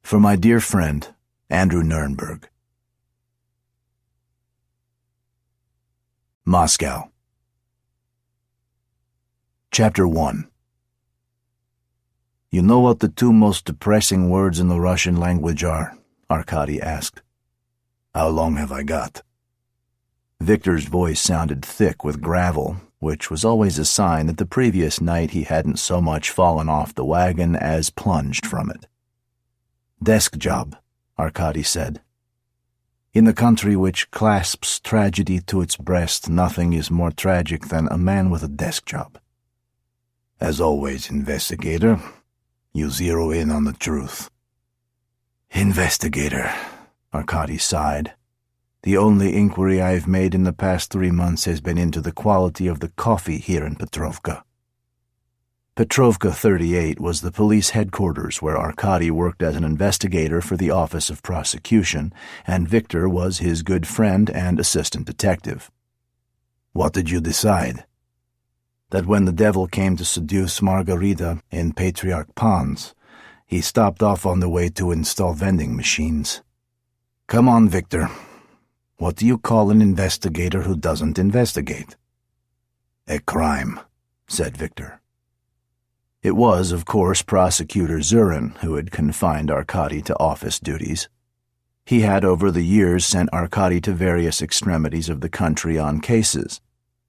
For my dear friend, Andrew Nurnberg. Moscow. Chapter 1. You know what the two most depressing words in the Russian language are? Arkady asked. How long have I got? Victor's voice sounded thick with gravel, which was always a sign that the previous night he hadn't so much fallen off the wagon as plunged from it. Desk job, Arkady said. In the country which clasps tragedy to its breast, nothing is more tragic than a man with a desk job. As always, investigator, you zero in on the truth. Investigator, Arkady sighed. The only inquiry I've made in the past 3 months has been into the quality of the coffee here in Petrovka. Petrovka 38 was the police headquarters where Arkady worked as an investigator for the Office of Prosecution, and Victor was his good friend and assistant detective. What did you decide? That when the devil came to seduce Margarita in Patriarch Ponds, he stopped off on the way to install vending machines. Come on, Victor. What do you call an investigator who doesn't investigate? A crime, said Victor. It was, of course, Prosecutor Zurin who had confined Arkady to office duties. He had over the years sent Arkady to various extremities of the country on cases,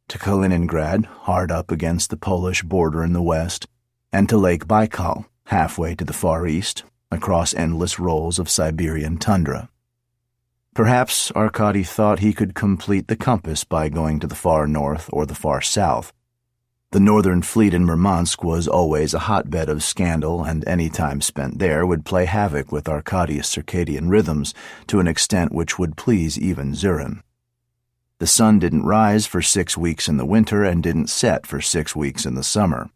to Kaliningrad, hard up against the Polish border in the west, and to Lake Baikal, halfway to the Far East, across endless rolls of Siberian tundra. Perhaps Arkady thought he could complete the compass by going to the far north or the far south. The Northern Fleet in Murmansk was always a hotbed of scandal, and any time spent there would play havoc with Arkady's circadian rhythms to an extent which would please even Zurin. The sun didn't rise for 6 weeks in the winter and didn't set for 6 weeks in the summer.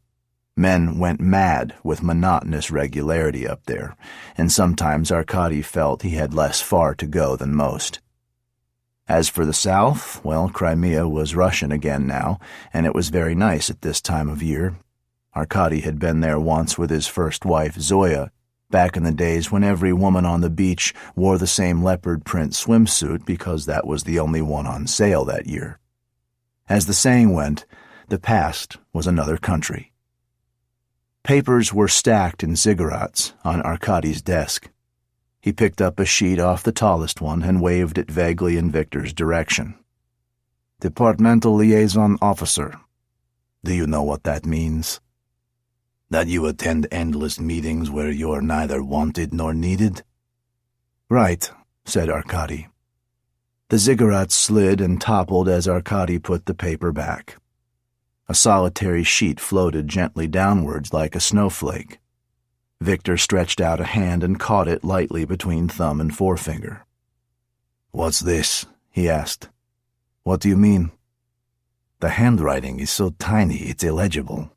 Men went mad with monotonous regularity up there, and sometimes Arkady felt he had less far to go than most. As for the south, well, Crimea was Russian again now, and it was very nice at this time of year. Arkady had been there once with his first wife, Zoya, back in the days when every woman on the beach wore the same leopard print swimsuit because that was the only one on sale that year. As the saying went, the past was another country. Papers were stacked in ziggurats on Arkady's desk. He picked up a sheet off the tallest one and waved it vaguely in Victor's direction. Departmental Liaison Officer. Do you know what that means? That you attend endless meetings where you're neither wanted nor needed? Right, said Arkady. The ziggurat slid and toppled as Arkady put the paper back. A solitary sheet floated gently downwards like a snowflake. Victor stretched out a hand and caught it lightly between thumb and forefinger. What's this? He asked. What do you mean? The handwriting is so tiny it's illegible.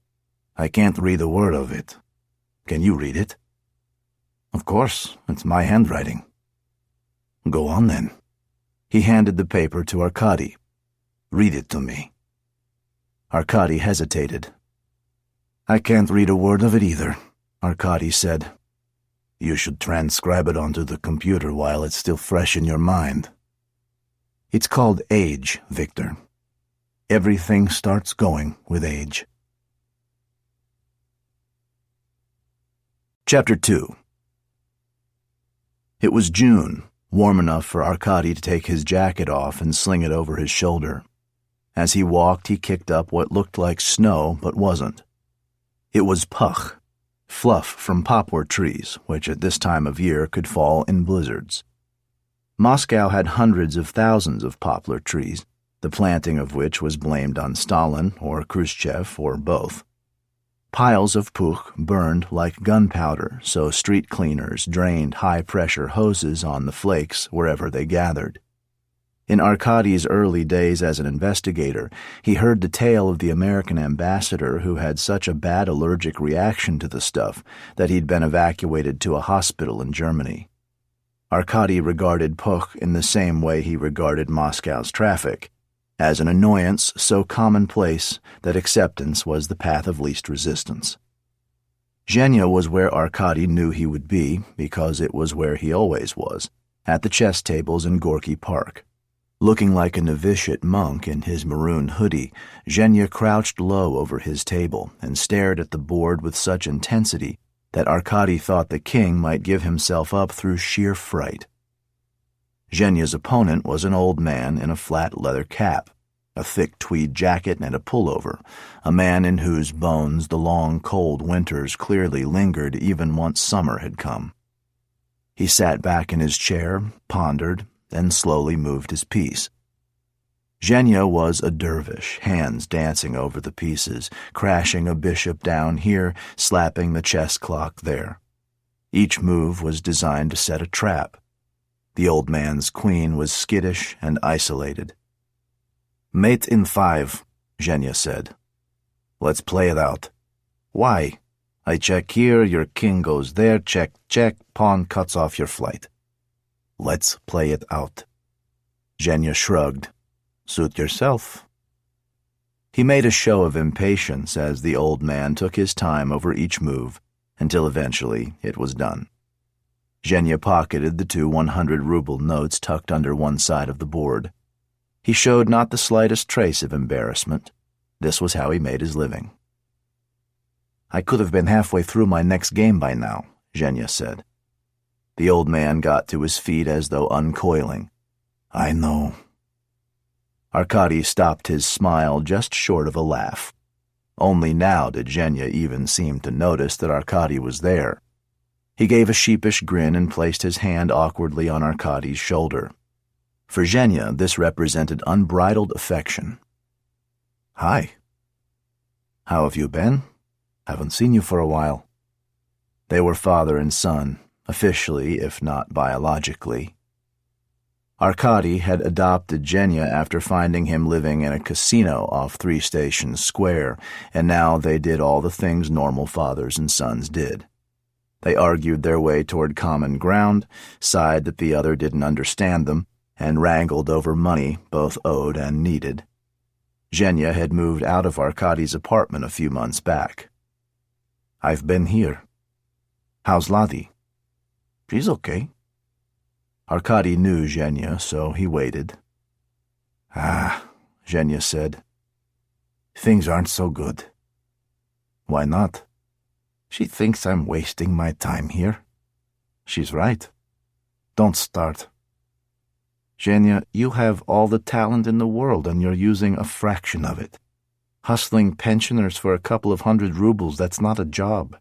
I can't read a word of it. Can you read it? Of course, it's my handwriting. Go on then. He handed the paper to Arkady. Read it to me. Arkady hesitated. I can't read a word of it either, Arkady said. You should transcribe it onto the computer while it's still fresh in your mind. It's called age, Victor. Everything starts going with age. Chapter 2. It was June, warm enough for Arkady to take his jacket off and sling it over his shoulder. As he walked, he kicked up what looked like snow but wasn't. It was puch, fluff from poplar trees, which at this time of year could fall in blizzards. Moscow had hundreds of thousands of poplar trees, the planting of which was blamed on Stalin or Khrushchev or both. Piles of puch burned like gunpowder, so street cleaners drained high-pressure hoses on the flakes wherever they gathered. In Arkady's early days as an investigator, he heard the tale of the American ambassador who had such a bad allergic reaction to the stuff that he'd been evacuated to a hospital in Germany. Arkady regarded puch in the same way he regarded Moscow's traffic, as an annoyance so commonplace that acceptance was the path of least resistance. Zhenya was where Arkady knew he would be, because it was where he always was, at the chess tables in Gorky Park. Looking like a novitiate monk in his maroon hoodie, Zhenya crouched low over his table and stared at the board with such intensity that Arkady thought the king might give himself up through sheer fright. Zhenya's opponent was an old man in a flat leather cap, a thick tweed jacket and a pullover, a man in whose bones the long, cold winters clearly lingered even once summer had come. He sat back in his chair, pondered, then slowly moved his piece. Zhenya was a dervish, hands dancing over the pieces, crashing a bishop down here, slapping the chess clock there. Each move was designed to set a trap. The old man's queen was skittish and isolated. "Mate in 5, Zhenya said. "Let's play it out." "Why?" "I check here, your king goes there, check, check, pawn cuts off your flight." "Let's play it out." Zhenya shrugged. "Suit yourself." He made a show of impatience as the old man took his time over each move, until eventually it was done. Zhenya pocketed the 2 100-ruble notes tucked under one side of the board. He showed not the slightest trace of embarrassment. This was how he made his living. "I could have been halfway through my next game by now," Zhenya said. The old man got to his feet as though uncoiling. "I know." Arkady stopped his smile just short of a laugh. Only now did Zhenya even seem to notice that Arkady was there. He gave a sheepish grin and placed his hand awkwardly on Arkady's shoulder. For Zhenya, this represented unbridled affection. "Hi. How have you been? Haven't seen you for a while." They were father and son, officially if not biologically. Arkady had adopted Zhenya after finding him living in a casino off 3 Stations Square, and now they did all the things normal fathers and sons did. They argued their way toward common ground, sighed that the other didn't understand them, and wrangled over money both owed and needed. Zhenya had moved out of Arkady's apartment a few months back. "I've been here. How's Ladi?" "She's okay." Arkady knew Zhenya, so he waited. Zhenya said. "Things aren't so good." "Why not?" "She thinks I'm wasting my time here." "She's right. Don't start." "Zhenya, you have all the talent in the world and you're using a fraction of it. Hustling pensioners for a couple of 100 rubles, that's not a job."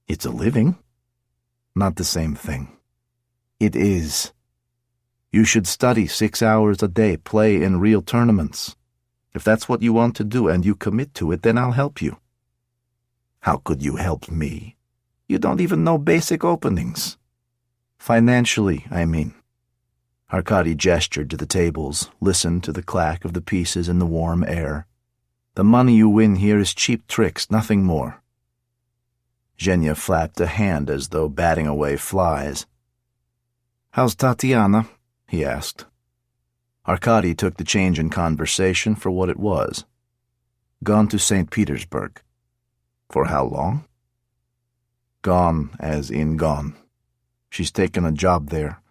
"It's a living." "Not the same thing." "It is. You should study 6 hours a day, play in real tournaments. If that's what you want to do and you commit to it, then I'll help you." "How could you help me? You don't even know basic openings." "Financially, I mean." Arkady gestured to the tables, listened to the clack of the pieces in the warm air. "The money you win here is cheap tricks, nothing more." Zhenya flapped a hand as though batting away flies. "How's Tatiana?" he asked. Arkady took the change in conversation for what it was. "Gone to St. Petersburg." "For how long?" "Gone, as in gone. She's taken a job there.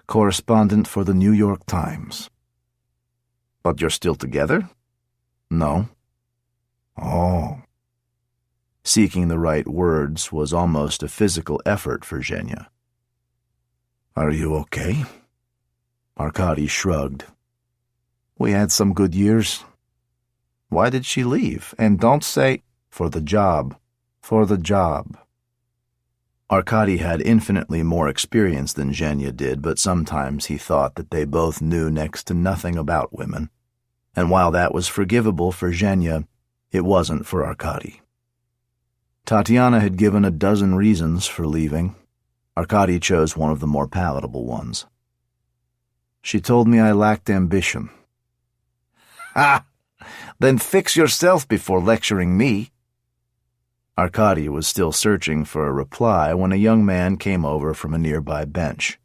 Correspondent for the New York Times." "But you're still together?" "No." "Oh." Seeking the right words was almost a physical effort for Zhenya. "Are you okay?" Arkady shrugged. "We had some good years." "Why did she leave? And don't say—" "For the job. For the job." Arkady had infinitely more experience than Zhenya did, but sometimes he thought that they both knew next to nothing about women. And while that was forgivable for Zhenya, it wasn't for Arkady. Tatiana had given a dozen reasons for leaving. Arkady chose one of the more palatable ones. "She told me I lacked ambition." "Ha! Then fix yourself before lecturing me." Arkady was still searching for a reply when a young man came over from a nearby bench.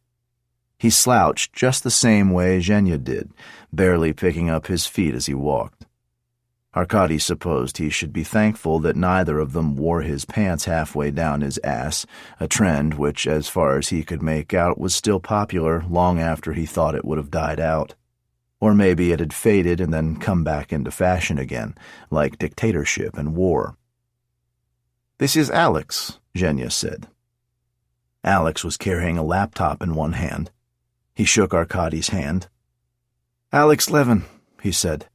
He slouched just the same way Zhenya did, barely picking up his feet as he walked. Arkady supposed he should be thankful that neither of them wore his pants halfway down his ass, a trend which, as far as he could make out, was still popular long after he thought it would have died out. Or maybe it had faded and then come back into fashion again, like dictatorship and war. "This is Alex," Zhenya said. Alex was carrying a laptop in one hand. He shook Arkady's hand. "Alex Levin," he said.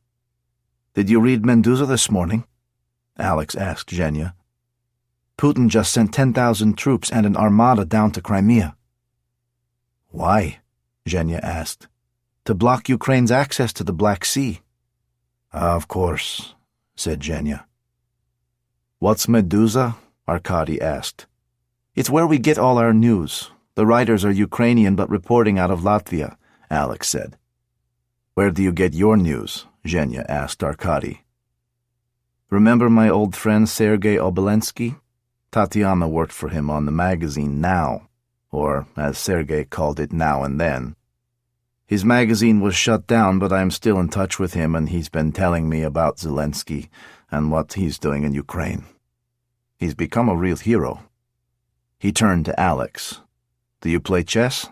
"Did you read Mendoza this morning?" Alex asked Zhenya. "Putin just sent 10,000 troops and an armada down to Crimea." "Why?" Zhenya asked. "To block Ukraine's access to the Black Sea." "Of course," said Zhenya. "What's Meduza?" Arkady asked. "It's where we get all our news. The writers are Ukrainian but reporting out of Latvia," Alex said. "Where do you get your news?" Zhenya asked Arkady. "Remember my old friend Sergei Obelensky? Tatiana worked for him on the magazine Now, or, as Sergei called it, Now and Then. His magazine was shut down, but I'm still in touch with him, and he's been telling me about Zelensky and what he's doing in Ukraine. He's become a real hero." He turned to Alex. "Do you play chess?"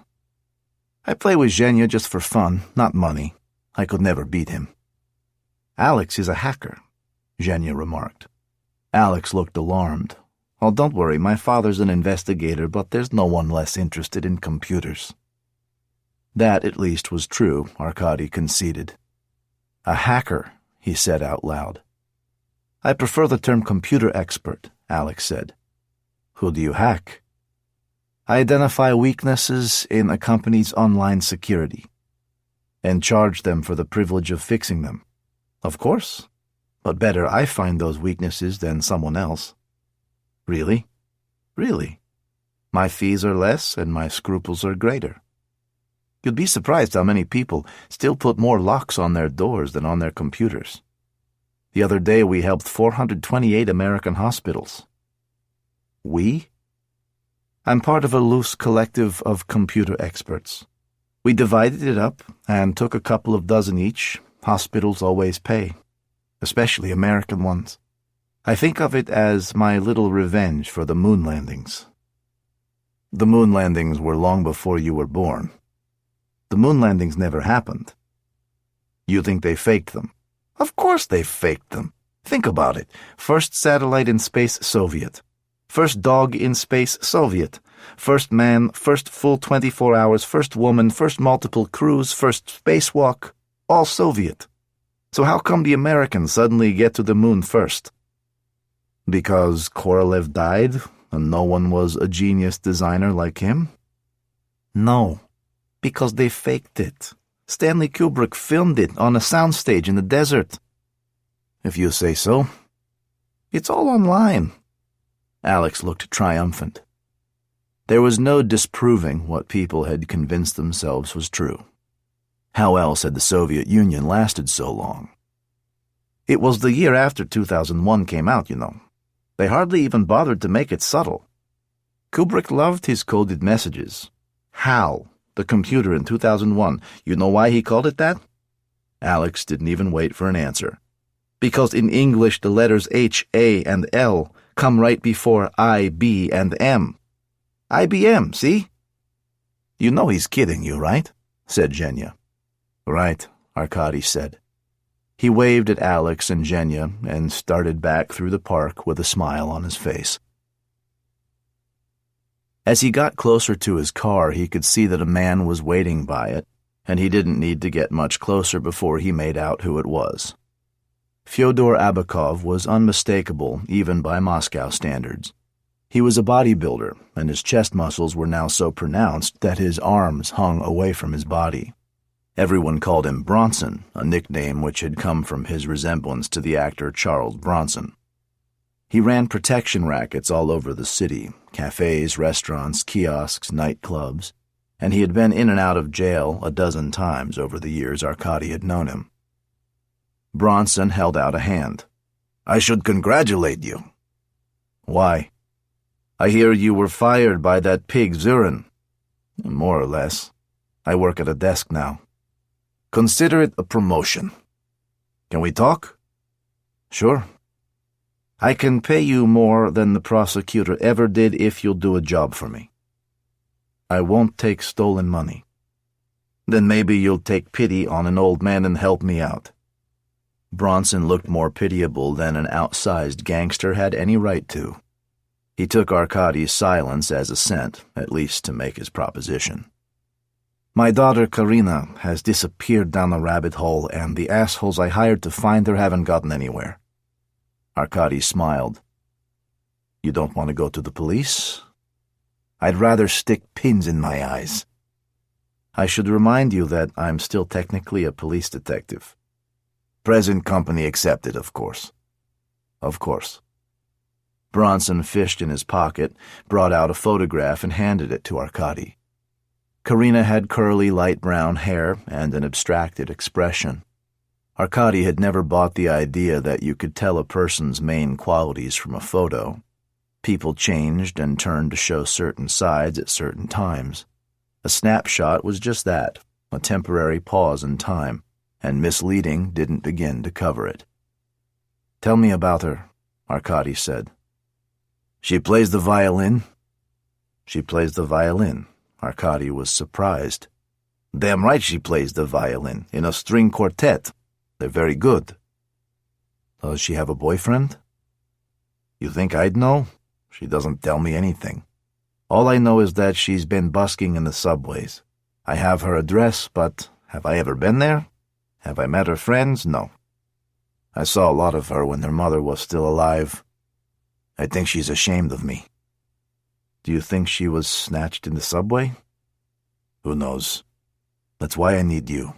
"I play with Zhenya just for fun, not money. I could never beat him." "Alex is a hacker," Zhenya remarked. Alex looked alarmed. "Oh, don't worry, my father's an investigator, but there's no one less interested in computers." That, at least, was true, Arkady conceded. "A hacker," he said out loud. "I prefer the term computer expert," Alex said. "Who do you hack?" "I identify weaknesses in a company's online security and charge them for the privilege of fixing them. Of course, but better I find those weaknesses than someone else." "Really?" "Really. My fees are less and my scruples are greater. You'd be surprised how many people still put more locks on their doors than on their computers. The other day we helped 428 American hospitals." "We?" "I'm part of a loose collective of computer experts. We divided it up and took a couple of dozen each. Hospitals always pay, especially American ones. I think of it as my little revenge for the moon landings." "The moon landings were long before you were born." "The moon landings never happened." "You think they faked them?" "Of course they faked them. Think about it. First satellite in space, Soviet. First dog in space, Soviet. First man, first full 24 hours, first woman, first multiple crews, first spacewalk, all Soviet. So how come the Americans suddenly get to the moon first?" "Because Korolev died and no one was a genius designer like him?" "No, because they faked it. Stanley Kubrick filmed it on a soundstage in the desert." "If you say so." "It's all online." Alex looked triumphant. There was no disproving what people had convinced themselves was true. How else had the Soviet Union lasted so long? "It was the year after 2001 came out, you know. They hardly even bothered to make it subtle. Kubrick loved his coded messages. HAL, the computer in 2001, you know why he called it that?" Alex didn't even wait for an answer. "Because in English the letters H, A, and L come right before I, B, and M. IBM, see?" "You know he's kidding you, right?" said Zhenya. "Right," Arkady said. He waved at Alex and Zhenya and started back through the park with a smile on his face. As he got closer to his car, he could see that a man was waiting by it, and he didn't need to get much closer before he made out who it was. Fyodor Abakov was unmistakable even by Moscow standards. He was a bodybuilder, and his chest muscles were now so pronounced that his arms hung away from his body. Everyone called him Bronson, a nickname which had come from his resemblance to the actor Charles Bronson. He ran protection rackets all over the city, cafes, restaurants, kiosks, nightclubs, and he had been in and out of jail a dozen times over the years Arkady had known him. Bronson held out a hand. "I should congratulate you." "Why?" "I hear you were fired by that pig Zurin." "More or less. I work at a desk now." "Consider it a promotion. Can we talk?" Sure. I can pay you more than the prosecutor ever did if you'll do a job for me. I won't take stolen money. Then maybe you'll take pity on an old man and help me out. Bronson looked more pitiable than an outsized gangster had any right to. He took Arkady's silence as assent, at least to make his proposition. My daughter Karina has disappeared down the rabbit hole, and the assholes I hired to find her haven't gotten anywhere. Arkady smiled. You don't want to go to the police? I'd rather stick pins in my eyes. I should remind you that I'm still technically a police detective. Present company accepted, of course. Of course. Bronson fished in his pocket, brought out a photograph, and handed it to Arkady. Karina had curly, light brown hair and an abstracted expression. Arkady had never bought the idea that you could tell a person's main qualities from a photo. People changed and turned to show certain sides at certain times. A snapshot was just that, a temporary pause in time, and misleading didn't begin to cover it. Tell me about her, Arkady said. She plays the violin? She plays the violin. Arkady was surprised. Damn right she plays the violin, in a string quartet. They're very good. Does she have a boyfriend? You think I'd know? She doesn't tell me anything. All I know is that she's been busking in the subways. I have her address, but have I ever been there? Have I met her friends? No. I saw a lot of her when her mother was still alive. I think she's ashamed of me. Do you think she was snatched in the subway? Who knows? That's why I need you.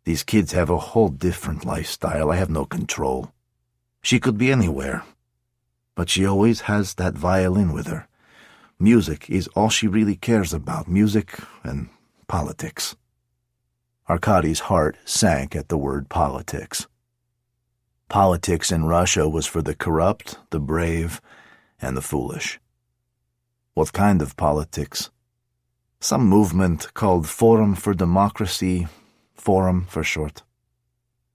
These kids have a whole different lifestyle. I have no control. She could be anywhere. But she always has that violin with her. Music is all she really cares about. Music and politics. Arkady's heart sank at the word politics. Politics in Russia was for the corrupt, the brave, and the foolish. What kind of politics? Some movement called Forum for Democracy, Forum for short.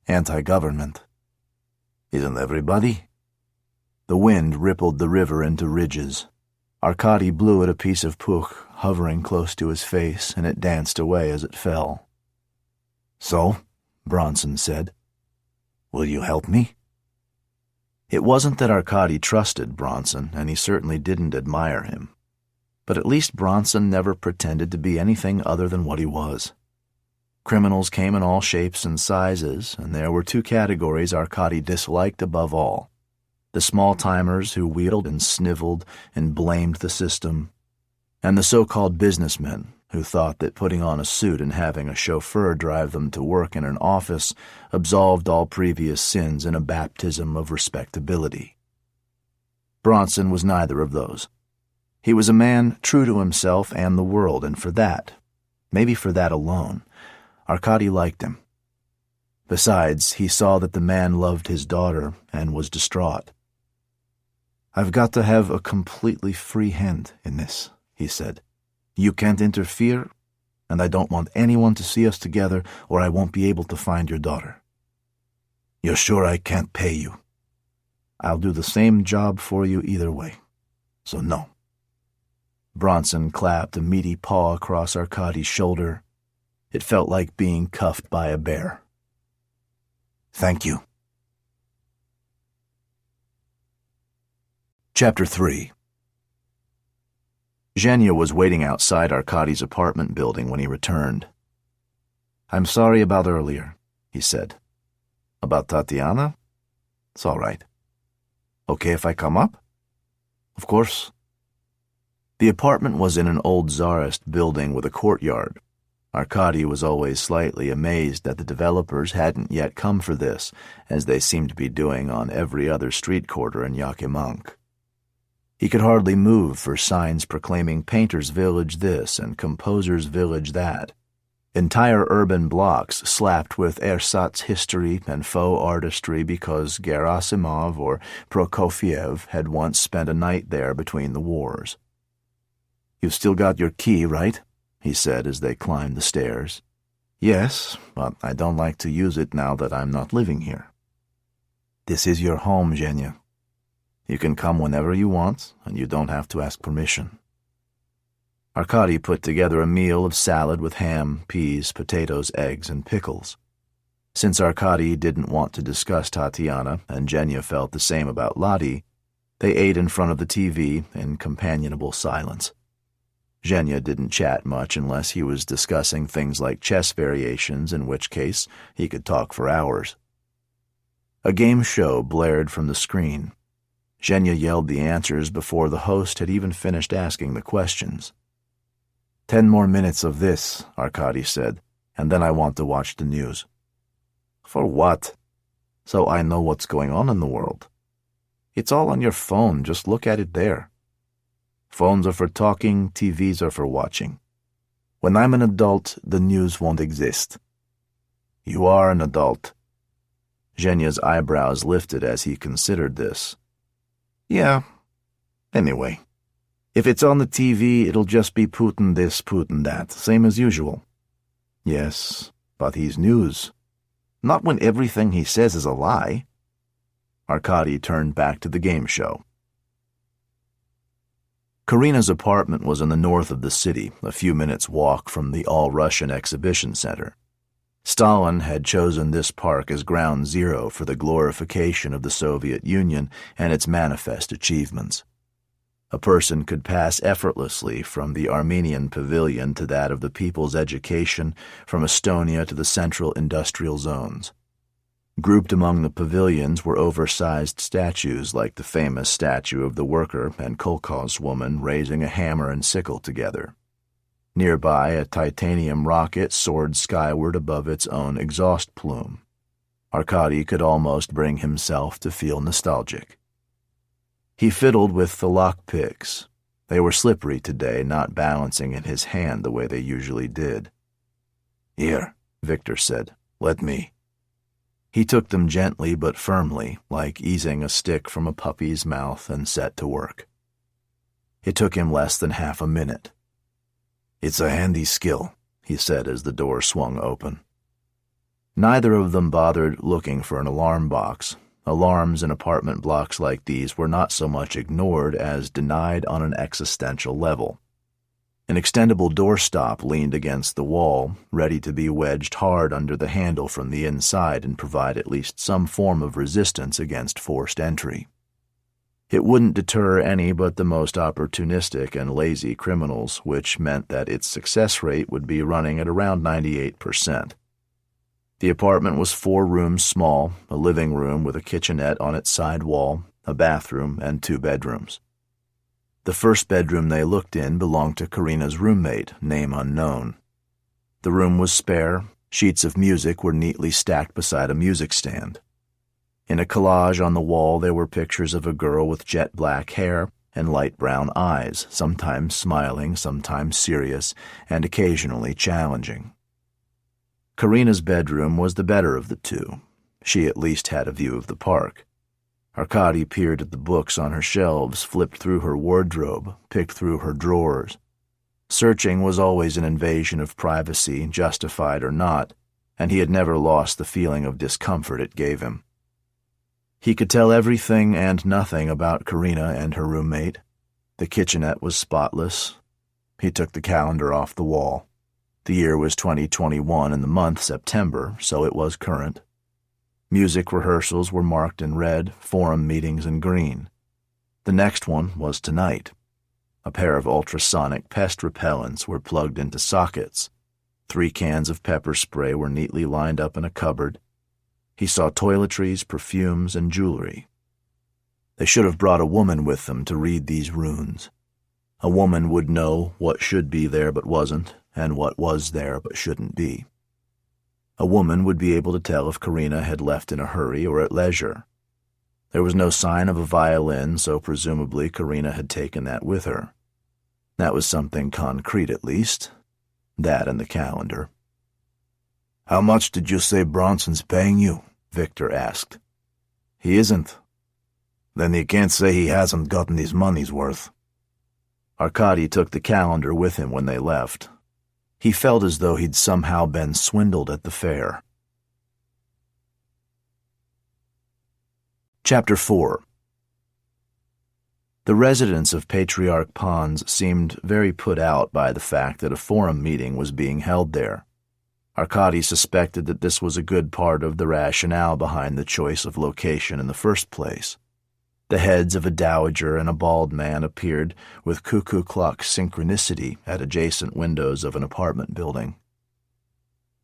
Anti-government. Isn't everybody? The wind rippled the river into ridges. Arkady blew at a piece of pukh hovering close to his face, and it danced away as it fell. So, Bronson said, will you help me? It wasn't that Arkady trusted Bronson, and he certainly didn't admire him. But at least Bronson never pretended to be anything other than what he was. Criminals came in all shapes and sizes, and there were two categories Arkady disliked above all. The small-timers who wheedled and sniveled and blamed the system, and the so-called businessmen who thought that putting on a suit and having a chauffeur drive them to work in an office absolved all previous sins in a baptism of respectability. Bronson was neither of those. He was a man true to himself and the world, and for that, maybe for that alone, Arkady liked him. Besides, he saw that the man loved his daughter and was distraught. I've got to have a completely free hand in this, he said. You can't interfere, and I don't want anyone to see us together, or I won't be able to find your daughter. You're sure I can't pay you? I'll do the same job for you either way, so no. Bronson clapped a meaty paw across Arkady's shoulder. It felt like being cuffed by a bear. Thank you. Chapter 3. Zhenya was waiting outside Arkady's apartment building when he returned. I'm sorry about earlier, he said. About Tatiana? It's all right. Okay if I come up? Of course. The apartment was in an old Tsarist building with a courtyard. Arkady was always slightly amazed that the developers hadn't yet come for this, as they seemed to be doing on every other street corner in Yakimunk. He could hardly move for signs proclaiming Painter's Village this and Composer's Village that. Entire urban blocks slapped with ersatz history and faux artistry because Gerasimov or Prokofiev had once spent a night there between the wars. You've still got your key, right? He said as they climbed the stairs. Yes, but I don't like to use it now that I'm not living here. This is your home, Zhenya. You can come whenever you want, and you don't have to ask permission. Arkady put together a meal of salad with ham, peas, potatoes, eggs, and pickles. Since Arkady didn't want to discuss Tatiana, and Zhenya felt the same about Lottie, they ate in front of the TV in companionable silence. Zhenya didn't chat much unless he was discussing things like chess variations, in which case he could talk for hours. A game show blared from the screen. Zhenya yelled the answers before the host had even finished asking the questions. 10 more minutes of this, Arkady said, and then I want to watch the news. For what? So I know what's going on in the world. It's all on your phone, just look at it there. Phones are for talking, TVs are for watching. When I'm an adult, the news won't exist. You are an adult. Zhenya's eyebrows lifted as he considered this. Yeah. Anyway, if it's on the TV, it'll just be Putin this, Putin that, same as usual. Yes, but he's news. Not when everything he says is a lie. Arkady turned back to the game show. Karina's apartment was in the north of the city, a few minutes' walk from the All-Russian Exhibition Center. Stalin had chosen this park as ground zero for the glorification of the Soviet Union and its manifest achievements. A person could pass effortlessly from the Armenian Pavilion to that of the People's Education, from Estonia to the Central Industrial Zones. Grouped among the pavilions were oversized statues like the famous statue of the worker and kolkhoz woman raising a hammer and sickle together. Nearby, a titanium rocket soared skyward above its own exhaust plume. Arkady could almost bring himself to feel nostalgic. He fiddled with the lockpicks. They were slippery today, not balancing in his hand the way they usually did. Here, Victor said, let me. He took them gently but firmly, like easing a stick from a puppy's mouth, and set to work. It took him less than half a minute. It's a handy skill, he said as the door swung open. Neither of them bothered looking for an alarm box. Alarms in apartment blocks like these were not so much ignored as denied on an existential level. An extendable doorstop leaned against the wall, ready to be wedged hard under the handle from the inside and provide at least some form of resistance against forced entry. It wouldn't deter any but the most opportunistic and lazy criminals, which meant that its success rate would be running at around 98%. The apartment was 4 rooms small, a living room with a kitchenette on its side wall, a bathroom, and 2 bedrooms. The first bedroom they looked in belonged to Karina's roommate, name unknown. The room was spare. Sheets of music were neatly stacked beside a music stand. In a collage on the wall there were pictures of a girl with jet black hair and light brown eyes, sometimes smiling, sometimes serious, and occasionally challenging. Karina's bedroom was the better of the two. She at least had a view of the park. Arkady peered at the books on her shelves, flipped through her wardrobe, picked through her drawers. Searching was always an invasion of privacy, justified or not, and he had never lost the feeling of discomfort it gave him. He could tell everything and nothing about Karina and her roommate. The kitchenette was spotless. He took the calendar off the wall. The year was 2021 and the month September, so it was current. Music rehearsals were marked in red, forum meetings in green. The next one was tonight. A pair of ultrasonic pest repellents were plugged into sockets. 3 cans of pepper spray were neatly lined up in a cupboard. He saw toiletries, perfumes, and jewelry. They should have brought a woman with them to read these runes. A woman would know what should be there but wasn't, and what was there but shouldn't be. A woman would be able to tell if Karina had left in a hurry or at leisure. There was no sign of a violin, so presumably Karina had taken that with her. That was something concrete at least. That and the calendar. "How much did you say Bronson's paying you?" Victor asked. "He isn't." "Then you can't say he hasn't gotten his money's worth." Arkady took the calendar with him when they left. He felt as though he'd somehow been swindled at the fair. Chapter 4. The residents of Patriarch Ponds seemed very put out by the fact that a forum meeting was being held there. Arkady suspected that this was a good part of the rationale behind the choice of location in the first place. The heads of a dowager and a bald man appeared with cuckoo clock synchronicity at adjacent windows of an apartment building.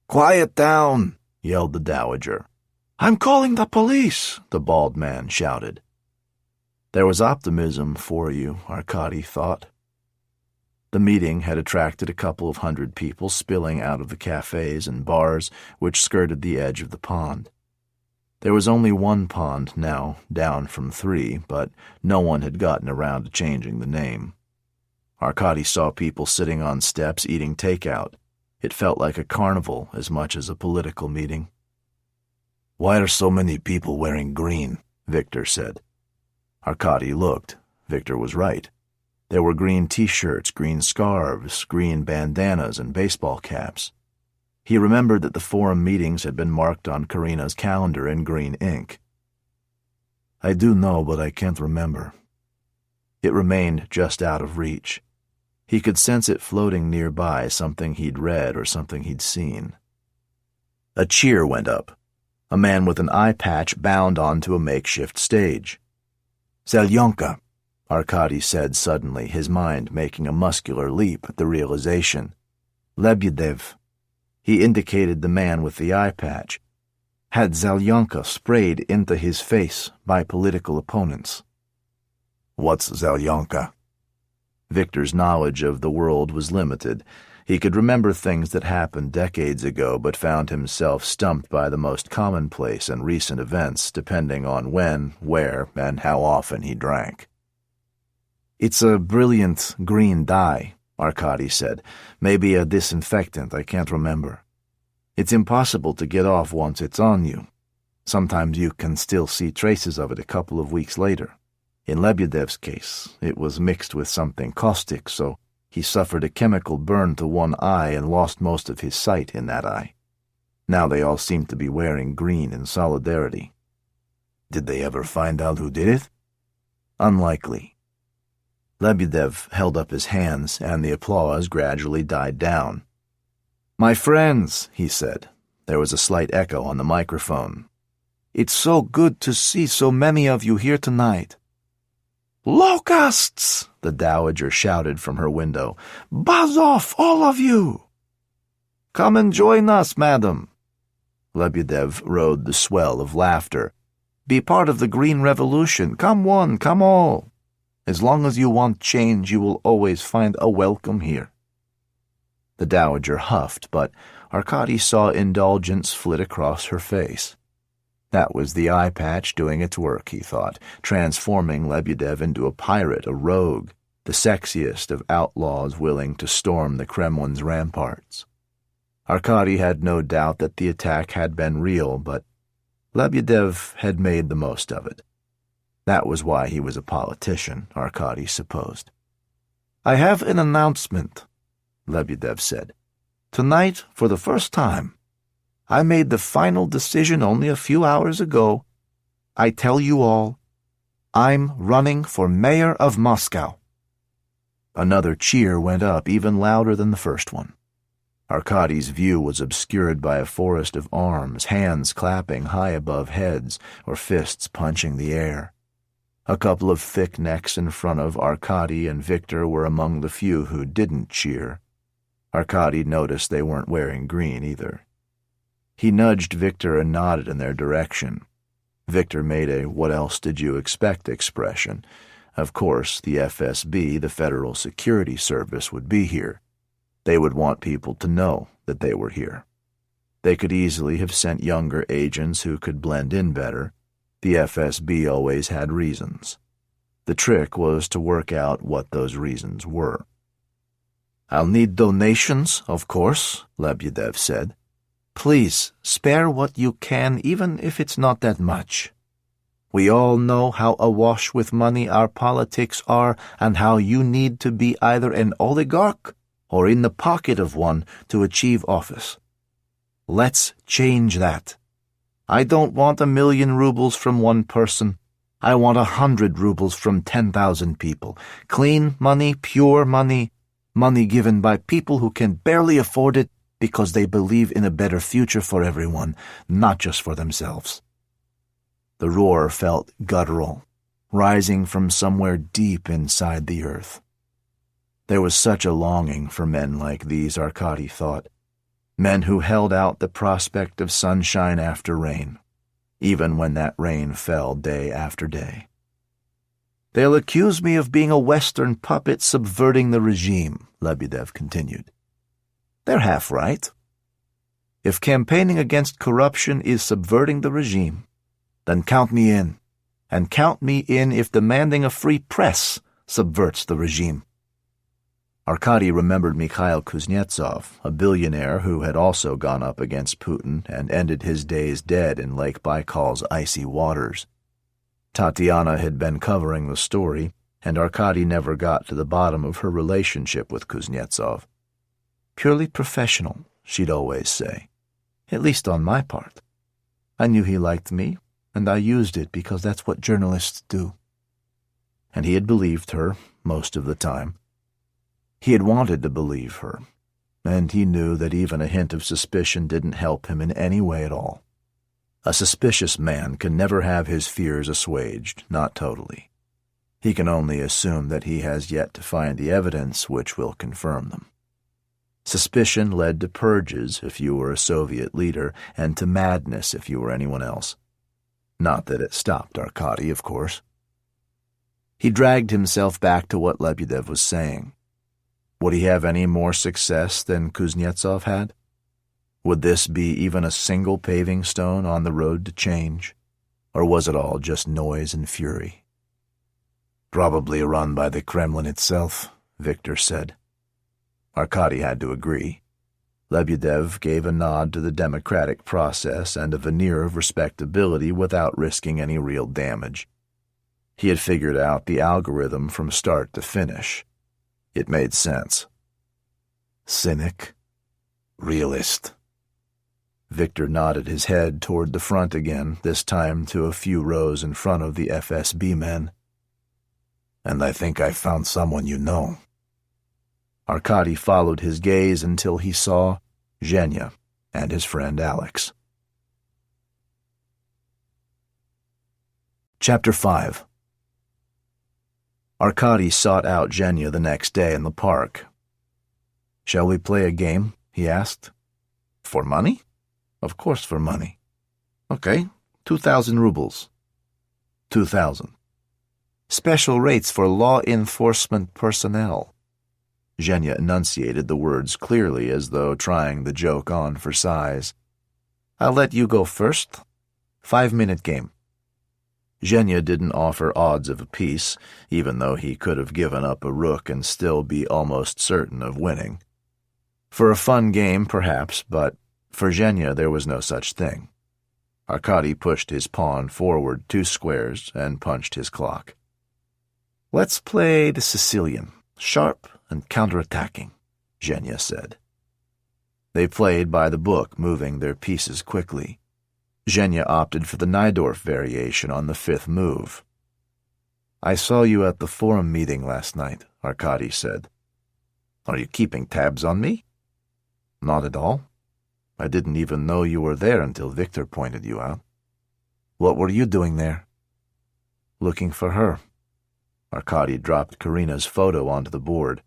"Quiet down!" yelled the dowager. "I'm calling the police!" the bald man shouted. There was optimism for you, Arkady thought. The meeting had attracted a couple of hundred people spilling out of the cafes and bars which skirted the edge of the pond. There was only one pond now, down from 3, but no one had gotten around to changing the name. Arkady saw people sitting on steps eating takeout. It felt like a carnival as much as a political meeting. "Why are so many people wearing green?" Victor said. Arkady looked. Victor was right. There were green t-shirts, green scarves, green bandanas, and baseball caps. He remembered that the forum meetings had been marked on Karina's calendar in green ink. "I do know, but I can't remember." It remained just out of reach. He could sense it floating nearby, something he'd read or something he'd seen. A cheer went up. A man with an eye patch bound onto a makeshift stage. "Zelyonka," Arkady said suddenly, his mind making a muscular leap at the realization. "Lebedev." He indicated the man with the eye patch. Had Zelyonka sprayed into his face by political opponents. "What's Zelyonka?" Victor's knowledge of the world was limited. He could remember things that happened decades ago, but found himself stumped by the most commonplace and recent events, depending on when, where, and how often he drank. "It's a brilliant green dye," Arkady said. "Maybe a disinfectant, I can't remember. It's impossible to get off once it's on you. Sometimes you can still see traces of it a couple of weeks later. In Lebedev's case, it was mixed with something caustic, so he suffered a chemical burn to one eye and lost most of his sight in that eye. Now they all seem to be wearing green in solidarity." "Did they ever find out who did it?" "Unlikely." Lebedev held up his hands, and the applause gradually died down. "My friends," he said. There was a slight echo on the microphone. "It's so good to see so many of you here tonight." "Locusts!" the dowager shouted from her window. "Buzz off, all of you!" "Come and join us, madam." Lebedev rode the swell of laughter. "Be part of the Green Revolution. Come one, come all. As long as you want change, you will always find a welcome here." The dowager huffed, but Arkady saw indulgence flit across her face. That was the eye patch doing its work, he thought, transforming Lebedev into a pirate, a rogue, the sexiest of outlaws willing to storm the Kremlin's ramparts. Arkady had no doubt that the attack had been real, but Lebedev had made the most of it. That was why he was a politician, Arkady supposed. "I have an announcement," Lebedev said. "Tonight, for the first time, I made the final decision only a few hours ago. I tell you all, I'm running for mayor of Moscow." Another cheer went up, even louder than the first one. Arkady's view was obscured by a forest of arms, hands clapping high above heads, or fists punching the air. A couple of thick necks in front of Arkady and Victor were among the few who didn't cheer. Arkady noticed they weren't wearing green either. He nudged Victor and nodded in their direction. Victor made a "what else did you expect" expression. Of course, the FSB, the Federal Security Service, would be here. They would want people to know that they were here. They could easily have sent younger agents who could blend in better. The FSB always had reasons. The trick was to work out what those reasons were. "I'll need donations, of course," Lebedev said. "Please, spare what you can, even if it's not that much. We all know how awash with money our politics are and how you need to be either an oligarch or in the pocket of one to achieve office. Let's change that. I don't want 1,000,000 rubles from one person. I want 100 rubles from 10,000 people. Clean money, pure money, money given by people who can barely afford it because they believe in a better future for everyone, not just for themselves." The roar felt guttural, rising from somewhere deep inside the earth. There was such a longing for men like these, Arkady thought, men who held out the prospect of sunshine after rain, even when that rain fell day after day. "They'll accuse me of being a Western puppet subverting the regime," Lebedev continued. "They're half right. If campaigning against corruption is subverting the regime, then count me in, and count me in if demanding a free press subverts the regime." Arkady remembered Mikhail Kuznetsov, a billionaire who had also gone up against Putin and ended his days dead in Lake Baikal's icy waters. Tatiana had been covering the story, and Arkady never got to the bottom of her relationship with Kuznetsov. "Purely professional," she'd always say, "at least on my part. I knew he liked me, and I used it because that's what journalists do." And he had believed her most of the time. He had wanted to believe her, and he knew that even a hint of suspicion didn't help him in any way at all. A suspicious man can never have his fears assuaged, not totally. He can only assume that he has yet to find the evidence which will confirm them. Suspicion led to purges if you were a Soviet leader, and to madness if you were anyone else. Not that it stopped Arkady, of course. He dragged himself back to what Lebedev was saying. Would he have any more success than Kuznetsov had? Would this be even a single paving stone on the road to change? Or was it all just noise and fury? "Probably run by the Kremlin itself," Victor said. Arkady had to agree. Lebedev gave a nod to the democratic process and a veneer of respectability without risking any real damage. He had figured out the algorithm from start to finish. It made sense. Cynic. Realist. Victor nodded his head toward the front again, this time to a few rows in front of the FSB men. "And I think I found someone you know." Arkady followed his gaze until he saw Zhenya and his friend Alex. Chapter 5. Arkady sought out Zhenya the next day in the park. "Shall we play a game?" he asked. "For money?" "Of course for money." "Okay, 2,000 rubles." 2,000. "Special rates for law enforcement personnel." Zhenya enunciated the words clearly as though trying the joke on for size. "I'll let you go first. 5-minute game." Zhenya didn't offer odds of a piece, even though he could have given up a rook and still be almost certain of winning. For a fun game, perhaps, but for Zhenya there was no such thing. Arkady pushed his pawn forward 2 squares and punched his clock. "Let's play the Sicilian, sharp and counterattacking," Zhenya said. They played by the book, moving their pieces quickly. Zhenya opted for the Najdorf variation on the 5th move. "I saw you at the forum meeting last night," Arkady said. "Are you keeping tabs on me?" "Not at all. I didn't even know you were there until Victor pointed you out." "What were you doing there?" "Looking for her." Arkady dropped Karina's photo onto the board.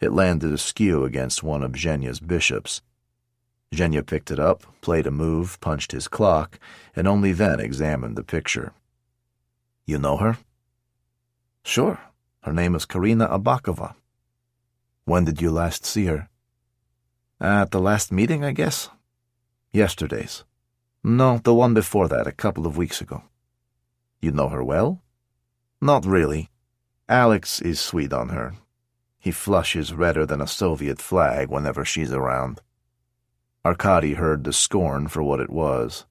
It landed askew against one of Zhenya's bishops. Zhenya picked it up, played a move, punched his clock, and only then examined the picture. "You know her?" "Sure. Her name is Karina Abakova." "When did you last see her?" "At the last meeting, I guess." "Yesterday's." "No, the one before that, a couple of weeks ago." "You know her well?" "Not really. Alex is sweet on her. He flushes redder than a Soviet flag whenever she's around." Arkady heard the scorn for what it was.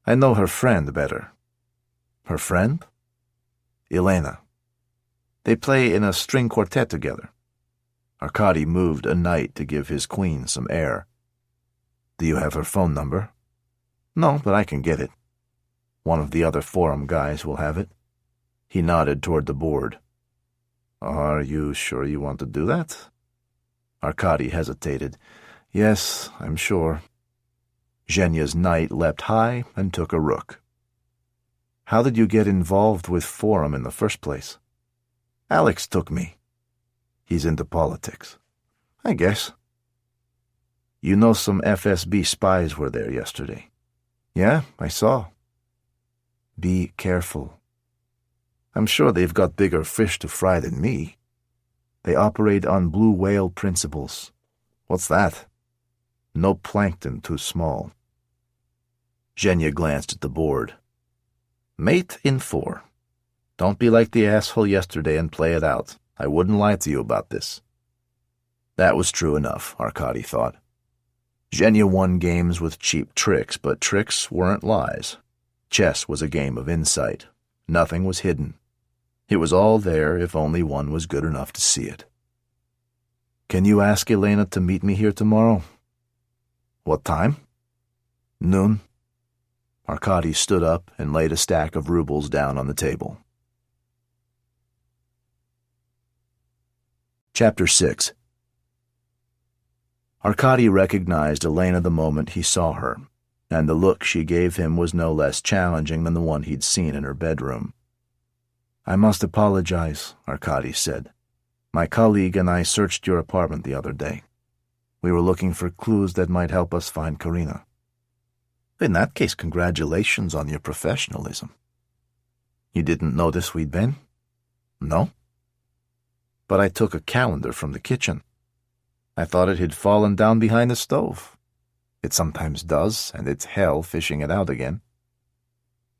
"I know her friend better." "Her friend?" "Elena. They play in a string quartet together." Arkady moved a knight to give his queen some air. "Do you have her phone number?" "No, but I can get it. One of the other forum guys will have it." He nodded toward the board. Are you sure you want to do that? Arkady hesitated. Yes, I'm sure. Zhenya's knight leapt high and took a rook. How did you get involved with Forum in the first place? Alex took me. He's into politics. I guess. You know some FSB spies were there yesterday. Yeah, I saw. Be careful. I'm sure they've got bigger fish to fry than me. They operate on blue whale principles. What's that? No plankton too small. Zhenya glanced at the board. Mate in 4. Don't be like the asshole yesterday and play it out. I wouldn't lie to you about this. That was true enough, Arkady thought. Zhenya won games with cheap tricks, but tricks weren't lies. Chess was a game of insight. Nothing was hidden. It was all there if only one was good enough to see it. Can you ask Elena to meet me here tomorrow? What time? Noon. Arkady stood up and laid a stack of rubles down on the table. Chapter 6. Arkady recognized Elena the moment he saw her, and the look she gave him was no less challenging than the one he'd seen in her bedroom. I must apologize, Arkady said. My colleague and I searched your apartment the other day. We were looking for clues that might help us find Karina. In that case, congratulations on your professionalism. You didn't notice we'd been? No? But I took a calendar from the kitchen. I thought it had fallen down behind the stove. It sometimes does, and it's hell fishing it out again.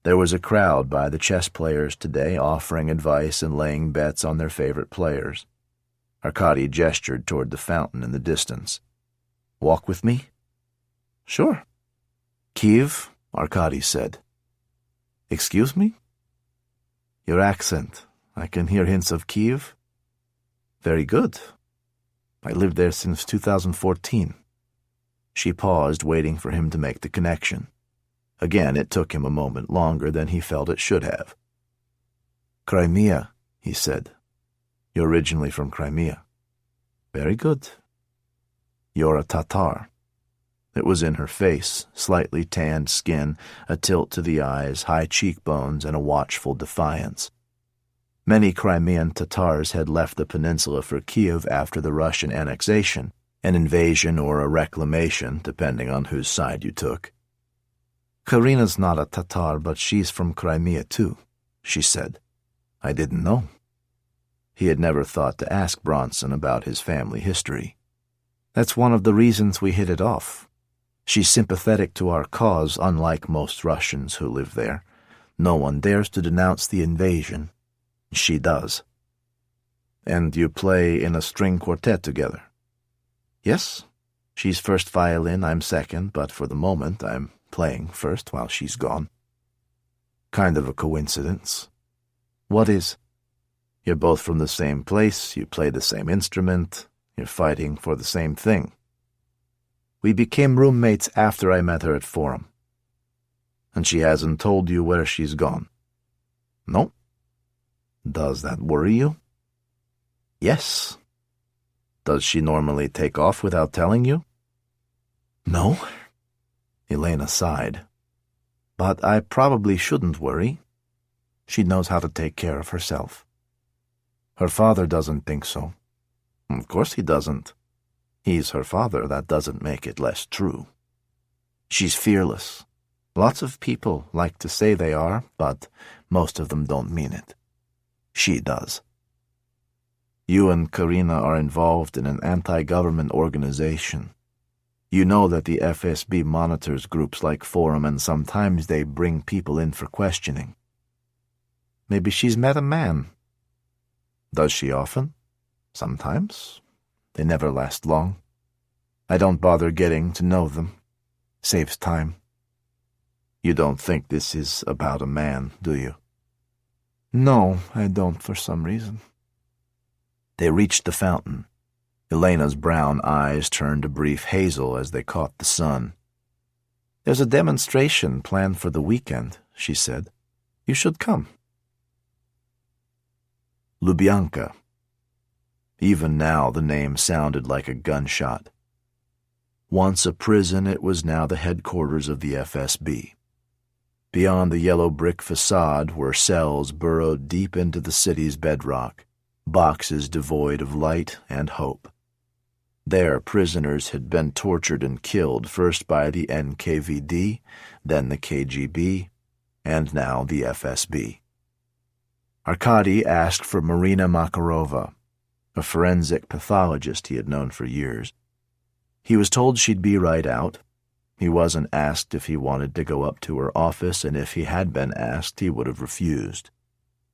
There was a crowd by the chess players today offering advice and laying bets on their favorite players. Arkady gestured toward the fountain in the distance. Walk with me? Sure. Kiev, Arkady said. Excuse me? Your accent. I can hear hints of Kiev. Very good. I lived there since 2014. She paused, waiting for him to make the connection. Again, it took him a moment longer than he felt it should have. Crimea, he said. You're originally from Crimea. Very good. You're a Tatar. It was in her face, slightly tanned skin, a tilt to the eyes, high cheekbones, and a watchful defiance. Many Crimean Tatars had left the peninsula for Kiev after the Russian annexation, an invasion or a reclamation, depending on whose side you took. Karina's not a Tatar, but she's from Crimea too, she said. I didn't know. He had never thought to ask Bronson about his family history. That's one of the reasons we hit it off. She's sympathetic to our cause, unlike most Russians who live there. No one dares to denounce the invasion. She does. And you play in a string quartet together? Yes. She's first violin, I'm second, but for the moment I'm playing first while she's gone. Kind of a coincidence. What is? You're both from the same place, you play the same instrument, you're fighting for the same thing. We became roommates after I met her at Forum. And she hasn't told you where she's gone? No. Does that worry you? Yes. Does she normally take off without telling you? No. Elena sighed. But I probably shouldn't worry. She knows how to take care of herself. Her father doesn't think so. Of course he doesn't. He's her father. That doesn't make it less true. She's fearless. Lots of people like to say they are, but most of them don't mean it. She does. You and Karina are involved in an anti-government organization. You know that the FSB monitors groups like Forum, and sometimes they bring people in for questioning. Maybe she's met a man. Does she often? Sometimes. They never last long. I don't bother getting to know them. Saves time. You don't think this is about a man, do you? No, I don't for some reason. They reached the fountain. Elena's brown eyes turned a brief hazel as they caught the sun. There's a demonstration planned for the weekend, she said. You should come. Lubyanka. Even now the name sounded like a gunshot. Once a prison, it was now the headquarters of the FSB. Beyond the yellow brick facade were cells burrowed deep into the city's bedrock, boxes devoid of light and hope. There, prisoners had been tortured and killed first by the NKVD, then the KGB, and now the FSB. Arkady asked for Marina Makarova, a forensic pathologist he had known for years. He was told she'd be right out. He wasn't asked if he wanted to go up to her office, and if he had been asked, he would have refused.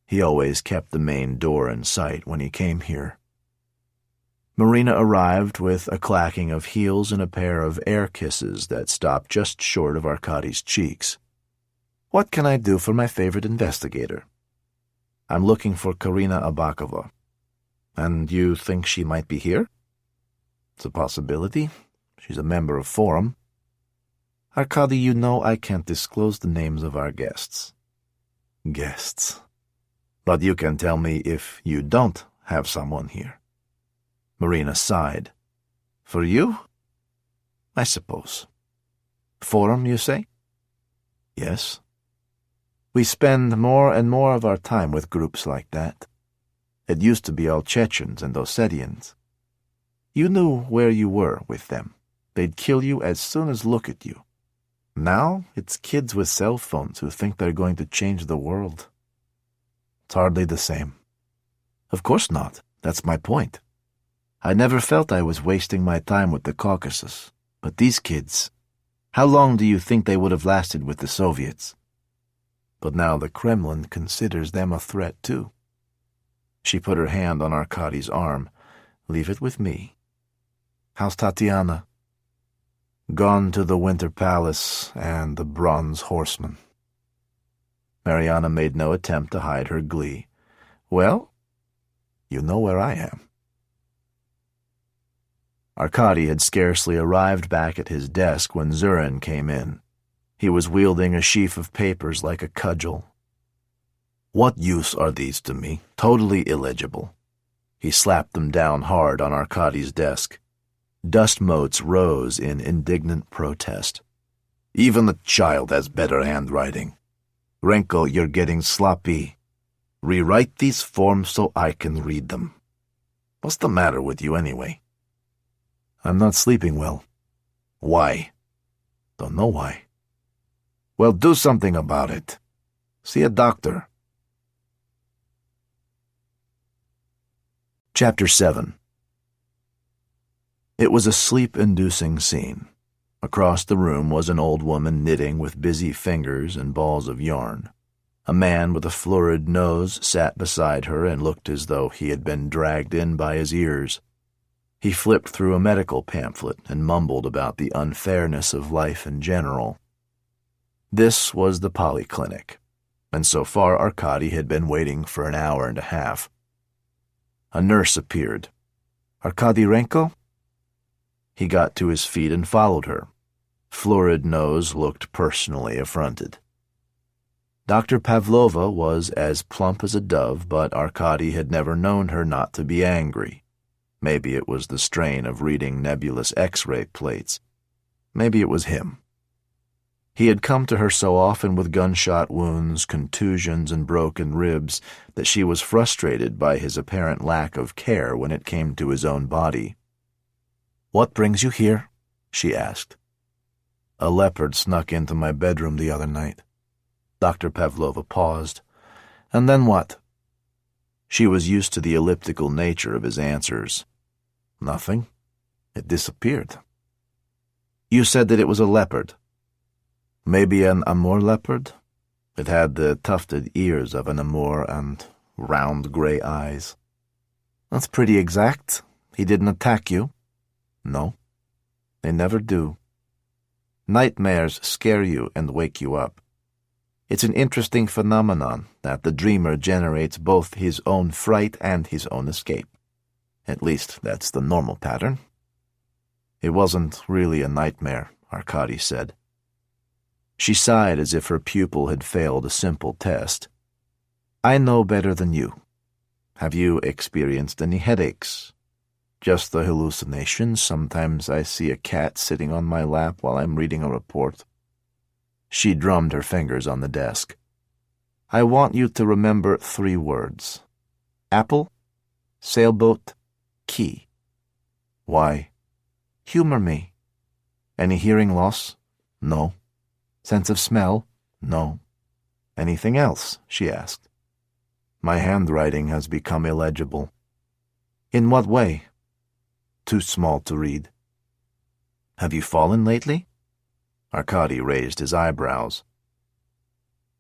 He always kept the main door in sight when he came here. Marina arrived with a clacking of heels and a pair of air kisses that stopped just short of Arkady's cheeks. "What can I do for my favorite investigator?" "I'm looking for Karina Abakova." "And you think she might be here?" "It's a possibility. She's a member of Forum." "Arkady, you know I can't disclose the names of our guests." "Guests. But you can tell me if you don't have someone here." Marina sighed. "For you? I suppose." "Forum, you say?" "Yes. We spend more and more of our time with groups like that. It used to be all Chechens and Ossetians. You knew where you were with them. They'd kill you as soon as look at you. Now it's kids with cell phones who think they're going to change the world. It's hardly the same." "Of course not. That's my point. I never felt I was wasting my time with the Caucasus. But these kids, how long do you think they would have lasted with the Soviets?" "But now the Kremlin considers them a threat too." She put her hand on Arkady's arm. "Leave it with me." "How's Tatiana?" "Gone to the Winter Palace and the Bronze Horseman." Mariana made no attempt to hide her glee. "Well, you know where I am." Arkady had scarcely arrived back at his desk when Zurin came in. He was wielding a sheaf of papers like a cudgel. "What use are these to me? Totally illegible." He slapped them down hard on Arkady's desk. Dust motes rose in indignant protest. "Even a child has better handwriting. Renko, you're getting sloppy. Rewrite these forms so I can read them. What's the matter with you anyway?" "I'm not sleeping well." "Why?" "Don't know why." "Well, do something about it. See a doctor." Chapter 7. It was a sleep-inducing scene. Across the room was an old woman knitting with busy fingers and balls of yarn. A man with a florid nose sat beside her and looked as though he had been dragged in by his ears. He flipped through a medical pamphlet and mumbled about the unfairness of life in general. This was the polyclinic, and so far Arkady had been waiting for an hour and a half. A nurse appeared. "Arkady Renko?" He got to his feet and followed her. Florid nose looked personally affronted. Dr. Pavlova was as plump as a dove, but Arkady had never known her not to be angry. Maybe it was the strain of reading nebulous X-ray plates. Maybe it was him. He had come to her so often with gunshot wounds, contusions, and broken ribs that she was frustrated by his apparent lack of care when it came to his own body. "What brings you here?" she asked. "A leopard snuck into my bedroom the other night." Dr. Pavlova paused. "And then what?" She was used to the elliptical nature of his answers. "Nothing. It disappeared." "You said that it was a leopard." "Maybe an Amur leopard. It had the tufted ears of an Amur and round gray eyes." "That's pretty exact. He didn't attack you?" "No. They never do. Nightmares scare you and wake you up. It's an interesting phenomenon that the dreamer generates both his own fright and his own escape. At least that's the normal pattern." "It wasn't really a nightmare," Arkady said. She sighed as if her pupil had failed a simple test. "I know better than you. Have you experienced any headaches? Just the hallucinations. Sometimes I see a cat sitting on my lap while I'm reading a report. She drummed her fingers on the desk. I want you to remember 3 words. Apple, sailboat, key. Why? Humor me. Any hearing loss? No. Sense of smell? No. Anything else? She asked. My handwriting has become illegible. In what way? Too small to read. Have you fallen lately? Arkady raised his eyebrows.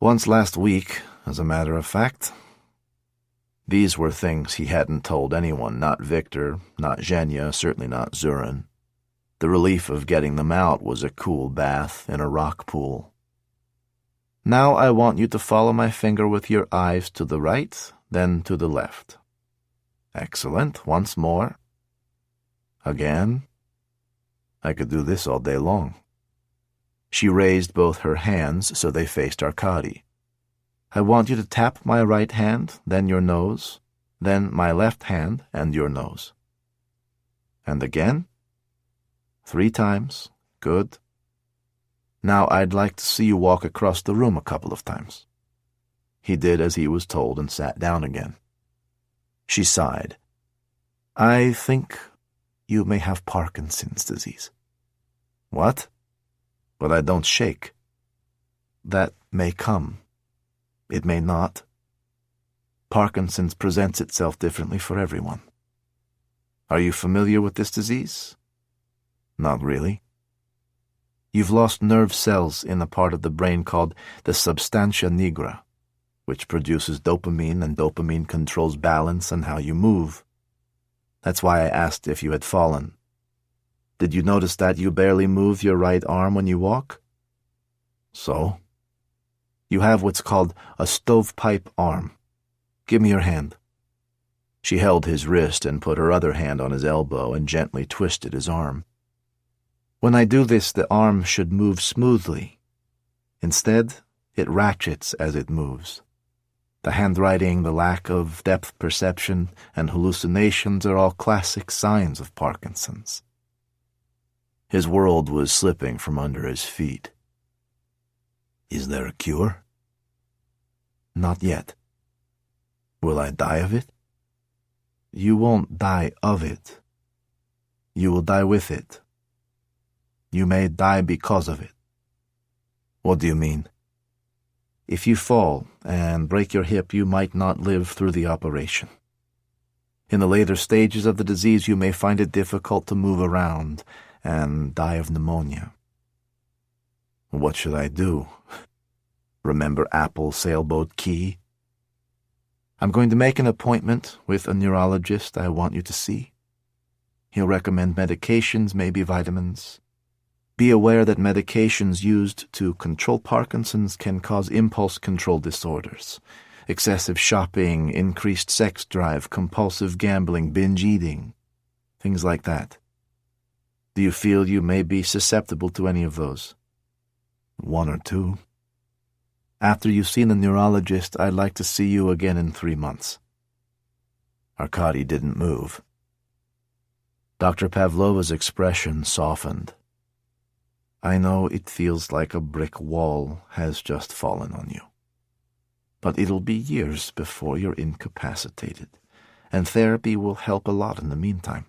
Once last week, as a matter of fact. These were things he hadn't told anyone, not Victor, not Zhenya, certainly not Zurin. The relief of getting them out was a cool bath in a rock pool. Now I want you to follow my finger with your eyes to the right, then to the left. Excellent. Once more. Again. I could do this all day long. She raised both her hands so they faced Arkady. I want you to tap my right hand, then your nose, then my left hand and your nose. And again. 3 times. Good. Now I'd like to see you walk across the room a couple of times. He did as he was told and sat down again. She sighed. I think you may have Parkinson's disease. What? But I don't shake. That may come. It may not. Parkinson's presents itself differently for everyone. Are you familiar with this disease? Not really. You've lost nerve cells in a part of the brain called the substantia nigra, which produces dopamine, and dopamine controls balance and how you move. That's why I asked if you had fallen. Did you notice that you barely move your right arm when you walk? So? You have what's called a stovepipe arm. Give me your hand. She held his wrist and put her other hand on his elbow and gently twisted his arm. When I do this, the arm should move smoothly. Instead, it ratchets as it moves. The handwriting, the lack of depth perception, and hallucinations are all classic signs of Parkinson's. His world was slipping from under his feet. Is there a cure? Not yet. Will I die of it? You won't die of it. You will die with it. You may die because of it. What do you mean? If you fall and break your hip, you might not live through the operation. In the later stages of the disease, you may find it difficult to move around and die of pneumonia. What should I do? Remember apple, sailboat, key? I'm going to make an appointment with a neurologist I want you to see. He'll recommend medications, maybe vitamins. Be aware that medications used to control Parkinson's can cause impulse control disorders, excessive shopping, increased sex drive, compulsive gambling, binge eating, things like that. Do you feel you may be susceptible to any of those? 1 or 2. After you've seen a neurologist, I'd like to see you again in 3 months. Arkady didn't move. Dr. Pavlova's expression softened. I know it feels like a brick wall has just fallen on you. But it'll be years before you're incapacitated, and therapy will help a lot in the meantime.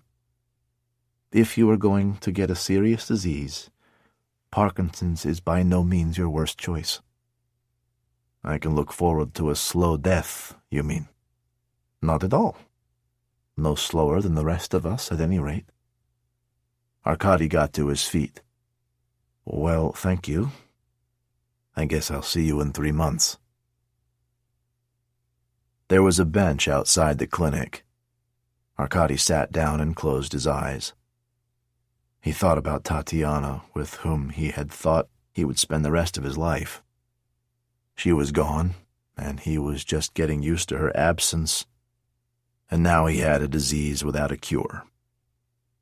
If you are going to get a serious disease, Parkinson's is by no means your worst choice. I can look forward to a slow death, you mean? Not at all. No slower than the rest of us, at any rate. Arkady got to his feet. Well, thank you. I guess I'll see you in 3 months. There was a bench outside the clinic. Arkady sat down and closed his eyes. He thought about Tatiana, with whom he had thought he would spend the rest of his life. She was gone, and he was just getting used to her absence, and now he had a disease without a cure.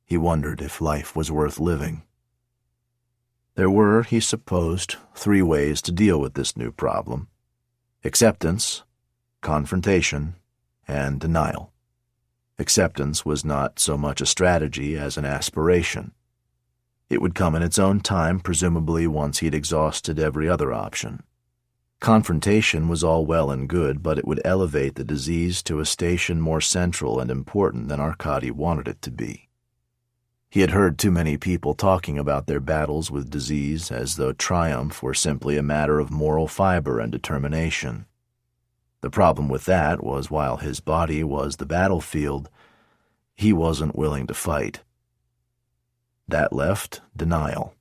He wondered if life was worth living. There were, he supposed, 3 ways to deal with this new problem: acceptance, confrontation, and denial. Acceptance was not so much a strategy as an aspiration. It would come in its own time, presumably once he'd exhausted every other option. Confrontation was all well and good, but it would elevate the disease to a station more central and important than Arkady wanted it to be. He had heard too many people talking about their battles with disease as though triumph were simply a matter of moral fiber and determination. The problem with that was while his body was the battlefield, he wasn't willing to fight. That left denial.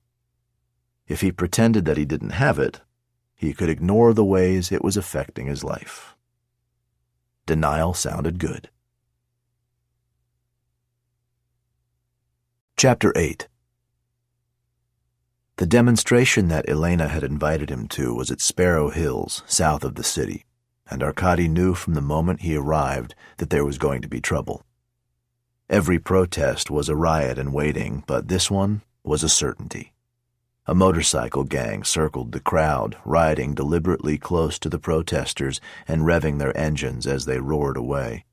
If he pretended that he didn't have it, he could ignore the ways it was affecting his life. Denial sounded good. Chapter 8. The demonstration that Elena had invited him to was at Sparrow Hills, south of the city, and Arkady knew from the moment he arrived that there was going to be trouble. Every protest was a riot in waiting, but this one was a certainty. A motorcycle gang circled the crowd, riding deliberately close to the protesters and revving their engines as they roared away.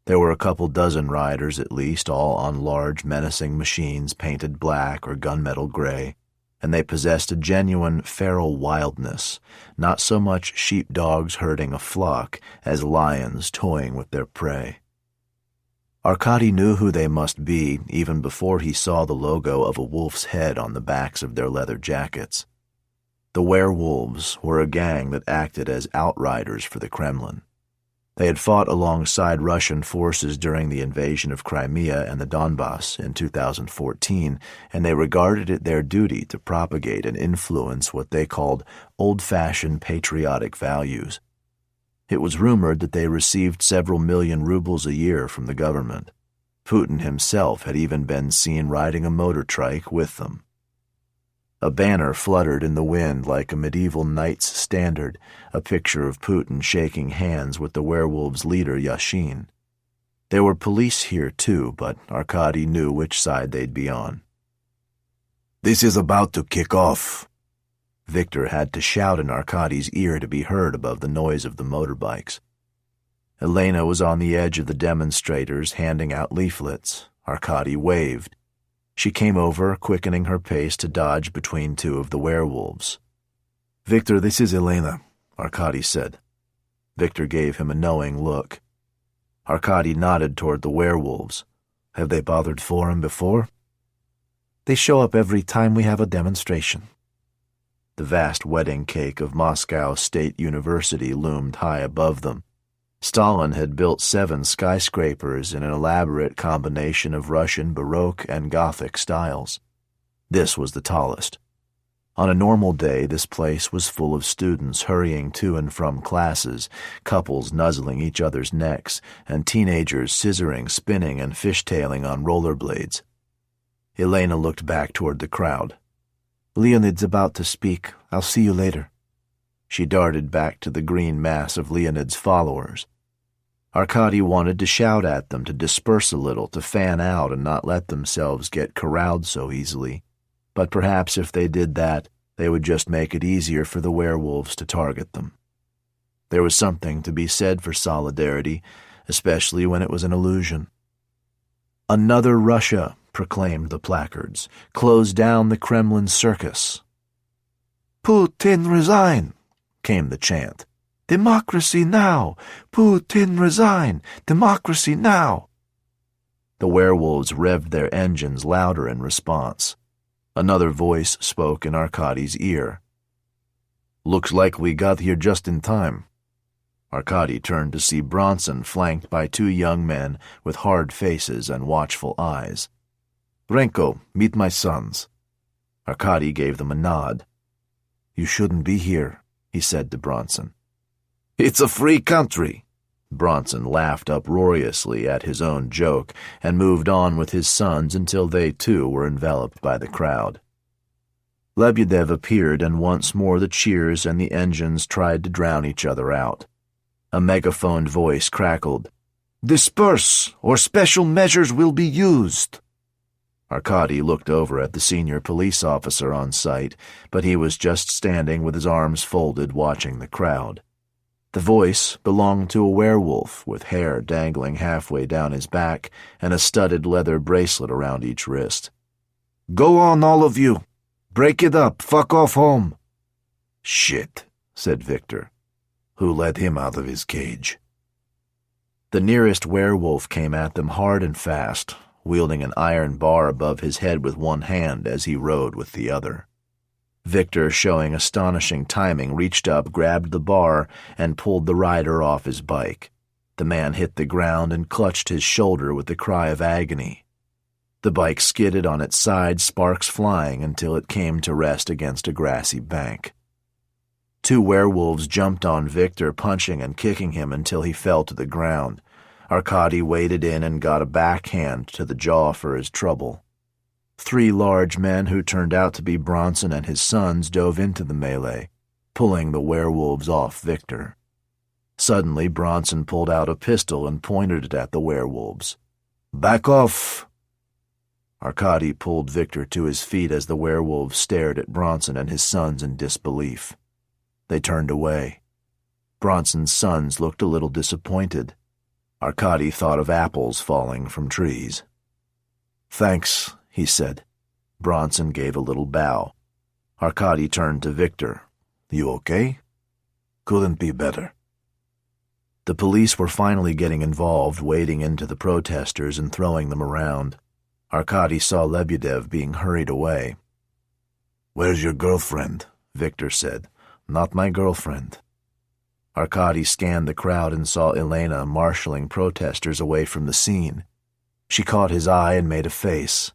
There were a couple dozen riders at least, all on large, menacing machines painted black or gunmetal gray, and they possessed a genuine feral wildness, not so much sheepdogs herding a flock as lions toying with their prey. Arkady knew who they must be even before he saw the logo of a wolf's head on the backs of their leather jackets. The werewolves were a gang that acted as outriders for the Kremlin. They had fought alongside Russian forces during the invasion of Crimea and the Donbass in 2014, and they regarded it their duty to propagate and influence what they called old-fashioned patriotic values. It was rumored that they received several million rubles a year from the government. Putin himself had even been seen riding a motor trike with them. A banner fluttered in the wind like a medieval knight's standard, a picture of Putin shaking hands with the werewolves' leader Yashin. There were police here too, but Arkady knew which side they'd be on. "This is about to kick off." Victor had to shout in Arkady's ear to be heard above the noise of the motorbikes. Elena was on the edge of the demonstrators handing out leaflets. Arkady waved. She came over, quickening her pace to dodge between two of the werewolves. "Victor, this is Elena," Arkady said. Victor gave him a knowing look. Arkady nodded toward the werewolves. "Have they bothered for him before?" "They show up every time we have a demonstration." The vast wedding cake of Moscow State University loomed high above them. Stalin had built 7 skyscrapers in an elaborate combination of Russian Baroque and Gothic styles. This was the tallest. On a normal day, this place was full of students hurrying to and from classes, couples nuzzling each other's necks, and teenagers scissoring, spinning, and fishtailing on rollerblades. Elena looked back toward the crowd. "Leonid's about to speak. I'll see you later." She darted back to the green mass of Leonid's followers. Arkady wanted to shout at them to disperse a little, to fan out and not let themselves get corralled so easily. But perhaps if they did that, they would just make it easier for the werewolves to target them. There was something to be said for solidarity, especially when it was an illusion. "Another Russia," proclaimed the placards. "Close down the Kremlin circus." "Putin resign," came the chant. "Democracy now! Putin resign! Democracy now!" The werewolves revved their engines louder in response. Another voice spoke in Arkady's ear. "Looks like we got here just in time." Arkady turned to see Bronson flanked by 2 young men with hard faces and watchful eyes. "Renko, meet my sons." Arkady gave them a nod. "You shouldn't be here," he said to Bronson. "It's a free country." Bronson laughed uproariously at his own joke and moved on with his sons until they too were enveloped by the crowd. Lebedev appeared, and once more the cheers and the engines tried to drown each other out. A megaphoned voice crackled, "Disperse, or special measures will be used." Arkady looked over at the senior police officer on site, but he was just standing with his arms folded watching the crowd. The voice belonged to a werewolf with hair dangling halfway down his back and a studded leather bracelet around each wrist. "Go on, all of you. Break it up. Fuck off home." "Shit," said Victor. "Who let him out of his cage?" The nearest werewolf came at them hard and fast, wielding an iron bar above his head with one hand as he rode with the other. Victor, showing astonishing timing, reached up, grabbed the bar, and pulled the rider off his bike. The man hit the ground and clutched his shoulder with a cry of agony. The bike skidded on its side, sparks flying, until it came to rest against a grassy bank. Two werewolves jumped on Victor, punching and kicking him until he fell to the ground. Arkady waded in and got a backhand to the jaw for his trouble. Three large men, who turned out to be Bronson and his sons, dove into the melee, pulling the werewolves off Victor. Suddenly, Bronson pulled out a pistol and pointed it at the werewolves. "Back off!" Arkady pulled Victor to his feet as the werewolves stared at Bronson and his sons in disbelief. They turned away. Bronson's sons looked a little disappointed. Arkady thought of apples falling from trees. "Thanks," he said. Bronson gave a little bow. Arkady turned to Victor. "You okay?" "Couldn't be better." The police were finally getting involved, wading into the protesters and throwing them around. Arkady saw Lebedev being hurried away. "Where's your girlfriend?" Victor said. "Not my girlfriend." Arkady scanned the crowd and saw Elena marshaling protesters away from the scene. She caught his eye and made a face.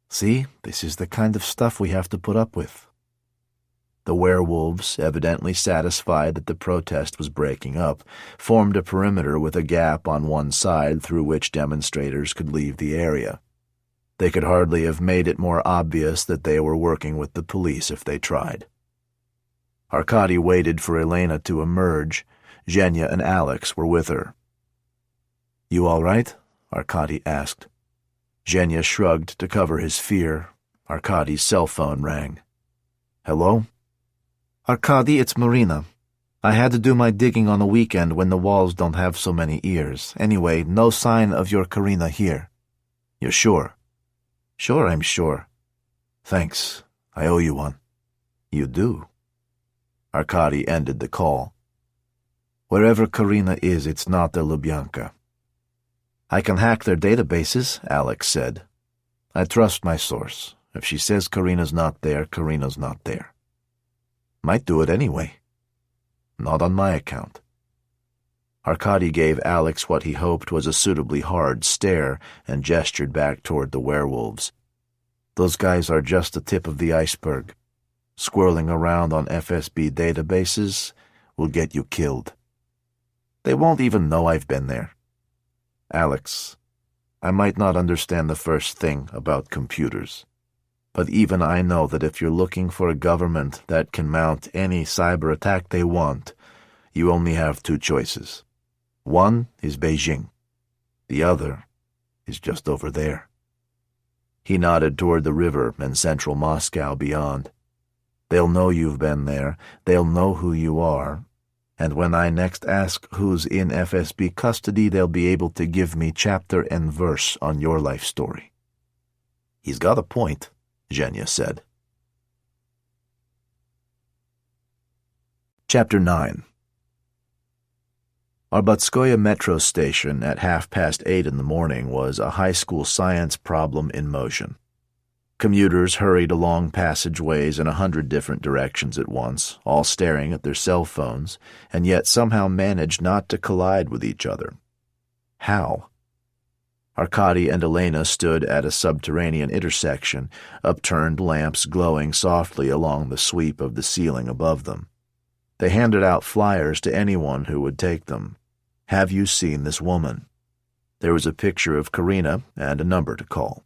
"See, this is the kind of stuff we have to put up with." The werewolves, evidently satisfied that the protest was breaking up, formed a perimeter with a gap on one side through which demonstrators could leave the area. They could hardly have made it more obvious that they were working with the police if they tried. Arkady waited for Elena to emerge. Zhenya and Alex were with her. "You all right?" Arkady asked. Zhenya shrugged to cover his fear. Arkady's cell phone rang. "Hello?" "Arkady, it's Marina. I had to do my digging on a weekend when the walls don't have so many ears. Anyway, no sign of your Karina here." "You're sure?" "Sure, I'm sure." "Thanks. I owe you one." "You do." Arkady ended the call. "Wherever Karina is, it's not the Lubyanka." "I can hack their databases," Alex said. "I trust my source. If she says Karina's not there, Karina's not there." "Might do it anyway." "Not on my account." Arkady gave Alex what he hoped was a suitably hard stare and gestured back toward the werewolves. "Those guys are just the tip of the iceberg. Squirreling around on FSB databases will get you killed. They won't even know I've been there. Alex, I might not understand the first thing about computers, but even I know that if you're looking for a government that can mount any cyber attack they want, you only have two choices. One is Beijing. The other is just over there." He nodded toward the river and central Moscow beyond. "They'll know you've been there, they'll know who you are, and when I next ask who's in FSB custody, they'll be able to give me chapter and verse on your life story." "He's got a point," Zhenya said. Chapter 9. Arbatskoye metro station at 8:30 in the morning was a high school science problem in motion. Commuters hurried along passageways in 100 different directions at once, all staring at their cell phones, and yet somehow managed not to collide with each other. How? Arkady and Elena stood at a subterranean intersection, upturned lamps glowing softly along the sweep of the ceiling above them. They handed out flyers to anyone who would take them. "Have you seen this woman?" There was a picture of Karina and a number to call.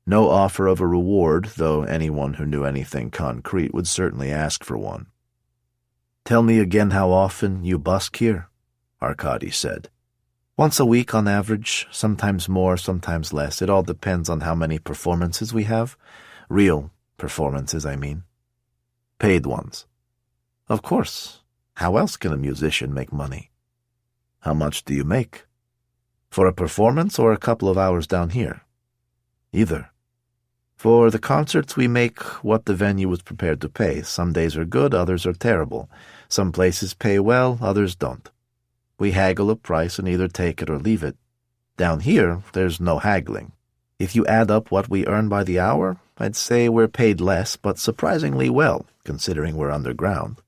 No offer of a reward, though anyone who knew anything concrete would certainly ask for one. "Tell me again how often you busk here," Arkady said. "Once a week on average, sometimes more, sometimes less. It all depends on how many performances we have. Real performances, I mean." "Paid ones?" "Of course. How else can a musician make money? How much do you make? For a performance or a couple of hours down here? Either. For the concerts we make what the venue was prepared to pay. Some days are good, others are terrible. Some places pay well, others don't. We haggle a price and either take it or leave it. Down here, there's no haggling. If you add up what we earn by the hour, I'd say we're paid less, but surprisingly well, considering we're underground.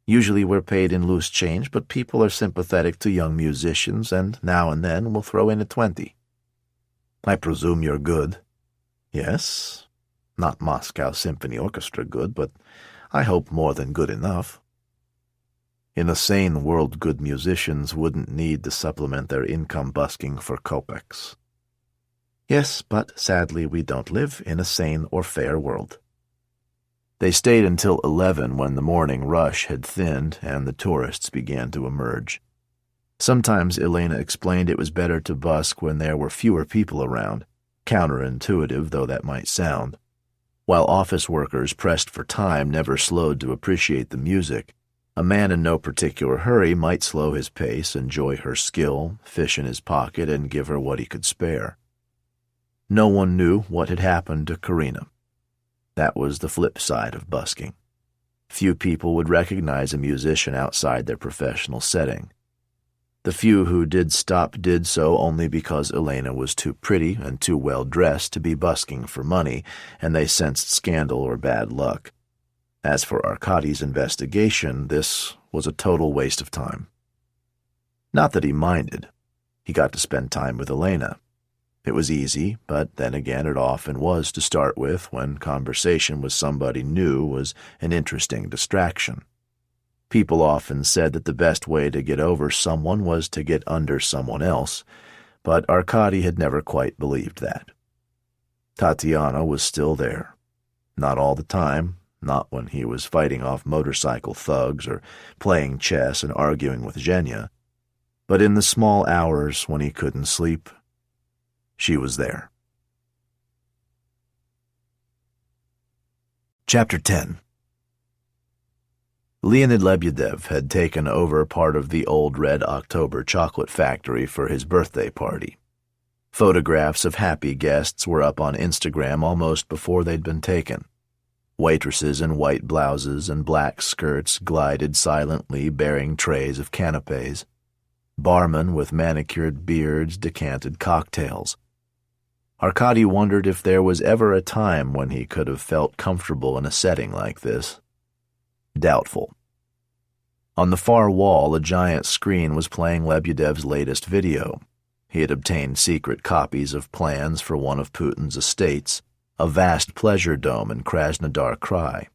Usually we're paid in loose change, but people are sympathetic to young musicians, and now and then we'll throw in a 20. I presume you're good. Yes, not Moscow Symphony Orchestra good, but I hope more than good enough. In a sane world, good musicians wouldn't need to supplement their income busking for kopecks. Yes, but sadly we don't live in a sane or fair world. They stayed until 11 when the morning rush had thinned and the tourists began to emerge. Sometimes Elena explained it was better to busk when there were fewer people around, counterintuitive though that might sound. While office workers pressed for time never slowed to appreciate the music, a man in no particular hurry might slow his pace, enjoy her skill, fish in his pocket, and give her what he could spare. No one knew what had happened to Karina. That was the flip side of busking. Few people would recognize a musician outside their professional setting. The few who did stop did so only because Elena was too pretty and too well dressed to be busking for money, and they sensed scandal or bad luck. As for Arkady's investigation, this was a total waste of time. Not that he minded. He got to spend time with Elena. It was easy, but then again it often was to start with when conversation with somebody new was an interesting distraction. People often said that the best way to get over someone was to get under someone else, but Arkady had never quite believed that. Tatiana was still there. Not all the time, not when he was fighting off motorcycle thugs or playing chess and arguing with Zhenya, but in the small hours when he couldn't sleep, she was there. Chapter 10. Leonid Lebedev had taken over part of the old Red October chocolate factory for his birthday party. Photographs of happy guests were up on Instagram almost before they'd been taken. Waitresses in white blouses and black skirts glided silently bearing trays of canapes. Barmen with manicured beards decanted cocktails. Arkady wondered if there was ever a time when he could have felt comfortable in a setting like this. Doubtful. On the far wall, a giant screen was playing Lebedev's latest video. He had obtained secret copies of plans for one of Putin's estates, a vast pleasure dome in Krasnodar Krai.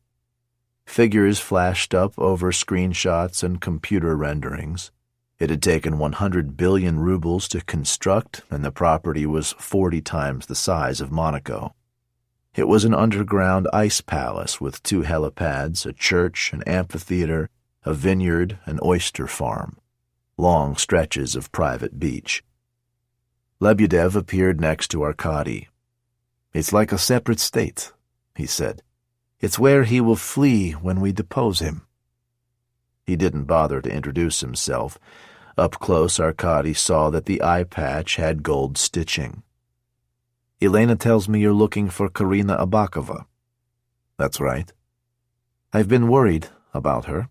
Figures flashed up over screenshots and computer renderings. It had taken 100 billion rubles to construct, and the property was 40 times the size of Monaco. It was an underground ice palace with 2 helipads, a church, an amphitheater, a vineyard, an oyster farm, long stretches of private beach. Lebedev appeared next to Arkady. "It's like a separate state," he said. "It's where he will flee when we depose him." He didn't bother to introduce himself. Up close, Arkady saw that the eye patch had gold stitching. "Elena tells me you're looking for Karina Abakova." "That's right." "I've been worried about her."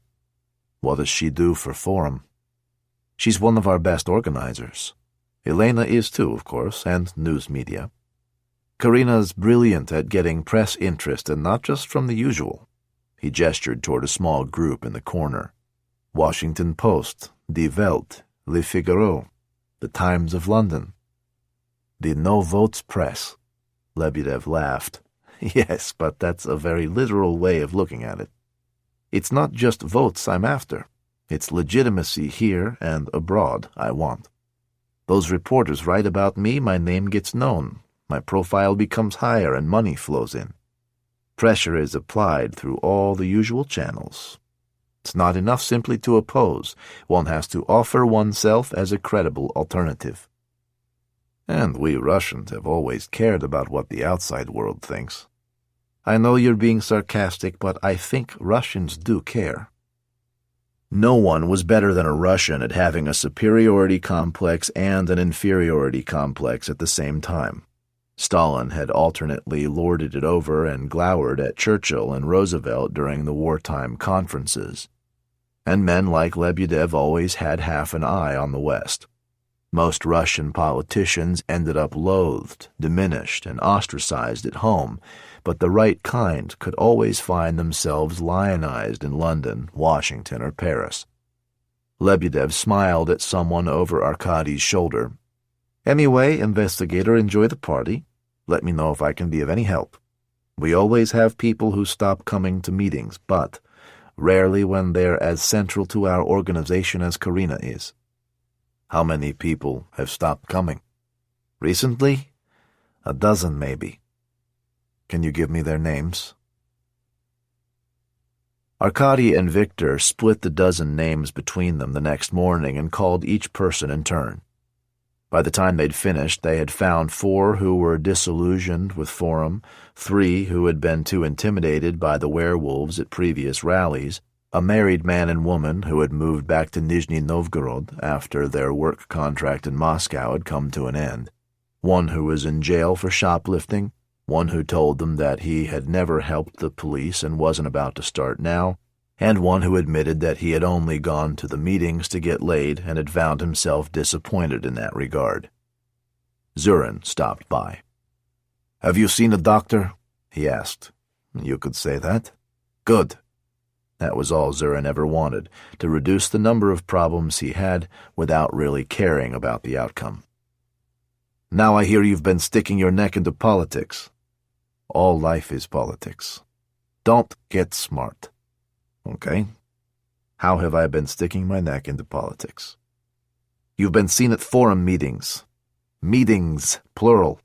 "What does she do for Forum?" "She's one of our best organizers. Elena is too, of course, and news media. Karina's brilliant at getting press interest, and not just from the usual." He gestured toward a small group in the corner. "Washington Post, Die Welt, Le Figaro, The Times of London." "The no-votes press." Lebedev laughed. "Yes, but that's a very literal way of looking at it. It's not just votes I'm after. It's legitimacy here and abroad I want. Those reporters write about me, my name gets known. My profile becomes higher and money flows in. Pressure is applied through all the usual channels. It's not enough simply to oppose. One has to offer oneself as a credible alternative. And we Russians have always cared about what the outside world thinks. I know you're being sarcastic, but I think Russians do care." No one was better than a Russian at having a superiority complex and an inferiority complex at the same time. Stalin had alternately lorded it over and glowered at Churchill and Roosevelt during the wartime conferences. And men like Lebedev always had half an eye on the West. Most Russian politicians ended up loathed, diminished, and ostracized at home, but the right kind could always find themselves lionized in London, Washington, or Paris. Lebedev smiled at someone over Arkady's shoulder. "Anyway, investigator, enjoy the party. Let me know if I can be of any help. We always have people who stop coming to meetings, but rarely when they're as central to our organization as Karina is." "How many people have stopped coming?" "Recently? 12 maybe." "Can you give me their names?" Arkady and Victor split the 12 names between them the next morning and called each person in turn. By the time they'd finished, they had found 4 who were disillusioned with Forum, 3 who had been too intimidated by the werewolves at previous rallies, a married man and woman who had moved back to Nizhny Novgorod after their work contract in Moscow had come to an end, one who was in jail for shoplifting, one who told them that he had never helped the police and wasn't about to start now, and one who admitted that he had only gone to the meetings to get laid and had found himself disappointed in that regard. Zurin stopped by. "Have you seen a doctor?" he asked. "You could say that." "Good." That was all Zurin ever wanted, to reduce the number of problems he had without really caring about the outcome. "Now I hear you've been sticking your neck into politics." "All life is politics." "Don't get smart." "Okay. How have I been sticking my neck into politics?" "You've been seen at forum meetings." "Meetings, plural."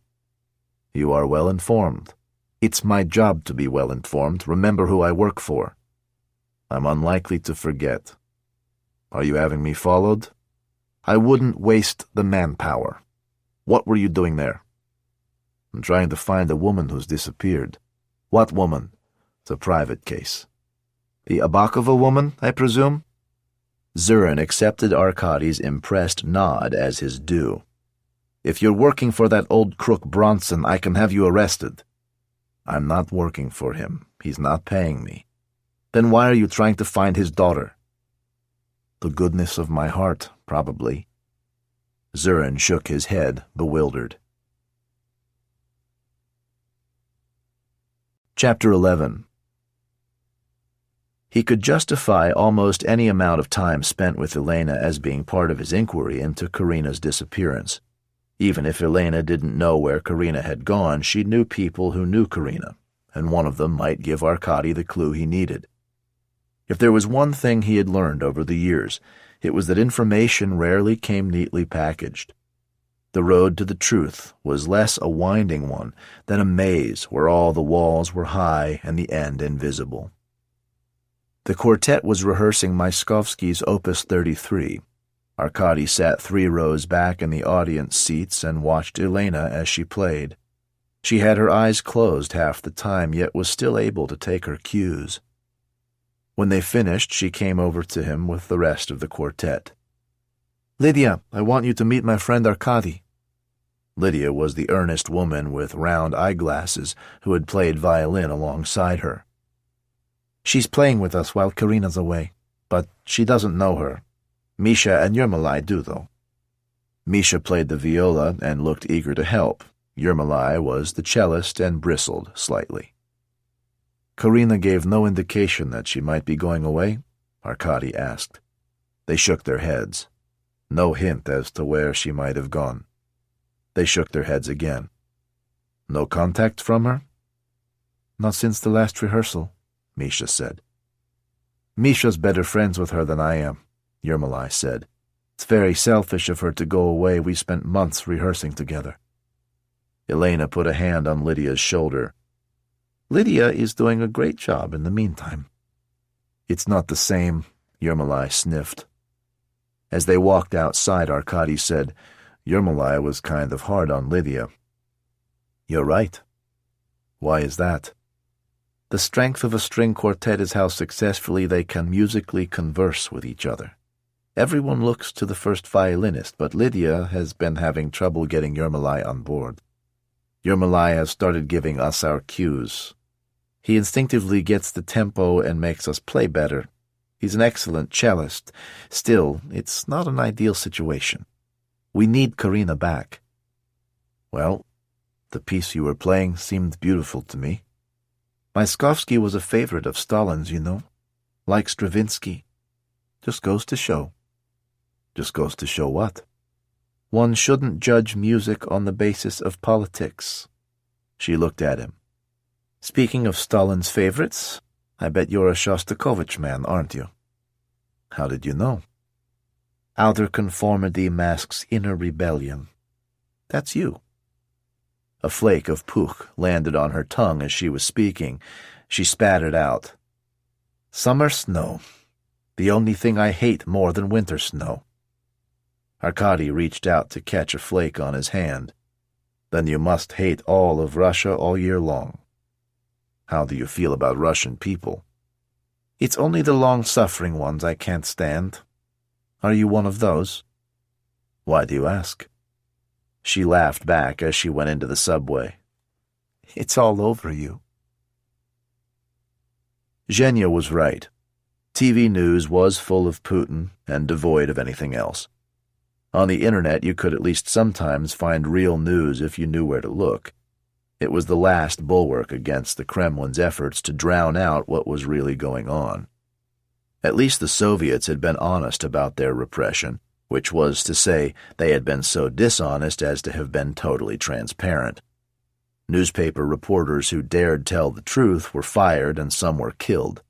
"You are well informed." "It's my job to be well informed. Remember who I work for." "I'm unlikely to forget." "Are you having me followed?" "I wouldn't waste the manpower." "What were you doing there?" "I'm trying to find a woman who's disappeared." "What woman?" "It's a private case." "The Abakova woman, I presume?" Zurin accepted Arkady's impressed nod as his due. "If you're working for that old crook Bronson, I can have you arrested." "I'm not working for him. He's not paying me." "Then why are you trying to find his daughter?" "The goodness of my heart, probably." Zurin shook his head, bewildered. Chapter 11. He could justify almost any amount of time spent with Elena as being part of his inquiry into Karina's disappearance. Even if Elena didn't know where Karina had gone, she knew people who knew Karina, and one of them might give Arkady the clue he needed. If there was one thing he had learned over the years, it was that information rarely came neatly packaged. The road to the truth was less a winding one than a maze where all the walls were high and the end invisible. The quartet was rehearsing Maiskovsky's Opus 33. Arkady sat 3 rows back in the audience seats and watched Elena as she played. She had her eyes closed half the time, yet was still able to take her cues. When they finished, she came over to him with the rest of the quartet. "Lydia, I want you to meet my friend Arkady." Lydia was the earnest woman with round eyeglasses who had played violin alongside her. "She's playing with us while Karina's away, but she doesn't know her. Misha and Yermolai do, though." Misha played the viola and looked eager to help. Yermolai was the cellist and bristled slightly. "Karina gave no indication that she might be going away?" Arkady asked. They shook their heads. No hint as to where she might have gone. They shook their heads again. "No contact from her?" "Not since the last rehearsal," Misha said. "Misha's better friends with her than I am," Yermolai said. "It's very selfish of her to go away. We spent months rehearsing together." Elena put a hand on Lydia's shoulder. "Lydia is doing a great job in the meantime." "It's not the same," Yermolai sniffed. As they walked outside, Arkady said, "Yermolai was kind of hard on Lydia." "You're right." "Why is that?" The strength of a string quartet is how successfully they can musically converse with each other. Everyone looks to the first violinist, but Lydia has been having trouble getting Yermolai on board. Yermolai has started giving us our cues. He instinctively gets the tempo and makes us play better. He's an excellent cellist. Still, it's not an ideal situation. We need Karina back. Well, the piece you were playing seemed beautiful to me. Maiskovsky was a favorite of Stalin's, you know, like Stravinsky. Just goes to show. Just goes to show what? One shouldn't judge music on the basis of politics. She looked at him. Speaking of Stalin's favorites, I bet you're a Shostakovich man, aren't you? How did you know? Outer conformity masks inner rebellion. That's you. A flake of pukh landed on her tongue as she was speaking. She spat it out. Summer snow. The only thing I hate more than winter snow. Arkady reached out to catch a flake on his hand. Then you must hate all of Russia all year long. How do you feel about Russian people? It's only the long-suffering ones I can't stand. Are you one of those? Why do you ask? She laughed back as she went into the subway. It's all over you. Zhenya was right. TV news was full of Putin and devoid of anything else. On the internet, you could at least sometimes find real news if you knew where to look. It was the last bulwark against the Kremlin's efforts to drown out what was really going on. At least the Soviets had been honest about their repression, which was to say they had been so dishonest as to have been totally transparent. Newspaper reporters who dared tell the truth were fired and some were killed.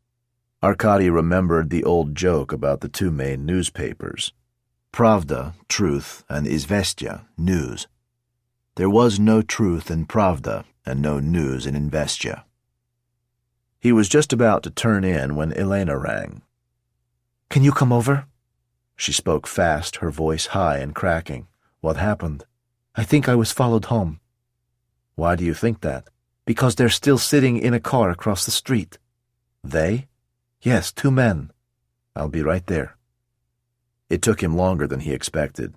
Arkady remembered the old joke about the two main newspapers. Pravda, truth, and Izvestia, news. There was no truth in Pravda and no news in Izvestia. He was just about to turn in when Elena rang. Can you come over? She spoke fast, her voice high and cracking. What happened? I think I was followed home. Why do you think that? Because they're still sitting in a car across the street. They? Yes, 2 men. I'll be right there. It took him longer than he expected.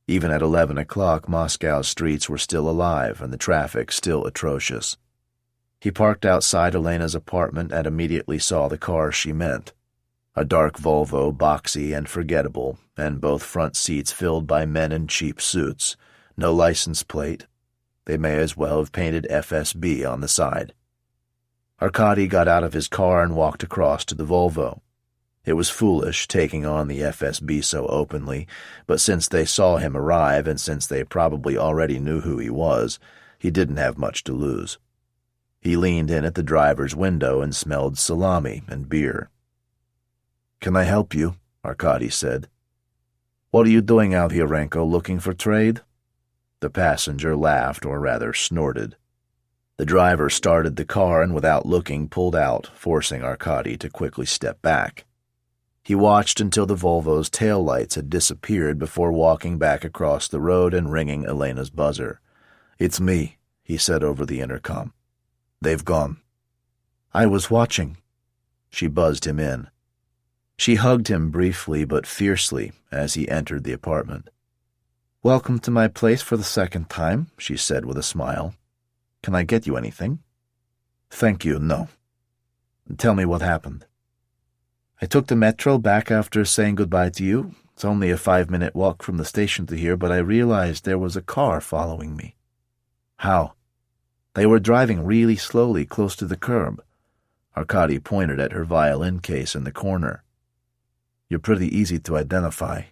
Even at 11 o'clock, Moscow's streets were still alive and the traffic still atrocious. He parked outside Elena's apartment and immediately saw the car she meant. A dark Volvo, boxy and forgettable, and both front seats filled by men in cheap suits. No license plate. They may as well have painted FSB on the side. Arkady got out of his car and walked across to the Volvo. It was foolish taking on the FSB so openly, but since they saw him arrive and since they probably already knew who he was, he didn't have much to lose. He leaned in at the driver's window and smelled salami and beer. Can I help you? Arkady said. What are you doing out here, Renko, looking for trade? The passenger laughed, or rather snorted. The driver started the car and without looking pulled out, forcing Arkady to quickly step back. He watched until the Volvo's taillights had disappeared before walking back across the road and ringing Elena's buzzer. It's me, he said over the intercom. They've gone. I was watching. She buzzed him in. She hugged him briefly but fiercely as he entered the apartment. Welcome to my place for the second time, she said with a smile. Can I get you anything? Thank you, no. Tell me what happened. I took the metro back after saying goodbye to you. It's only a 5-minute walk from the station to here, but I realized there was a car following me. How? They were driving really slowly close to the curb. Arkady pointed at her violin case in the corner. You're pretty easy to identify.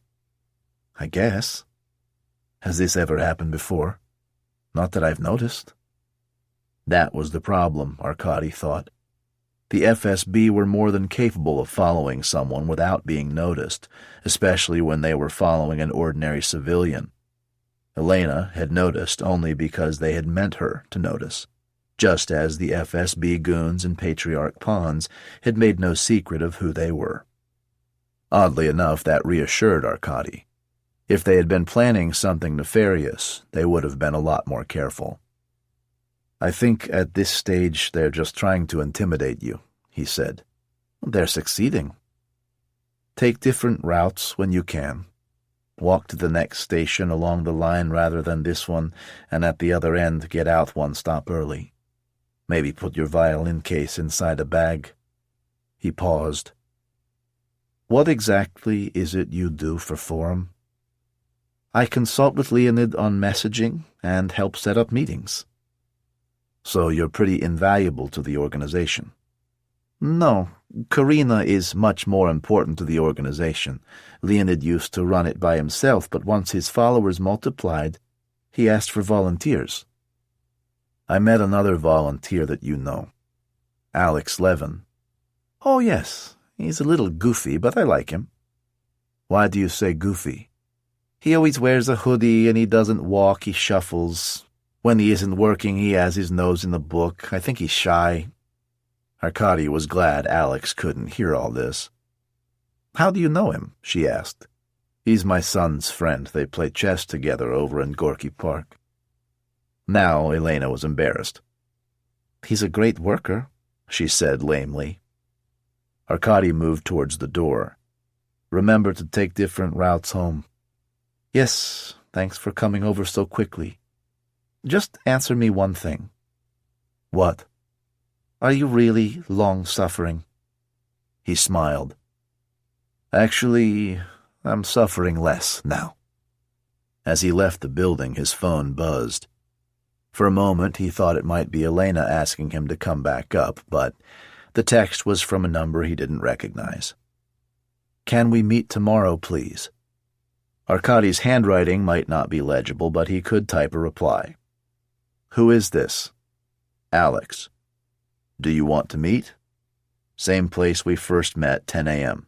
I guess. Has this ever happened before? Not that I've noticed. That was the problem, Arkady thought. The FSB were more than capable of following someone without being noticed, especially when they were following an ordinary civilian. Elena had noticed only because they had meant her to notice, just as the FSB goons and Patriarch Pons had made no secret of who they were. Oddly enough, that reassured Arkady. If they had been planning something nefarious, they would have been a lot more careful. I think at this stage they're just trying to intimidate you, he said. They're succeeding. Take different routes when you can. Walk to the next station along the line rather than this one, and at the other end get out one stop early. Maybe put your violin case inside a bag. He paused. What exactly is it you do for Forum? I consult with Leonid on messaging and help set up meetings. So you're pretty invaluable to the organization. No, Karina is much more important to the organization. Leonid used to run it by himself, but once his followers multiplied, he asked for volunteers. I met another volunteer that you know, Alex Levin. Oh, yes, he's a little goofy, but I like him. Why do you say goofy? He always wears a hoodie and he doesn't walk, he shuffles. When he isn't working, he has his nose in the book. I think he's shy. Arkady was glad Alex couldn't hear all this. How do you know him? She asked. He's my son's friend. They play chess together over in Gorky Park. Now Elena was embarrassed. He's a great worker, she said lamely. Arkady moved towards the door. Remember to take different routes home. Yes, thanks for coming over so quickly. Just answer me one thing. What? Are you really long-suffering? He smiled. Actually, I'm suffering less now. As he left the building, his phone buzzed. For a moment, he thought it might be Elena asking him to come back up, but the text was from a number he didn't recognize. Can we meet tomorrow, please? Arkady's handwriting might not be legible, but he could type a reply. Who is this? Alex. Do you want to meet? Same place we first met, 10 a.m.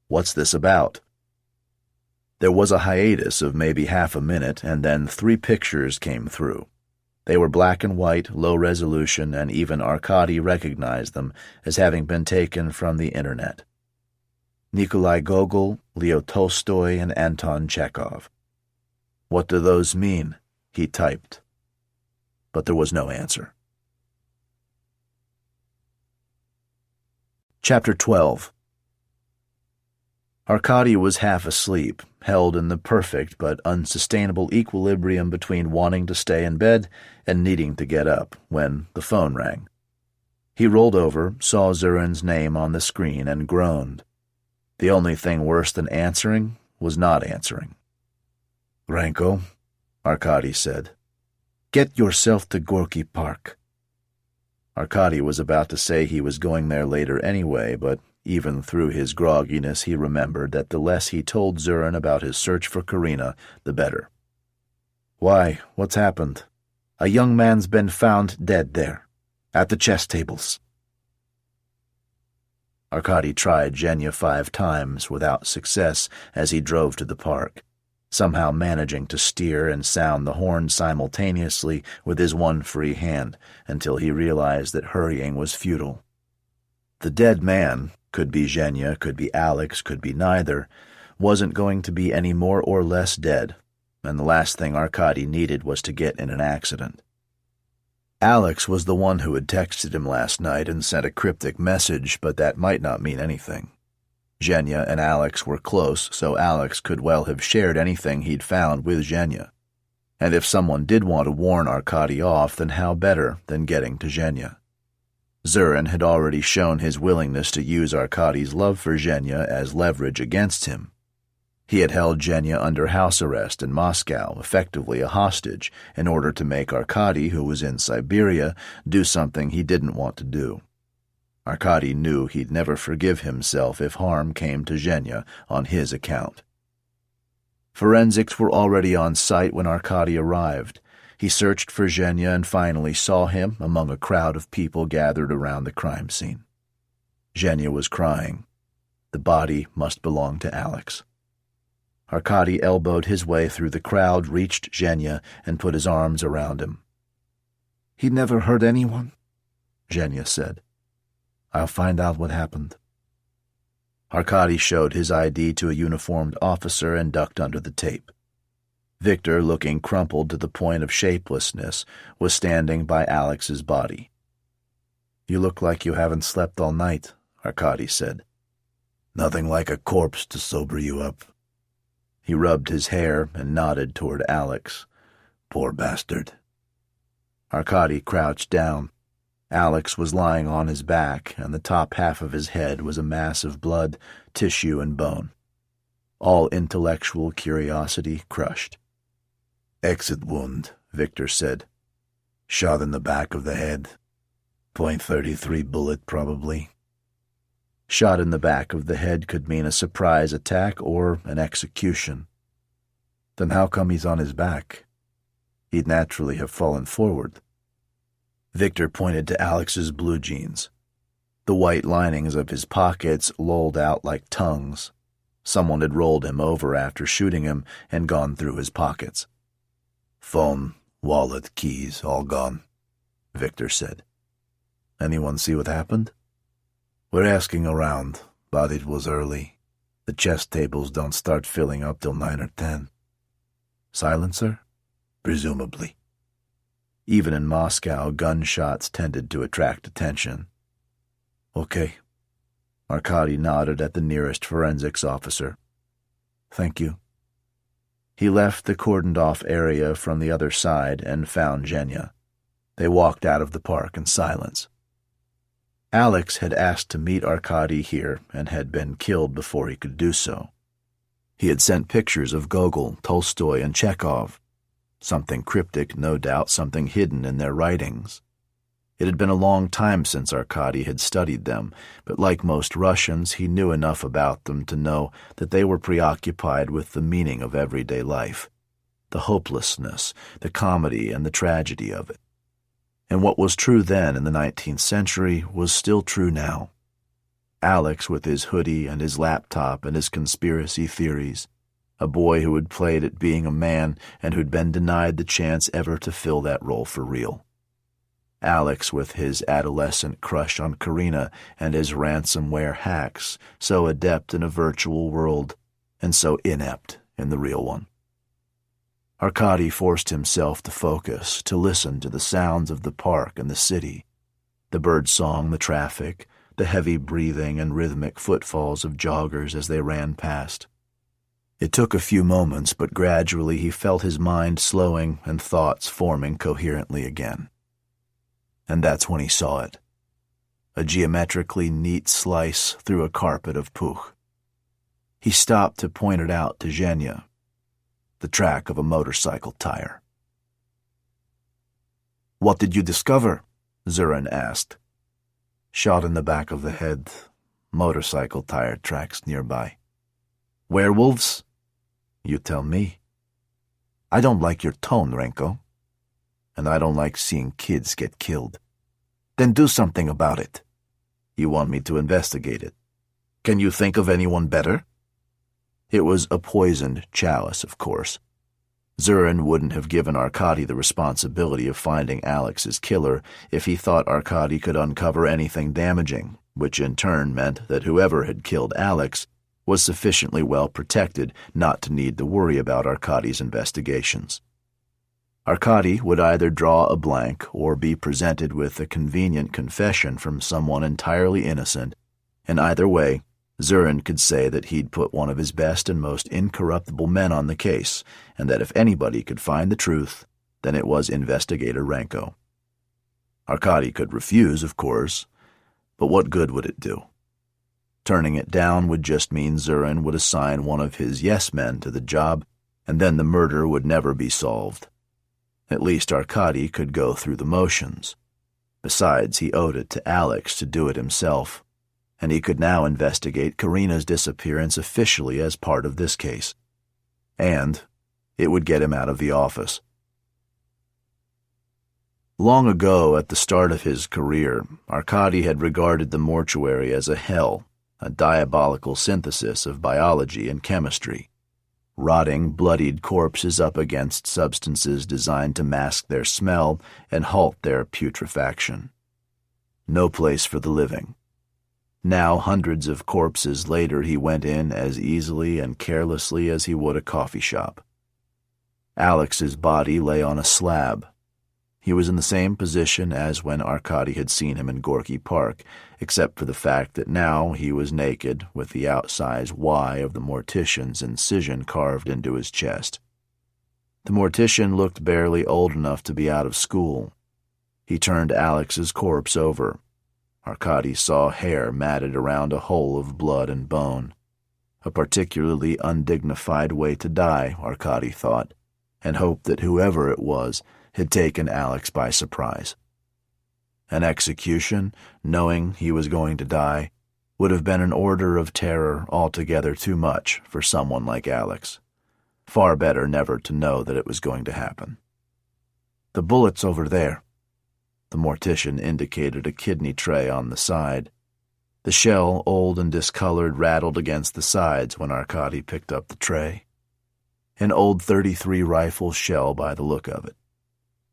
What's this about? There was a hiatus of maybe half a minute, and then 3 pictures came through. They were black and white, low resolution, and even Arkady recognized them as having been taken from the internet. Nikolai Gogol, Leo Tolstoy, and Anton Chekhov. What do those mean? He typed. But there was no answer. Chapter 12. Arkady was half asleep, held in the perfect but unsustainable equilibrium between wanting to stay in bed and needing to get up, when the phone rang. He rolled over, saw Zurin's name on the screen, and groaned. The only thing worse than answering was not answering. Ranko, Arkady said, get yourself to Gorky Park. Arkady was about to say he was going there later anyway, but even through his grogginess he remembered that the less he told Zurin about his search for Karina, the better. Why, what's happened? A young man's been found dead there, at the chess tables. Arkady tried Zhenya 5 times without success as he drove to the park, somehow managing to steer and sound the horn simultaneously with his one free hand until he realized that hurrying was futile. The dead man, could be Zhenya, could be Alex, could be neither, wasn't going to be any more or less dead, and the last thing Arkady needed was to get in an accident. Alex was the one who had texted him last night and sent a cryptic message, but that might not mean anything. Zhenya and Alex were close, so Alex could well have shared anything he'd found with Zhenya. And if someone did want to warn Arkady off, then how better than getting to Zhenya? Zurin had already shown his willingness to use Arkady's love for Zhenya as leverage against him. He had held Zhenya under house arrest in Moscow, effectively a hostage, in order to make Arkady, who was in Siberia, do something he didn't want to do. Arkady knew he'd never forgive himself if harm came to Zhenya on his account. Forensics were already on site when Arkady arrived. He searched for Zhenya and finally saw him among a crowd of people gathered around the crime scene. Zhenya was crying. The body must belong to Alex. Arkady elbowed his way through the crowd, reached Zhenya, and put his arms around him. He never hurt anyone, Zhenya said. I'll find out what happened. Arkady showed his ID to a uniformed officer and ducked under the tape. Victor, looking crumpled to the point of shapelessness, was standing by Alex's body. "You look like you haven't slept all night," Arkady said. "Nothing like a corpse to sober you up." He rubbed his hair and nodded toward Alex. "Poor bastard." Arkady crouched down. Alex was lying on his back, and the top half of his head was a mass of blood, tissue, and bone. All intellectual curiosity crushed. "Exit wound," Victor said. "Shot in the back of the head. .33 bullet, probably." Shot in the back of the head could mean a surprise attack or an execution. Then how come he's on his back? He'd naturally have fallen forward. Victor pointed to Alex's blue jeans. The white linings of his pockets lolled out like tongues. Someone had rolled him over after shooting him and gone through his pockets. "Phone, wallet, keys, all gone," Victor said. "Anyone see what happened?" "We're asking around, but it was early. The chess tables don't start filling up till 9 or 10. "Silencer?" "Presumably." Even in Moscow, gunshots tended to attract attention. "Okay." Arkady nodded at the nearest forensics officer. "Thank you." He left the cordoned-off area from the other side and found Zhenya. They walked out of the park in silence. Alex had asked to meet Arkady here and had been killed before he could do so. He had sent pictures of Gogol, Tolstoy, and Chekhov. Something cryptic, no doubt, something hidden in their writings. It had been a long time since Arkady had studied them, but like most Russians, he knew enough about them to know that they were preoccupied with the meaning of everyday life, the hopelessness, the comedy, and the tragedy of it. And what was true then in the 19th century was still true now. Alex with his hoodie and his laptop and his conspiracy theories, a boy who had played at being a man and who'd been denied the chance ever to fill that role for real. Alex with his adolescent crush on Karina and his ransomware hacks, so adept in a virtual world and so inept in the real one. Arkady forced himself to focus, to listen to the sounds of the park and the city, the birdsong, the traffic, the heavy breathing and rhythmic footfalls of joggers as they ran past. It took a few moments, but gradually he felt his mind slowing and thoughts forming coherently again. And that's when he saw it. A geometrically neat slice through a carpet of pukh. He stopped to point it out to Zhenya, the track of a motorcycle tire. "What did you discover?" Zurin asked. "Shot in the back of the head. Motorcycle tire tracks nearby." "Werewolves?" "You tell me." "I don't like your tone, Renko. And I don't like seeing kids get killed." "Then do something about it." "You want me to investigate it?" "Can you think of anyone better?" It was a poisoned chalice, of course. Zurin wouldn't have given Arkady the responsibility of finding Alex's killer if he thought Arkady could uncover anything damaging, which in turn meant that whoever had killed Alex was sufficiently well protected not to need to worry about Arkady's investigations. Arkady would either draw a blank or be presented with a convenient confession from someone entirely innocent, and either way, Zurin could say that he'd put one of his best and most incorruptible men on the case, and that if anybody could find the truth, then it was Investigator Renko. Arkady could refuse, of course, but what good would it do? Turning it down would just mean Zurin would assign one of his yes-men to the job, and then the murder would never be solved. At least Arkady could go through the motions. Besides, he owed it to Alex to do it himself, and he could now investigate Karina's disappearance officially as part of this case. And it would get him out of the office. Long ago, at the start of his career, Arkady had regarded the mortuary as a hell, a diabolical synthesis of biology and chemistry. Rotting, bloodied corpses up against substances designed to mask their smell and halt their putrefaction. No place for the living. Now, hundreds of corpses later, he went in as easily and carelessly as he would a coffee shop. Alex's body lay on a slab. He was in the same position as when Arkady had seen him in Gorky Park, except for the fact that now he was naked, with the outsized Y of the mortician's incision carved into his chest. The mortician looked barely old enough to be out of school. He turned Alex's corpse over. Arkady saw hair matted around a hole of blood and bone. A particularly undignified way to die, Arkady thought, and hoped that whoever it was had taken Alex by surprise. An execution, knowing he was going to die, would have been an order of terror altogether too much for someone like Alex. Far better never to know that it was going to happen. "The bullet's over there." The mortician indicated a kidney tray on the side. The shell, old and discolored, rattled against the sides when Arkady picked up the tray. An old .33 rifle shell by the look of it.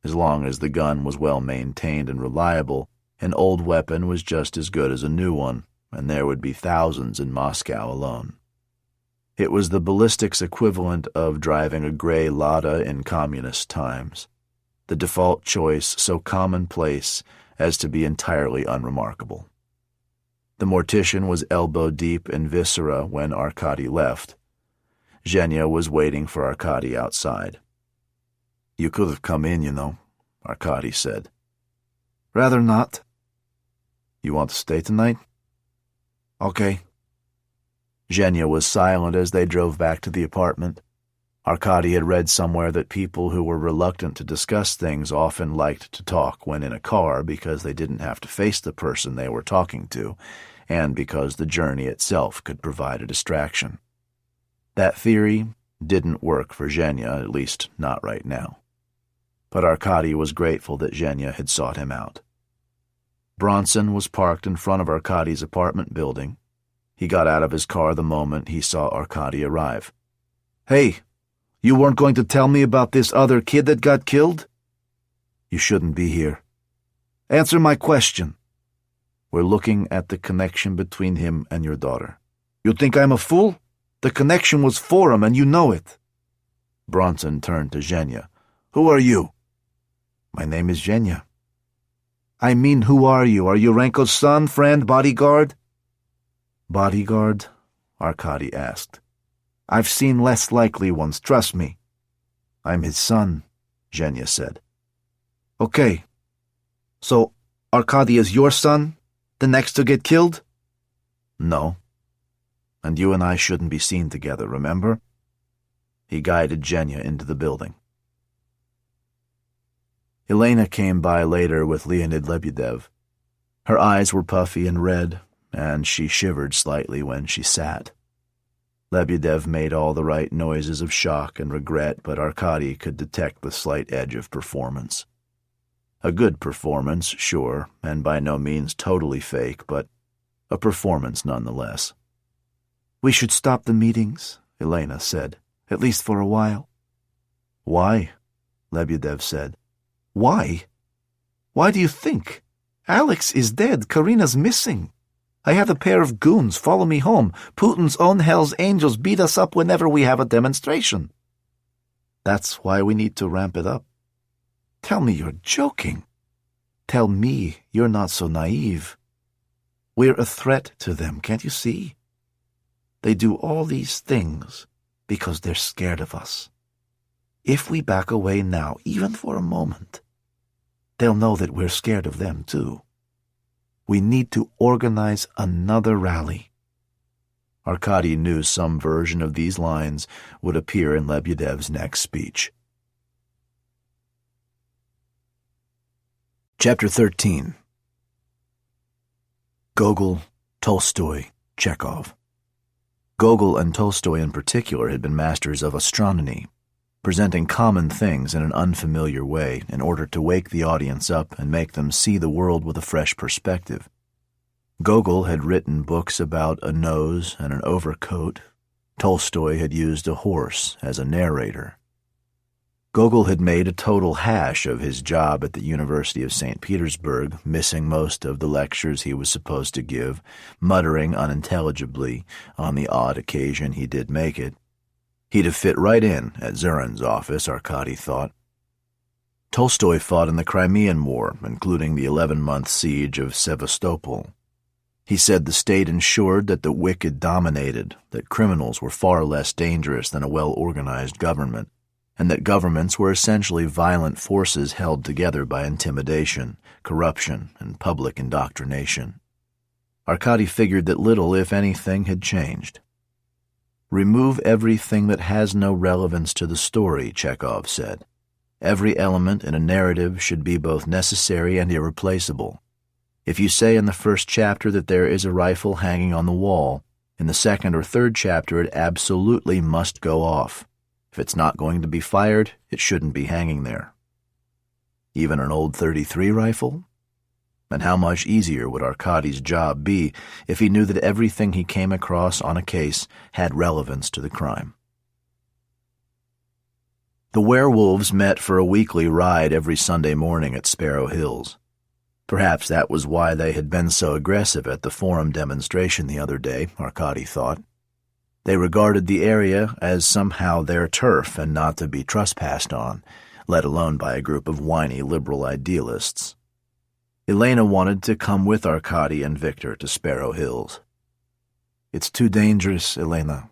As long as the gun was well maintained and reliable, an old weapon was just as good as a new one, and there would be thousands in Moscow alone. It was the ballistics equivalent of driving a gray Lada in communist times, the default choice so commonplace as to be entirely unremarkable. The mortician was elbow-deep in viscera when Arkady left. Zhenya was waiting for Arkady outside. "You could have come in, you know," Arkady said. "Rather not." "You want to stay tonight?" "Okay." Zhenya was silent as they drove back to the apartment. Arkady had read somewhere that people who were reluctant to discuss things often liked to talk when in a car because they didn't have to face the person they were talking to, and because the journey itself could provide a distraction. That theory didn't work for Zhenya, at least not right now. But Arkady was grateful that Zhenya had sought him out. Bronson was parked in front of Arkady's apartment building. He got out of his car the moment he saw Arkady arrive. "Hey, you weren't going to tell me about this other kid that got killed?" "You shouldn't be here." "Answer my question." "We're looking at the connection between him and your daughter." "You think I'm a fool? The connection was for him, and you know it." Bronson turned to Zhenya. "Who are you?" "My name is Zhenya." "I mean, who are you? Are you Renko's son, friend, bodyguard?" "Bodyguard?" Arkady asked. "I've seen less likely ones, trust me." "I'm his son," Zhenya said. "Okay. So, Arkady is your son? The next to get killed?" "No. And you and I shouldn't be seen together, remember?" He guided Zhenya into the building. Elena came by later with Leonid Lebedev. Her eyes were puffy and red, and she shivered slightly when she sat. Lebedev made all the right noises of shock and regret, but Arkady could detect the slight edge of performance. A good performance, sure, and by no means totally fake, but a performance nonetheless. "We should stop the meetings," Elena said, "at least for a while." "Why?" Lebedev said. "Why? Why do you think? Alex is dead. Karina's missing. I have a pair of goons follow me home. Putin's own Hell's Angels beat us up whenever we have a demonstration. That's why we need to ramp it up." "Tell me you're joking. Tell me you're not so naive. We're a threat to them, can't you see? They do all these things because they're scared of us. If we back away now, even for a moment, they'll know that we're scared of them too. We need to organize another rally." Arkady knew some version of these lines would appear in Lebedev's next speech. Chapter 13. Gogol, Tolstoy, Chekhov. Gogol and Tolstoy in particular had been masters of astronomy, presenting common things in an unfamiliar way in order to wake the audience up and make them see the world with a fresh perspective. Gogol had written books about a nose and an overcoat. Tolstoy had used a horse as a narrator. Gogol had made a total hash of his job at the University of St. Petersburg, missing most of the lectures he was supposed to give, muttering unintelligibly on the odd occasion he did make it. He'd have fit right in at Zurin's office, Arkady thought. Tolstoy fought in the Crimean War, including the 11-month siege of Sevastopol. He said the state ensured that the wicked dominated, that criminals were far less dangerous than a well-organized government, and that governments were essentially violent forces held together by intimidation, corruption, and public indoctrination. Arkady figured that little, if anything, had changed. Remove everything that has no relevance to the story, Chekhov said. Every element in a narrative should be both necessary and irreplaceable. If you say in the first chapter that there is a rifle hanging on the wall, in the second or third chapter it absolutely must go off. If it's not going to be fired, it shouldn't be hanging there. Even an old .33 rifle? And how much easier would Arkady's job be if he knew that everything he came across on a case had relevance to the crime? The werewolves met for a weekly ride every Sunday morning at Sparrow Hills. Perhaps that was why they had been so aggressive at the Forum demonstration the other day, Arkady thought. They regarded the area as somehow their turf and not to be trespassed on, let alone by a group of whiny liberal idealists. Elena wanted to come with Arkady and Victor to Sparrow Hills. "It's too dangerous, Elena.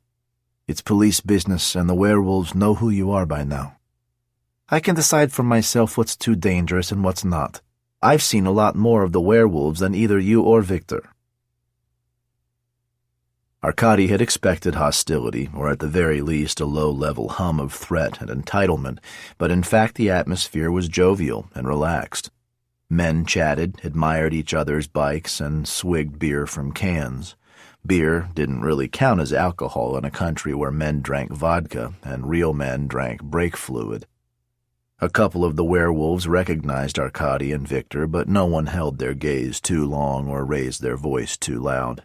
It's police business, and the werewolves know who you are by now. I can decide for myself what's too dangerous and what's not. I've seen a lot more of the werewolves than either you or Victor." Arkady had expected hostility, or at the very least a low-level hum of threat and entitlement, but in fact the atmosphere was jovial and relaxed. Men chatted, admired each other's bikes, and swigged beer from cans. Beer didn't really count as alcohol in a country where men drank vodka and real men drank brake fluid. A couple of the werewolves recognized Arkady and Victor, but no one held their gaze too long or raised their voice too loud.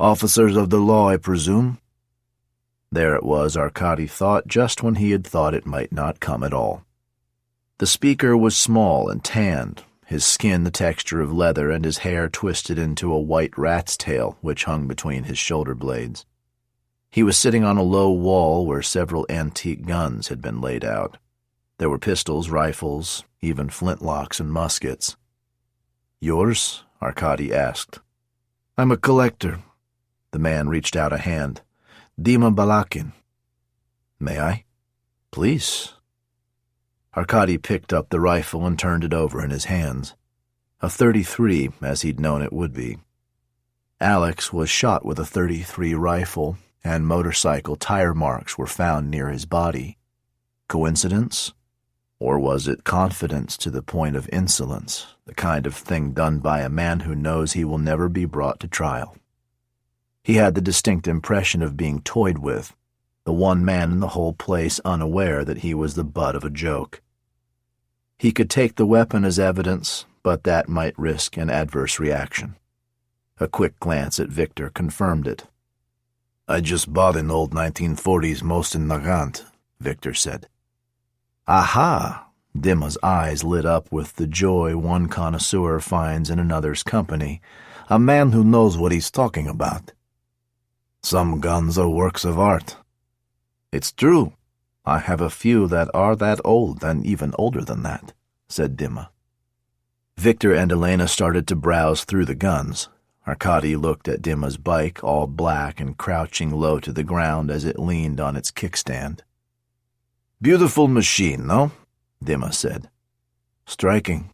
"Officers of the law, I presume?" There it was, Arkady thought, just when he had thought it might not come at all. The speaker was small and tanned, his skin the texture of leather and his hair twisted into a white rat's tail which hung between his shoulder blades. He was sitting on a low wall where several antique guns had been laid out. There were pistols, rifles, even flintlocks and muskets. "Yours?" Arkady asked. "I'm a collector." The man reached out a hand. "Dima Balakin." "May I?" "Please." Arkady picked up the rifle and turned it over in his hands. A .33, as he'd known it would be. Alex was shot with a .33 rifle, and motorcycle tire marks were found near his body. Coincidence? Or was it confidence to the point of insolence, the kind of thing done by a man who knows he will never be brought to trial? He had the distinct impression of being toyed with, the one man in the whole place unaware that he was the butt of a joke. He could take the weapon as evidence, but that might risk an adverse reaction. A quick glance at Victor confirmed it. "I just bought an old 1940s Mosin Nagant," Victor said. "Aha!" Dima's eyes lit up with the joy one connoisseur finds in another's company. "A man who knows what he's talking about. Some guns are works of art." "It's true. I have a few that are that old and even older than that," said Dima. Victor and Elena started to browse through the guns. Arkady looked at Dima's bike, all black and crouching low to the ground as it leaned on its kickstand. "Beautiful machine, no?" Dima said. "Striking."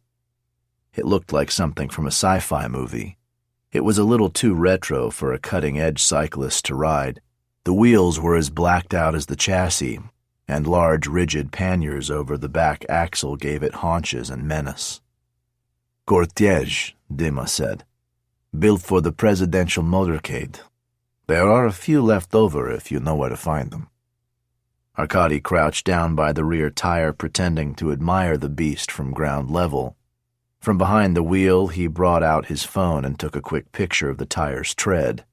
It looked like something from a sci-fi movie. It was a little too retro for a cutting-edge cyclist to ride. The wheels were as blacked out as the chassis, and large rigid panniers over the back axle gave it haunches and menace. "Cortège," Dima said. "Built for the presidential motorcade. There are a few left over if you know where to find them." Arkady crouched down by the rear tire, pretending to admire the beast from ground level. From behind the wheel, he brought out his phone and took a quick picture of the tire's tread.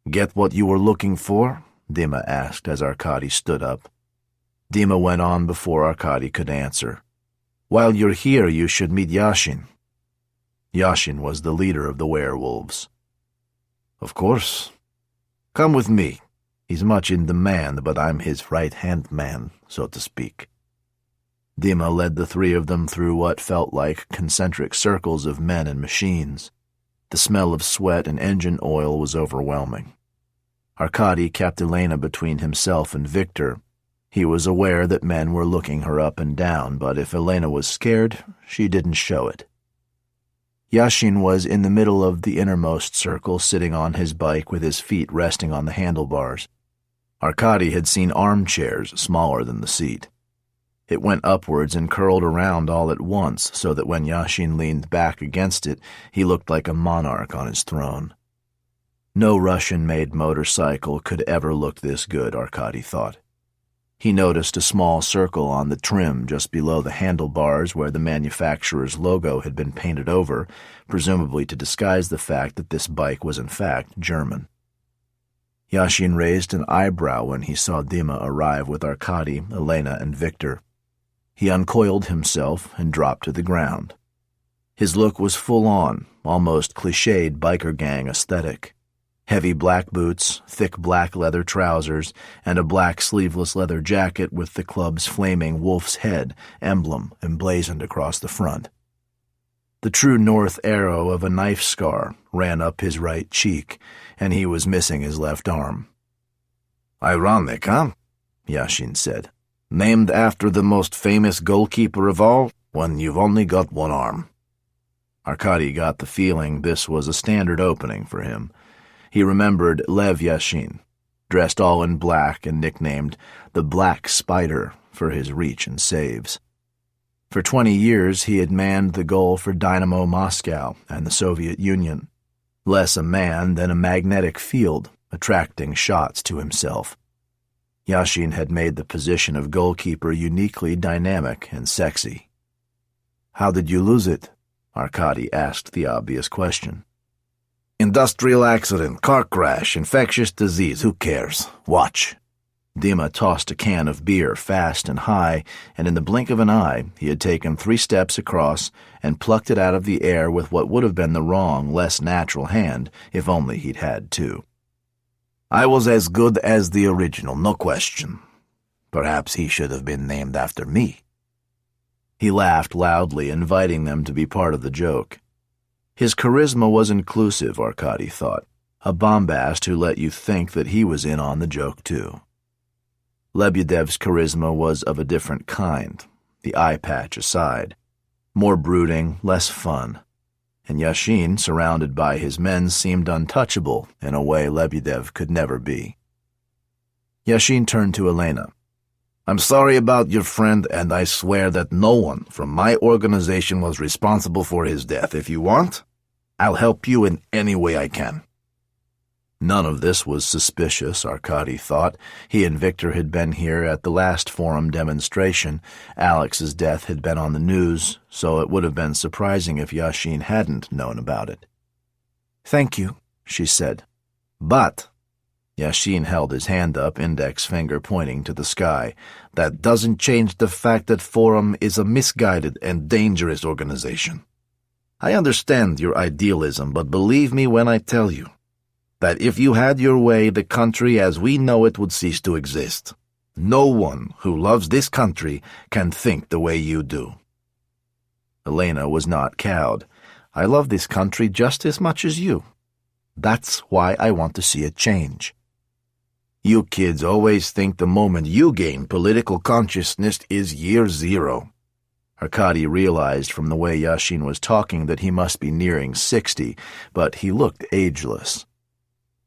"Get what you were looking for?" Dima asked as Arkady stood up. Dima went on before Arkady could answer. "While you're here, you should meet Yashin." Yashin was the leader of the werewolves. "Of course. Come with me." He's much in demand, but I'm his right-hand man, so to speak." Dima led the three of them through what felt like concentric circles of men and machines. The smell of sweat and engine oil was overwhelming. Arkady kept Elena between himself and Victor. He was aware that men were looking her up and down, but if Elena was scared, she didn't show it. Yashin was in the middle of the innermost circle, sitting on his bike with his feet resting on the handlebars. Arkady had seen armchairs smaller than the seat. It went upwards and curled around all at once, so that when Yashin leaned back against it, he looked like a monarch on his throne. No Russian-made motorcycle could ever look this good, Arkady thought. He noticed a small circle on the trim just below the handlebars where the manufacturer's logo had been painted over, presumably to disguise the fact that this bike was in fact German. Yashin raised an eyebrow when he saw Dima arrive with Arkady, Elena, and Victor. He uncoiled himself and dropped to the ground. His look was full-on, almost cliched biker gang aesthetic. Heavy black boots, thick black leather trousers, and a black sleeveless leather jacket with the club's flaming wolf's head emblem emblazoned across the front. The true north arrow of a knife scar ran up his right cheek, and he was missing his left arm. "Ironic, huh?" Yashin said. "Named after the most famous goalkeeper of all, when you've only got one arm." Arkady got the feeling this was a standard opening for him. He remembered Lev Yashin, dressed all in black and nicknamed the Black Spider for his reach and saves. For 20 years he had manned the goal for Dynamo Moscow and the Soviet Union, less a man than a magnetic field, attracting shots to himself. Yashin had made the position of goalkeeper uniquely dynamic and sexy. "How did you lose it?" Arkady asked the obvious question. "Industrial accident, car crash, infectious disease, who cares? Watch." Dima tossed a can of beer fast and high, and in the blink of an eye he had taken 3 steps across and plucked it out of the air with what would have been the wrong, less natural hand if only he'd had 2. "I was as good as the original, no question. Perhaps he should have been named after me." He laughed loudly, inviting them to be part of the joke. His charisma was inclusive, Arkady thought, a bombast who let you think that he was in on the joke too. Lebedev's charisma was of a different kind, the eye patch aside, more brooding, less fun. And Yashin, surrounded by his men, seemed untouchable in a way Lebedev could never be. Yashin turned to Elena. "I'm sorry about your friend, and I swear that no one from my organization was responsible for his death. If you want, I'll help you in any way I can." None of this was suspicious, Arkady thought. He and Victor had been here at the last Forum demonstration. Alex's death had been on the news, so it would have been surprising if Yashin hadn't known about it. "Thank you," she said. "But," Yashin held his hand up, index finger pointing to the sky, "that doesn't change the fact that Forum is a misguided and dangerous organization. I understand your idealism, but believe me when I tell you that if you had your way, the country as we know it would cease to exist. No one who loves this country can think the way you do." Elena was not cowed. "I love this country just as much as you. That's why I want to see it change." "You kids always think the moment you gain political consciousness is year 0. Arkady realized from the way Yashin was talking that he must be nearing 60, but he looked ageless.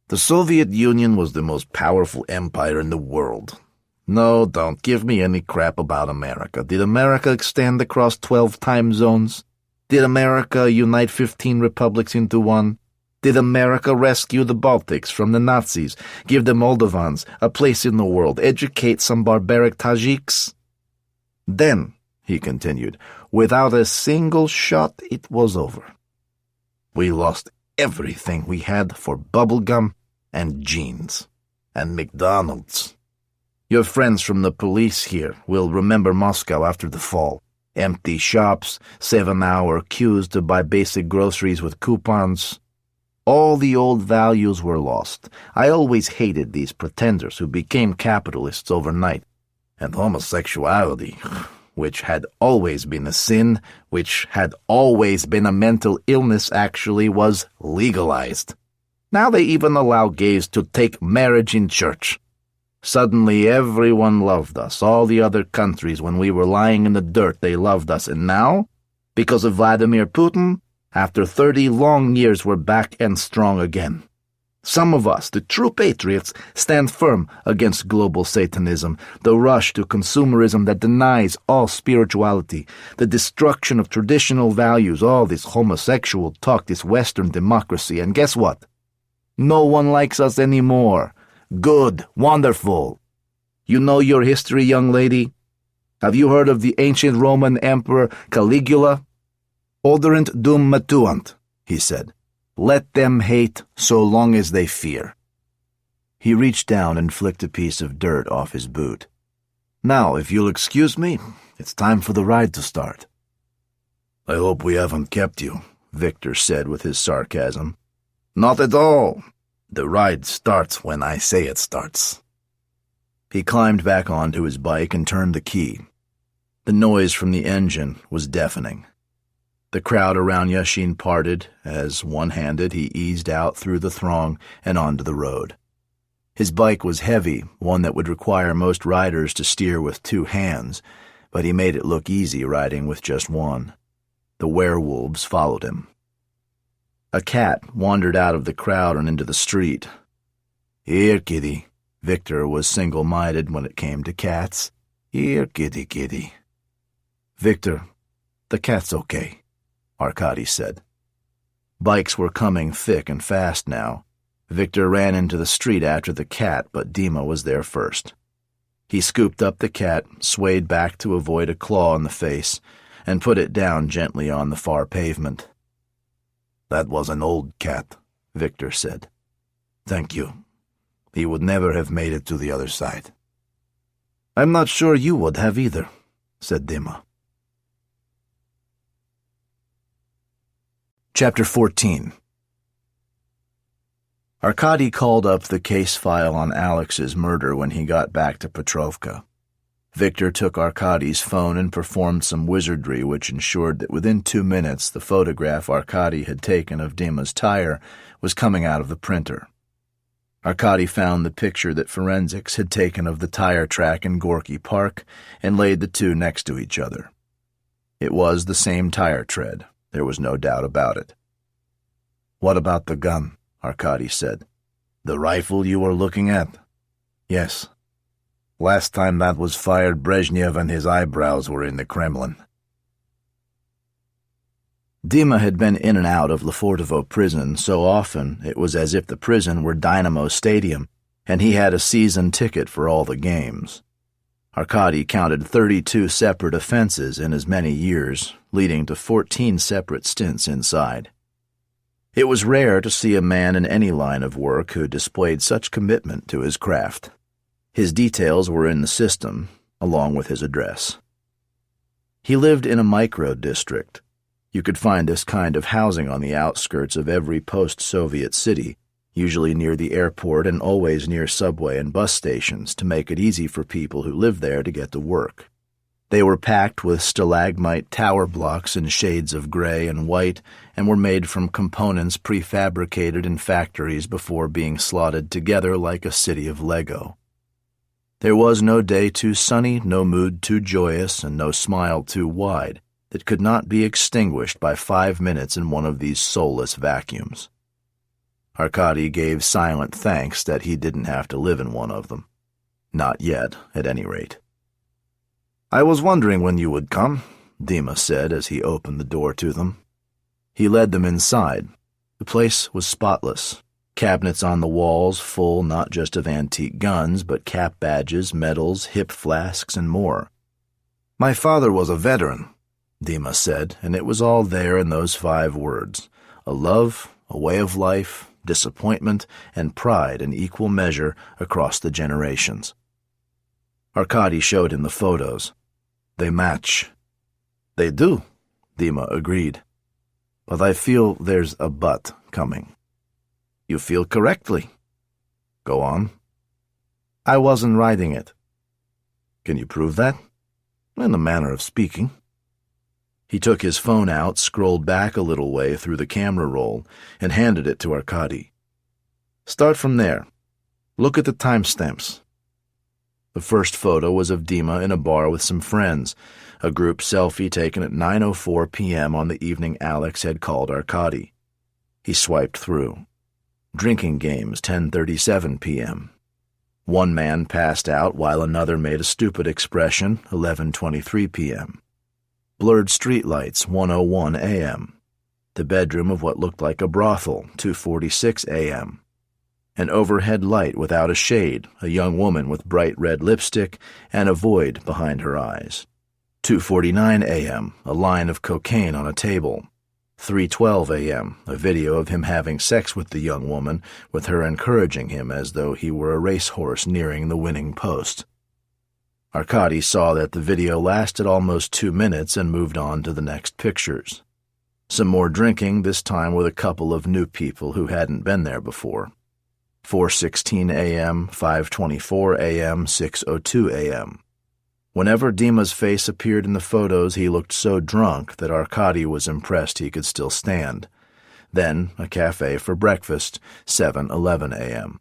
"The Soviet Union was the most powerful empire in the world. No, don't give me any crap about America. Did America extend across 12 time zones? Did America unite 15 republics into one? Did America rescue the Baltics from the Nazis, give the Moldovans a place in the world, educate some barbaric Tajiks? Then," he continued, "without a single shot, it was over. We lost everything we had for bubblegum and jeans and McDonald's. Your friends from the police here will remember Moscow after the fall. Empty shops, 7-hour queues to buy basic groceries with coupons. All the old values were lost. I always hated these pretenders who became capitalists overnight. And homosexuality, which had always been a sin, which had always been a mental illness, actually was legalized. Now they even allow gays to take marriage in church. Suddenly everyone loved us. All the other countries, when we were lying in the dirt, they loved us. And now, because of Vladimir Putin, after 30 long years, we're back and strong again. Some of us, the true patriots, stand firm against global Satanism, the rush to consumerism that denies all spirituality, the destruction of traditional values, all this homosexual talk, this Western democracy. And guess what? No one likes us anymore. Good, wonderful. You know your history, young lady? Have you heard of the ancient Roman Emperor Caligula? Oderant dum matuant, he said. Let them hate so long as they fear. He reached down and flicked a piece of dirt off his boot. Now, if you'll excuse me, it's time for the ride to start. I hope we haven't kept you, Victor said with his sarcasm. Not at all. The ride starts when I say it starts. He climbed back onto his bike and turned the key. The noise from the engine was deafening. The crowd around Yashin parted as, one-handed, he eased out through the throng and onto the road. His bike was heavy, one that would require most riders to steer with 2 hands, but he made it look easy riding with just one. The werewolves followed him. A cat wandered out of the crowd and into the street. Here, kitty. Victor was single-minded when it came to cats. Here, kitty, kitty. Victor, the cat's okay, Arkady said. Bikes were coming thick and fast now. Victor ran into the street after the cat, but Dima was there first. He scooped up the cat, swayed back to avoid a claw in the face, and put it down gently on the far pavement. That was an old cat, Victor said. Thank you. He would never have made it to the other side. I'm not sure you would have either, said Dima. Chapter 14. Arkady called up the case file on Alex's murder when he got back to Petrovka. Victor took Arkady's phone and performed some wizardry which ensured that within 2 minutes the photograph Arkady had taken of Dima's tire was coming out of the printer. Arkady found the picture that forensics had taken of the tire track in Gorky Park and laid the two next to each other. It was the same tire tread. There was no doubt about it. What about the gun? Arkady said. The rifle you were looking at? Yes. Last time that was fired, Brezhnev and his eyebrows were in the Kremlin. Dima had been in and out of Lefortovo prison so often it was as if the prison were Dynamo Stadium, and he had a season ticket for all the games. Arkady counted 32 separate offenses in as many years, leading to 14 separate stints inside. It was rare to see a man in any line of work who displayed such commitment to his craft. His details were in the system, along with his address. He lived in a micro-district. You could find this kind of housing on the outskirts of every post-Soviet city, usually near the airport and always near subway and bus stations to make it easy for people who lived there to get to work. They were packed with stalagmite tower blocks in shades of gray and white and were made from components prefabricated in factories before being slotted together like a city of Lego. There was no day too sunny, no mood too joyous, and no smile too wide that could not be extinguished by 5 minutes in one of these soulless vacuums. Arkady gave silent thanks that he didn't have to live in one of them. Not yet, at any rate. I was wondering when you would come, Dima said as he opened the door to them. He led them inside. The place was spotless. Cabinets on the walls full not just of antique guns, but cap badges, medals, hip flasks, and more. My father was a veteran, Dima said, and it was all there in those 5 words. A love, a way of life, disappointment, and pride in equal measure across the generations. Arkady showed him the photos. They match. They do, Dima agreed. But I feel there's a but coming. You feel correctly. Go on. I wasn't writing it. Can you prove that? In a manner of speaking. He took his phone out, scrolled back a little way through the camera roll, and handed it to Arkady. Start from there. Look at the timestamps. The first photo was of Dima in a bar with some friends, a group selfie taken at 9:04 p.m. on the evening Alex had called Arkady. He swiped through. Drinking games, 10:37 p.m. One man passed out while another made a stupid expression, 11:23 p.m. Blurred streetlights, 1:01 a.m. The bedroom of what looked like a brothel, 2:46 a.m. An overhead light without a shade, a young woman with bright red lipstick, and a void behind her eyes. 2:49 a.m., a line of cocaine on a table. 3:12 a.m., a video of him having sex with the young woman, with her encouraging him as though he were a racehorse nearing the winning post. Arkady saw that the video lasted almost 2 minutes and moved on to the next pictures. Some more drinking, this time with a couple of new people who hadn't been there before. 4:16 a.m., 5:24 a.m., 6:02 a.m. Whenever Dima's face appeared in the photos, he looked so drunk that Arkady was impressed he could still stand. Then a cafe for breakfast, 7:11 a.m.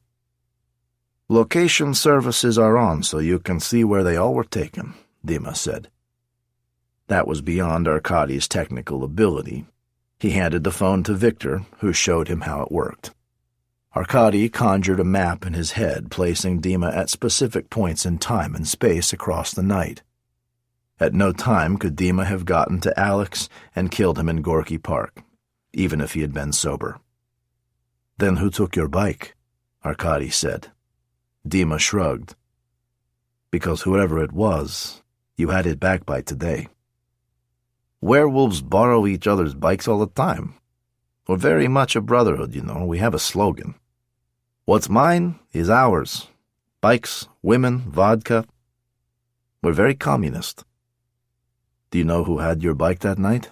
Location services are on so you can see where they all were taken, Dima said. That was beyond Arkady's technical ability. He handed the phone to Victor, who showed him how it worked. Arkady conjured a map in his head, placing Dima at specific points in time and space across the night. At no time could Dima have gotten to Alex and killed him in Gorky Park, even if he had been sober. Then who took your bike? Arkady said. Dima shrugged. Because whoever it was, you had it back by today. Werewolves borrow each other's bikes all the time. We're very much a brotherhood, you know. We have a slogan. What's mine is ours. Bikes, women, vodka. We're very communist. Do you know who had your bike that night?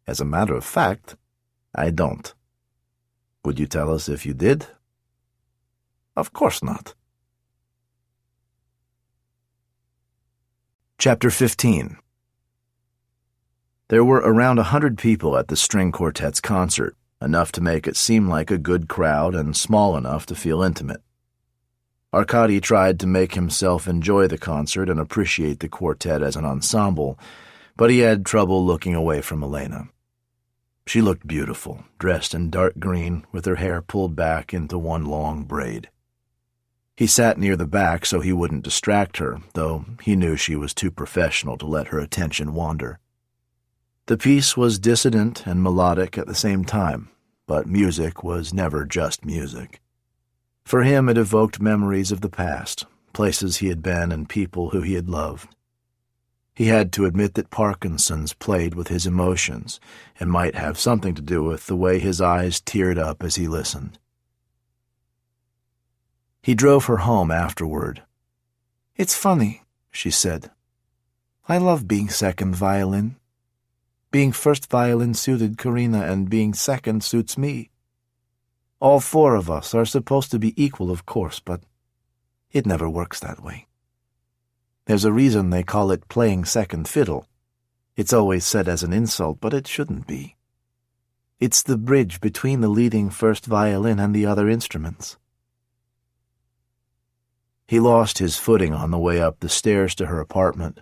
As a matter of fact, I don't. Would you tell us if you did? Of course not. Chapter 15. There were around 100 people at the string quartet's concert, enough to make it seem like a good crowd and small enough to feel intimate. Arkady tried to make himself enjoy the concert and appreciate the quartet as an ensemble, but he had trouble looking away from Elena. She looked beautiful, dressed in dark green, with her hair pulled back into one long braid. He sat near the back so he wouldn't distract her, though he knew she was too professional to let her attention wander. The piece was dissident and melodic at the same time, but music was never just music. For him it evoked memories of the past, places he had been and people who he had loved. He had to admit that Parkinson's played with his emotions and might have something to do with the way his eyes teared up as he listened. He drove her home afterward. "It's funny," she said. "I love being second violin. Being first violin suited Karina, and being second suits me. All four of us are supposed to be equal, of course, but it never works that way. There's a reason they call it playing second fiddle. It's always said as an insult, but it shouldn't be. It's the bridge between the leading first violin and the other instruments." He lost his footing on the way up the stairs to her apartment.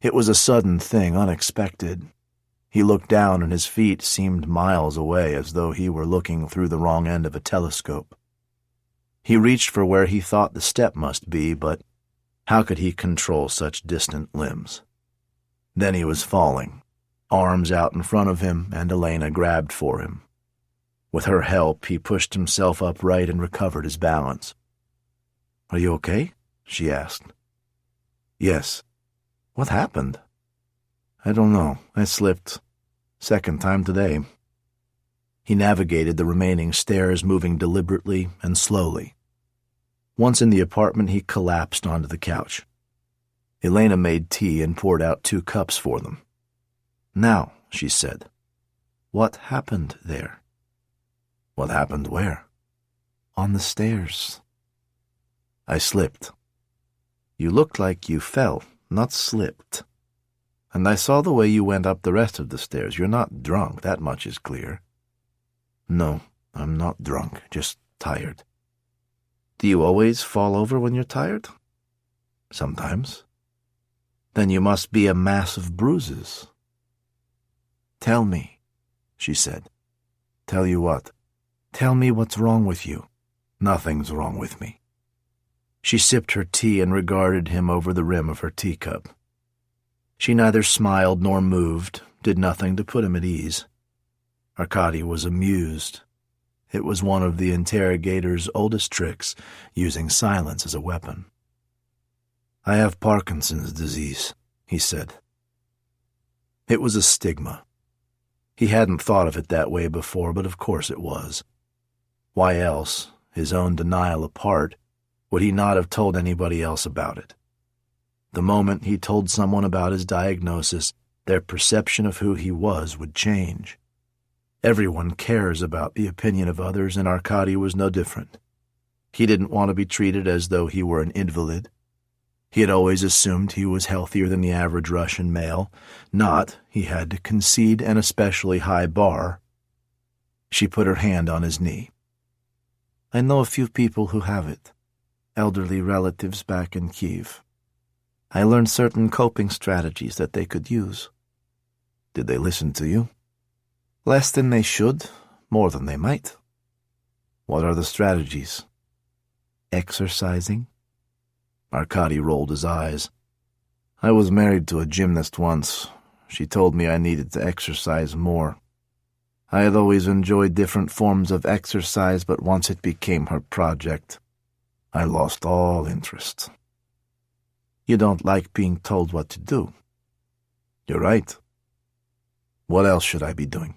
It was a sudden thing, unexpected. He looked down and his feet seemed miles away, as though he were looking through the wrong end of a telescope. He reached for where he thought the step must be, but how could he control such distant limbs? Then he was falling, arms out in front of him, and Elena grabbed for him. With her help, he pushed himself upright and recovered his balance. "Are you okay?" she asked. "Yes." "What happened?" "I don't know. I slipped. Second time today." He navigated the remaining stairs, moving deliberately and slowly. Once in the apartment, he collapsed onto the couch. Elena made tea and poured out 2 cups for them. "Now," she said, "what happened there?" "What happened where?" On the stairs. I slipped. You looked like you fell, not slipped. And I saw the way you went up the rest of the stairs. You're not drunk, that much is clear. No, I'm not drunk, just tired. Do you always fall over when you're tired? Sometimes. Then you must be a mass of bruises. Tell me, she said. Tell you what? Tell me what's wrong with you. Nothing's wrong with me. She sipped her tea and regarded him over the rim of her teacup. She neither smiled nor moved, did nothing to put him at ease. Arkady was amused. It was one of the interrogator's oldest tricks, using silence as a weapon. I have Parkinson's disease, he said. It was a stigma. He hadn't thought of it that way before, but of course it was. Why else, his own denial apart, would he not have told anybody else about it? The moment he told someone about his diagnosis, their perception of who he was would change. Everyone cares about the opinion of others, and Arkady was no different. He didn't want to be treated as though he were an invalid. He had always assumed he was healthier than the average Russian male. Not, he had to concede an especially high bar. She put her hand on his knee. I know a few people who have it, elderly relatives back in Kiev. I learned certain coping strategies that they could use. Did they listen to you? Less than they should, more than they might. What are the strategies? Exercising? Arkady rolled his eyes. I was married to a gymnast once. She told me I needed to exercise more. I had always enjoyed different forms of exercise, but once it became her project, I lost all interest. You don't like being told what to do. You're right. What else should I be doing?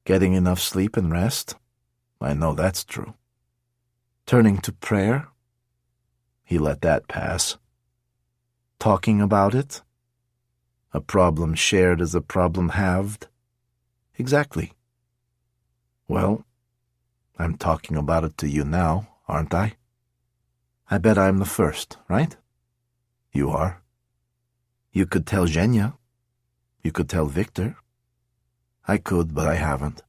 Getting enough sleep and rest? I know that's true. Turning to prayer? He let that pass. Talking about it? A problem shared is a problem halved? Exactly. Well, I'm talking about it to you now, aren't I? I bet I'm the first, right? You are. You could tell Zhenya. You could tell Victor. I could, but I haven't.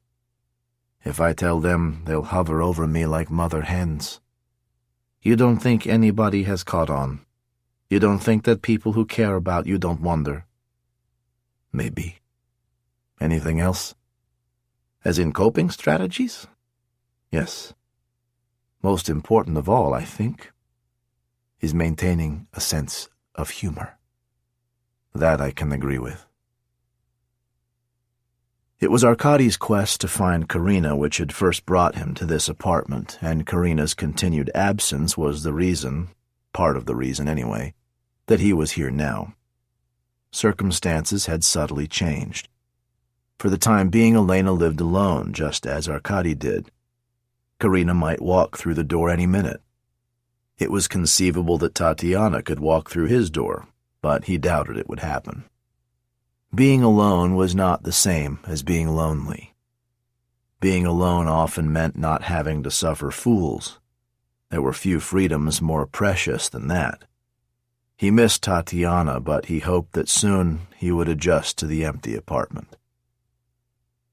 If I tell them, they'll hover over me like mother hens. You don't think anybody has caught on? You don't think that people who care about you don't wonder? Maybe. Anything else? As in coping strategies? Yes. Most important of all, I think, is maintaining a sense of humor. That I can agree with. It was Arkady's quest to find Karina which had first brought him to this apartment, and Karina's continued absence was the reason, part of the reason anyway, that he was here now. Circumstances had subtly changed. For the time being, Elena lived alone, just as Arkady did. Karina might walk through the door any minute. It was conceivable that Tatiana could walk through his door, but he doubted it would happen. Being alone was not the same as being lonely. Being alone often meant not having to suffer fools. There were few freedoms more precious than that. He missed Tatiana, but he hoped that soon he would adjust to the empty apartment.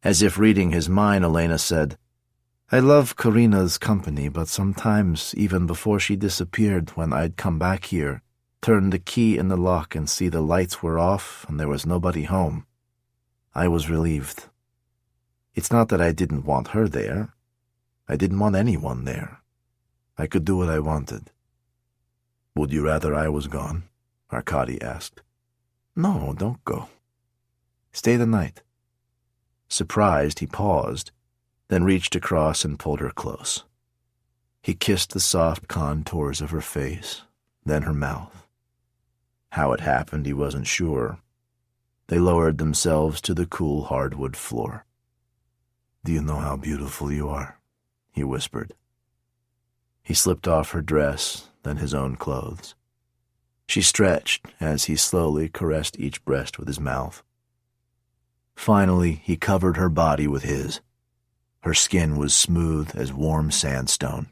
As if reading his mind, Elena said, I love Karina's company, but sometimes, even before she disappeared, when I'd come back here, turn the key in the lock and see the lights were off and there was nobody home, I was relieved. It's not that I didn't want her there. I didn't want anyone there. I could do what I wanted. Would you rather I was gone? Arkady asked. No, don't go. Stay the night. Surprised, he paused, then reached across and pulled her close. He kissed the soft contours of her face, then her mouth. How it happened, he wasn't sure. They lowered themselves to the cool hardwood floor. Do you know how beautiful you are? He whispered. He slipped off her dress, then his own clothes. She stretched as he slowly caressed each breast with his mouth. Finally, he covered her body with his. Her skin was smooth as warm sandstone.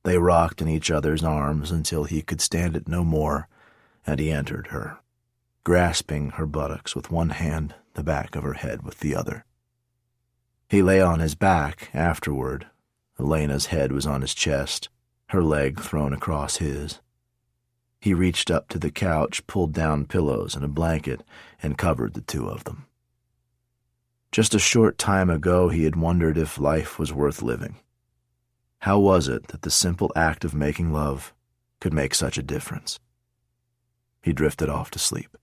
They rocked in each other's arms until he could stand it no more, and he entered her, grasping her buttocks with one hand, the back of her head with the other. He lay on his back afterward. Elena's head was on his chest, her leg thrown across his. He reached up to the couch, pulled down pillows and a blanket, and covered the two of them. Just a short time ago he had wondered if life was worth living. How was it that the simple act of making love could make such a difference? He drifted off to sleep.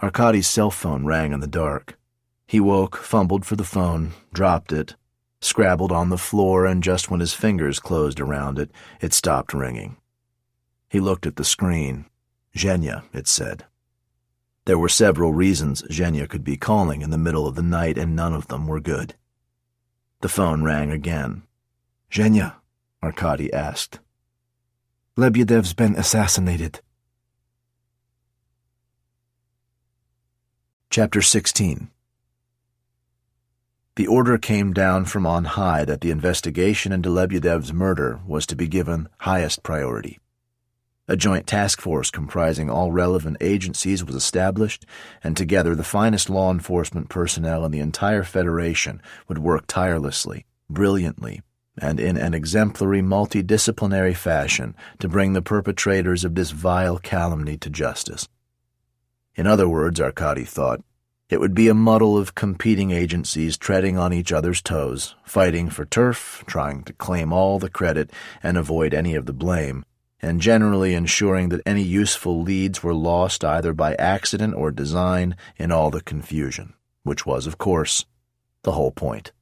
Arkady's cell phone rang in the dark. He woke, fumbled for the phone, dropped it, scrabbled on the floor, and just when his fingers closed around it, it stopped ringing. He looked at the screen. Zhenya, it said. There were several reasons Zhenya could be calling in the middle of the night, and none of them were good. The phone rang again. "Zhenya," Arkady asked. "Lebyadev's been assassinated." Chapter 16. The order came down from on high that the investigation into Lebyadev's murder was to be given highest priority. A joint task force comprising all relevant agencies was established, and together the finest law enforcement personnel in the entire Federation would work tirelessly, brilliantly, and in an exemplary multidisciplinary fashion to bring the perpetrators of this vile calumny to justice. In other words, Arkady thought, it would be a muddle of competing agencies treading on each other's toes, fighting for turf, trying to claim all the credit and avoid any of the blame, and generally ensuring that any useful leads were lost either by accident or design in all the confusion, which was, of course, the whole point.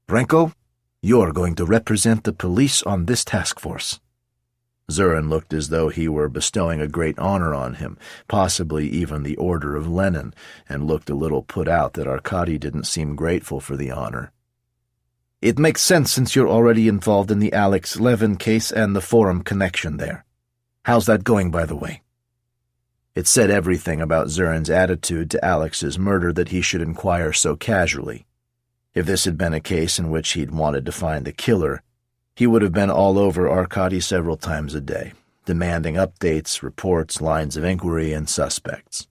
"Renko, you're going to represent the police on this task force." Zurin looked as though he were bestowing a great honor on him, possibly even the Order of Lenin, and looked a little put out that Arkady didn't seem grateful for the honor. "It makes sense since you're already involved in the Alex Levin case and the Forum connection there. How's that going, by the way?" It said everything about Zurin's attitude to Alex's murder that he should inquire so casually. If this had been a case in which he'd wanted to find the killer, he would have been all over Arkady several times a day, demanding updates, reports, lines of inquiry, and suspects.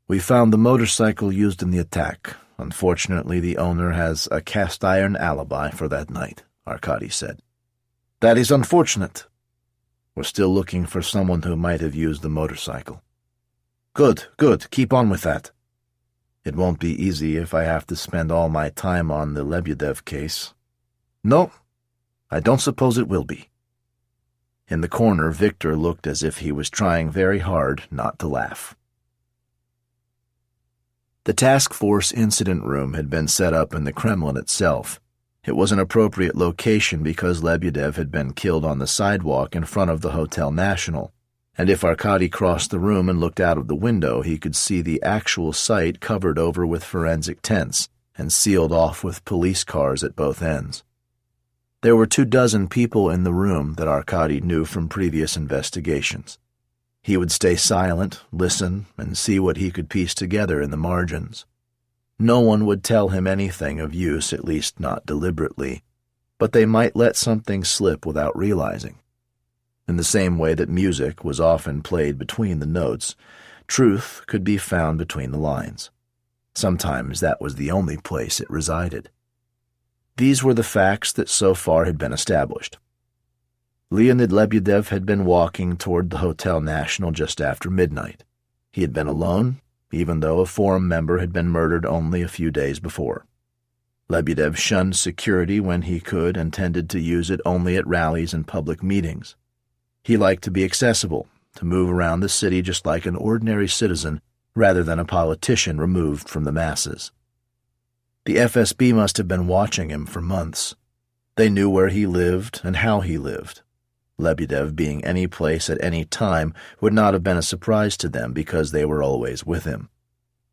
"We found the motorcycle used in the attack. Unfortunately, the owner has a cast-iron alibi for that night," Arkady said. "That is unfortunate. We're still looking for someone who might have used the motorcycle." "Good, good. Keep on with that. It won't be easy if I have to spend all my time on the Lebyadev case." "No, I don't suppose it will be." In the corner, Victor looked as if he was trying very hard not to laugh. The task force incident room had been set up in the Kremlin itself. It was an appropriate location because Lebyadev had been killed on the sidewalk in front of the Hotel National, and if Arkady crossed the room and looked out of the window, he could see the actual site covered over with forensic tents and sealed off with police cars at both ends. There were 24 people in the room that Arkady knew from previous investigations. He would stay silent, listen, and see what he could piece together in the margins. No one would tell him anything of use, at least not deliberately, but they might let something slip without realizing. In the same way that music was often played between the notes, truth could be found between the lines. Sometimes that was the only place it resided. These were the facts that so far had been established. Leonid Lebyadev had been walking toward the Hotel National just after midnight. He had been alone, even though a Forum member had been murdered only a few days before. Lebyadev shunned security when he could and tended to use it only at rallies and public meetings. He liked to be accessible, to move around the city just like an ordinary citizen rather than a politician removed from the masses. The FSB must have been watching him for months. They knew where he lived and how he lived. Lebyadev being any place at any time would not have been a surprise to them because they were always with him.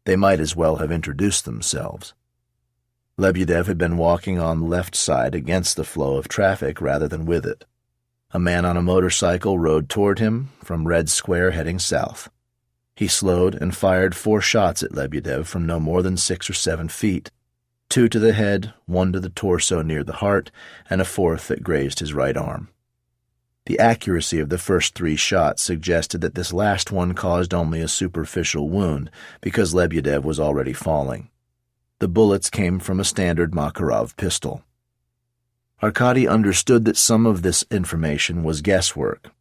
They might as well have introduced themselves. Lebyadev had been walking on the left side against the flow of traffic rather than with it. A man on a motorcycle rode toward him from Red Square heading south. He slowed and fired 4 shots at Lebyadev from no more than 6 or 7 feet. 2 to the head, 1 to the torso near the heart, and a 4th that grazed his right arm. The accuracy of the first 3 shots suggested that this last one caused only a superficial wound because Lebedev was already falling. The bullets came from a standard Makarov pistol. Arkady understood that some of this information was guesswork.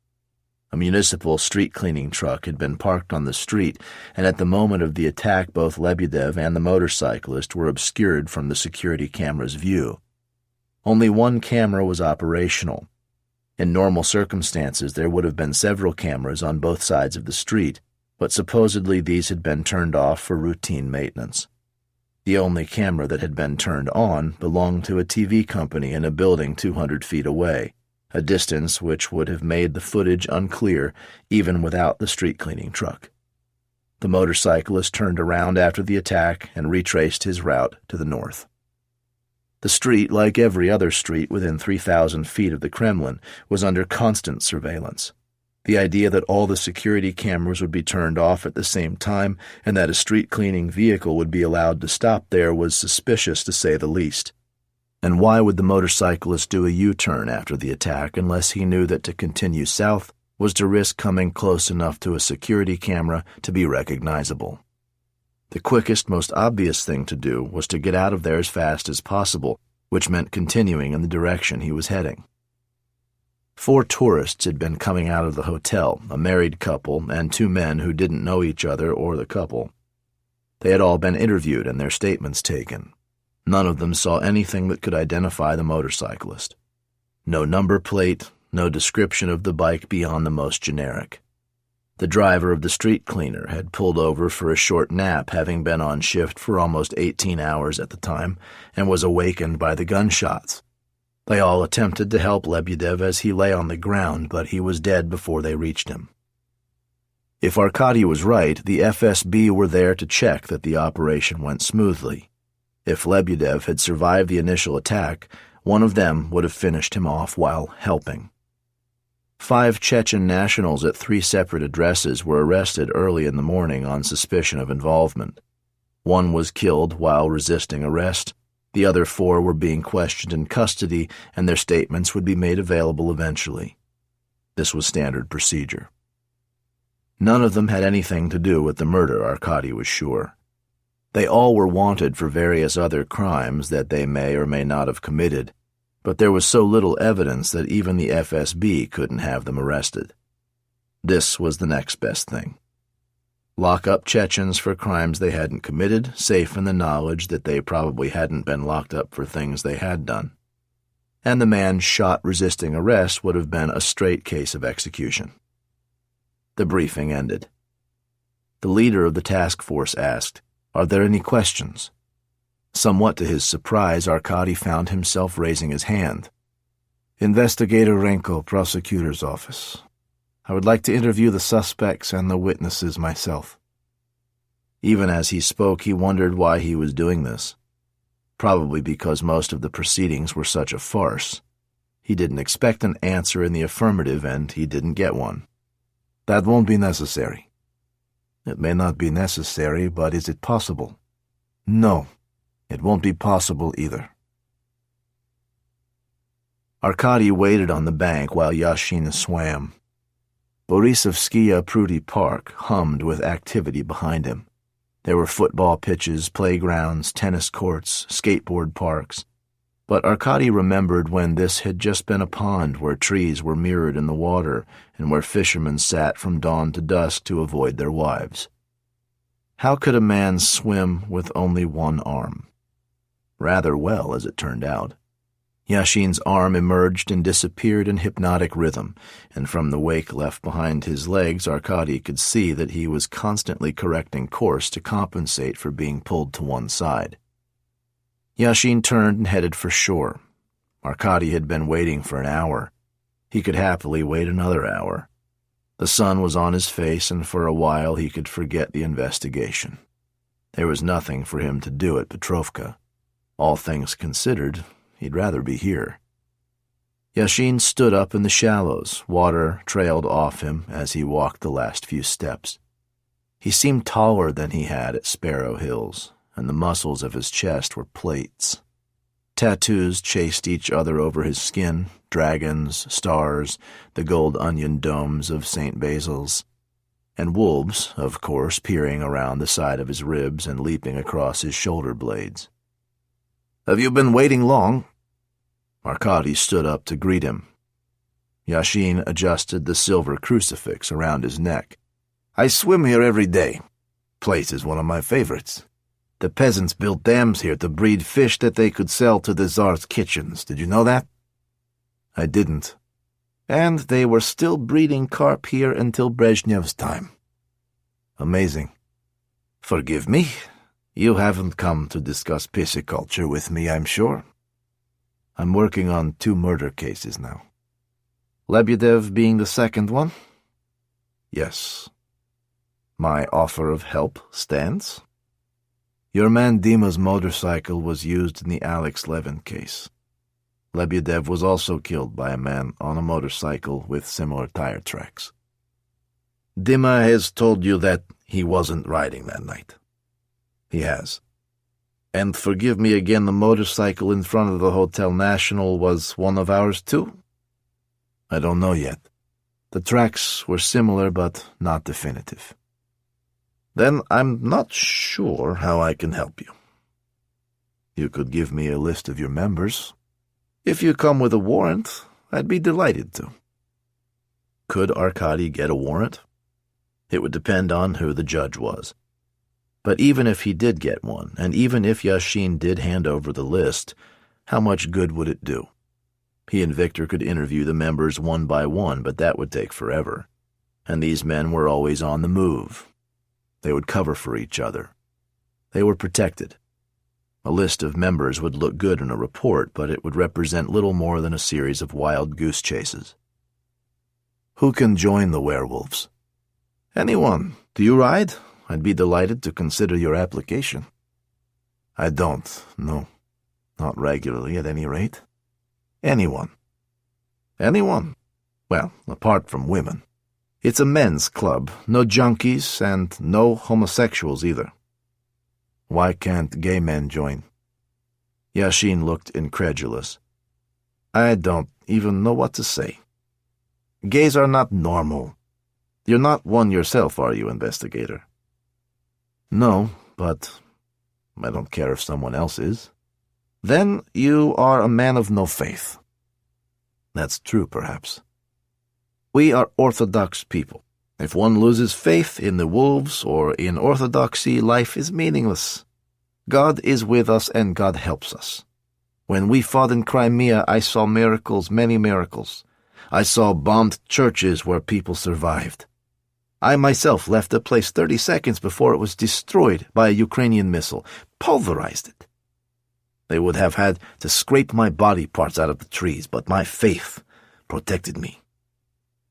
A municipal street-cleaning truck had been parked on the street, and at the moment of the attack both Lebedev and the motorcyclist were obscured from the security camera's view. Only one camera was operational. In normal circumstances, there would have been several cameras on both sides of the street, but supposedly these had been turned off for routine maintenance. The only camera that had been turned on belonged to a TV company in a building 200 feet away, a distance which would have made the footage unclear even without the street-cleaning truck. The motorcyclist turned around after the attack and retraced his route to the north. The street, like every other street within 3,000 feet of the Kremlin, was under constant surveillance. The idea that all the security cameras would be turned off at the same time and that a street-cleaning vehicle would be allowed to stop there was suspicious, to say the least. And why would the motorcyclist do a U-turn after the attack unless he knew that to continue south was to risk coming close enough to a security camera to be recognizable? The quickest, most obvious thing to do was to get out of there as fast as possible, which meant continuing in the direction he was heading. 4 tourists had been coming out of the hotel, a married couple and 2 men who didn't know each other or the couple. They had all been interviewed and their statements taken. None of them saw anything that could identify the motorcyclist. No number plate, no description of the bike beyond the most generic. The driver of the street cleaner had pulled over for a short nap, having been on shift for almost 18 hours at the time, and was awakened by the gunshots. They all attempted to help Lebedev as he lay on the ground, but he was dead before they reached him. If Arkady was right, the FSB were there to check that the operation went smoothly. If Lebedev had survived the initial attack, one of them would have finished him off while helping. 5 Chechen nationals at 3 separate addresses were arrested early in the morning on suspicion of involvement. 1 was killed while resisting arrest. The other 4 were being questioned in custody, and their statements would be made available eventually. This was standard procedure. None of them had anything to do with the murder, Arkady was sure. They all were wanted for various other crimes that they may or may not have committed, but there was so little evidence that even the FSB couldn't have them arrested. This was the next best thing. Lock up Chechens for crimes they hadn't committed, safe in the knowledge that they probably hadn't been locked up for things they had done. And the man shot resisting arrest would have been a straight case of execution. The briefing ended. The leader of the task force asked, "Are there any questions?" Somewhat to his surprise, Arkady found himself raising his hand. "Investigator Renko, Prosecutor's Office. I would like to interview the suspects and the witnesses myself." Even as he spoke, he wondered why he was doing this. Probably because most of the proceedings were such a farce. He didn't expect an answer in the affirmative, and he didn't get one. "That won't be necessary." "It may not be necessary, but is it possible?" "No, it won't be possible either." Arkady waited on the bank while Yashin swam. Borisovskaya Prudy Park hummed with activity behind him. There were football pitches, playgrounds, tennis courts, skateboard parks. But Arkady remembered when this had just been a pond where trees were mirrored in the water and where fishermen sat from dawn to dusk to avoid their wives. How could a man swim with only one arm? Rather well, as it turned out. Yashin's arm emerged and disappeared in hypnotic rhythm, and from the wake left behind his legs, Arkady could see that he was constantly correcting course to compensate for being pulled to one side. Yashin turned and headed for shore. Arkady had been waiting for an hour. He could happily wait another hour. The sun was on his face, and for a while he could forget the investigation. There was nothing for him to do at Petrovka. All things considered, he'd rather be here. Yashin stood up in the shallows. Water trailed off him as he walked the last few steps. He seemed taller than he had at Sparrow Hills, and the muscles of his chest were plates. Tattoos chased each other over his skin, dragons, stars, the gold onion domes of St. Basil's, and wolves, of course, peering around the side of his ribs and leaping across his shoulder blades. "Have you been waiting long?" Arkady stood up to greet him. Yashin adjusted the silver crucifix around his neck. "I swim here every day. Place is one of my favorites. The peasants built dams here to breed fish that they could sell to the Tsar's kitchens. Did you know that?" "I didn't." "And they were still breeding carp here until Brezhnev's time." "Amazing." "Forgive me. You haven't come to discuss pisciculture with me, I'm sure." "I'm working on 2 murder cases now." "Lebedev being the second one?" "Yes." "My offer of help stands?" "Your man Dima's motorcycle was used in the Alex Levin case. Lebedev was also killed by a man on a motorcycle with similar tire tracks." "Dima has told you that he wasn't riding that night?" "He has." "And forgive me again, the motorcycle in front of the Hotel National was one of ours too?" "I don't know yet. The tracks were similar but not definitive." "Then I'm not sure how I can help you." "You could give me a list of your members." "If you come with a warrant, I'd be delighted to." Could Arkady get a warrant? It would depend on who the judge was. But even if he did get one, and even if Yashin did hand over the list, how much good would it do? He and Victor could interview the members one by one, but that would take forever. And these men were always on the move. They would cover for each other. They were protected. A list of members would look good in a report, but it would represent little more than a series of wild goose chases. "Who can join the werewolves?" "Anyone. Do you ride? I'd be delighted to consider your application." "I don't, no. Not regularly, at any rate." "Anyone." "Anyone. Well, apart from women. It's a men's club, no junkies, and no homosexuals either." "Why can't gay men join?" Yashin looked incredulous. "I don't even know what to say. Gays are not normal. You're not one yourself, are you, investigator?" "No, but I don't care if someone else is." "Then you are a man of no faith." "That's true, perhaps." "We are Orthodox people. If one loses faith in the wolves or in orthodoxy, life is meaningless. God is with us and God helps us. When we fought in Crimea, I saw miracles, many miracles. I saw bombed churches where people survived. I myself left the place 30 seconds before it was destroyed by a Ukrainian missile, pulverized it. They would have had to scrape my body parts out of the trees, but my faith protected me.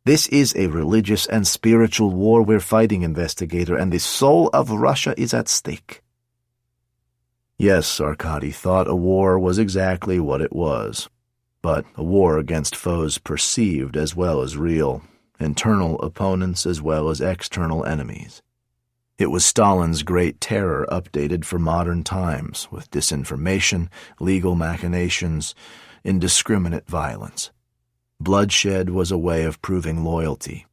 This is a religious and spiritual war we're fighting, investigator, and the soul of Russia is at stake." Yes, Arkady thought a war was exactly what it was, but a war against foes perceived as well as real, internal opponents as well as external enemies. It was Stalin's Great Terror updated for modern times, with disinformation, legal machinations, indiscriminate violence. Bloodshed was a way of proving loyalty.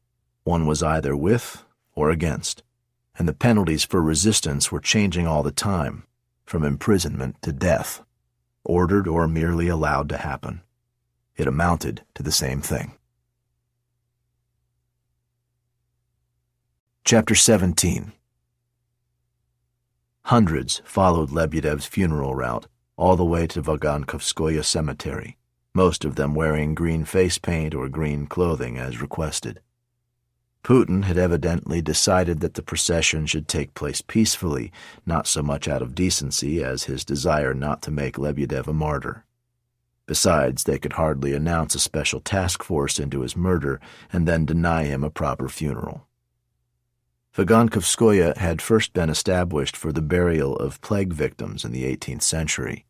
One was either with or against, and the penalties for resistance were changing all the time, from imprisonment to death, ordered or merely allowed to happen. It amounted to the same thing. Chapter 17. Hundreds followed Lebedev's funeral route all the way to Vagankovskoye Cemetery, most of them wearing green face paint or green clothing as requested. Putin had evidently decided that the procession should take place peacefully, not so much out of decency as his desire not to make Lebedev a martyr. Besides, they could hardly announce a special task force into his murder and then deny him a proper funeral. Vagankovskoye had first been established for the burial of plague victims in the 18th century.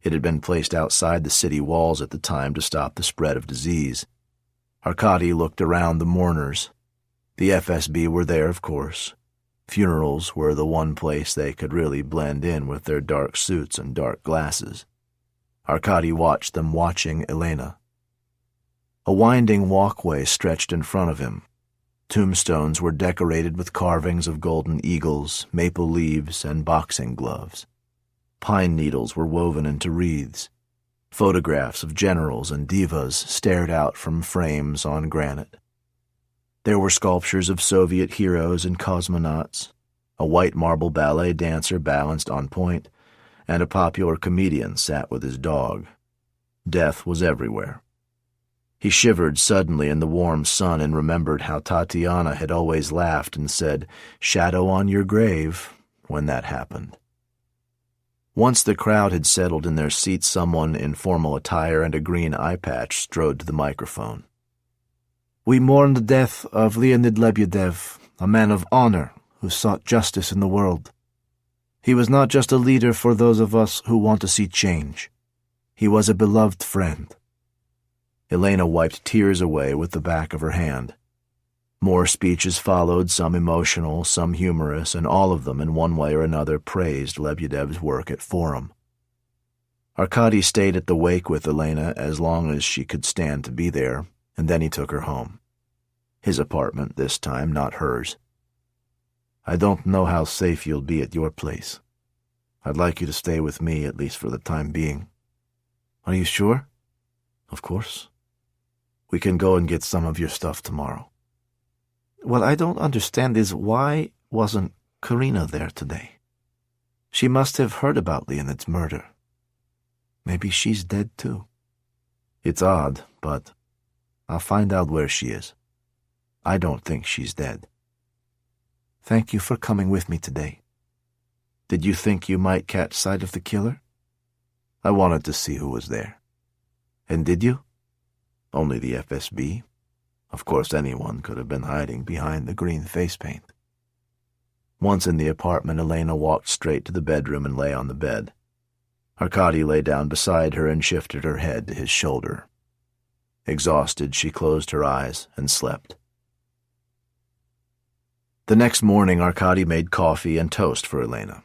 It had been placed outside the city walls at the time to stop the spread of disease. Arkady looked around the mourners. The FSB were there, of course. Funerals were the one place they could really blend in with their dark suits and dark glasses. Arkady watched them watching Elena. A winding walkway stretched in front of him. Tombstones were decorated with carvings of golden eagles, maple leaves, and boxing gloves. Pine needles were woven into wreaths. Photographs of generals and divas stared out from frames on granite. There were sculptures of Soviet heroes and cosmonauts, a white marble ballet dancer balanced on point, and a popular comedian sat with his dog. Death was everywhere. He shivered suddenly in the warm sun and remembered how Tatiana had always laughed and said, "Shadow on your grave," when that happened. Once the crowd had settled in their seats, someone in formal attire and a green eye patch strode to the microphone. "We mourn the death of Leonid Lebedev, a man of honor who sought justice in the world. He was not just a leader for those of us who want to see change. He was a beloved friend." Elena wiped tears away with the back of her hand. More speeches followed, some emotional, some humorous, and all of them, in one way or another, praised Lebedev's work at Forum. Arkady stayed at the wake with Elena as long as she could stand to be there, and then he took her home. His apartment this time, not hers. "I don't know how safe you'll be at your place. I'd like you to stay with me, at least for the time being." "Are you sure?" "Of course. We can go and get some of your stuff tomorrow." "What I don't understand is why wasn't Karina there today? She must have heard about Leonid's murder. Maybe she's dead too." "It's odd, but I'll find out where she is. I don't think she's dead." "Thank you for coming with me today. Did you think you might catch sight of the killer?" "I wanted to see who was there." "And did you?" "Only the FSB. Of course anyone could have been hiding behind the green face paint." Once in the apartment, Elena walked straight to the bedroom and lay on the bed. Arkady lay down beside her and shifted her head to his shoulder. Exhausted, she closed her eyes and slept. The next morning, Arkady made coffee and toast for Elena.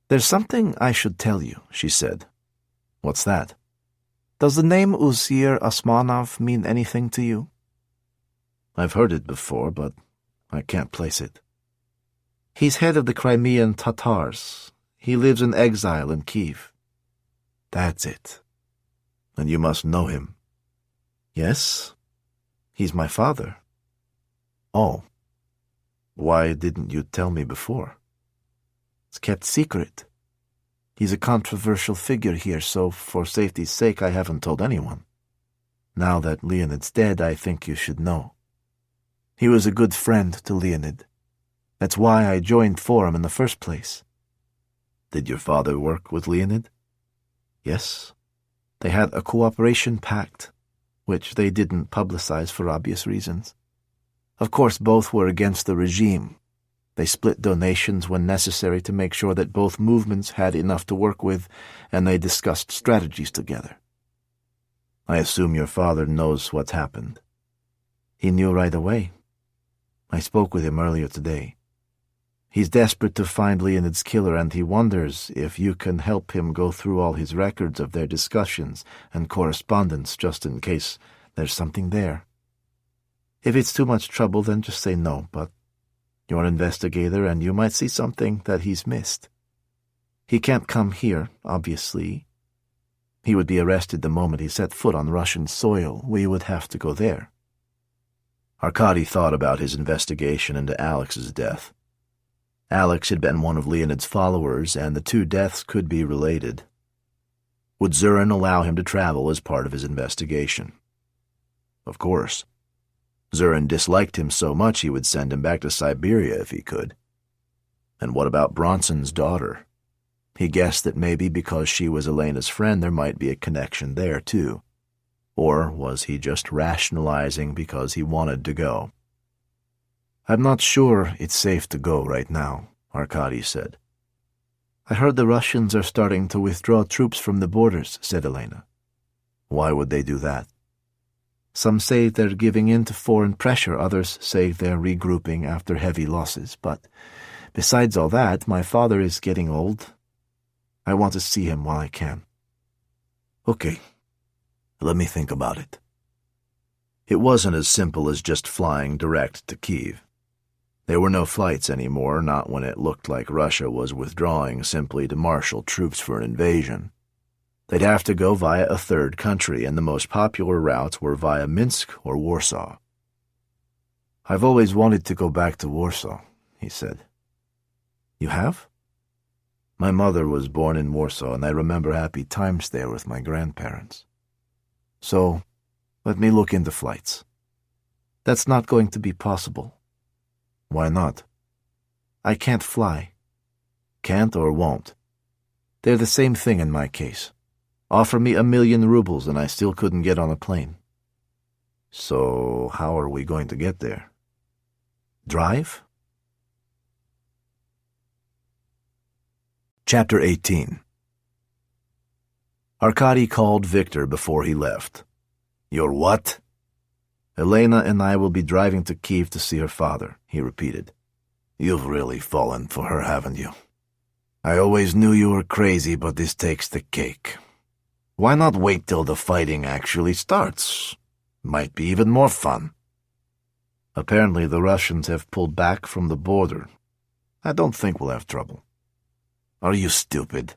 "There's something I should tell you," she said. "What's that?" "Does the name Uzir Osmanov mean anything to you?" "I've heard it before, but I can't place it." "He's head of the Crimean Tatars. He lives in exile in Kiev." "That's it. And you must know him." "Yes. He's my father." "Oh. Why didn't you tell me before?" "It's kept secret. He's a controversial figure here, so for safety's sake I haven't told anyone. Now that Leonid's dead, I think you should know. He was a good friend to Leonid. That's why I joined Forum in the first place." "Did your father work with Leonid?" "Yes. They had a cooperation pact, which they didn't publicize for obvious reasons. Of course, both were against the regime. They split donations when necessary to make sure that both movements had enough to work with, and they discussed strategies together." "I assume your father knows what's happened." "He knew right away. I spoke with him earlier today. He's desperate to find Leonid's killer, and he wonders if you can help him go through all his records of their discussions and correspondence just in case there's something there. If it's too much trouble, then just say no, but you're an investigator and you might see something that he's missed. He can't come here, obviously. He would be arrested the moment he set foot on Russian soil. We would have to go there." Arkady thought about his investigation into Alex's death. Alex had been one of Leonid's followers, and the two deaths could be related. Would Zurin allow him to travel as part of his investigation? Of course. Zurin disliked him so much he would send him back to Siberia if he could. And what about Bronson's daughter? He guessed that maybe because she was Elena's friend there might be a connection there, too. Or was he just rationalizing because he wanted to go? "I'm not sure it's safe to go right now," Arkady said. "I heard the Russians are starting to withdraw troops from the borders," said Elena. "Why would they do that?" Some say they're giving in to foreign pressure, others say they're regrouping after heavy losses, but besides all that, my father is getting old. I want to see him while I can. Okay, let me think about it. It wasn't as simple as just flying direct to Kiev. There were no flights anymore, not when it looked like Russia was withdrawing simply to marshal troops for an invasion. They'd have to go via a third country, and the most popular routes were via Minsk or Warsaw. I've always wanted to go back to Warsaw, he said. You have? My mother was born in Warsaw, and I remember happy times there with my grandparents. So, let me look into flights. That's not going to be possible. Why not? I can't fly. Can't or won't? They're the same thing in my case. Offer me 1,000,000 rubles and I still couldn't get on a plane. So, how are we going to get there? Drive? Chapter 18. Arkady called Victor before he left. Your what? Elena and I will be driving to Kiev to see her father, he repeated. You've really fallen for her, haven't you? I always knew you were crazy, but this takes the cake. Why not wait till the fighting actually starts? Might be even more fun. Apparently the Russians have pulled back from the border. I don't think we'll have trouble. Are you stupid?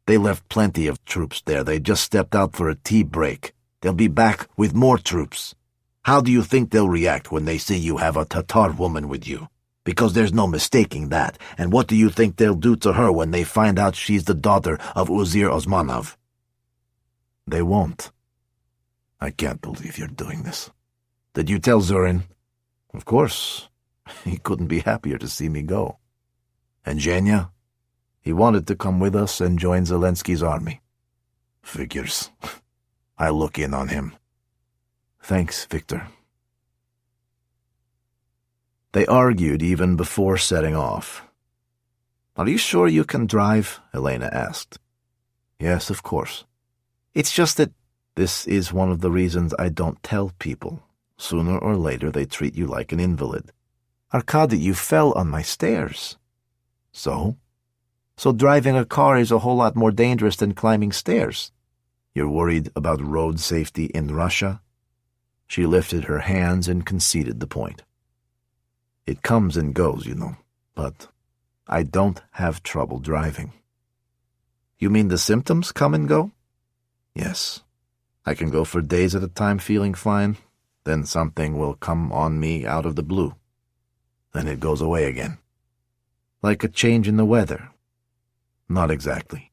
They left plenty of troops there. They just stepped out for a tea break. They'll be back with more troops. How do you think they'll react when they see you have a Tatar woman with you? Because there's no mistaking that. And what do you think they'll do to her when they find out she's the daughter of Uzir Osmanov? They won't. I can't believe you're doing this. Did you tell Zorin? Of course. He couldn't be happier to see me go. And Zhenya? He wanted to come with us and join Zelensky's army. Figures. I'll look in on him. Thanks, Victor. They argued even before setting off. Are you sure you can drive? Elena asked. Yes, of course. It's just that this is one of the reasons I don't tell people. Sooner or later they treat you like an invalid. Arkady, you fell on my stairs. So? So driving a car is a whole lot more dangerous than climbing stairs. You're worried about road safety in Russia? She lifted her hands and conceded the point. It comes and goes, you know, but I don't have trouble driving. You mean the symptoms come and go? Yes. I can go for days at a time feeling fine, then something will come on me out of the blue. Then it goes away again. Like a change in the weather. Not exactly.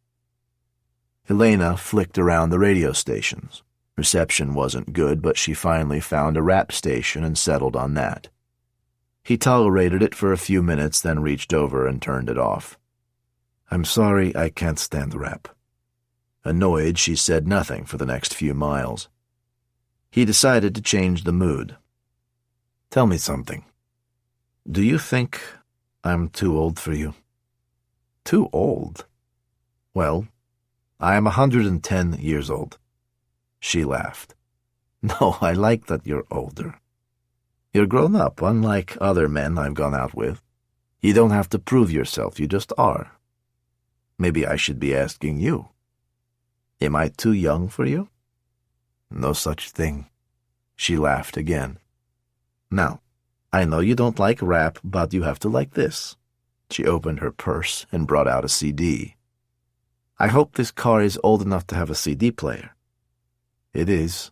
Elena flicked around the radio stations. Reception wasn't good, but she finally found a rap station and settled on that. He tolerated it for a few minutes, then reached over and turned it off. I'm sorry, I can't stand rap. Annoyed, she said nothing for the next few miles. He decided to change the mood. Tell me something. Do you think I'm too old for you? Too old? Well, I am 110 years old. She laughed. No, I like that you're older. You're grown up, unlike other men I've gone out with. You don't have to prove yourself, you just are. Maybe I should be asking you. Am I too young for you? No such thing. She laughed again. Now, I know you don't like rap, but you have to like this. She opened her purse and brought out a CD. I hope this car is old enough to have a CD player. It is.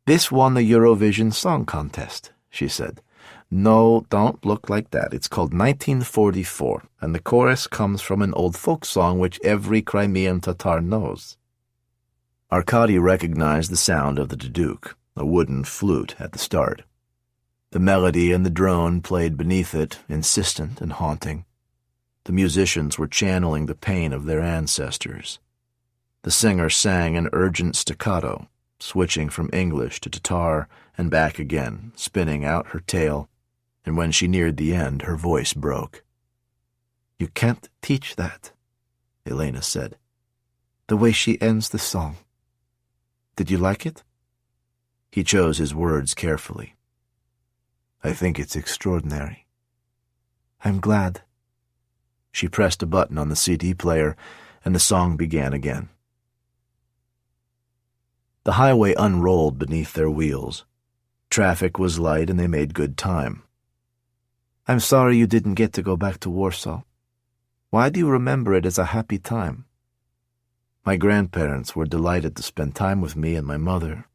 This won the Eurovision Song Contest, she said. No, don't look like that. It's called 1944, and the chorus comes from an old folk song which every Crimean Tatar knows. Arkady recognized the sound of the duduk, a wooden flute at the start. The melody and the drone played beneath it, insistent and haunting. The musicians were channeling the pain of their ancestors. The singer sang an urgent staccato, switching from English to Tatar and back again, spinning out her tale, and when she neared the end, her voice broke. You can't teach that, Elena said. The way she ends the song. Did you like it? He chose his words carefully. I think it's extraordinary. I'm glad. She pressed a button on the CD player, and the song began again. The highway unrolled beneath their wheels. Traffic was light, and they made good time. I'm sorry you didn't get to go back to Warsaw. Why do you remember it as a happy time? My grandparents were delighted to spend time with me and my mother.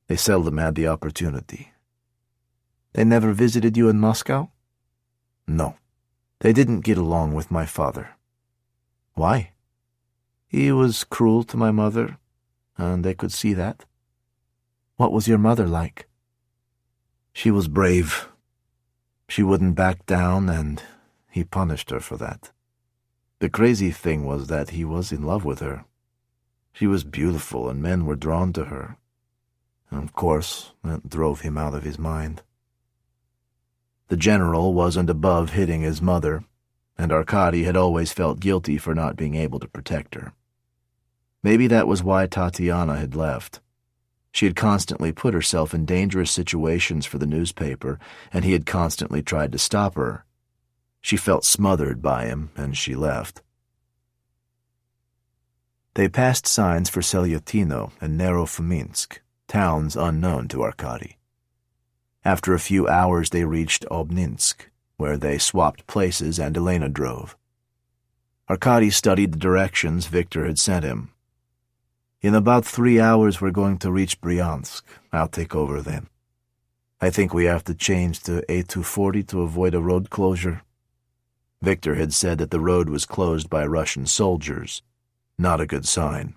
They seldom had the opportunity. They never visited you in Moscow? No. They didn't get along with my father. Why? He was cruel to my mother, and they could see that. What was your mother like? She was brave. She wouldn't back down, and he punished her for that. The crazy thing was that he was in love with her. She was beautiful, and men were drawn to her. And of course, that drove him out of his mind. The general wasn't above hitting his mother, and Arkady had always felt guilty for not being able to protect her. Maybe that was why Tatiana had left. She had constantly put herself in dangerous situations for the newspaper, and he had constantly tried to stop her. She felt smothered by him, and she left. They passed signs for Selyatino and Nerofominsk, towns unknown to Arkady. After a few hours they reached Obninsk, where they swapped places and Elena drove. Arkady studied the directions Victor had sent him. In about 3 hours we're going to reach Bryansk. I'll take over then. I think we have to change to A240 to avoid a road closure. Victor had said that the road was closed by Russian soldiers. Not a good sign.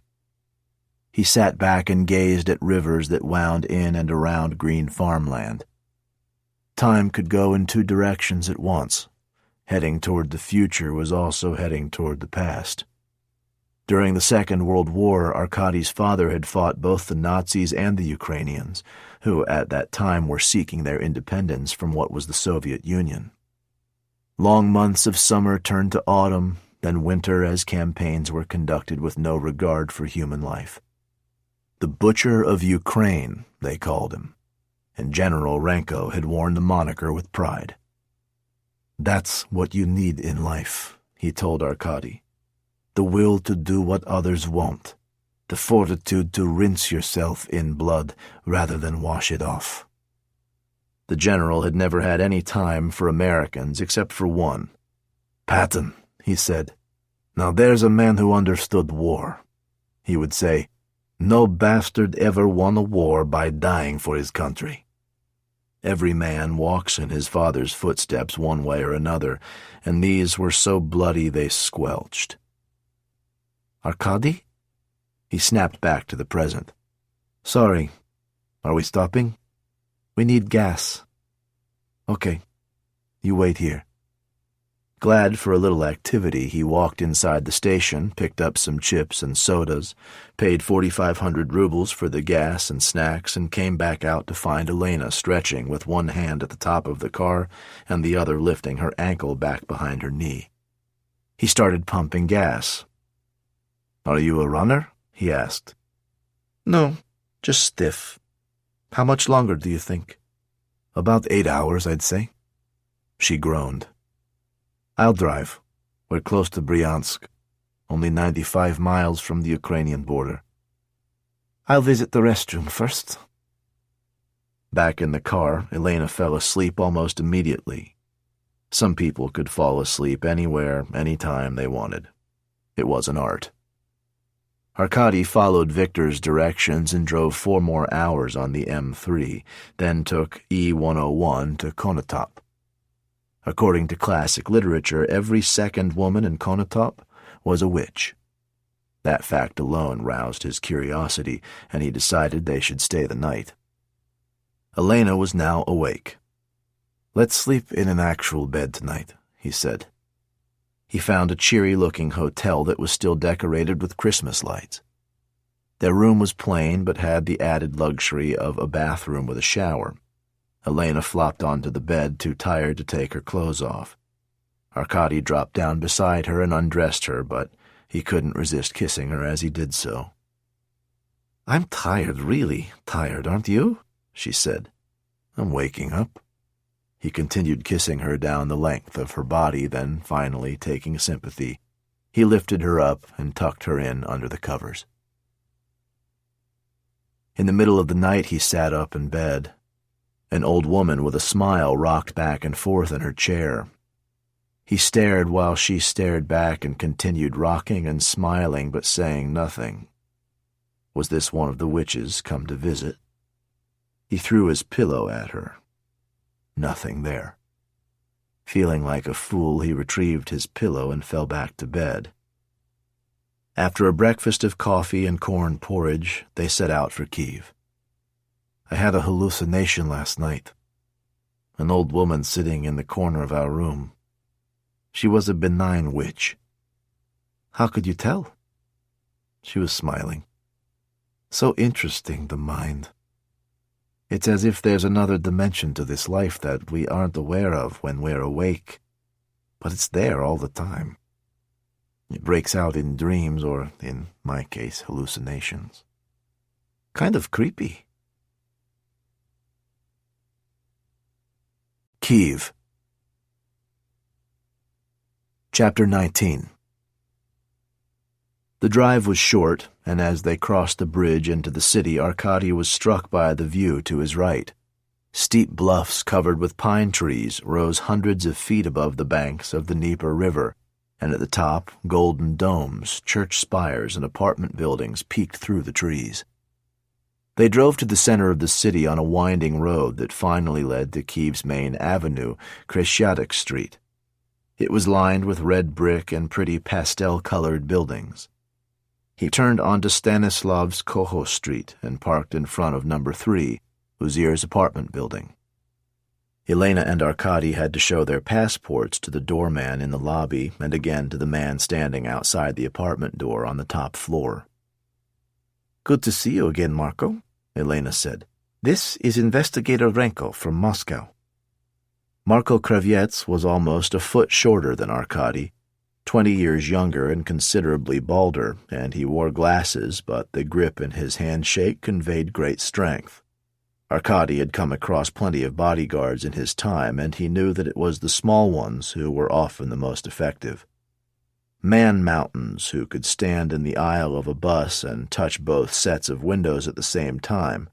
He sat back and gazed at rivers that wound in and around green farmland. Time could go in 2 directions at once. Heading toward the future was also heading toward the past. During the Second World War, Arkady's father had fought both the Nazis and the Ukrainians, who at that time were seeking their independence from what was the Soviet Union. Long months of summer turned to autumn, then winter as campaigns were conducted with no regard for human life. The Butcher of Ukraine, they called him, and General Renko had worn the moniker with pride. That's what you need in life, he told Arkady. The will to do what others won't, the fortitude to rinse yourself in blood rather than wash it off. The general had never had any time for Americans except for one. Patton, he said. Now there's a man who understood war. He would say, no bastard ever won a war by dying for his country. Every man walks in his father's footsteps one way or another, and these were so bloody they squelched. Arkady? He snapped back to the present. Sorry. Are we stopping? We need gas. Okay. You wait here. Glad for a little activity, he walked inside the station, picked up some chips and sodas, paid 4,500 rubles for the gas and snacks, and came back out to find Elena stretching with one hand at the top of the car and the other lifting her ankle back behind her knee. He started pumping gas. Are you a runner? He asked. No, just stiff. How much longer do you think? About 8 hours, I'd say. She groaned. I'll drive. We're close to Bryansk, only 95 miles from the Ukrainian border. I'll visit the restroom first. Back in the car, Elena fell asleep almost immediately. Some people could fall asleep anywhere, anytime they wanted. It was an art. Arkady followed Victor's directions and drove 4 more hours on the M3, then took E101 to Konotop. According to classic literature, every second woman in Konotop was a witch. That fact alone roused his curiosity, and he decided they should stay the night. Elena was now awake. Let's sleep in an actual bed tonight, he said. He found a cheery-looking hotel that was still decorated with Christmas lights. Their room was plain, but had the added luxury of a bathroom with a shower. Elena flopped onto the bed, too tired to take her clothes off. Arkady dropped down beside her and undressed her, but he couldn't resist kissing her as he did so. I'm tired, really tired, aren't you? she said. "I'm waking up." He continued kissing her down the length of her body, then, finally, taking sympathy, he lifted her up and tucked her in under the covers. In the middle of the night, he sat up in bed. An old woman with a smile rocked back and forth in her chair. He stared while she stared back and continued rocking and smiling but saying nothing. Was this one of the witches come to visit? He threw his pillow at her. Nothing there. Feeling like a fool, he retrieved his pillow and fell back to bed. After a breakfast of coffee and corn porridge, they set out for Kiev. "I had a hallucination last night. An old woman sitting in the corner of our room. She was a benign witch." "How could you tell?" She was smiling. "So interesting, the mind. It's as if there's another dimension to this life that we aren't aware of when we're awake, but it's there all the time. It breaks out in dreams or, in my case, hallucinations. Kind of creepy." Kiev. Chapter 19. The drive was short, and as they crossed the bridge into the city, Arkady was struck by the view to his right. Steep bluffs covered with pine trees rose hundreds of feet above the banks of the Dnieper River, and at the top, golden domes, church spires, and apartment buildings peeked through the trees. They drove to the center of the city on a winding road that finally led to Kiev's main avenue, Kresiatek Street. It was lined with red brick and pretty pastel-colored buildings. He turned onto Stanislav's Koho Street and parked in front of number 3, Uzir's apartment building. Elena and Arkady had to show their passports to the doorman in the lobby and again to the man standing outside the apartment door on the top floor. "Good to see you again, Marco," Elena said. "This is Investigator Renko from Moscow." Marko Kravets was almost a foot shorter than Arkady, 20 years younger and considerably balder, and he wore glasses, but the grip in his handshake conveyed great strength. Arkady had come across plenty of bodyguards in his time, and he knew that it was the small ones who were often the most effective. Man-mountains who could stand in the aisle of a bus and touch both sets of windows at the same time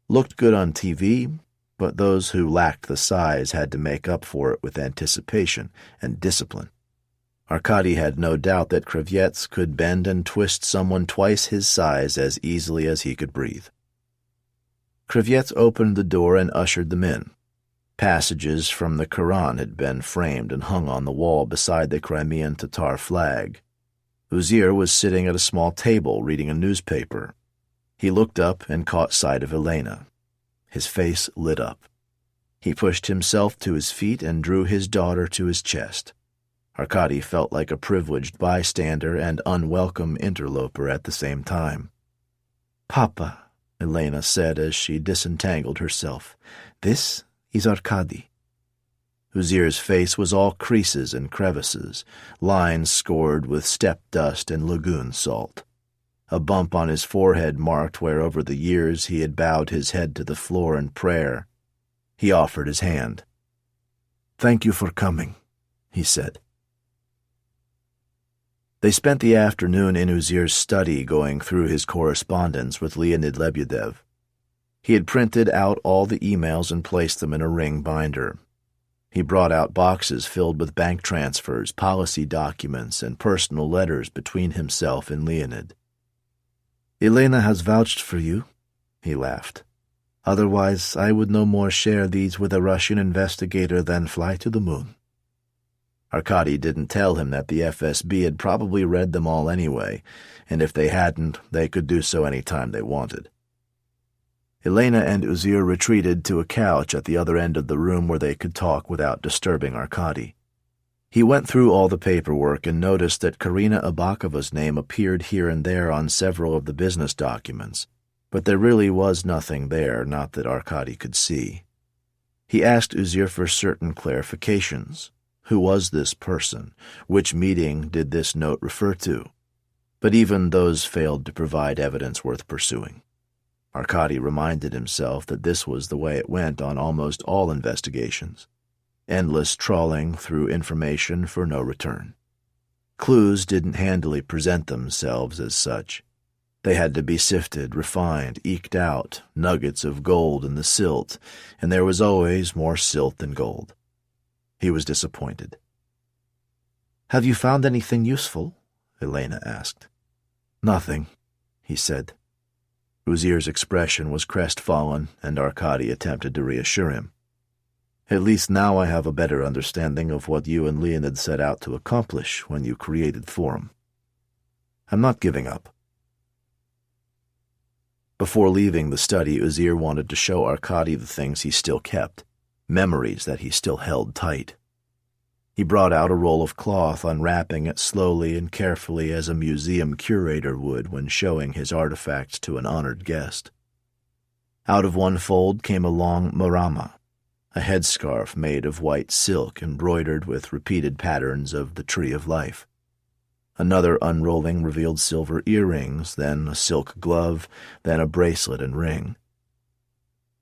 looked good on TV, but those who lacked the size had to make up for it with anticipation and discipline. Arkady had no doubt that Kravets could bend and twist someone twice his size as easily as he could breathe. Kravets opened the door and ushered them in. Passages from the Quran had been framed and hung on the wall beside the Crimean Tatar flag. Uzir was sitting at a small table reading a newspaper. He looked up and caught sight of Elena. His face lit up. He pushed himself to his feet and drew his daughter to his chest. Arkady felt like a privileged bystander and unwelcome interloper at the same time. "Papa," Elena said as she disentangled herself, "this is Arkady." Uzir's face was all creases and crevices, lines scored with steppe dust and lagoon salt. A bump on his forehead marked where over the years he had bowed his head to the floor in prayer. He offered his hand. "Thank you for coming," he said. They spent the afternoon in Uzir's study going through his correspondence with Leonid Lebedev. He had printed out all the emails and placed them in a ring binder. He brought out boxes filled with bank transfers, policy documents, and personal letters between himself and Leonid. "Elena has vouched for you," he laughed. "Otherwise, I would no more share these with a Russian investigator than fly to the moon." Arkady didn't tell him that the FSB had probably read them all anyway, and if they hadn't, they could do so any time they wanted. Elena and Uzir retreated to a couch at the other end of the room where they could talk without disturbing Arkady. He went through all the paperwork and noticed that Karina Abakova's name appeared here and there on several of the business documents, but there really was nothing there, not that Arkady could see. He asked Uzir for certain clarifications. Who was this person? Which meeting did this note refer to? But even those failed to provide evidence worth pursuing. Arkady reminded himself that this was the way it went on almost all investigations. Endless trawling through information for no return. Clues didn't handily present themselves as such. They had to be sifted, refined, eked out, nuggets of gold in the silt, and there was always more silt than gold. He was disappointed. "Have you found anything useful?" Elena asked. "Nothing," he said. Uzir's expression was crestfallen, and Arkady attempted to reassure him. "At least now I have a better understanding of what you and Leonid set out to accomplish when you created Forum. I'm not giving up." Before leaving the study, Uzir wanted to show Arkady the things he still kept, memories that he still held tight. He brought out a roll of cloth, unwrapping it slowly and carefully as a museum curator would when showing his artifacts to an honored guest. Out of one fold came a long marama, a headscarf made of white silk embroidered with repeated patterns of the Tree of Life. Another unrolling revealed silver earrings, then a silk glove, then a bracelet and ring.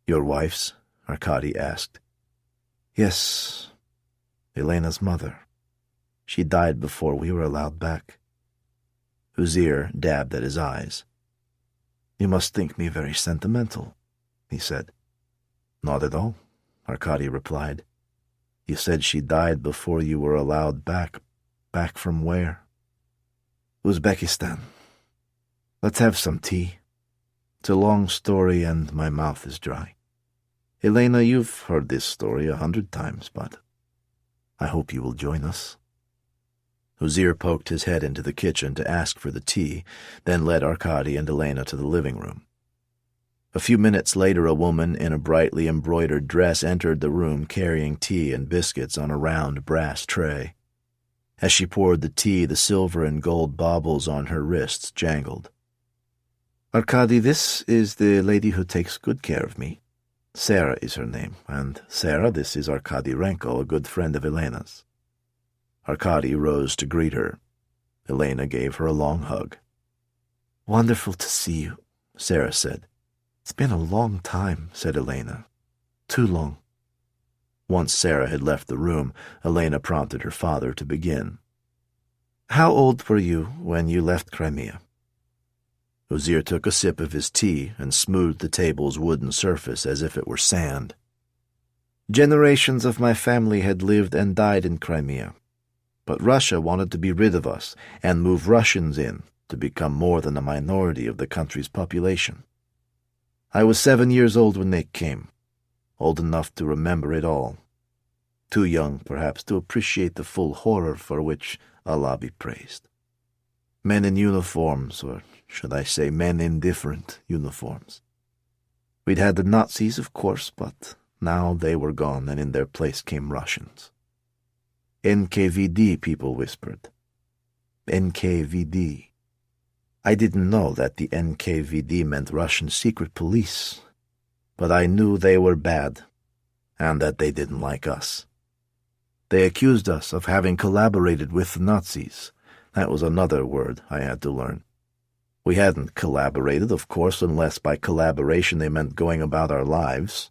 "Your wife's?" Arkady asked. "Yes, Elena's mother. She died before we were allowed back." Uzir dabbed at his eyes. "You must think me very sentimental," he said. "Not at all," Arkady replied. "You said she died before you were allowed back. Back from where?" "Uzbekistan. Let's have some tea. It's a long story and my mouth is dry. Elena, you've heard this story 100 times, but I hope you will join us." Uzir poked his head into the kitchen to ask for the tea, then led Arkady and Elena to the living room. A few minutes later, a woman in a brightly embroidered dress entered the room carrying tea and biscuits on a round brass tray. As she poured the tea, the silver and gold baubles on her wrists jangled. "Arkady, this is the lady who takes good care of me. Sarah is her name, and Sarah, this is Arkady Renko, a good friend of Elena's." Arkady rose to greet her. Elena gave her a long hug. "Wonderful to see you," Sarah said. "It's been a long time," said Elena. "Too long." Once Sarah had left the room, Elena prompted her father to begin. "How old were you when you left Crimea?" Uzir took a sip of his tea and smoothed the table's wooden surface as if it were sand. "Generations of my family had lived and died in Crimea, but Russia wanted to be rid of us and move Russians in to become more than a minority of the country's population. I was 7 years old when they came, old enough to remember it all. Too young, perhaps, to appreciate the full horror for which Allah be praised. Men in uniforms, or should I say men in different uniforms. We'd had the Nazis, of course, but now they were gone and in their place came Russians. NKVD, people whispered. NKVD. I didn't know that the NKVD meant Russian secret police, but I knew they were bad, and that they didn't like us. They accused us of having collaborated with the Nazis. That was another word I had to learn. We hadn't collaborated, of course, unless by collaboration they meant going about our lives.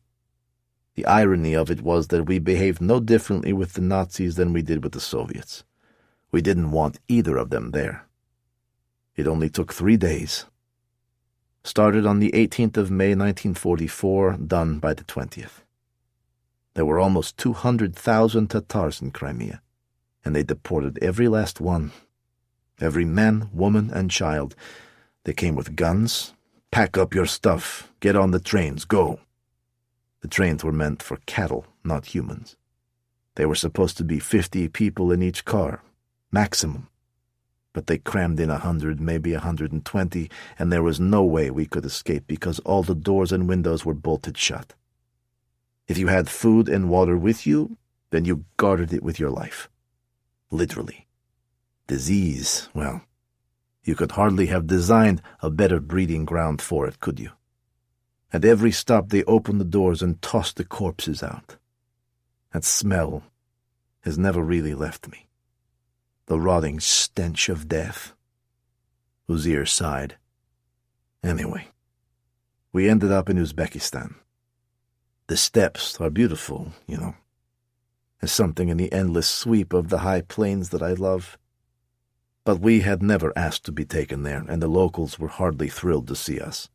The irony of it was that we behaved no differently with the Nazis than we did with the Soviets. We didn't want either of them there. It only took 3 days. Started on the 18th of May, 1944, done by the 20th. There were almost 200,000 Tatars in Crimea, and they deported every last one. Every man, woman, and child. They came with guns. Pack up your stuff. Get on the trains. Go. The trains were meant for cattle, not humans. They were supposed to be 50 people in each car, maximum. But they crammed in 100, maybe 120, and there was no way we could escape because all the doors and windows were bolted shut. If you had food and water with you, then you guarded it with your life. Literally. Disease, well, you could hardly have designed a better breeding ground for it, could you? At every stop they opened the doors and tossed the corpses out. That smell has never really left me. The rotting stench of death. Uzir sighed. Anyway, We ended up in Uzbekistan. The steppes are beautiful, you know. There's something in the endless sweep of the high plains that I love. But we had never asked to be taken there, and the locals were hardly thrilled to see us.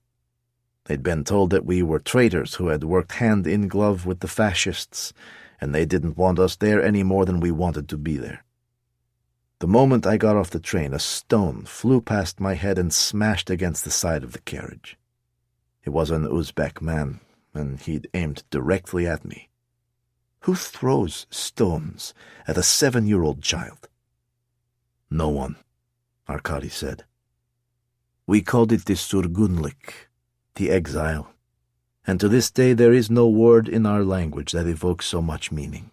They'd been told that we were traitors who had worked hand in glove with the fascists, and they didn't want us there any more than we wanted to be there. The moment I got off the train, a stone flew past my head and smashed against the side of the carriage. It was an Uzbek man, and he'd aimed directly at me. Who throws stones at a 7-year-old child? No one, Arkady said. We called it the Surgunlik, the exile, and to this day there is no word in our language that evokes so much meaning.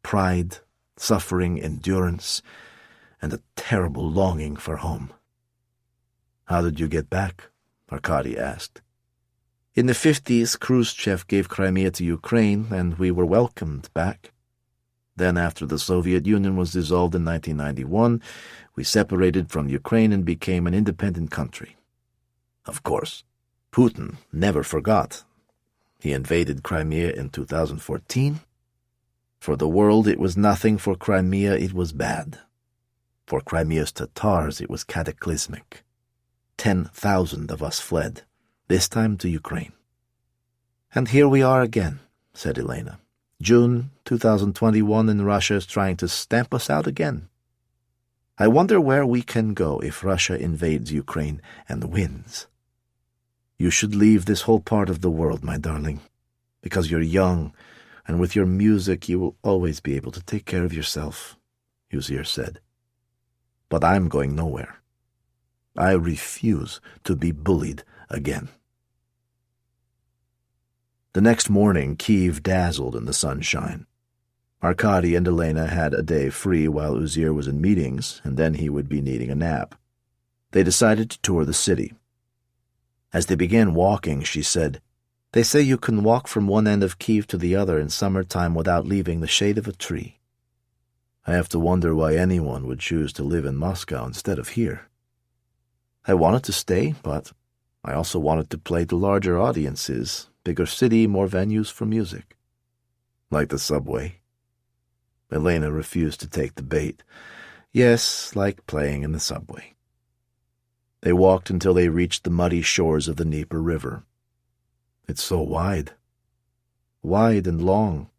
Pride, suffering, endurance, and a terrible longing for home. How did you get back? Arkady asked. In the 50s, Khrushchev gave Crimea to Ukraine, and we were welcomed back. Then, after the Soviet Union was dissolved in 1991, we separated from Ukraine and became an independent country. Of course, Putin never forgot. He invaded Crimea in 2014. For the world, it was nothing. For Crimea, it was bad. For Crimea's Tatars, it was cataclysmic. 10,000 of us fled, this time to Ukraine. And here we are again, said Elena. June 2021, and Russia is trying to stamp us out again. I wonder where we can go if Russia invades Ukraine and wins. You should leave this whole part of the world, my darling, because you're young, and with your music you will always be able to take care of yourself, Uzir said. But I'm going nowhere. I refuse to be bullied again. The next morning, Kiev dazzled in the sunshine. Arkady and Elena had a day free while Uzir was in meetings, and then he would be needing a nap. They decided to tour the city. As they began walking, she said, They say you can walk from one end of Kiev to the other in summertime without leaving the shade of a tree. I have to wonder why anyone would choose to live in Moscow instead of here. I wanted to stay, but I also wanted to play to larger audiences, bigger city, more venues for music. Like the subway. Elena refused to take the bait. Yes, like playing in the subway. They walked until they reached the muddy shores of the Dnieper River. It's so wide. Wide and long.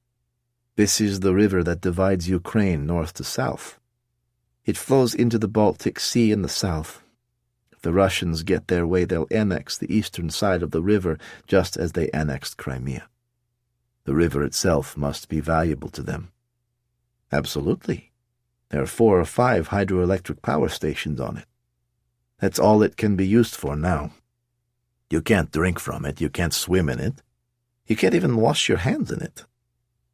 This is the river that divides Ukraine north to south. It flows into the Baltic Sea in the south. If the Russians get their way, they'll annex the eastern side of the river just as they annexed Crimea. The river itself must be valuable to them. Absolutely. There are 4 or 5 hydroelectric power stations on it. That's all it can be used for now. You can't drink from it, you can't swim in it. You can't even wash your hands in it.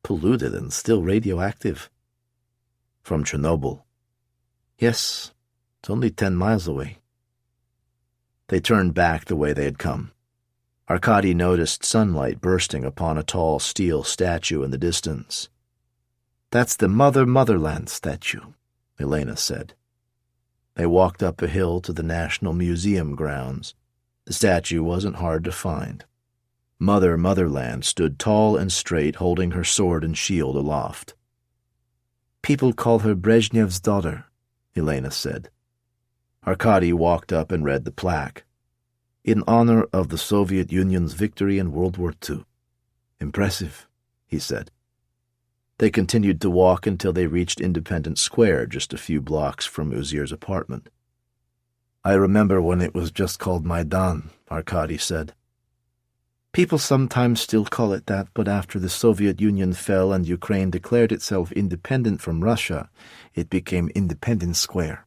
Polluted and still radioactive. From Chernobyl. Yes, it's only 10 miles away. They turned back the way they had come. Arkady noticed sunlight bursting upon a tall steel statue in the distance. That's the Motherland statue, Elena said. They walked up a hill to the National Museum grounds. The statue wasn't hard to find. Motherland stood tall and straight, holding her sword and shield aloft. People call her Brezhnev's daughter, Elena said. Arkady walked up and read the plaque. In honor of the Soviet Union's victory in World War II. Impressive, he said. They continued to walk until they reached Independence Square, just a few blocks from Uzir's apartment. I remember when it was just called Maidan, Arkady said. People sometimes still call it that, but after the Soviet Union fell and Ukraine declared itself independent from Russia, it became Independence Square.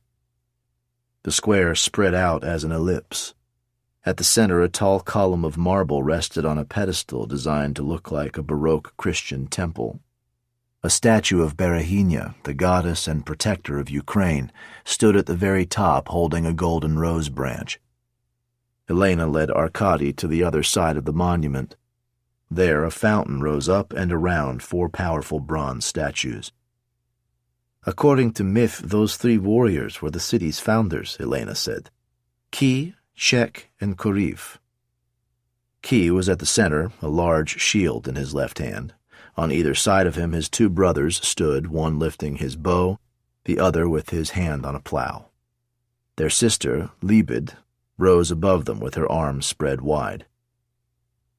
The square spread out as an ellipse. At the center, a tall column of marble rested on a pedestal designed to look like a Baroque Christian temple. A statue of Berehina, the goddess and protector of Ukraine, stood at the very top holding a golden rose branch. Elena led Arkady to the other side of the monument. There, a fountain rose up and around 4 powerful bronze statues. According to myth, those 3 warriors were the city's founders, Elena said. Ki, Shek, and Koriv. Key was at the center, a large shield in his left hand. On either side of him his two brothers stood, one lifting his bow, the other with his hand on a plow. Their sister, Libid, rose above them with her arms spread wide.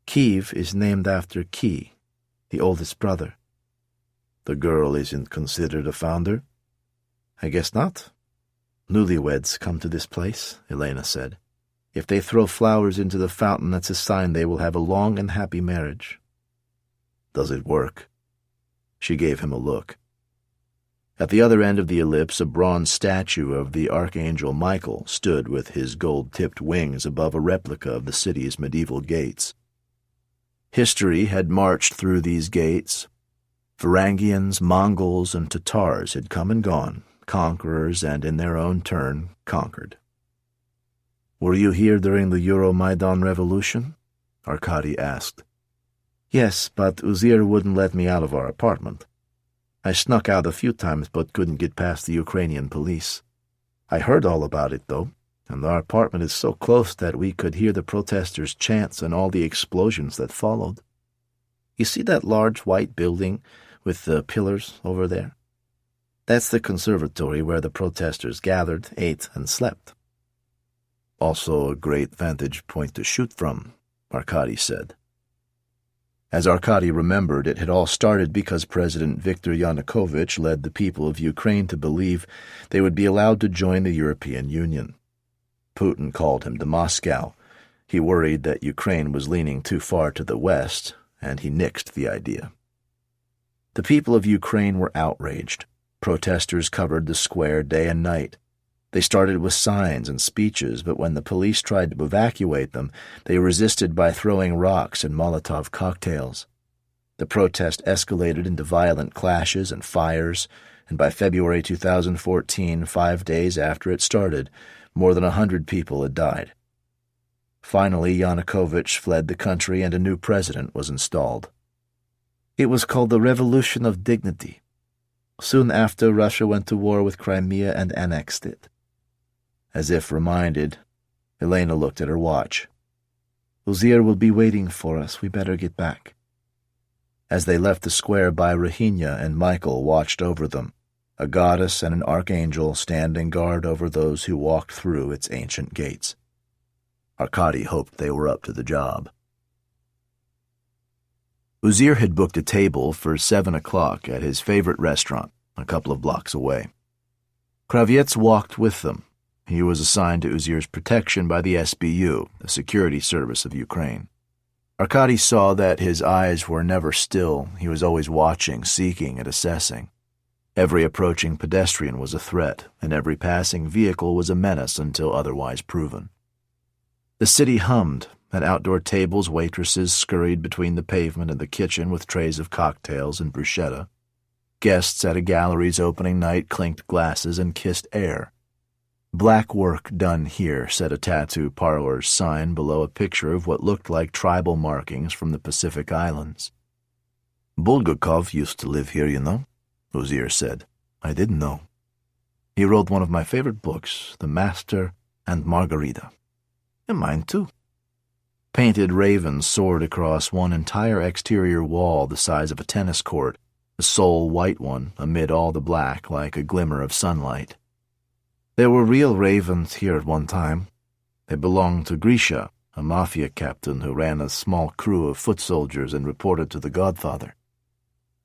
Kiev is named after Key, the oldest brother. The girl isn't considered a founder? I guess not. Newlyweds come to this place, Elena said. If they throw flowers into the fountain, that's a sign they will have a long and happy marriage. Does it work? She gave him a look. At the other end of the ellipse, a bronze statue of the Archangel Michael stood with his gold-tipped wings above a replica of the city's medieval gates. History had marched through these gates. Varangians, Mongols, and Tatars had come and gone, conquerors and, in their own turn, conquered. "Were you here during the Euromaidan Revolution?" Arkady asked. "Yes, but Uzir wouldn't let me out of our apartment. I snuck out a few times but couldn't get past the Ukrainian police. I heard all about it, though, and our apartment is so close that we could hear the protesters' chants and all the explosions that followed. You see that large white building with the pillars over there? That's the conservatory where the protesters gathered, ate, and slept." "Also a great vantage point to shoot from," Arkady said. As Arkady remembered, it had all started because President Viktor Yanukovych led the people of Ukraine to believe they would be allowed to join the European Union. Putin called him to Moscow. He worried that Ukraine was leaning too far to the west, and he nixed the idea. The people of Ukraine were outraged. Protesters covered the square day and night. They started with signs and speeches, but when the police tried to evacuate them, they resisted by throwing rocks and Molotov cocktails. The protest escalated into violent clashes and fires, and by February 2014, 5 days after it started, more than 100 people had died. Finally, Yanukovych fled the country and a new president was installed. It was called the Revolution of Dignity. Soon after, Russia went to war with Crimea and annexed it. As if reminded, Elena looked at her watch. "Uzir will be waiting for us. We better get back." As they left the square by Rahinia and Michael watched over them, a goddess and an archangel standing guard over those who walked through its ancient gates. Arkady hoped they were up to the job. Uzir had booked a table for 7 o'clock at his favorite restaurant, a couple of blocks away. Kravets walked with them. He was assigned to Uzir's protection by the SBU, the security service of Ukraine. Arkady saw that his eyes were never still. He was always watching, seeking, and assessing. Every approaching pedestrian was a threat, and every passing vehicle was a menace until otherwise proven. The city hummed. At outdoor tables, waitresses scurried between the pavement and the kitchen with trays of cocktails and bruschetta. Guests at a gallery's opening night clinked glasses and kissed air. "Black work done here," said a tattoo parlor's sign below a picture of what looked like tribal markings from the Pacific Islands. "Bulgakov used to live here, you know," Uzir said. "I didn't know. He wrote one of my favorite books, The Master and Margarita." "And mine, too." Painted ravens soared across one entire exterior wall the size of a tennis court, the sole white one amid all the black like a glimmer of sunlight. "There were real ravens here at one time. They belonged to Grisha, a mafia captain who ran a small crew of foot soldiers and reported to the Godfather.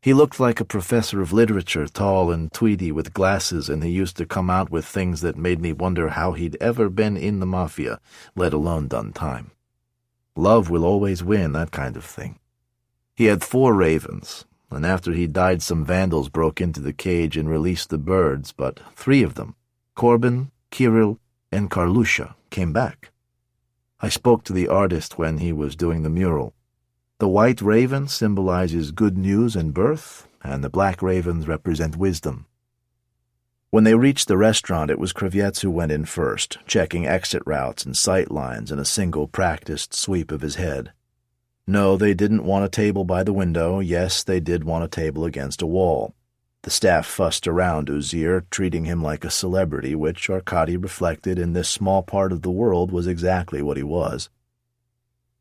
He looked like a professor of literature, tall and tweedy with glasses, and he used to come out with things that made me wonder how he'd ever been in the mafia, let alone done time. Love will always win, that kind of thing. He had 4 ravens, and after he died some vandals broke into the cage and released the birds, but 3 of them, Corbin, Kirill, and Karlusha, came back. I spoke to the artist when he was doing the mural. The white raven symbolizes good news and birth, and the black ravens represent wisdom." When they reached the restaurant, it was Kravets who went in first, checking exit routes and sight lines in a single practiced sweep of his head. No, they didn't want a table by the window. Yes, they did want a table against a wall. The staff fussed around Uzir, treating him like a celebrity, which Arkady reflected in this small part of the world was exactly what he was.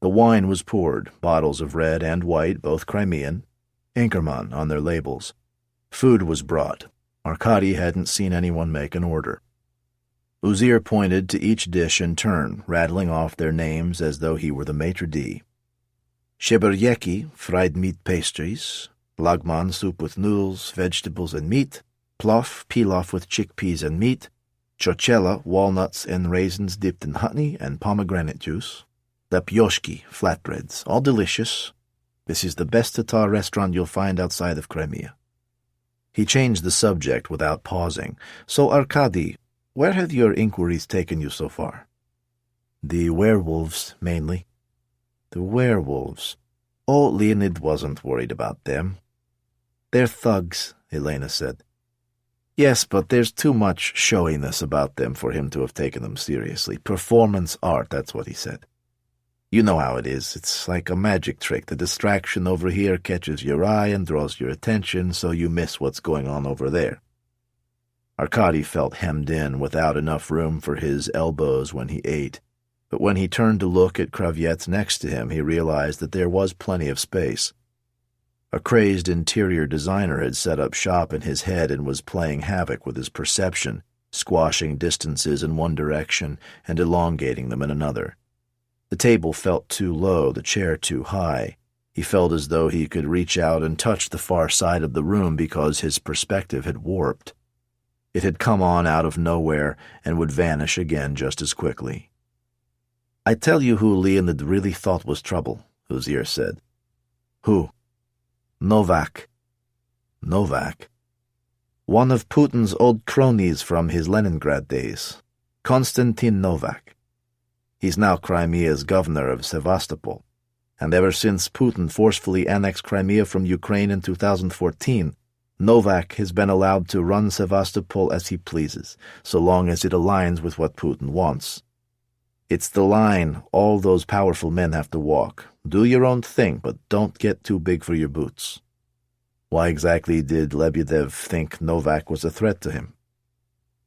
The wine was poured, bottles of red and white, both Crimean, Inkerman on their labels. Food was brought. Arkady hadn't seen anyone make an order. Uzir pointed to each dish in turn, rattling off their names as though he were the maitre d'. Sheberyeki, fried meat pastries, lagman, soup with noodles, vegetables and meat, plof, pilaf with chickpeas and meat, chochela, walnuts and raisins dipped in honey and pomegranate juice, lepyoshki, flatbreads, all delicious. This is the best Tatar restaurant you'll find outside of Crimea. He changed the subject without pausing. So, Arkady, where have your inquiries taken you so far? The werewolves, mainly. The werewolves. Oh, Leonid wasn't worried about them. They're thugs, Elena said. Yes, but there's too much showiness about them for him to have taken them seriously. Performance art, that's what he said. You know how it is. It's like a magic trick. The distraction over here catches your eye and draws your attention, so you miss what's going on over there. Arkady felt hemmed in, without enough room for his elbows when he ate. But when he turned to look at Kravets next to him, he realized that there was plenty of space. A crazed interior designer had set up shop in his head and was playing havoc with his perception, squashing distances in one direction and elongating them in another. The table felt too low, the chair too high. He felt as though he could reach out and touch the far side of the room because his perspective had warped. It had come on out of nowhere and would vanish again just as quickly. I tell you who Leonid really thought was trouble, Uzir said. Who? Novak. Novak? One of Putin's old cronies from his Leningrad days. Konstantin Novak. He's now Crimea's governor of Sevastopol, and ever since Putin forcefully annexed Crimea from Ukraine in 2014, Novak has been allowed to run Sevastopol as he pleases, so long as it aligns with what Putin wants. It's the line all those powerful men have to walk. Do your own thing, but don't get too big for your boots. Why exactly did Lebedev think Novak was a threat to him?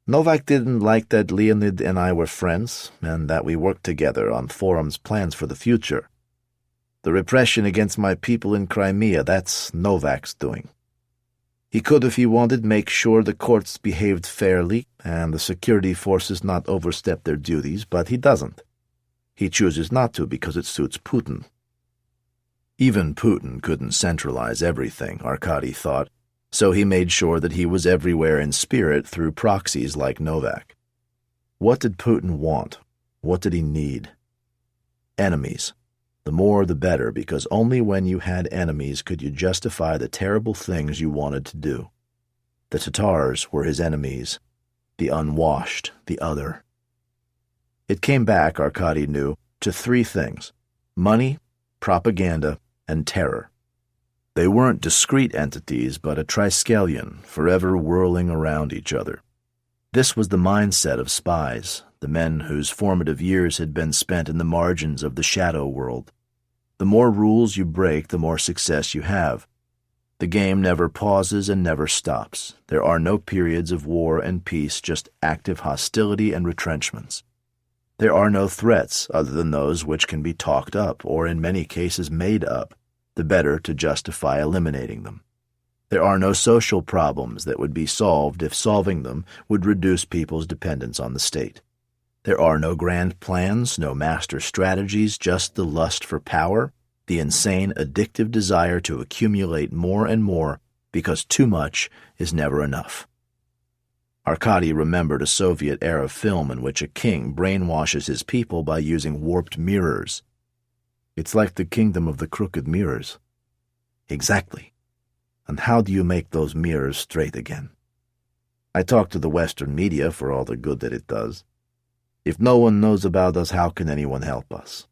Novak didn't like that Leonid and I were friends, and that we worked together on Forum's plans for the future. The repression against my people in Crimea, that's Novak's doing. He could, if he wanted, make sure the courts behaved fairly and the security forces not overstep their duties, but he doesn't. He chooses not to because it suits Putin. Even Putin couldn't centralize everything, Arkady thought, so he made sure that he was everywhere in spirit through proxies like Novak. What did Putin want? What did he need? Enemies. The more the better, because only when you had enemies could you justify the terrible things you wanted to do. The Tatars were his enemies, the unwashed, the other. It came back, Arkady knew, to three things: money, propaganda, and terror. They weren't discrete entities, but a triskelion, forever whirling around each other. This was the mindset of spies, the men whose formative years had been spent in the margins of the shadow world. The more rules you break, the more success you have. The game never pauses and never stops. There are no periods of war and peace, just active hostility and retrenchments. There are no threats other than those which can be talked up, or in many cases made up, the better to justify eliminating them. There are no social problems that would be solved if solving them would reduce people's dependence on the state. There are no grand plans, no master strategies, just the lust for power, the insane, addictive desire to accumulate more and more because too much is never enough. Arkady remembered a Soviet-era film in which a king brainwashes his people by using warped mirrors. It's like the kingdom of the crooked mirrors. Exactly. And how do you make those mirrors straight again? I talk to the Western media for all the good that it does. If no one knows about us, how can anyone help us?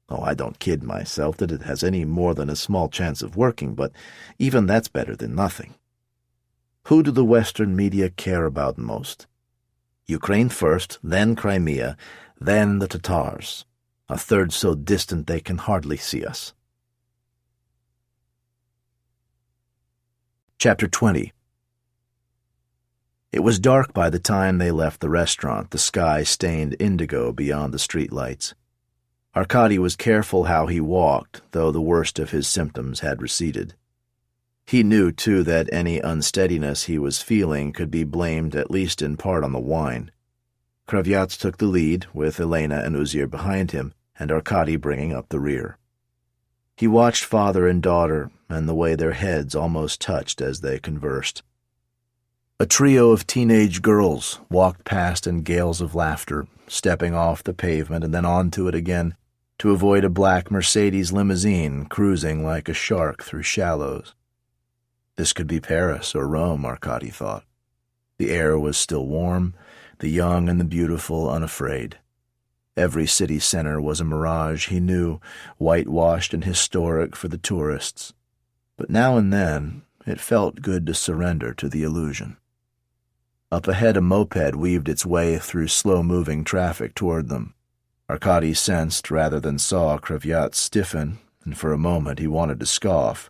Oh, I don't kid myself that it has any more than a small chance of working, but even that's better than nothing. Who do the Western media care about most? Ukraine first, then Crimea, then the Tatars, a third so distant they can hardly see us. Chapter 20. It was dark by the time they left the restaurant, the sky stained indigo beyond the streetlights. Arkady was careful how he walked, though the worst of his symptoms had receded. He knew, too, that any unsteadiness he was feeling could be blamed at least in part on the wine. Kravets took the lead, with Elena and Uzir behind him, and Arkady bringing up the rear. He watched father and daughter, and the way their heads almost touched as they conversed. A trio of teenage girls walked past in gales of laughter, stepping off the pavement and then onto it again, to avoid a black Mercedes limousine cruising like a shark through shallows. This could be Paris or Rome, Arkady thought. The air was still warm, the young and the beautiful unafraid. Every city center was a mirage, he knew, whitewashed and historic for the tourists. But now and then, it felt good to surrender to the illusion. Up ahead, a moped weaved its way through slow-moving traffic toward them. Arkady sensed rather than saw Kravets stiffen, and for a moment he wanted to scoff.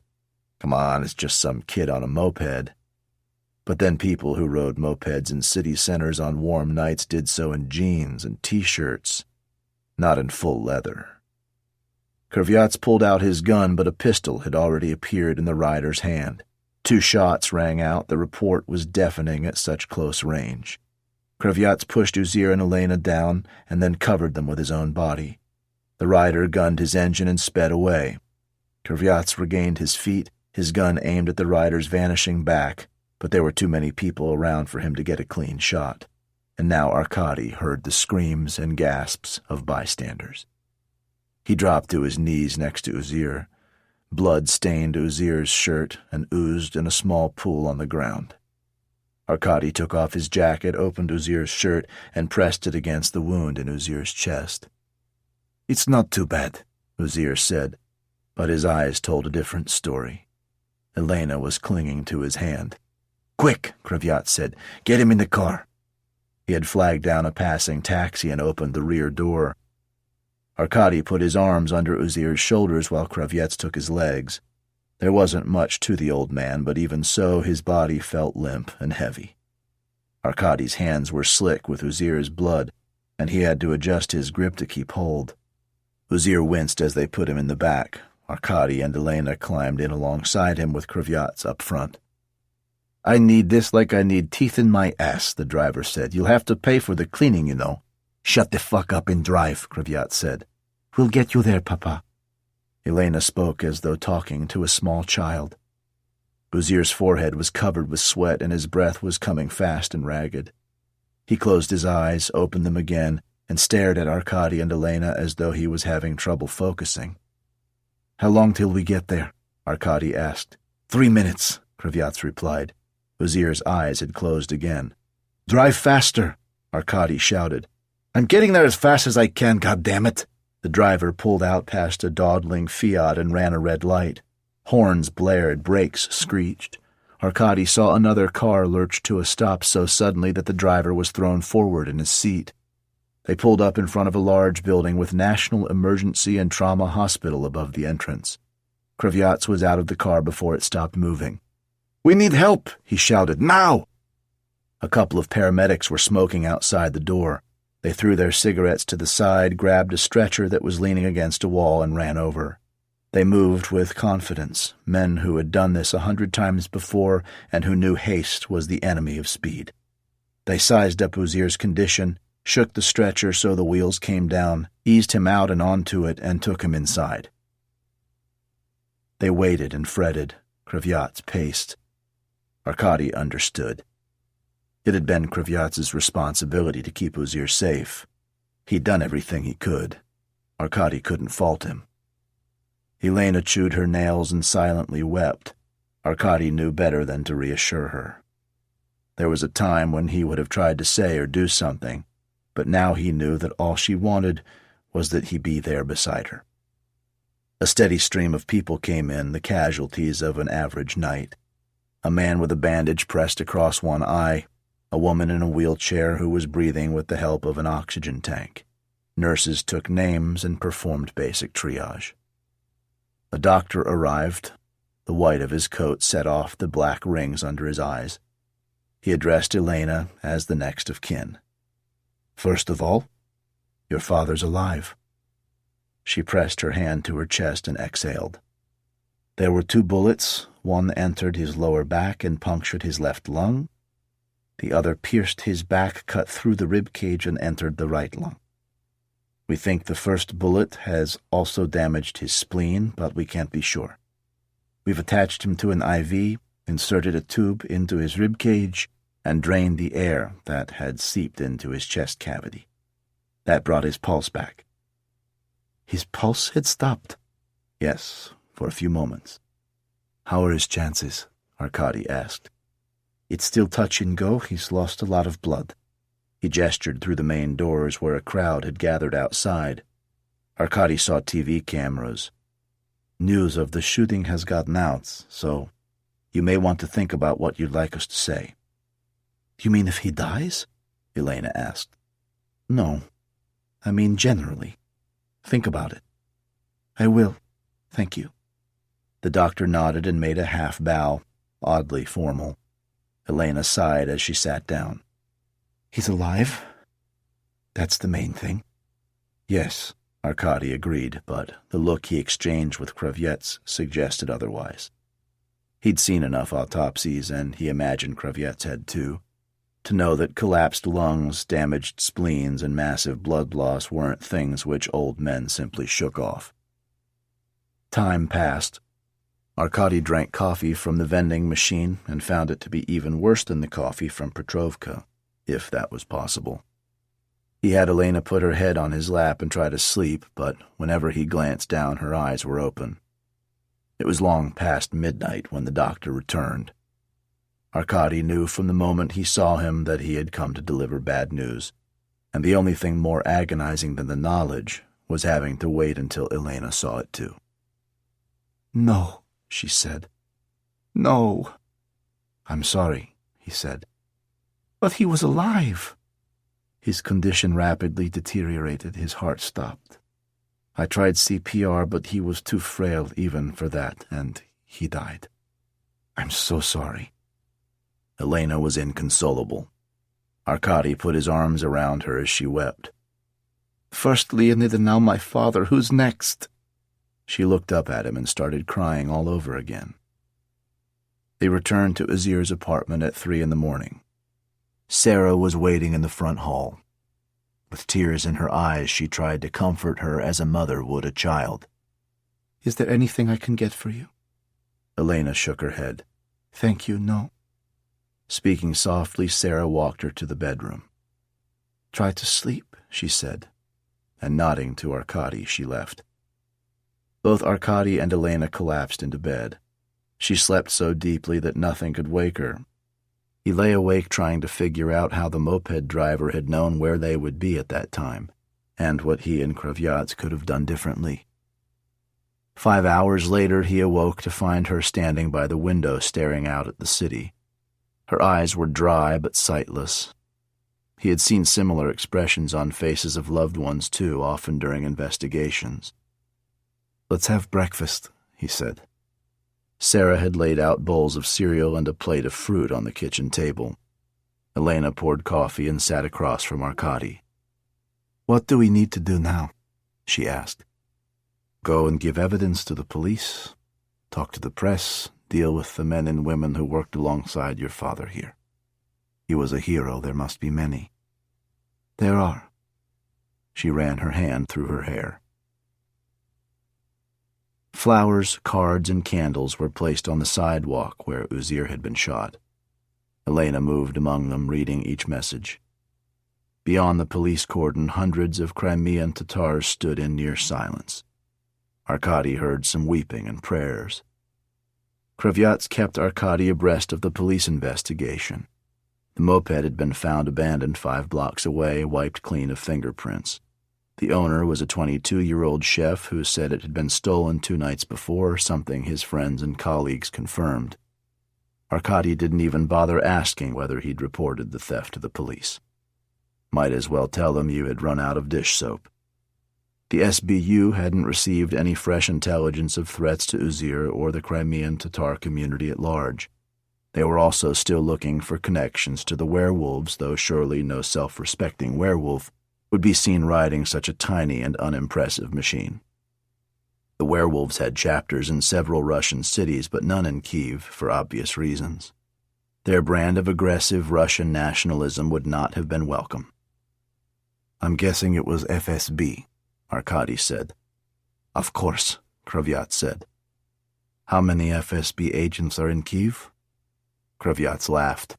Come on, it's just some kid on a moped. But then people who rode mopeds in city centers on warm nights did so in jeans and T-shirts, not in full leather. Kravets pulled out his gun, but a pistol had already appeared in the rider's hand. 2 shots rang out. The report was deafening at such close range. Kravets pushed Uzir and Elena down and then covered them with his own body. The rider gunned his engine and sped away. Kravets regained his feet, his gun aimed at the rider's vanishing back, but there were too many people around for him to get a clean shot. And now Arkady heard the screams and gasps of bystanders. He dropped to his knees next to Uzir. Blood stained Uzir's shirt and oozed in a small pool on the ground. Arkady took off his jacket, opened Uzir's shirt, and pressed it against the wound in Uzir's chest. "It's not too bad," Uzir said, but his eyes told a different story. Elena was clinging to his hand. "Quick," Kravets said. "Get him in the car." He had flagged down a passing taxi and opened the rear door. Arkady put his arms under Uzir's shoulders while Kravets took his legs. There wasn't much to the old man, but even so his body felt limp and heavy. Arkady's hands were slick with Uzir's blood, and he had to adjust his grip to keep hold. Uzir winced as they put him in the back. Arkady and Elena climbed in alongside him with Kravets up front. "I need this like I need teeth in my ass," the driver said. "You'll have to pay for the cleaning, you know." "Shut the fuck up and drive," Kravets said. "We'll get you there, Papa." Elena spoke as though talking to a small child. Uzir's forehead was covered with sweat and his breath was coming fast and ragged. He closed his eyes, opened them again, and stared at Arkady and Elena as though he was having trouble focusing. "How long till we get there?" Arkady asked. 3 minutes, Kravets replied. Uzir's eyes had closed again. "Drive faster," Arkady shouted. "I'm getting there as fast as I can, goddammit!" The driver pulled out past a dawdling Fiat and ran a red light. Horns blared, brakes screeched. Arkady saw another car lurch to a stop so suddenly that the driver was thrown forward in his seat. They pulled up in front of a large building with National Emergency and Trauma Hospital above the entrance. Kravets was out of the car before it stopped moving. "We need help," he shouted. "Now!" A couple of paramedics were smoking outside the door. They threw their cigarettes to the side, grabbed a stretcher that was leaning against a wall, and ran over. They moved with confidence, men who had done this 100 times before and who knew haste was the enemy of speed. They sized up Uzir's condition, shook the stretcher so the wheels came down, eased him out and onto it, and took him inside. They waited and fretted. Kravets paced. Arkady understood. It had been Kravets' responsibility to keep Uzir safe. He'd done everything he could. Arkady couldn't fault him. Elena chewed her nails and silently wept. Arkady knew better than to reassure her. There was a time when he would have tried to say or do something, but now he knew that all she wanted was that he be there beside her. A steady stream of people came in, the casualties of an average night. A man with a bandage pressed across one eye, a woman in a wheelchair who was breathing with the help of an oxygen tank. Nurses took names and performed basic triage. A doctor arrived. The white of his coat set off the black rings under his eyes. He addressed Elena as the next of kin. "First of all, your father's alive." She pressed her hand to her chest and exhaled. There were 2 bullets. One entered his lower back and punctured his left lung. The other pierced his back, cut through the rib cage, and entered the right lung. We think the first bullet has also damaged his spleen, but we can't be sure. We've attached him to an IV, inserted a tube into his rib cage, and drained the air that had seeped into his chest cavity. That brought his pulse back. His pulse had stopped? Yes, for a few moments. How are his chances? Arkady asked. It's still touch and go. He's lost a lot of blood. He gestured through the main doors where a crowd had gathered outside. Arkady saw TV cameras. News of the shooting has gotten out, so you may want to think about what you'd like us to say. You mean if he dies? Elena asked. No, I mean generally. Think about it. I will. Thank you. The doctor nodded and made a half bow, oddly formal. Elena sighed as she sat down. He's alive? That's the main thing. Yes, Arkady agreed, but the look he exchanged with Kravets suggested otherwise. He'd seen enough autopsies, and he imagined Kravets had too, to know that collapsed lungs, damaged spleens, and massive blood loss weren't things which old men simply shook off. Time passed. Arkady drank coffee from the vending machine and found it to be even worse than the coffee from Petrovka, if that was possible. He had Elena put her head on his lap and try to sleep, but whenever he glanced down, her eyes were open. It was long past midnight when the doctor returned. Arkady knew from the moment he saw him that he had come to deliver bad news, and the only thing more agonizing than the knowledge was having to wait until Elena saw it too. No, she said. No. I'm sorry, he said. But he was alive. His condition rapidly deteriorated. His heart stopped. I tried CPR, but he was too frail even for that, and he died. I'm so sorry. Elena was inconsolable. Arkady put his arms around her as she wept. First Leonid and now my father. Who's next? She looked up at him and started crying all over again. They returned to Azir's apartment at 3 a.m. Sarah was waiting in the front hall. With tears in her eyes, she tried to comfort her as a mother would a child. Is there anything I can get for you? Elena shook her head. Thank you, no. Speaking softly, Sarah walked her to the bedroom. Try to sleep, she said, and nodding to Arkady, she left. Both Arkady and Elena collapsed into bed. She slept so deeply that nothing could wake her. He lay awake trying to figure out how the moped driver had known where they would be at that time, and what he and Kravets could have done differently. 5 hours later, he awoke to find her standing by the window staring out at the city. Her eyes were dry but sightless. He had seen similar expressions on faces of loved ones too, often during investigations. Let's have breakfast, he said. Sarah had laid out bowls of cereal and a plate of fruit on the kitchen table. Elena poured coffee and sat across from Arkady. What do we need to do now? She asked. Go and give evidence to the police, talk to the press, deal with the men and women who worked alongside your father here. He was a hero. There must be many. There are. She ran her hand through her hair. Flowers, cards, and candles were placed on the sidewalk where Uzir had been shot. Elena moved among them, reading each message. Beyond the police cordon, hundreds of Crimean Tatars stood in near silence. Arkady heard some weeping and prayers. Kravets kept Arkady abreast of the police investigation. The moped had been found abandoned 5 blocks away, wiped clean of fingerprints. The owner was a 22-year-old chef who said it had been stolen 2 nights before, something his friends and colleagues confirmed. Arkady didn't even bother asking whether he'd reported the theft to the police. Might as well tell them you had run out of dish soap. The SBU hadn't received any fresh intelligence of threats to Uzir or the Crimean Tatar community at large. They were also still looking for connections to the werewolves, though surely no self-respecting werewolf would be seen riding such a tiny and unimpressive machine. The werewolves had chapters in several Russian cities, but none in Kiev for obvious reasons. Their brand of aggressive Russian nationalism would not have been welcome. I'm guessing it was FSB, Arkady said. Of course, Kravets said. How many FSB agents are in Kiev? Kravets laughed.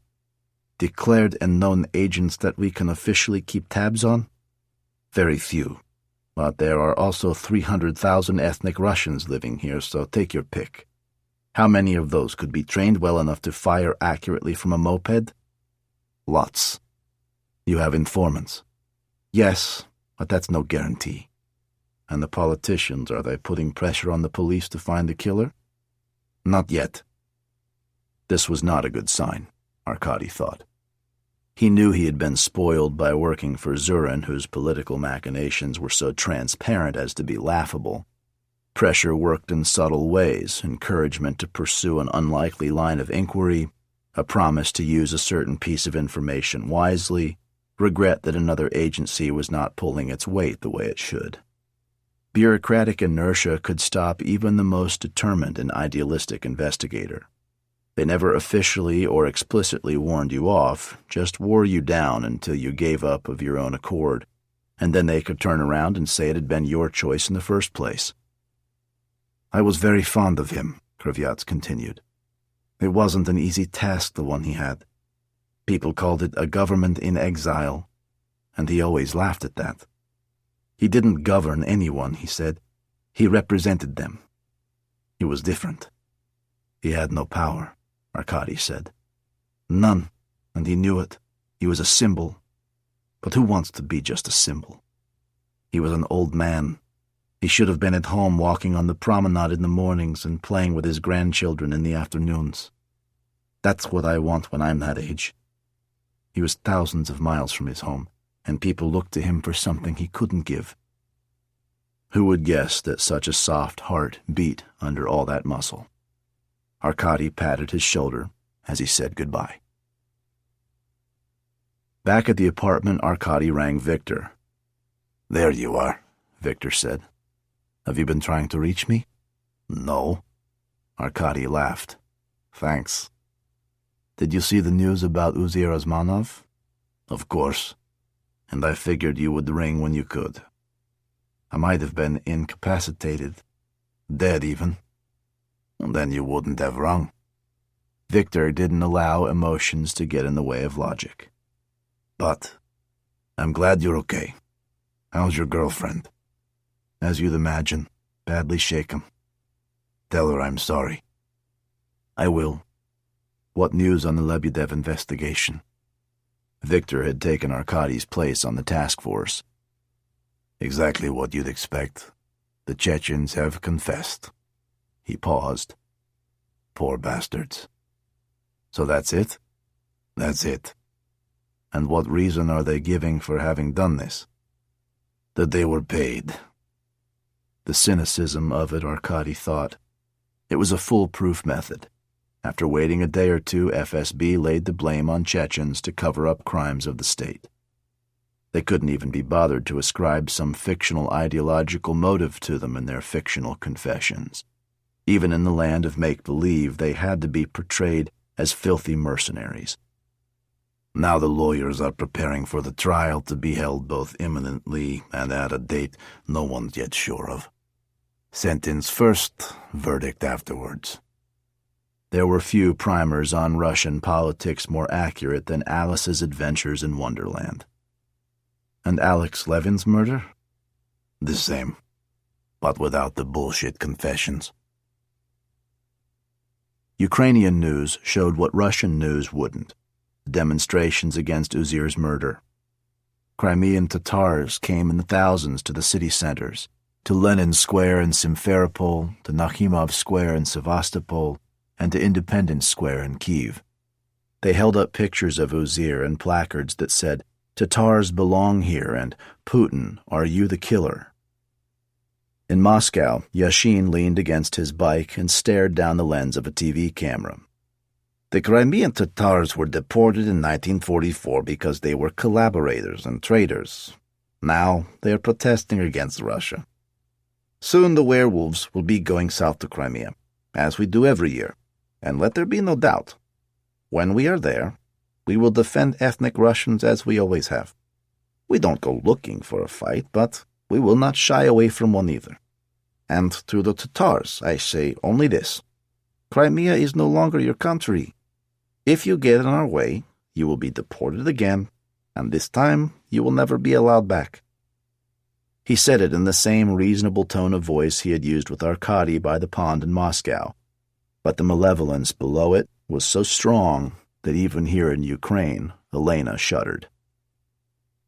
Declared and known agents that we can officially keep tabs on? Very few. But there are also 300,000 ethnic Russians living here, so take your pick. How many of those could be trained well enough to fire accurately from a moped? Lots. You have informants? Yes, but that's no guarantee. And the politicians, are they putting pressure on the police to find the killer? Not yet. This was not a good sign, Arkady thought. He knew he had been spoiled by working for Zurin, whose political machinations were so transparent as to be laughable. Pressure worked in subtle ways, encouragement to pursue an unlikely line of inquiry, a promise to use a certain piece of information wisely, regret that another agency was not pulling its weight the way it should. Bureaucratic inertia could stop even the most determined and idealistic investigator. They never officially or explicitly warned you off, just wore you down until you gave up of your own accord, and then they could turn around and say it had been your choice in the first place. I was very fond of him, Kravets continued. It wasn't an easy task, the one he had. People called it a government in exile, and he always laughed at that. He didn't govern anyone, he said. He represented them. He was different. He had no power, Arkady said. None, and he knew it. He was a symbol. But who wants to be just a symbol? He was an old man. He should have been at home walking on the promenade in the mornings and playing with his grandchildren in the afternoons. That's what I want when I'm that age. He was thousands of miles from his home, and people looked to him for something he couldn't give. Who would guess that such a soft heart beat under all that muscle? Arkady patted his shoulder as he said goodbye. Back at the apartment, Arkady rang Victor. "There you are," Victor said. "Have you been trying to reach me?" "No." Arkady laughed. "Thanks. Did you see the news about Uzier Osmanov?" "Of course. And I figured you would ring when you could. I might have been incapacitated, dead even. And then you wouldn't have rung." Victor didn't allow emotions to get in the way of logic. "But I'm glad you're okay. How's your girlfriend?" "As you'd imagine, badly shaken." "Tell her I'm sorry." "I will. What news on the Lebedev investigation?" Victor had taken Arkady's place on the task force. "Exactly what you'd expect. The Chechens have confessed." He paused. "Poor bastards." "So that's it?" "That's it." "And what reason are they giving for having done this?" "That they were paid." The cynicism of it, Arkady thought. It was a foolproof method. After waiting a day or two, FSB laid the blame on Chechens to cover up crimes of the state. They couldn't even be bothered to ascribe some fictional ideological motive to them in their fictional confessions. Even in the land of make-believe, they had to be portrayed as filthy mercenaries. Now the lawyers are preparing for the trial to be held both imminently and at a date no one's yet sure of. Sentence first, verdict afterwards. There were few primers on Russian politics more accurate than Alice's Adventures in Wonderland. And Alex Levin's murder? The same, but without the bullshit confessions. Ukrainian news showed what Russian news wouldn't: the demonstrations against Uzir's murder. Crimean Tatars came in the thousands to the city centers, to Lenin Square in Simferopol, to Nakhimov Square in Sevastopol, and to Independence Square in Kiev. They held up pictures of Uzir and placards that said, "Tatars belong here," and "Putin, are you the killer?" In Moscow, Yashin leaned against his bike and stared down the lens of a TV camera. "The Crimean Tatars were deported in 1944 because they were collaborators and traitors. Now they are protesting against Russia. Soon the werewolves will be going south to Crimea, as we do every year, and let there be no doubt, when we are there, we will defend ethnic Russians as we always have. We don't go looking for a fight, but we will not shy away from one either. And to the Tatars, I say only this. Crimea is no longer your country. If you get in our way, you will be deported again, and this time you will never be allowed back. He said it in the same reasonable tone of voice he had used with Arkady by the pond in Moscow, but the malevolence below it was so strong that even here in Ukraine, Elena shuddered.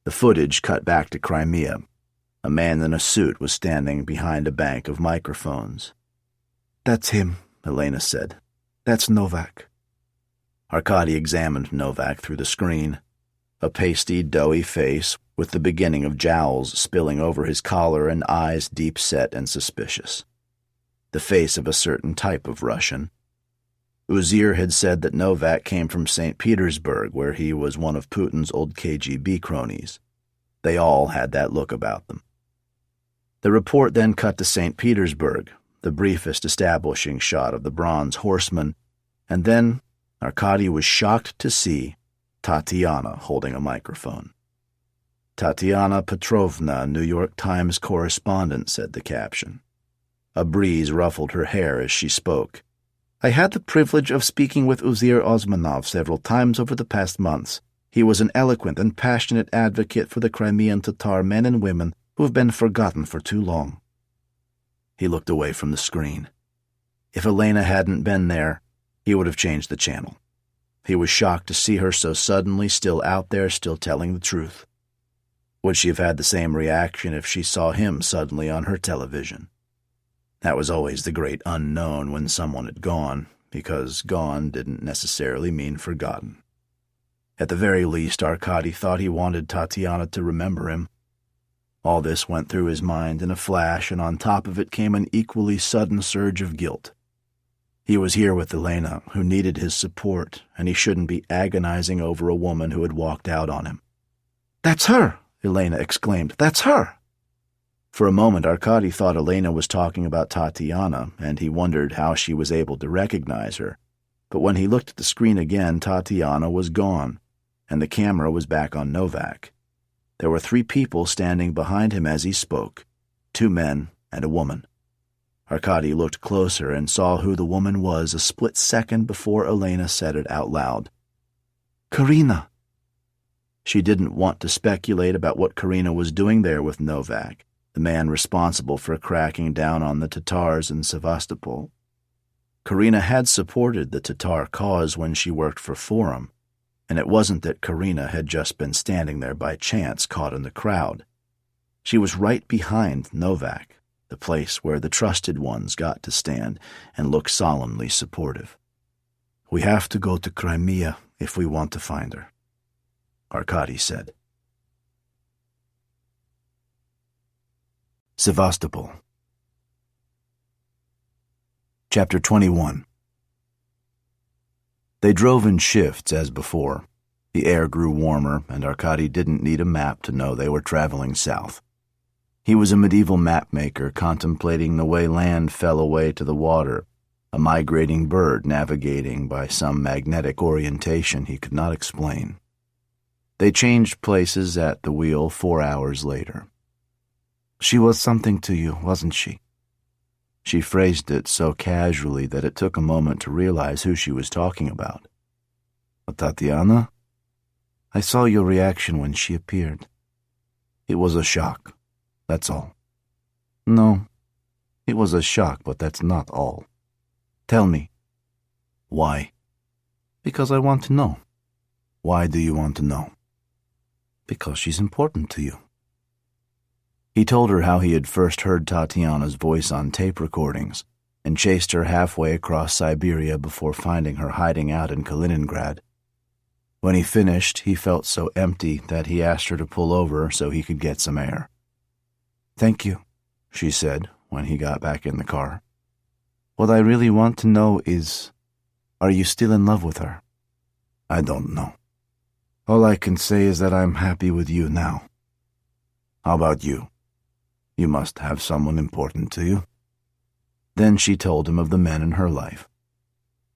The footage cut back to Crimea. A man in a suit was standing behind a bank of microphones. "That's him," Elena said. "That's Novak." Arkady examined Novak through the screen. A pasty, doughy face with the beginning of jowls spilling over his collar and eyes deep-set and suspicious. The face of a certain type of Russian. Uzir had said that Novak came from St. Petersburg, where he was one of Putin's old KGB cronies. They all had that look about them. The report then cut to St. Petersburg, the briefest establishing shot of the Bronze Horseman, and then Arkady was shocked to see Tatiana holding a microphone. Tatiana Petrovna, New York Times correspondent, said the caption. A breeze ruffled her hair as she spoke. "I had the privilege of speaking with Uzir Osmanov several times over the past months. He was an eloquent and passionate advocate for the Crimean Tatar men and women who have been forgotten for too long." He looked away from the screen. If Elena hadn't been there, he would have changed the channel. He was shocked to see her so suddenly still out there, still telling the truth. Would she have had the same reaction if she saw him suddenly on her television? That was always the great unknown when someone had gone, because gone didn't necessarily mean forgotten. At the very least, Arkady thought he wanted Tatiana to remember him. All this went through his mind in a flash, and on top of it came an equally sudden surge of guilt. He was here with Elena, who needed his support, and he shouldn't be agonizing over a woman who had walked out on him. "That's her!" Elena exclaimed. "That's her!" For a moment, Arkady thought Elena was talking about Tatiana, and he wondered how she was able to recognize her. But when he looked at the screen again, Tatiana was gone, and the camera was back on Novak. There were 3 people standing behind him as he spoke, 2 men and a woman. Arkady looked closer and saw who the woman was a split second before Elena said it out loud. "Karina." She didn't want to speculate about what Karina was doing there with Novak, the man responsible for cracking down on the Tatars in Sevastopol. Karina had supported the Tatar cause when she worked for Forum, and it wasn't that Karina had just been standing there by chance caught in the crowd. She was right behind Novak, the place where the trusted ones got to stand and look solemnly supportive. "We have to go to Crimea if we want to find her," Arkady said. Sevastopol. Chapter 21. They drove in shifts as before. The air grew warmer, and Arkady didn't need a map to know they were traveling south. He was a medieval mapmaker contemplating the way land fell away to the water, a migrating bird navigating by some magnetic orientation he could not explain. They changed places at the wheel 4 hours later. "She was something to you, wasn't she?" She phrased it so casually that it took a moment to realize who she was talking about. "Tatiana? I saw your reaction when she appeared. It was a shock. That's all." "No, it was a shock, but that's not all. Tell me." "Why?" "Because I want to know." "Why do you want to know?" "Because she's important to you." He told her how he had first heard Tatiana's voice on tape recordings and chased her halfway across Siberia before finding her hiding out in Kaliningrad. When he finished, he felt so empty that he asked her to pull over so he could get some air. "Thank you," she said when he got back in the car. "What I really want to know is, are you still in love with her?" "I don't know. All I can say is that I'm happy with you now. How about you?" You must have someone important to you." Then she told him of the men in her life.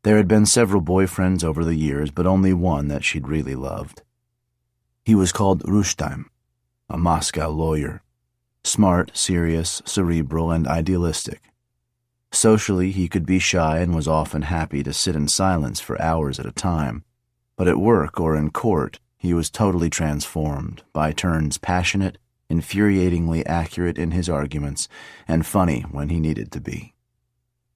There had been several boyfriends over the years, but only one that she'd really loved. He was called Rustam, a Moscow lawyer. Smart, serious, cerebral, and idealistic. Socially, he could be shy and was often happy to sit in silence for hours at a time, but at work or in court, he was totally transformed, by turns passionate, infuriatingly accurate in his arguments, and funny when he needed to be.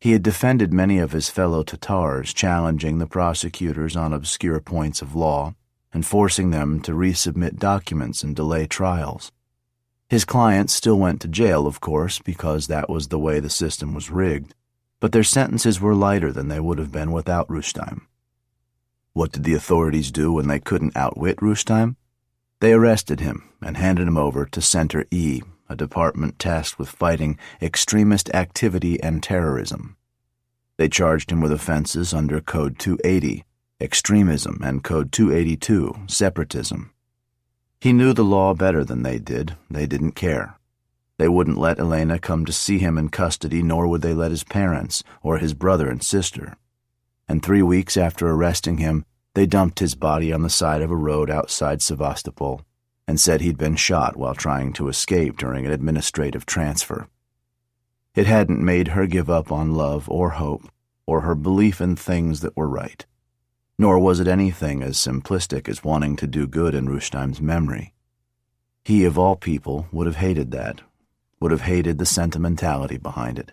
He had defended many of his fellow Tatars, challenging the prosecutors on obscure points of law and forcing them to resubmit documents and delay trials. His clients still went to jail, of course, because that was the way the system was rigged, but their sentences were lighter than they would have been without Rustam. What did the authorities do when they couldn't outwit Rustam? They arrested him and handed him over to Center E, a department tasked with fighting extremist activity and terrorism. They charged him with offenses under Code 280, extremism, and Code 282, separatism. He knew the law better than they did. They didn't care. They wouldn't let Elena come to see him in custody, nor would they let his parents or his brother and sister. And 3 weeks after arresting him, they dumped his body on the side of a road outside Sevastopol and said he'd been shot while trying to escape during an administrative transfer. It hadn't made her give up on love or hope or her belief in things that were right. Nor was it anything as simplistic as wanting to do good in Rustam's memory. He, of all people, would have hated that, would have hated the sentimentality behind it.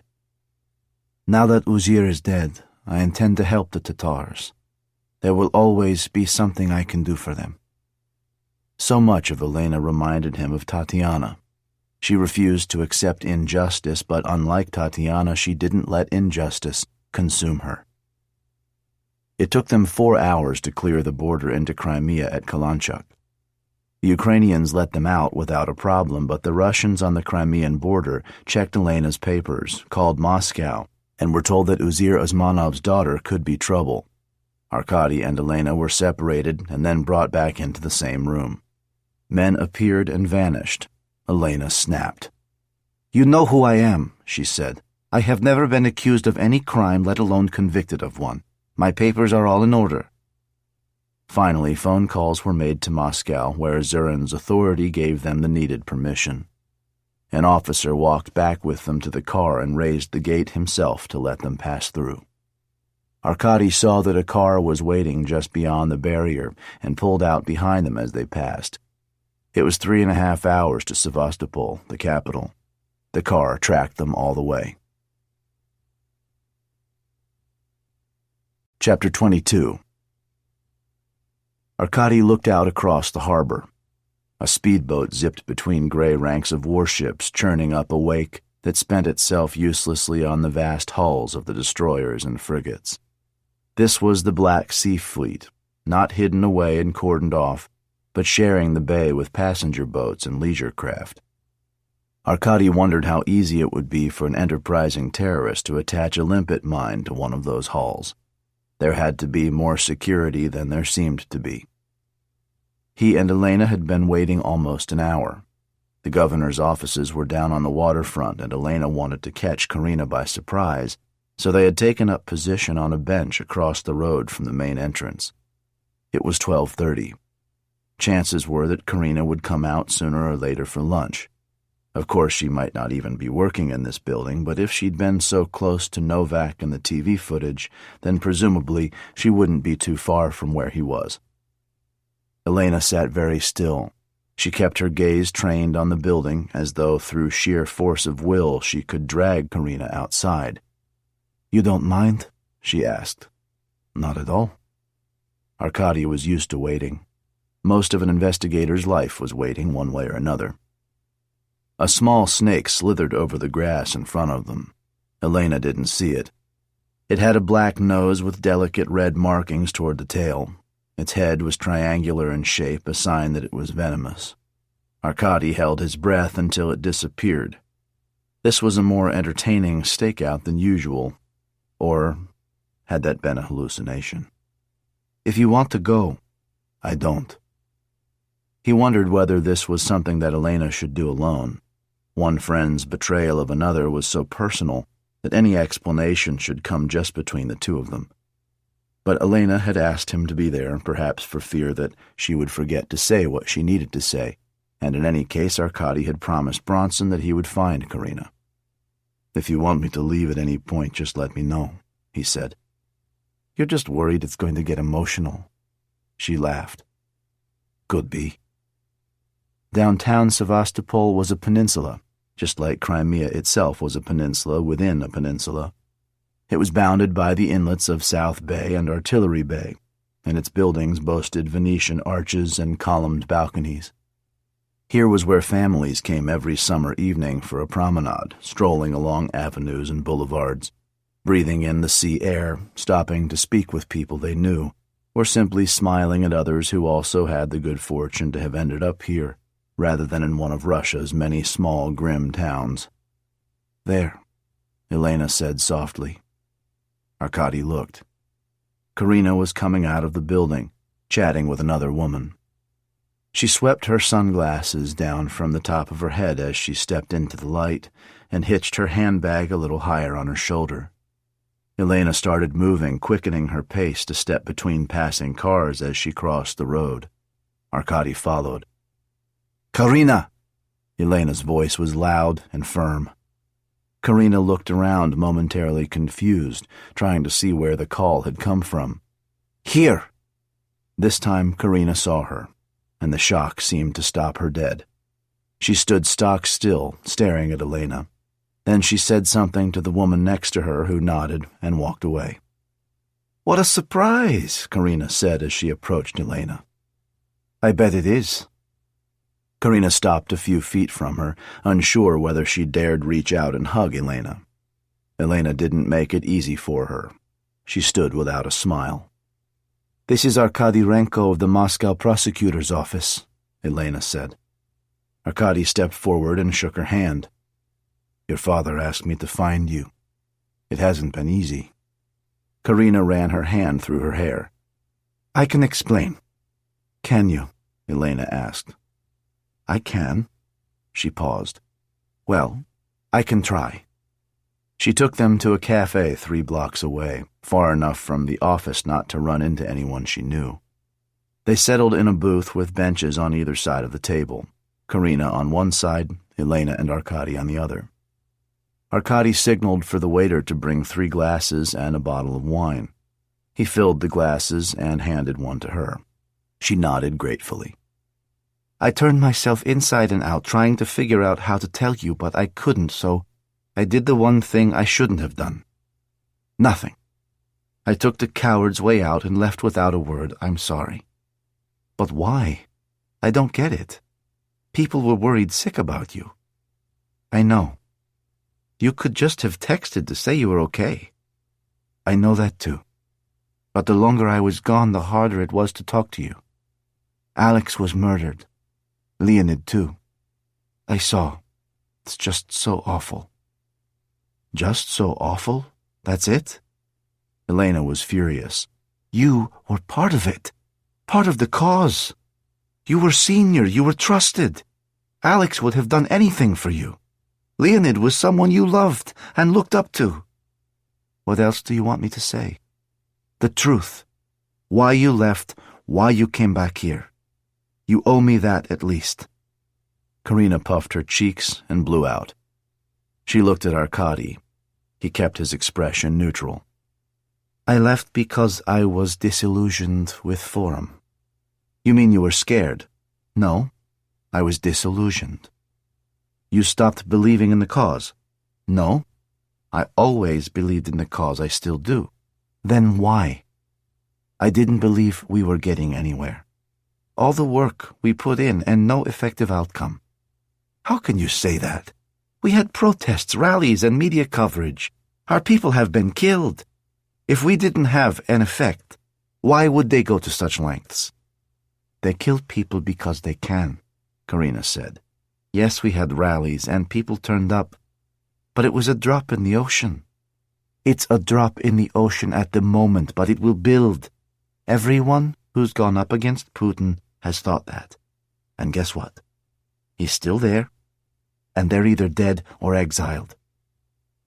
Now that Uzir is dead, I intend to help the Tatars. There will always be something I can do for them. So much of Elena reminded him of Tatiana. She refused to accept injustice, but unlike Tatiana, she didn't let injustice consume her. It took them 4 hours to clear the border into Crimea at Kalanchuk. The Ukrainians let them out without a problem, but the Russians on the Crimean border checked Elena's papers, called Moscow, and were told that Uzir Osmanov's daughter could be trouble. Arkady and Elena were separated and then brought back into the same room. Men appeared and vanished. Elena snapped. "You know who I am," she said. "I have never been accused of any crime, let alone convicted of one. My papers are all in order." Finally, phone calls were made to Moscow, where Zurin's authority gave them the needed permission. An officer walked back with them to the car and raised the gate himself to let them pass through. Arkady saw that a car was waiting just beyond the barrier and pulled out behind them as they passed. It was 3.5 hours to Sevastopol, the capital. The car tracked them all the way. Chapter 22. Arkady looked out across the harbor. A speedboat zipped between gray ranks of warships, churning up a wake that spent itself uselessly on the vast hulls of the destroyers and frigates. This was the Black Sea Fleet, not hidden away and cordoned off, but sharing the bay with passenger boats and leisure craft. Arkady wondered how easy it would be for an enterprising terrorist to attach a limpet mine to one of those hulls. There had to be more security than there seemed to be. He and Elena had been waiting almost an hour. The governor's offices were down on the waterfront, and Elena wanted to catch Karina by surprise, so they had taken up position on a bench across the road from the main entrance. It was 12:30. Chances were that Karina would come out sooner or later for lunch. Of course, she might not even be working in this building, but if she'd been so close to Novak in the TV footage, then presumably she wouldn't be too far from where he was. Elena sat very still. She kept her gaze trained on the building, as though through sheer force of will she could drag Karina outside. "You don't mind?" she asked. "Not at all." Arkady was used to waiting. Most of an investigator's life was waiting one way or another. A small snake slithered over the grass in front of them. Elena didn't see it. It had a black nose with delicate red markings toward the tail. Its head was triangular in shape, a sign that it was venomous. Arkady held his breath until it disappeared. This was a more entertaining stakeout than usual. Or had that been a hallucination? "If you want to go." "I don't." He wondered whether this was something that Elena should do alone. One friend's betrayal of another was so personal that any explanation should come just between the two of them. But Elena had asked him to be there, perhaps for fear that she would forget to say what she needed to say, and in any case Arkady had promised Bronson that he would find Karina. "If you want me to leave at any point, just let me know," he said. "You're just worried it's going to get emotional." She laughed. "Could be." Downtown Sevastopol was a peninsula, just like Crimea itself was a peninsula within a peninsula. It was bounded by the inlets of South Bay and Artillery Bay, and its buildings boasted Venetian arches and columned balconies. Here was where families came every summer evening for a promenade, strolling along avenues and boulevards, breathing in the sea air, stopping to speak with people they knew, or simply smiling at others who also had the good fortune to have ended up here, rather than in one of Russia's many small, grim towns. "There," Elena said softly. Arkady looked. Karina was coming out of the building, chatting with another woman. She swept her sunglasses down from the top of her head as she stepped into the light and hitched her handbag a little higher on her shoulder. Elena started moving, quickening her pace to step between passing cars as she crossed the road. Arkady followed. "Karina!" Elena's voice was loud and firm. Karina looked around, momentarily confused, trying to see where the call had come from. "Here!" This time Karina saw her, and the shock seemed to stop her dead. She stood stock still, staring at Elena. Then she said something to the woman next to her, who nodded and walked away. "What a surprise," Karina said as she approached Elena. "I bet it is." Karina stopped a few feet from her, unsure whether she dared reach out and hug Elena. Elena didn't make it easy for her. She stood without a smile. "This is Arkady Renko of the Moscow prosecutor's office," Elena said. Arkady stepped forward and shook her hand. "Your father asked me to find you. It hasn't been easy." Karina ran her hand through her hair. "I can explain." "Can you?" Elena asked. "I can." She paused. "Well, I can try." She took them to a cafe 3 blocks away, far enough from the office not to run into anyone she knew. They settled in a booth with benches on either side of the table, Karina on one side, Elena and Arkady on the other. Arkady signaled for the waiter to bring 3 glasses and a bottle of wine. He filled the glasses and handed one to her. She nodded gratefully. "I turned myself inside and out trying to figure out how to tell you, but I couldn't, so I did the one thing I shouldn't have done. Nothing. I took the coward's way out and left without a word. I'm sorry." "But why? I don't get it. People were worried sick about you." "I know. You could just have texted to say you were okay." "I know that too. But the longer I was gone, the harder it was to talk to you. Alex was murdered. Leonid, too. I saw. It's just so awful." "Just so awful? That's it?" Elena was furious. "You were part of it. Part of the cause. You were senior. You were trusted. Alex would have done anything for you. Leonid was someone you loved and looked up to." "What else do you want me to say?" "The truth. Why you left, why you came back here. You owe me that at least." Karina puffed her cheeks and blew out. She looked at Arkady. He kept his expression neutral. "I left because I was disillusioned with Forum." "You mean you were scared?" "No, I was disillusioned." "You stopped believing in the cause?" "No, I always believed in the cause. I still do." "Then why?" "I didn't believe we were getting anywhere. All the work we put in and no effective outcome." "How can you say that? We had protests, rallies, and media coverage. Our people have been killed. If we didn't have an effect, why would they go to such lengths?" "They kill people because they can," Karina said. "Yes, we had rallies and people turned up, but it was a drop in the ocean. It's a drop in the ocean at the moment, but it will build. Everyone who's gone up against Putin has thought that. And guess what? He's still there. and they're either dead or exiled.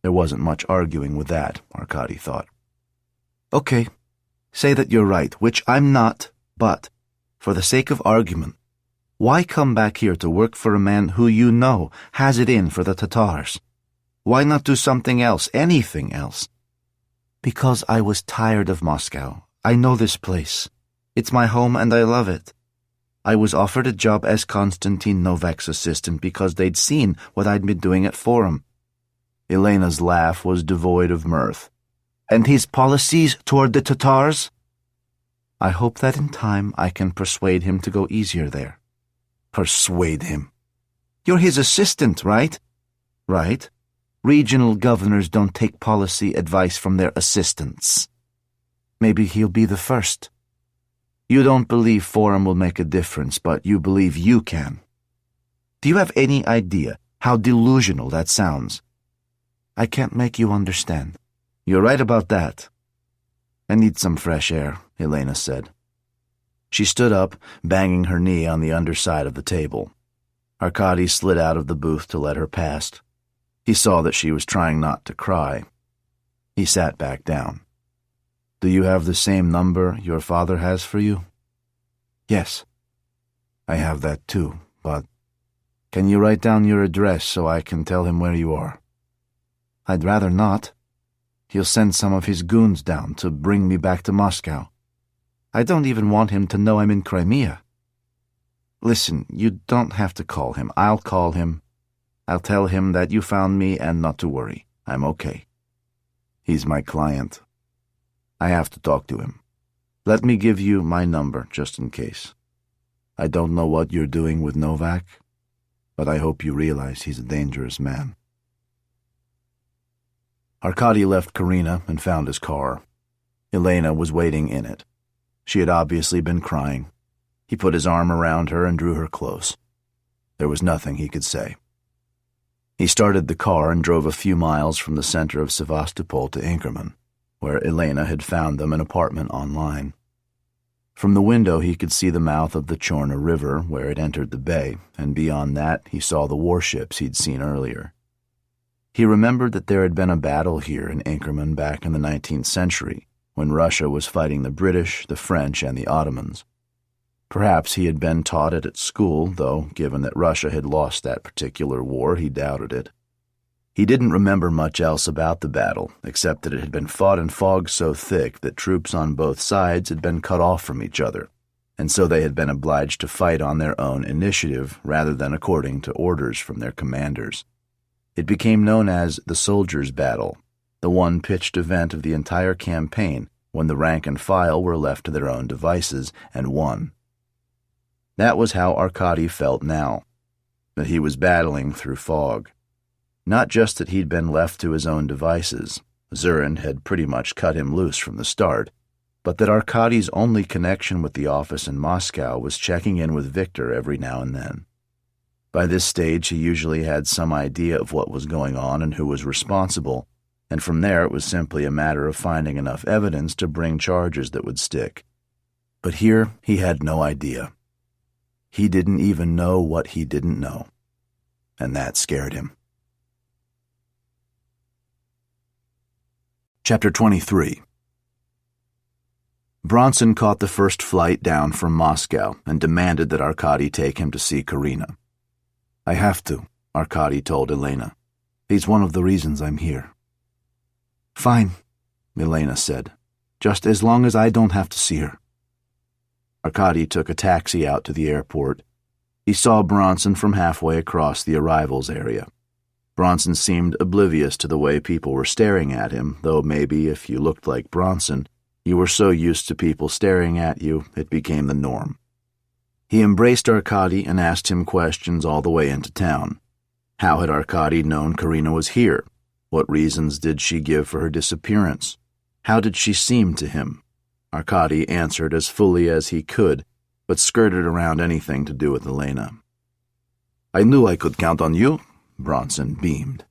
There wasn't much arguing with that, Arkady thought. Okay, say that you're right, which I'm not, but, for the sake of argument, why come back here to work for a man who you know has it in for the Tatars? Why not do something else, anything else? Because I was tired of Moscow. I know this place. It's my home and I love it. I was offered a job as Konstantin Novak's assistant because they'd seen what I'd been doing at Forum. Elena's laugh was devoid of mirth. And his policies toward the Tatars? I hope that in time I can persuade him to go easier there. Persuade him? You're his assistant, right? Right. Regional governors don't take policy advice from their assistants. Maybe he'll be the first. You don't believe Forum will make a difference, but you believe you can. Do you have any idea how delusional that sounds? I can't make you understand. You're right about that. I need some fresh air, Elena said. She stood up, banging her knee on the underside of the table. Arkady slid out of the booth to let her pass. He saw that she was trying not to cry. He sat back down. Do you have the same number your father has for you? Yes. I have that too, but can you write down your address so I can tell him where you are? I'd rather not. He'll send some of his goons down to bring me back to Moscow. I don't even want him to know I'm in Crimea. Listen, you don't have to call him. I'll call him. I'll tell him that you found me and not to worry. I'm okay. He's my client. I have to talk to him. Let me give you my number, just in case. I don't know what you're doing with Novak, but I hope you realize he's a dangerous man. Arkady left Karina and found his car. Elena was waiting in it. She had obviously been crying. He put his arm around her and drew her close. There was nothing he could say. He started the car and drove a few miles from the center of Sevastopol to Inkerman, where Elena had found them an apartment online. From the window he could see the mouth of the Chorna River where it entered the bay, and beyond that he saw the warships he'd seen earlier. He remembered that there had been a battle here in Inkerman back in the 19th century, when Russia was fighting the British, the French, and the Ottomans. Perhaps he had been taught it at school, though, given that Russia had lost that particular war, he doubted it. He didn't remember much else about the battle, except that it had been fought in fog so thick that troops on both sides had been cut off from each other, and so they had been obliged to fight on their own initiative rather than according to orders from their commanders. It became known as the Soldiers' Battle, the one pitched event of the entire campaign when the rank and file were left to their own devices and won. That was how Arkady felt now, that he was battling through fog. Not just that he'd been left to his own devices, Zurin had pretty much cut him loose from the start, but that Arkady's only connection with the office in Moscow was checking in with Victor every now and then. By this stage he usually had some idea of what was going on and who was responsible, and from there it was simply a matter of finding enough evidence to bring charges that would stick. But here he had no idea. He didn't even know what he didn't know, and that scared him. Chapter 23. Bronson caught the first flight down from Moscow and demanded that Arkady take him to see Karina. I have to, Arkady told Elena. He's one of the reasons I'm here. Fine, Elena said, just as long as I don't have to see her. Arkady took a taxi out to the airport. He saw Bronson from halfway across the arrivals area. Bronson seemed oblivious to the way people were staring at him, though maybe if you looked like Bronson, you were so used to people staring at you, it became the norm. He embraced Arkady and asked him questions all the way into town. How had Arkady known Karina was here? What reasons did she give for her disappearance? How did she seem to him? Arkady answered as fully as he could, but skirted around anything to do with Elena. I knew I could count on you, Bronson beamed.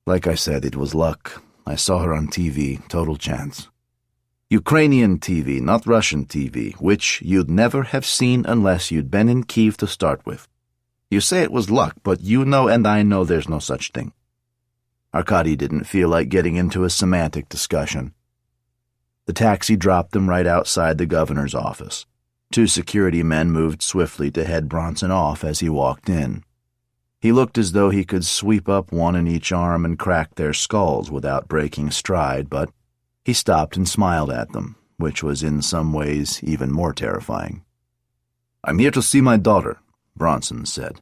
Like I said, it was luck. I saw her on TV, total chance. Ukrainian TV, not Russian TV, which you'd never have seen unless you'd been in Kiev to start with. You say it was luck, but you know and I know there's no such thing. Arkady didn't feel like getting into a semantic discussion. The taxi dropped them right outside the governor's office. 2 security men moved swiftly to head Bronson off as he walked in. He looked as though he could sweep up one in each arm and crack their skulls without breaking stride, but he stopped and smiled at them, which was in some ways even more terrifying. "I'm here to see my daughter," Bronson said.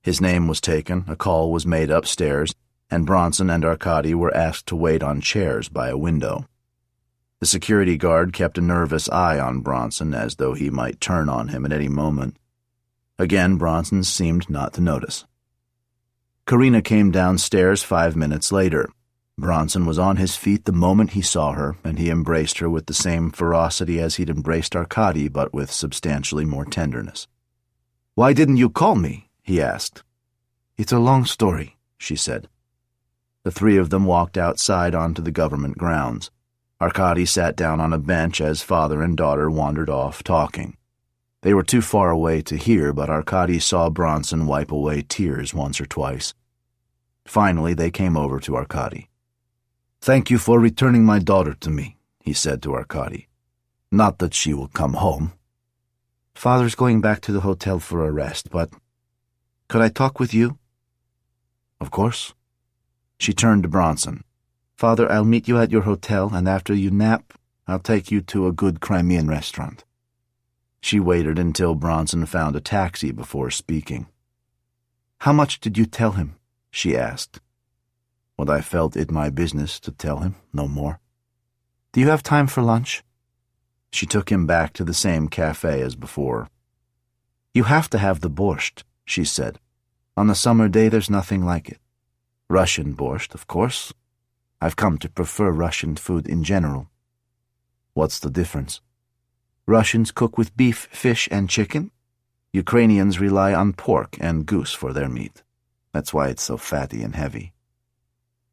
His name was taken, a call was made upstairs, and Bronson and Arkady were asked to wait on chairs by a window. The security guard kept a nervous eye on Bronson as though he might turn on him at any moment. Again, Bronson seemed not to notice. Karina came downstairs 5 minutes later. Bronson was on his feet the moment he saw her, and he embraced her with the same ferocity as he'd embraced Arkady, but with substantially more tenderness. "Why didn't you call me?" he asked. "It's a long story," she said. The 3 of them walked outside onto the government grounds. Arkady sat down on a bench as father and daughter wandered off, talking. They were too far away to hear, but Arkady saw Bronson wipe away tears once or twice. Finally, they came over to Arkady. "Thank you for returning my daughter to me," he said to Arkady. "Not that she will come home." "Father's going back to the hotel for a rest, but could I talk with you?" "Of course." She turned to Bronson. "Father, I'll meet you at your hotel, and after you nap, I'll take you to a good Crimean restaurant." She waited until Bronson found a taxi before speaking. "How much did you tell him?" she asked. "What I felt it my business to tell him, no more." "Do you have time for lunch?" She took him back to the same cafe as before. "You have to have the borscht," she said. "On a summer day there's nothing like it. Russian borscht, of course. I've come to prefer Russian food in general." "What's the difference?" "Russians cook with beef, fish, and chicken. Ukrainians rely on pork and goose for their meat. That's why it's so fatty and heavy."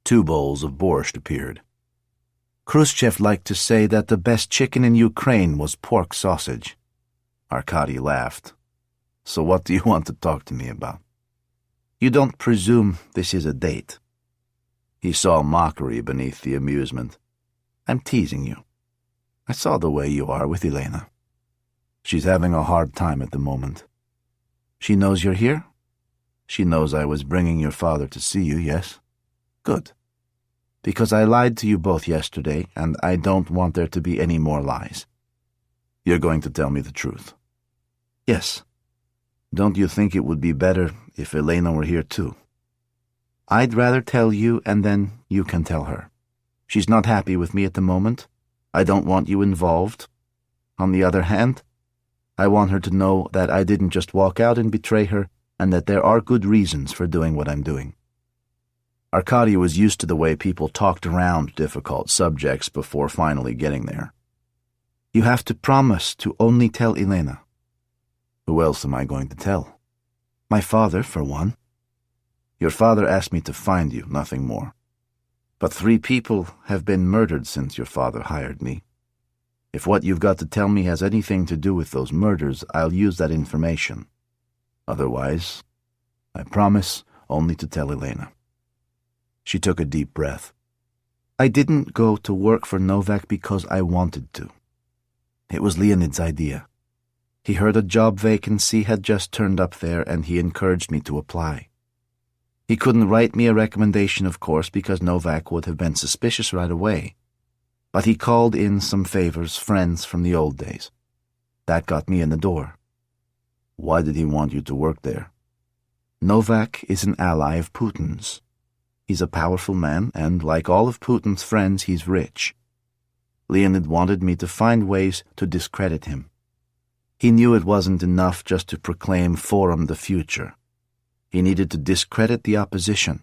2 bowls of borscht appeared. "Khrushchev liked to say that the best chicken in Ukraine was pork sausage." Arkady laughed. "So what do you want to talk to me about?" "You don't presume this is a date?" He saw mockery beneath the amusement. "I'm teasing you. I saw the way you are with Elena. She's having a hard time at the moment." "She knows you're here?" "She knows I was bringing your father to see you, yes?" "Good. Because I lied to you both yesterday, and I don't want there to be any more lies." "You're going to tell me the truth?" "Yes." "Don't you think it would be better if Elena were here too?" "I'd rather tell you, and then you can tell her. She's not happy with me at the moment. I don't want you involved. On the other hand, I want her to know that I didn't just walk out and betray her, and that there are good reasons for doing what I'm doing." Arkady was used to the way people talked around difficult subjects before finally getting there. "You have to promise to only tell Elena." "Who else am I going to tell?" "My father, for one." "Your father asked me to find you, nothing more. But 3 people have been murdered since your father hired me. If what you've got to tell me has anything to do with those murders, I'll use that information. Otherwise, I promise only to tell Elena." She took a deep breath. "I didn't go to work for Novak because I wanted to. It was Leonid's idea. He heard a job vacancy had just turned up there, and he encouraged me to apply. He couldn't write me a recommendation, of course, because Novak would have been suspicious right away. But he called in some favors, friends from the old days. That got me in the door." "Why did he want you to work there?" "Novak is an ally of Putin's. He's a powerful man, and like all of Putin's friends, he's rich. Leonid wanted me to find ways to discredit him. He knew it wasn't enough just to proclaim Forum the future. He needed to discredit the opposition."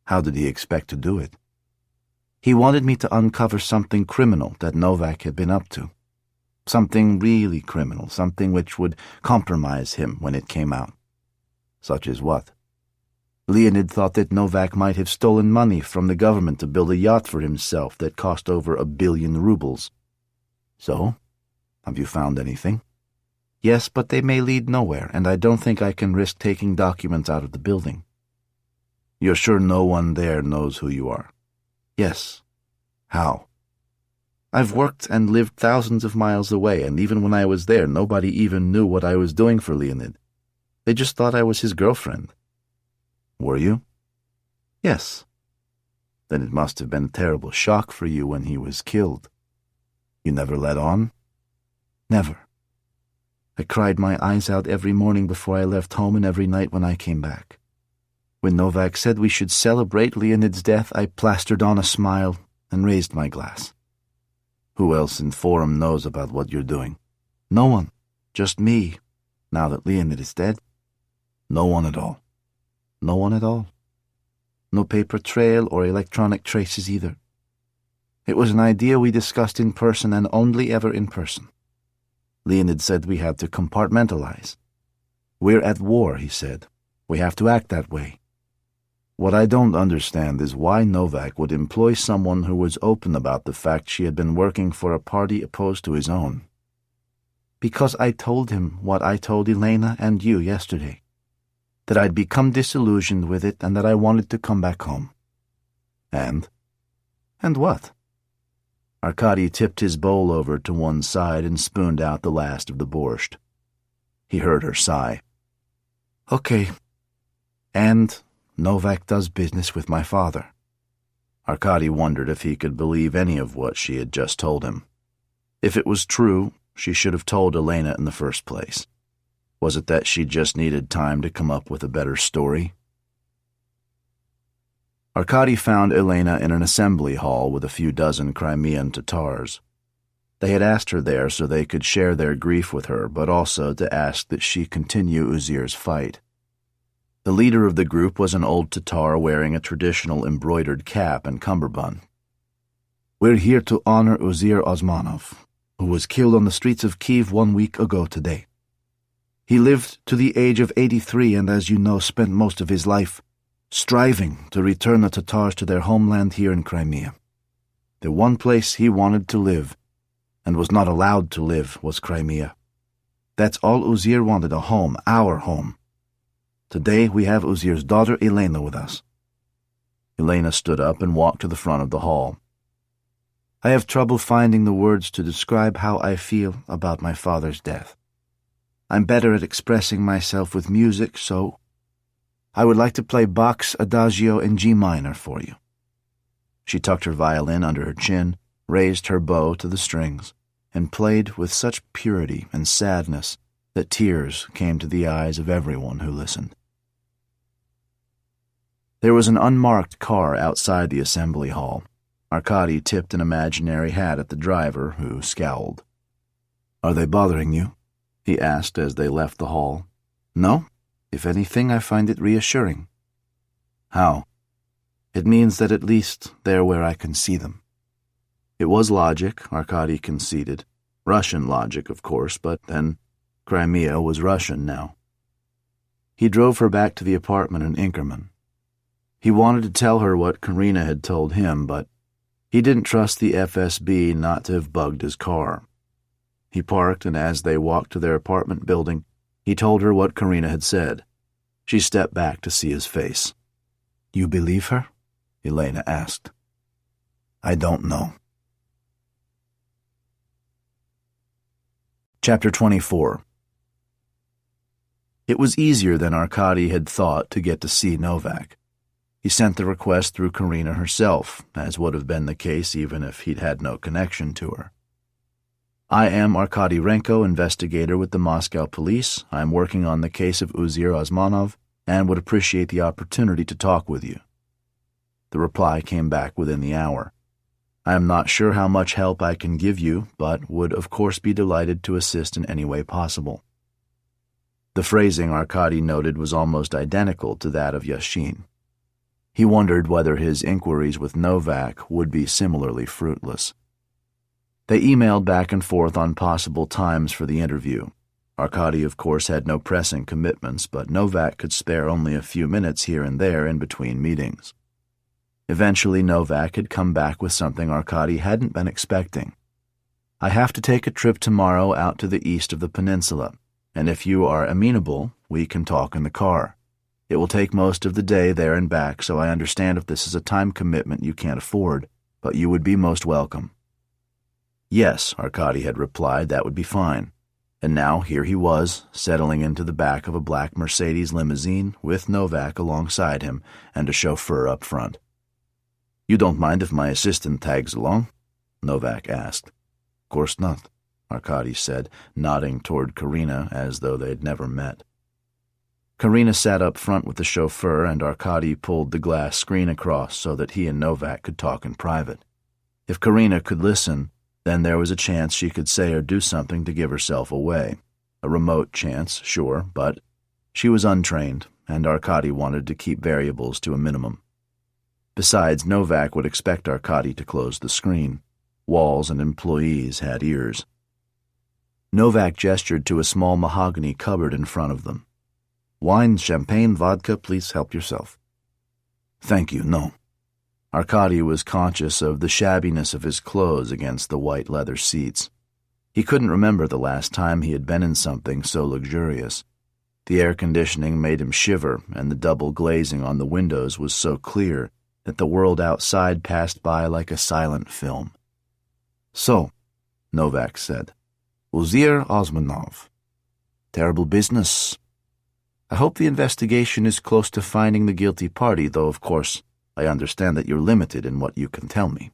"How did he expect to do it?" "He wanted me to uncover something criminal that Novak had been up to. Something really criminal, something which would compromise him when it came out." "Such as what?" "Leonid thought that Novak might have stolen money from the government to build a yacht for himself that cost over 1 billion rubles." "So? Have you found anything?" Yes, but they may lead nowhere, and I don't think I can risk taking documents out of the building. You're sure no one there knows who you are? Yes. How? I've worked and lived thousands of miles away, and even when I was there, nobody even knew what I was doing for Leonid. They just thought I was his girlfriend. Were you? Yes. Then it must have been a terrible shock for you when he was killed. You never let on? Never. I cried my eyes out every morning before I left home and every night when I came back. When Novak said we should celebrate Leonid's death, I plastered on a smile and raised my glass. Who else in Forum knows about what you're doing? No one. Just me, now that Leonid is dead. No one at all. No one at all. No paper trail or electronic traces either. It was an idea we discussed in person and only ever in person. Leonid said we had to compartmentalize. We're at war, he said. We have to act that way. What I don't understand is why Novak would employ someone who was open about the fact she had been working for a party opposed to his own. Because I told him what I told Elena and you yesterday, that I'd become disillusioned with it and that I wanted to come back home. And? And what? Arkady tipped his bowl over to one side and spooned out the last of the borscht. He heard her sigh. Okay. And Novak does business with my father. Arkady wondered if he could believe any of what she had just told him. If it was true, she should have told Elena in the first place. Was it that she just needed time to come up with a better story? Arkady found Elena in an assembly hall with a few dozen Crimean Tatars. They had asked her there so they could share their grief with her, but also to ask that she continue Uzir's fight. The leader of the group was an old Tatar wearing a traditional embroidered cap and cummerbund. We're here to honor Uzir Osmanov, who was killed on the streets of Kiev 1 week ago today. He lived to the age of 83 and, as you know, spent most of his life striving to return the Tatars to their homeland here in Crimea. The one place he wanted to live, and was not allowed to live, was Crimea. That's all Uzir wanted, a home, our home. Today we have Uzir's daughter Elena with us. Elena stood up and walked to the front of the hall. I have trouble finding the words to describe how I feel about my father's death. I'm better at expressing myself with music, so I would like to play Bach's Adagio in G minor for you. She tucked her violin under her chin, raised her bow to the strings, and played with such purity and sadness that tears came to the eyes of everyone who listened. There was an unmarked car outside the assembly hall. Arkady tipped an imaginary hat at the driver, who scowled. Are they bothering you? He asked as they left the hall. No. If anything, I find it reassuring. How? It means that at least they're where I can see them. It was logic, Arkady conceded. Russian logic, of course, but then Crimea was Russian now. He drove her back to the apartment in Inkerman. He wanted to tell her what Karina had told him, but he didn't trust the FSB not to have bugged his car. He parked, and as they walked to their apartment building, he told her what Karina had said. She stepped back to see his face. You believe her? Elena asked. I don't know. Chapter 24. It was easier than Arkady had thought to get to see Novak. He sent the request through Karina herself, as would have been the case even if he'd had no connection to her. I am Arkady Renko, investigator with the Moscow police. I am working on the case of Uzir Osmanov and would appreciate the opportunity to talk with you. The reply came back within the hour. I am not sure how much help I can give you, but would of course be delighted to assist in any way possible. The phrasing, Arkady noted, was almost identical to that of Yashin. He wondered whether his inquiries with Novak would be similarly fruitless. They emailed back and forth on possible times for the interview. Arkady, of course, had no pressing commitments, but Novak could spare only a few minutes here and there in between meetings. Eventually, Novak had come back with something Arkady hadn't been expecting. I have to take a trip tomorrow out to the east of the peninsula. and if you are amenable, we can talk in the car. It will take most of the day there and back, so I understand if this is a time commitment you can't afford, but you would be most welcome." Yes, Arkady had replied, that would be fine. And now here he was, settling into the back of a black Mercedes limousine with Novak alongside him and a chauffeur up front. "You don't mind if my assistant tags along?" Novak asked. "Of course not," Arkady said, nodding toward Karina as though they'd never met. Karina sat up front with the chauffeur, and Arkady pulled the glass screen across so that he and Novak could talk in private. If Karina could listen, then there was a chance she could say or do something to give herself away. A remote chance, sure, but she was untrained, and Arkady wanted to keep variables to a minimum. Besides, Novak would expect Arkady to close the screen. Walls and employees had ears. Novak gestured to a small mahogany cupboard in front of them. "Wine, champagne, vodka, please help yourself." "Thank you, no." Arkady was conscious of the shabbiness of his clothes against the white leather seats. He couldn't remember the last time he had been in something so luxurious. The air conditioning made him shiver, and the double glazing on the windows was so clear that the world outside passed by like a silent film. "So," Novak said, "Uzir Osmanov. Terrible business. I hope the investigation is close to finding the guilty party, though, of course, I understand that you're limited in what you can tell me."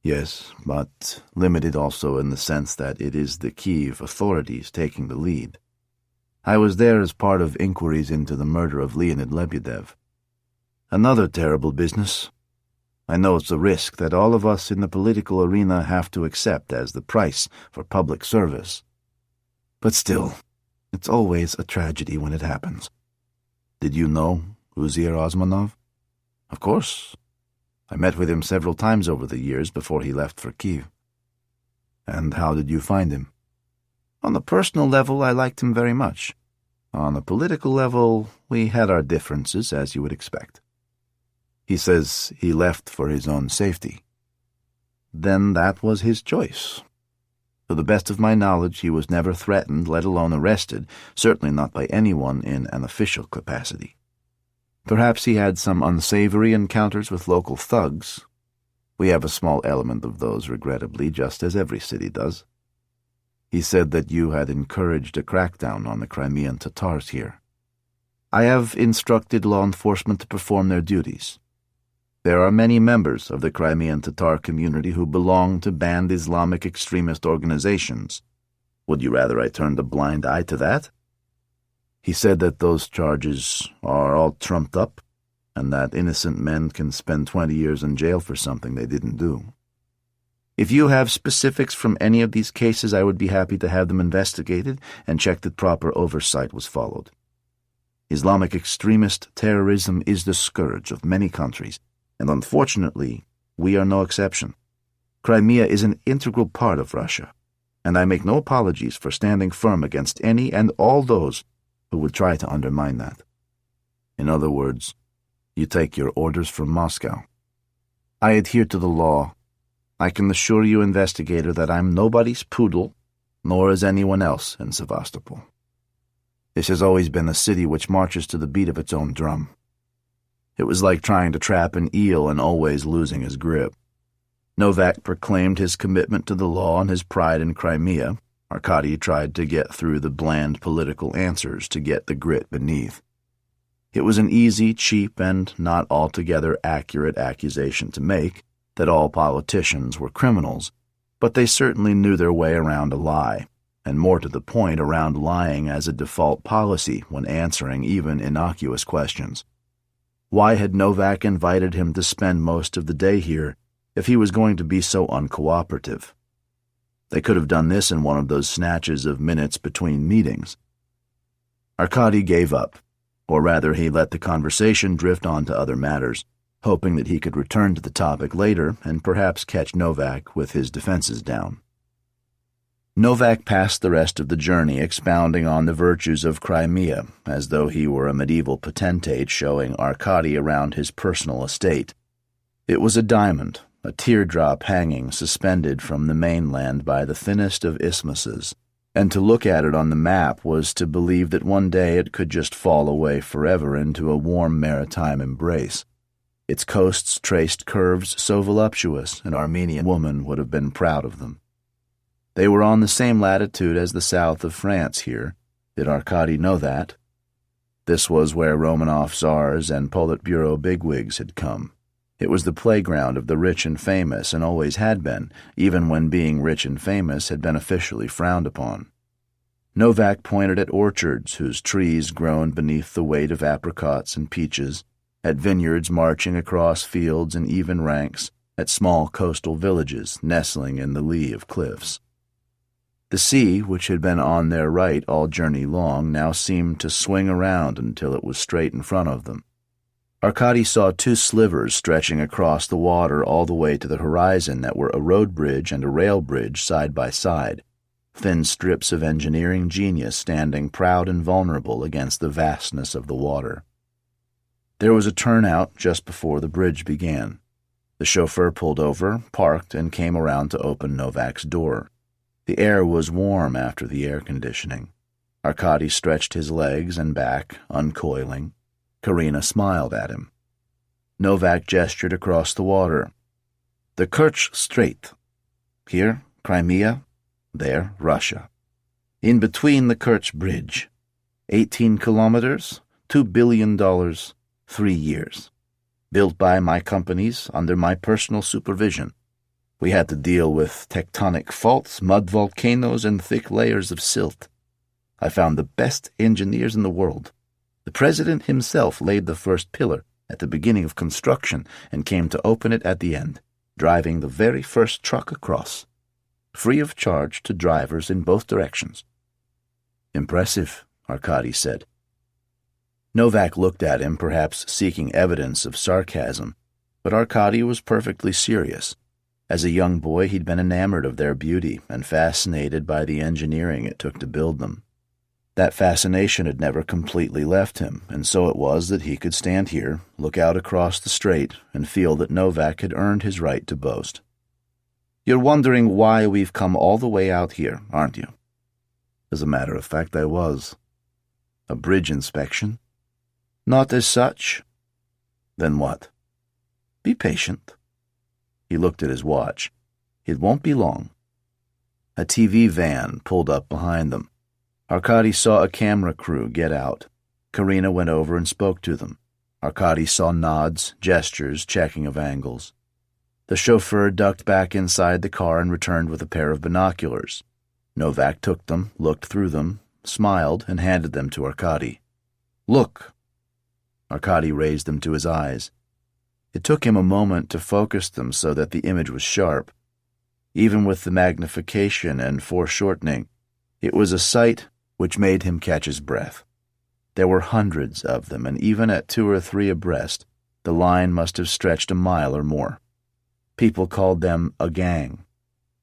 "Yes, but limited also in the sense that it is the Kiev authorities taking the lead. I was there as part of inquiries into the murder of Leonid Lebedev. Another terrible business. I know it's a risk that all of us in the political arena have to accept as the price for public service. But still, it's always a tragedy when it happens." "Did you know Uzir Osmanov?" "Of course. I met with him several times over the years before he left for Kiev." "And how did you find him?" "On the personal level, I liked him very much. On the political level, we had our differences, as you would expect." "He says he left for his own safety." "Then that was his choice. To the best of my knowledge, he was never threatened, let alone arrested, certainly not by anyone in an official capacity. Perhaps he had some unsavory encounters with local thugs. We have a small element of those, regrettably, just as every city does. He said that you had encouraged a crackdown on the Crimean Tatars here. I have instructed law enforcement to perform their duties. There are many members of the Crimean Tatar community who belong to banned Islamic extremist organizations. Would you rather I turned a blind eye to that?" He said that those charges are all trumped up, and that innocent men can spend 20 years in jail for something they didn't do. If you have specifics from any of these cases, I would be happy to have them investigated and check that proper oversight was followed. Islamic extremist terrorism is the scourge of many countries, and unfortunately, we are no exception. Crimea is an integral part of Russia, and I make no apologies for standing firm against any and all those who would try to undermine that. In other words, you take your orders from Moscow. I adhere to the law. I can assure you, investigator, that I'm nobody's poodle, nor is anyone else in Sevastopol. This has always been a city which marches to the beat of its own drum. It was like trying to trap an eel and always losing his grip. Novak proclaimed his commitment to the law and his pride in Crimea. Arkady tried to get through the bland political answers to get the grit beneath. It was an easy, cheap, and not altogether accurate accusation to make that all politicians were criminals, but they certainly knew their way around a lie, and more to the point, around lying as a default policy when answering even innocuous questions. Why had Novak invited him to spend most of the day here if he was going to be so uncooperative? They could have done this in one of those snatches of minutes between meetings. Arkady gave up, or rather he let the conversation drift on to other matters, hoping that he could return to the topic later and perhaps catch Novak with his defenses down. Novak passed the rest of the journey expounding on the virtues of Crimea, as though he were a medieval potentate showing Arkady around his personal estate. It was a diamond, a teardrop hanging suspended from the mainland by the thinnest of isthmuses, And to look at it on the map was to believe that one day it could just fall away forever into a warm maritime embrace. Its coasts traced curves so voluptuous an Armenian woman would have been proud of them. They were on the same latitude as the south of France here. Did Arkady know that? This was where Romanov czars and Politburo bigwigs had come. It was the playground of the rich and famous, and always had been, even when being rich and famous had been officially frowned upon. Novak pointed at orchards whose trees groaned beneath the weight of apricots and peaches, at vineyards marching across fields in even ranks, at small coastal villages nestling in the lee of cliffs. The sea, which had been on their right all journey long, now seemed to swing around until it was straight in front of them. Arkady saw two slivers stretching across the water all the way to the horizon that were a road bridge and a rail bridge side by side, thin strips of engineering genius standing proud and vulnerable against the vastness of the water. There was a turnout just before the bridge began. The chauffeur pulled over, parked, and came around to open Novak's door. The air was warm after the air conditioning. Arkady stretched his legs and back, uncoiling. Karina smiled at him. Novak gestured across the water. The Kerch Strait. Here, Crimea. There, Russia. In between the Kerch Bridge. 18 kilometers, $2 billion, 3 years. Built by my companies under my personal supervision. We had to deal with tectonic faults, mud volcanoes, and thick layers of silt. I found the best engineers in the world. The president himself laid the first pillar at the beginning of construction and came to open it at the end, driving the very first truck across, free of charge to drivers in both directions. Impressive, Arkady said. Novak looked at him, perhaps seeking evidence of sarcasm, but Arkady was perfectly serious. As a young boy, he'd been enamored of their beauty and fascinated by the engineering it took to build them. That fascination had never completely left him, and so it was that he could stand here, look out across the strait, and feel that Novak had earned his right to boast. You're wondering why we've come all the way out here, aren't you? As a matter of fact, I was. A bridge inspection? Not as such. Then what? Be patient. He looked at his watch. It won't be long. A TV van pulled up behind them. Arkady saw a camera crew get out. Karina went over and spoke to them. Arkady saw nods, gestures, checking of angles. The chauffeur ducked back inside the car and returned with a pair of binoculars. Novak took them, looked through them, smiled, and handed them to Arkady. Look. Arkady raised them to his eyes. It took him a moment to focus them so that the image was sharp. Even with the magnification and foreshortening, it was a sight which made him catch his breath. There were hundreds of them, and even at 2 or 3 abreast, the line must have stretched a mile or more. People called them a gang,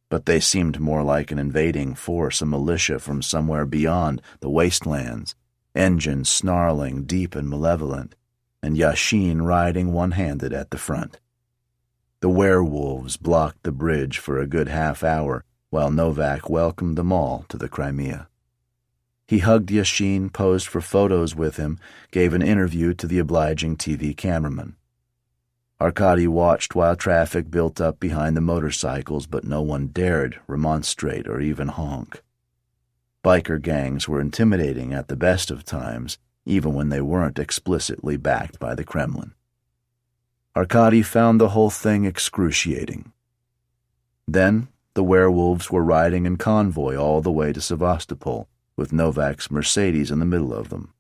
but they seemed more like an invading force, a militia from somewhere beyond the wastelands, engines snarling deep and malevolent, and Yashin riding one-handed at the front. The werewolves blocked the bridge for a good half hour while Novak welcomed them all to the Crimea. He hugged Yashin, posed for photos with him, gave an interview to the obliging TV cameraman. Arkady watched while traffic built up behind the motorcycles, but no one dared remonstrate or even honk. Biker gangs were intimidating at the best of times, even when they weren't explicitly backed by the Kremlin. Arkady found the whole thing excruciating. Then the werewolves were riding in convoy all the way to Sevastopol, with Novak's Mercedes in the middle of them.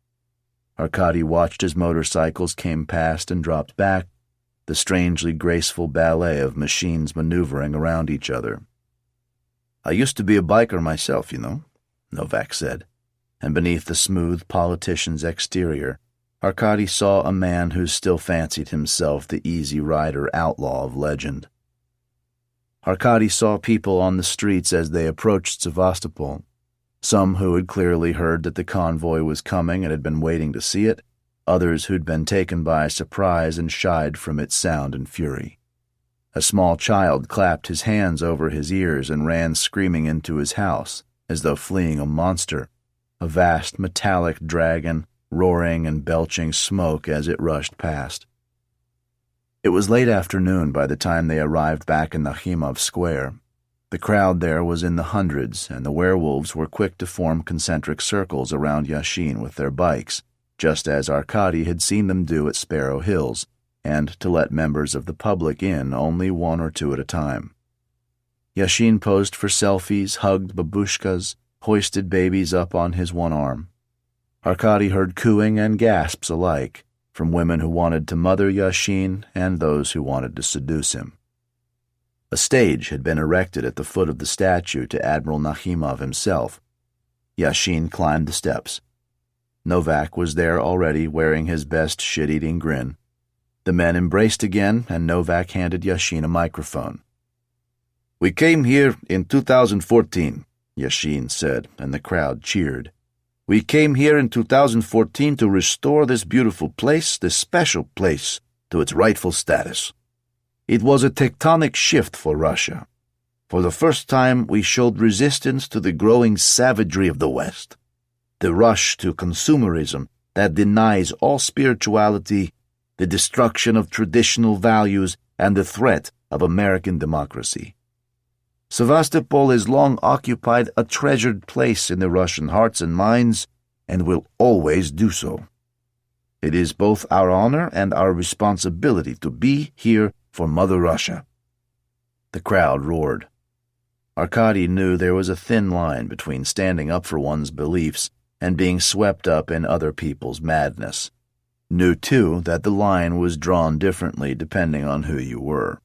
Arkady watched as motorcycles came past and dropped back, the strangely graceful ballet of machines maneuvering around each other. I used to be a biker myself, Novak said, and beneath the smooth politician's exterior, Arkady saw a man who still fancied himself the easy rider outlaw of legend. Arkady saw people on the streets as they approached Sevastopol, some who had clearly heard that the convoy was coming and had been waiting to see it, others who'd been taken by surprise and shied from its sound and fury. A small child clapped his hands over his ears and ran screaming into his house, as though fleeing a monster, a vast metallic dragon roaring and belching smoke as it rushed past. It was late afternoon by the time they arrived back in Nakhimov Square. The crowd there was in the hundreds, and the werewolves were quick to form concentric circles around Yashin with their bikes, just as Arkady had seen them do at Sparrow Hills, and to let members of the public in only one or two at a time. Yashin posed for selfies, hugged babushkas, hoisted babies up on his one arm. Arkady heard cooing and gasps alike, from women who wanted to mother Yashin and those who wanted to seduce him. A stage had been erected at the foot of the statue to Admiral Nakhimov himself. Yashin climbed the steps. Novak was there already, wearing his best shit-eating grin. The men embraced again, and Novak handed Yashin a microphone. "We came here in 2014, Yashin said, and the crowd cheered. "We came here in 2014 to restore this beautiful place, this special place, to its rightful status. It was a tectonic shift for Russia. For the first time, we showed resistance to the growing savagery of the West, the rush to consumerism that denies all spirituality, the destruction of traditional values, and the threat of American democracy. Sevastopol has long occupied a treasured place in the Russian hearts and minds, and will always do so. It is both our honor and our responsibility to be here for Mother Russia." The crowd roared. Arkady knew there was a thin line between standing up for one's beliefs and being swept up in other people's madness. Knew, too, that the line was drawn differently depending on who you were.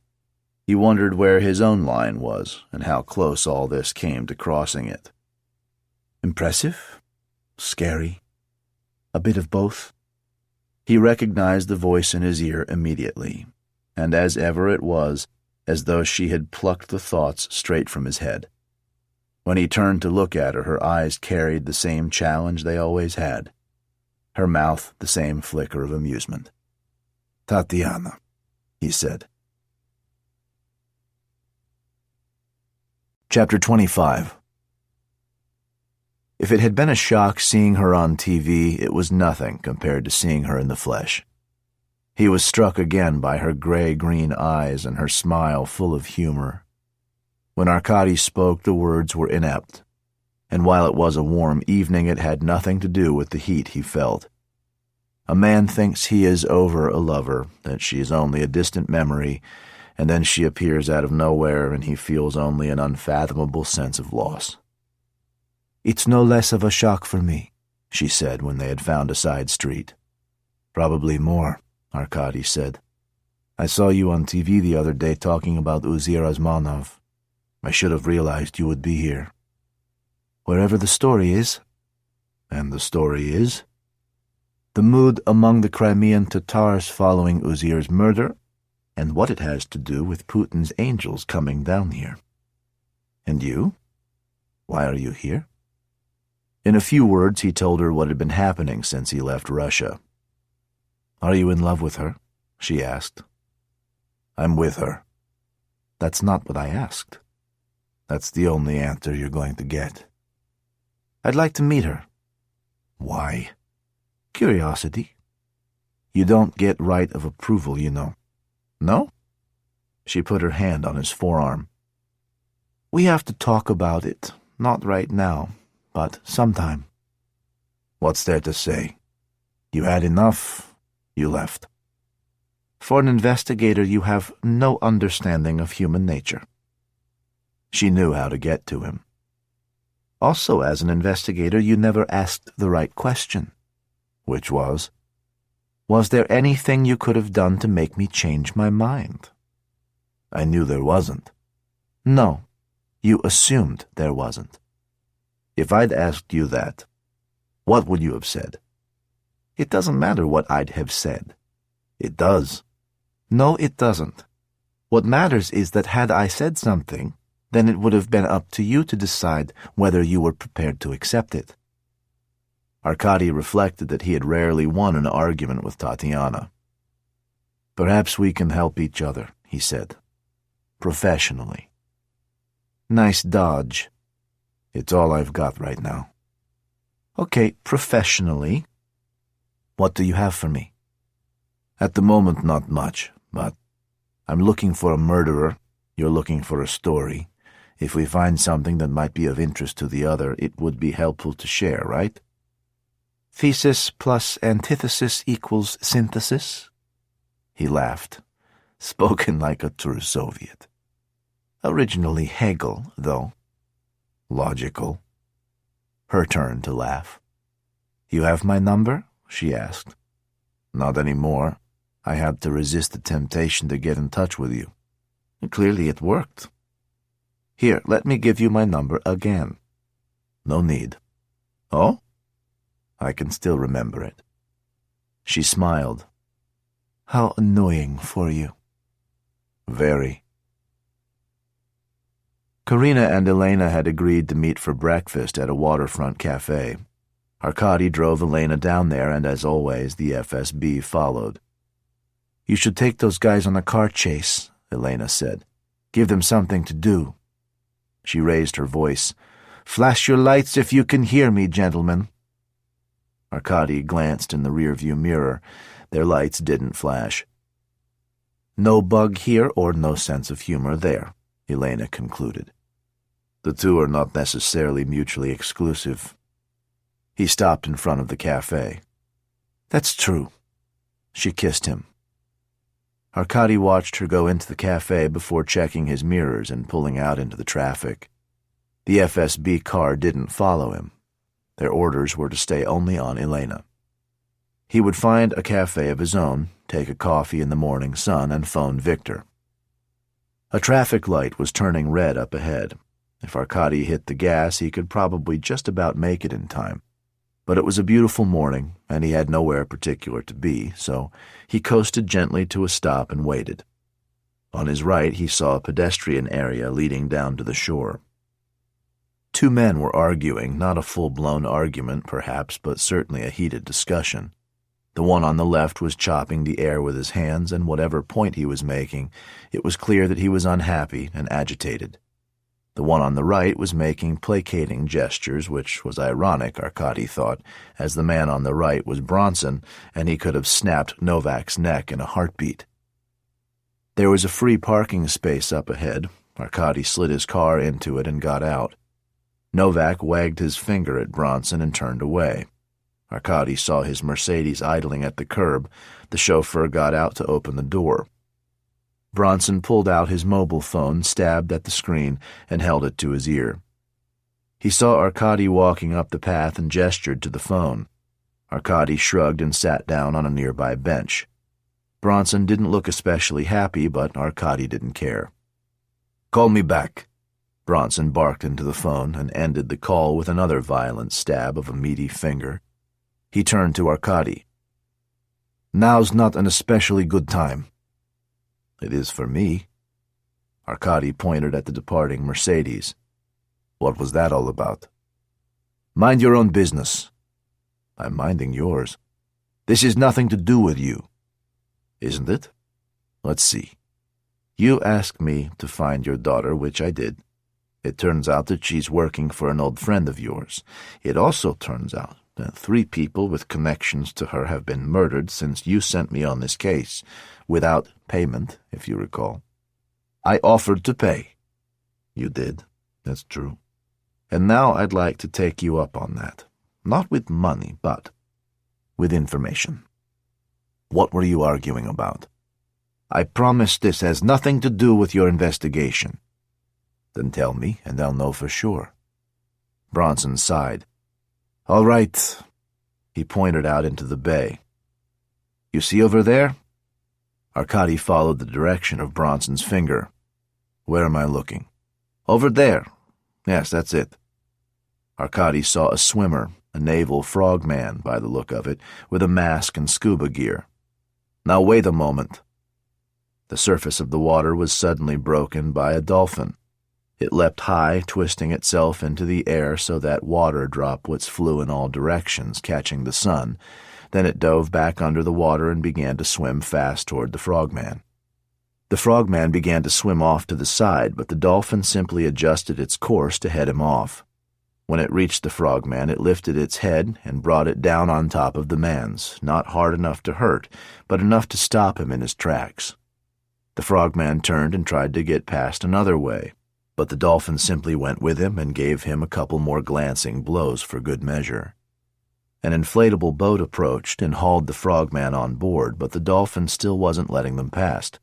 He wondered where his own line was and how close all this came to crossing it. Impressive? Scary? A bit of both? He recognized the voice in his ear immediately, and as ever it was as though she had plucked the thoughts straight from his head. When he turned to look at her eyes carried the same challenge they always had, her mouth the same flicker of amusement. "Tatiana," he said. Chapter 25. If it had been a shock seeing her on TV, it was nothing compared to seeing her in the flesh. He was struck again by her gray-green eyes and her smile full of humor. When Arkady spoke, the words were inept, and while it was a warm evening, it had nothing to do with the heat he felt. A man thinks he is over a lover, that she is only a distant memory, and then she appears out of nowhere and he feels only an unfathomable sense of loss. "It's no less of a shock for me," she said when they had found a side street. "Probably more," Arkady said. "I saw you on TV the other day talking about Uzir Osmanov. I should have realized you would be here." "Wherever the story is." "And the story is?" "The mood among the Crimean Tatars following Uzir's murder, and what it has to do with Putin's angels coming down here." "And you? Why are you here?" In a few words, he told her what had been happening since he left Russia. "Are you in love with her?" she asked. "I'm with her." "That's not what I asked." "That's the only answer you're going to get." "I'd like to meet her." "Why?" "Curiosity." "You don't get right of approval, you know." "No?" She put her hand on his forearm. "We have to talk about it, not right now, but sometime." "What's there to say? You had enough. You left." "For an investigator, you have no understanding of human nature." She knew how to get to him. "Also, as an investigator, you never asked the right question." "Which was?" "Was there anything you could have done to make me change my mind?" "I knew there wasn't." "No, you assumed there wasn't." "If I'd asked you that, what would you have said?" "It doesn't matter what I'd have said." "It does." "No, it doesn't. What matters is that had I said something, then it would have been up to you to decide whether you were prepared to accept it." Arkady reflected that he had rarely won an argument with Tatiana. "Perhaps we can help each other," he said. "Professionally." "Nice dodge." It's all I've got right now. Okay, professionally, what do you have for me? At the moment, not much, but I'm looking for a murderer. You're looking for a story. If we find something that might be of interest to the other, it would be helpful to share, right? Thesis plus antithesis equals synthesis? He laughed, spoken like a true Soviet. Originally Hegel, though. Logical. Her turn to laugh. You have my number? She asked. Not anymore. I had to resist the temptation to get in touch with you. Clearly it worked. Here, let me give you my number again. No need. Oh? I can still remember it. She smiled. How annoying for you. Very. Karina and Elena had agreed to meet for breakfast at a waterfront cafe. Arkady drove Elena down there, and as always, the FSB followed. You should take those guys on a car chase, Elena said. Give them something to do. She raised her voice. Flash your lights if you can hear me, gentlemen. Arkady glanced in the rearview mirror. Their lights didn't flash. No bug here or no sense of humor there, Elena concluded. The two are not necessarily mutually exclusive. He stopped in front of the cafe. That's true. She kissed him. Arkady watched her go into the cafe before checking his mirrors and pulling out into the traffic. The FSB car didn't follow him. Their orders were to stay only on Elena. He would find a cafe of his own, take a coffee in the morning sun, and phone Victor. A traffic light was turning red up ahead. If Arkady hit the gas, he could probably just about make it in time. But it was a beautiful morning, and he had nowhere particular to be, so he coasted gently to a stop and waited. On his right, he saw a pedestrian area leading down to the shore. Two men were arguing, not a full-blown argument, perhaps, but certainly a heated discussion. The one on the left was chopping the air with his hands, and whatever point he was making, it was clear that he was unhappy and agitated. The one on the right was making placating gestures, which was ironic, Arkady thought, as the man on the right was Bronson, and he could have snapped Novak's neck in a heartbeat. There was a free parking space up ahead. Arkady slid his car into it and got out. Novak wagged his finger at Bronson and turned away. Arkady saw his Mercedes idling at the curb. The chauffeur got out to open the door. Bronson pulled out his mobile phone, stabbed at the screen, and held it to his ear. He saw Arkady walking up the path and gestured to the phone. Arkady shrugged and sat down on a nearby bench. Bronson didn't look especially happy, but Arkady didn't care. Call me back. Bronson barked into the phone and ended the call with another violent stab of a meaty finger. He turned to Arkady. Now's not an especially good time. It is for me. Arkady pointed at the departing Mercedes. What was that all about? Mind your own business. I'm minding yours. This is nothing to do with you. Isn't it? Let's see. You asked me to find your daughter, which I did. It turns out that she's working for an old friend of yours. It also turns out that 3 people with connections to her have been murdered since you sent me on this case, without payment, if you recall. I offered to pay. You did. That's true. And now I'd like to take you up on that. Not with money, but with information. What were you arguing about? I promise this has nothing to do with your investigation. Then tell me, and I'll know for sure. Bronson sighed. All right. He pointed out into the bay. You see over there? Arkady followed the direction of Bronson's finger. Where am I looking? Over there. Yes, that's it. Arkady saw a swimmer, a naval frogman by the look of it, with a mask and scuba gear. Now wait a moment. The surface of the water was suddenly broken by a dolphin. It leapt high, twisting itself into the air so that water droplets flew in all directions, catching the sun. Then it dove back under the water and began to swim fast toward the frogman. The frogman began to swim off to the side, but the dolphin simply adjusted its course to head him off. When it reached the frogman, it lifted its head and brought it down on top of the man's, not hard enough to hurt, but enough to stop him in his tracks. The frogman turned and tried to get past another way, but the dolphin simply went with him and gave him a couple more glancing blows for good measure. An inflatable boat approached and hauled the frogman on board, but the dolphin still wasn't letting them past.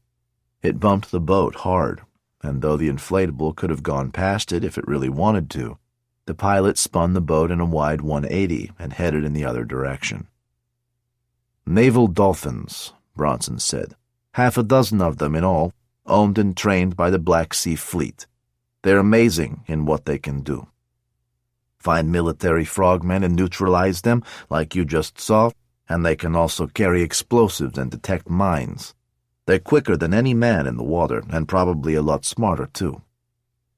It bumped the boat hard, and though the inflatable could have gone past it if it really wanted to, the pilot spun the boat in a wide 180 and headed in the other direction. "Naval dolphins," Bronson said. "Half a dozen of them in all, owned and trained by the Black Sea Fleet. They're amazing in what they can do. Find military frogmen and neutralize them, like you just saw, and they can also carry explosives and detect mines. They're quicker than any man in the water, and probably a lot smarter, too.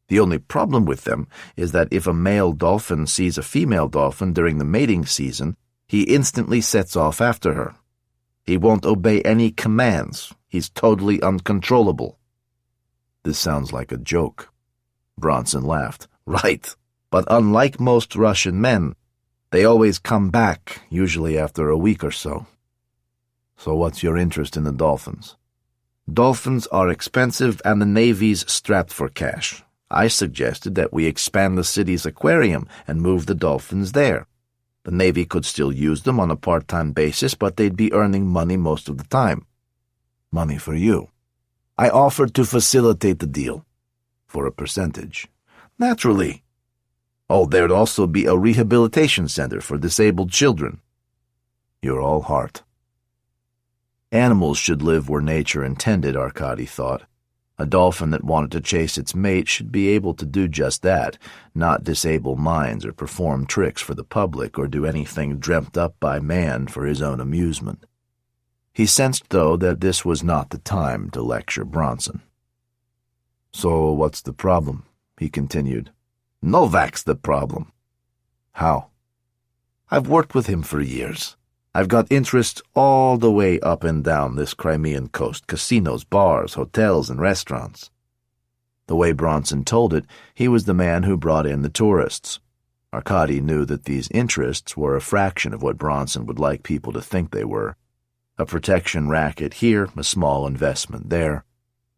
The only problem with them is that if a male dolphin sees a female dolphin during the mating season, he instantly sets off after her. He won't obey any commands. He's totally uncontrollable." "This sounds like a joke." Bronson laughed. "Right. But unlike most Russian men, they always come back, usually after a week or so." "So what's your interest in the dolphins?" "Dolphins are expensive and the Navy's strapped for cash. I suggested that we expand the city's aquarium and move the dolphins there. The Navy could still use them on a part-time basis, but they'd be earning money most of the time." "Money for you." "I offered to facilitate the deal." "For a percentage." "Naturally." "Oh, there'd also be a rehabilitation center for disabled children." "You're all heart." Animals should live where nature intended, Arkady thought. A dolphin that wanted to chase its mate should be able to do just that, not disable minds or perform tricks for the public or do anything dreamt up by man for his own amusement. He sensed, though, that this was not the time to lecture Bronson. "So what's the problem?" he continued. "Novak's the problem." "How?" "I've worked with him for years. I've got interests all the way up and down this Crimean coast, casinos, bars, hotels, and restaurants." The way Bronson told it, he was the man who brought in the tourists. Arkady knew that these interests were a fraction of what Bronson would like people to think they were. A protection racket here, a small investment there.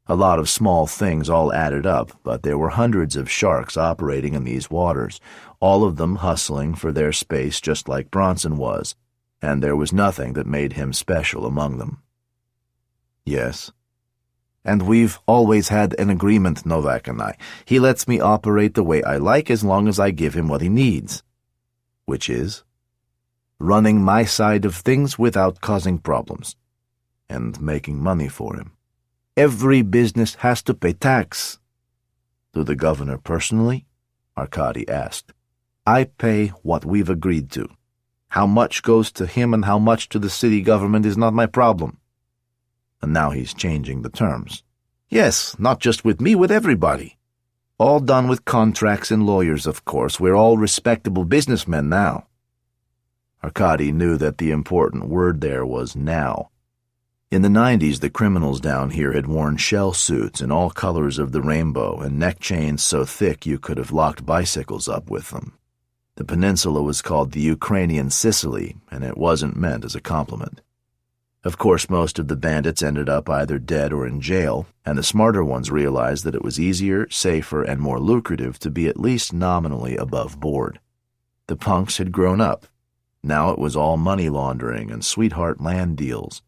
A lot of small things all added up, but there were hundreds of sharks operating in these waters, all of them hustling for their space just like Bronson was, and there was nothing that made him special among them. "Yes." "And we've always had an agreement, Novak and I. He lets me operate the way I like as long as I give him what he needs." "Which is?" "Running my side of things without causing problems." "And making money for him." "Every business has to pay tax." "To the governor personally?" Arkady asked. "I pay what we've agreed to. How much goes to him and how much to the city government is not my problem." And now he's changing the terms. "Yes, not just with me, with everybody. All done with contracts and lawyers, of course. We're all respectable businessmen now." Arkady knew that the important word there was now. In the 90s, the criminals down here had worn shell suits in all colors of the rainbow and neck chains so thick you could have locked bicycles up with them. The peninsula was called the Ukrainian Sicily, and it wasn't meant as a compliment. Of course, most of the bandits ended up either dead or in jail, and the smarter ones realized that it was easier, safer, and more lucrative to be at least nominally above board. The punks had grown up. Now it was all money laundering and sweetheart land deals.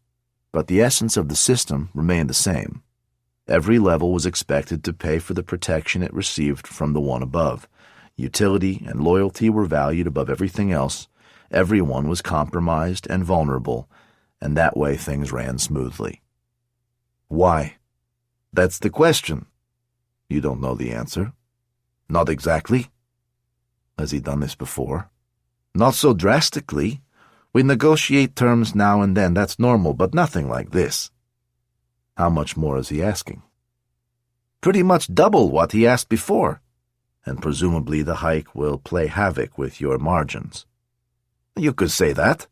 But the essence of the system remained the same. Every level was expected to pay for the protection it received from the one above. Utility and loyalty were valued above everything else. Everyone was compromised and vulnerable, and that way things ran smoothly. "Why?" "That's the question." "You don't know the answer?" "Not exactly." "Has he done this before?" "Not so drastically. We negotiate terms now and then, that's normal, but nothing like this." "How much more is he asking?" "Pretty much double what he asked before." "And presumably the hike will play havoc with your margins." "You could say that."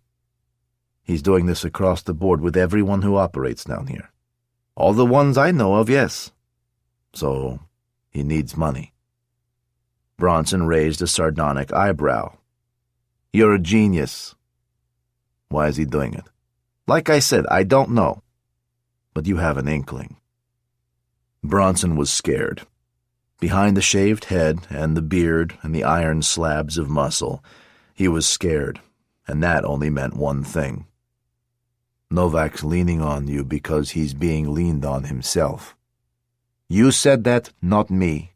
"He's doing this across the board with everyone who operates down here." "All the ones I know of, yes." "So he needs money." Bronson raised a sardonic eyebrow. "You're a genius." "Why is he doing it?" "Like I said, I don't know." "But you have an inkling." Bronson was scared. Behind the shaved head and the beard and the iron slabs of muscle, he was scared, and that only meant one thing. "Novak's leaning on you because he's being leaned on himself." "You said that, not me."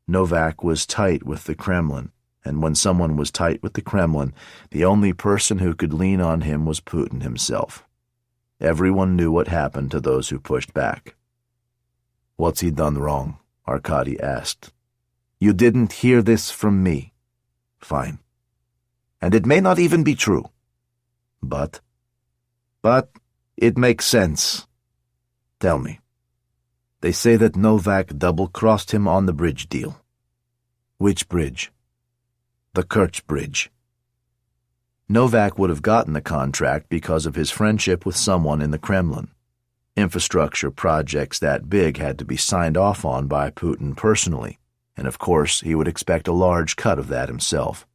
Novak was tight with the Kremlin, and when someone was tight with the Kremlin, the only person who could lean on him was Putin himself. Everyone knew what happened to those who pushed back. "What's he done wrong?" Arkady asked. "You didn't hear this from me." "Fine. And it may not even be true." But it makes sense." "Tell me." "They say that Novak double-crossed him on the bridge deal." "Which bridge?" "The Kerch Bridge." Novak would have gotten the contract because of his friendship with someone in the Kremlin. Infrastructure projects that big had to be signed off on by Putin personally, and of course he would expect a large cut of that himself.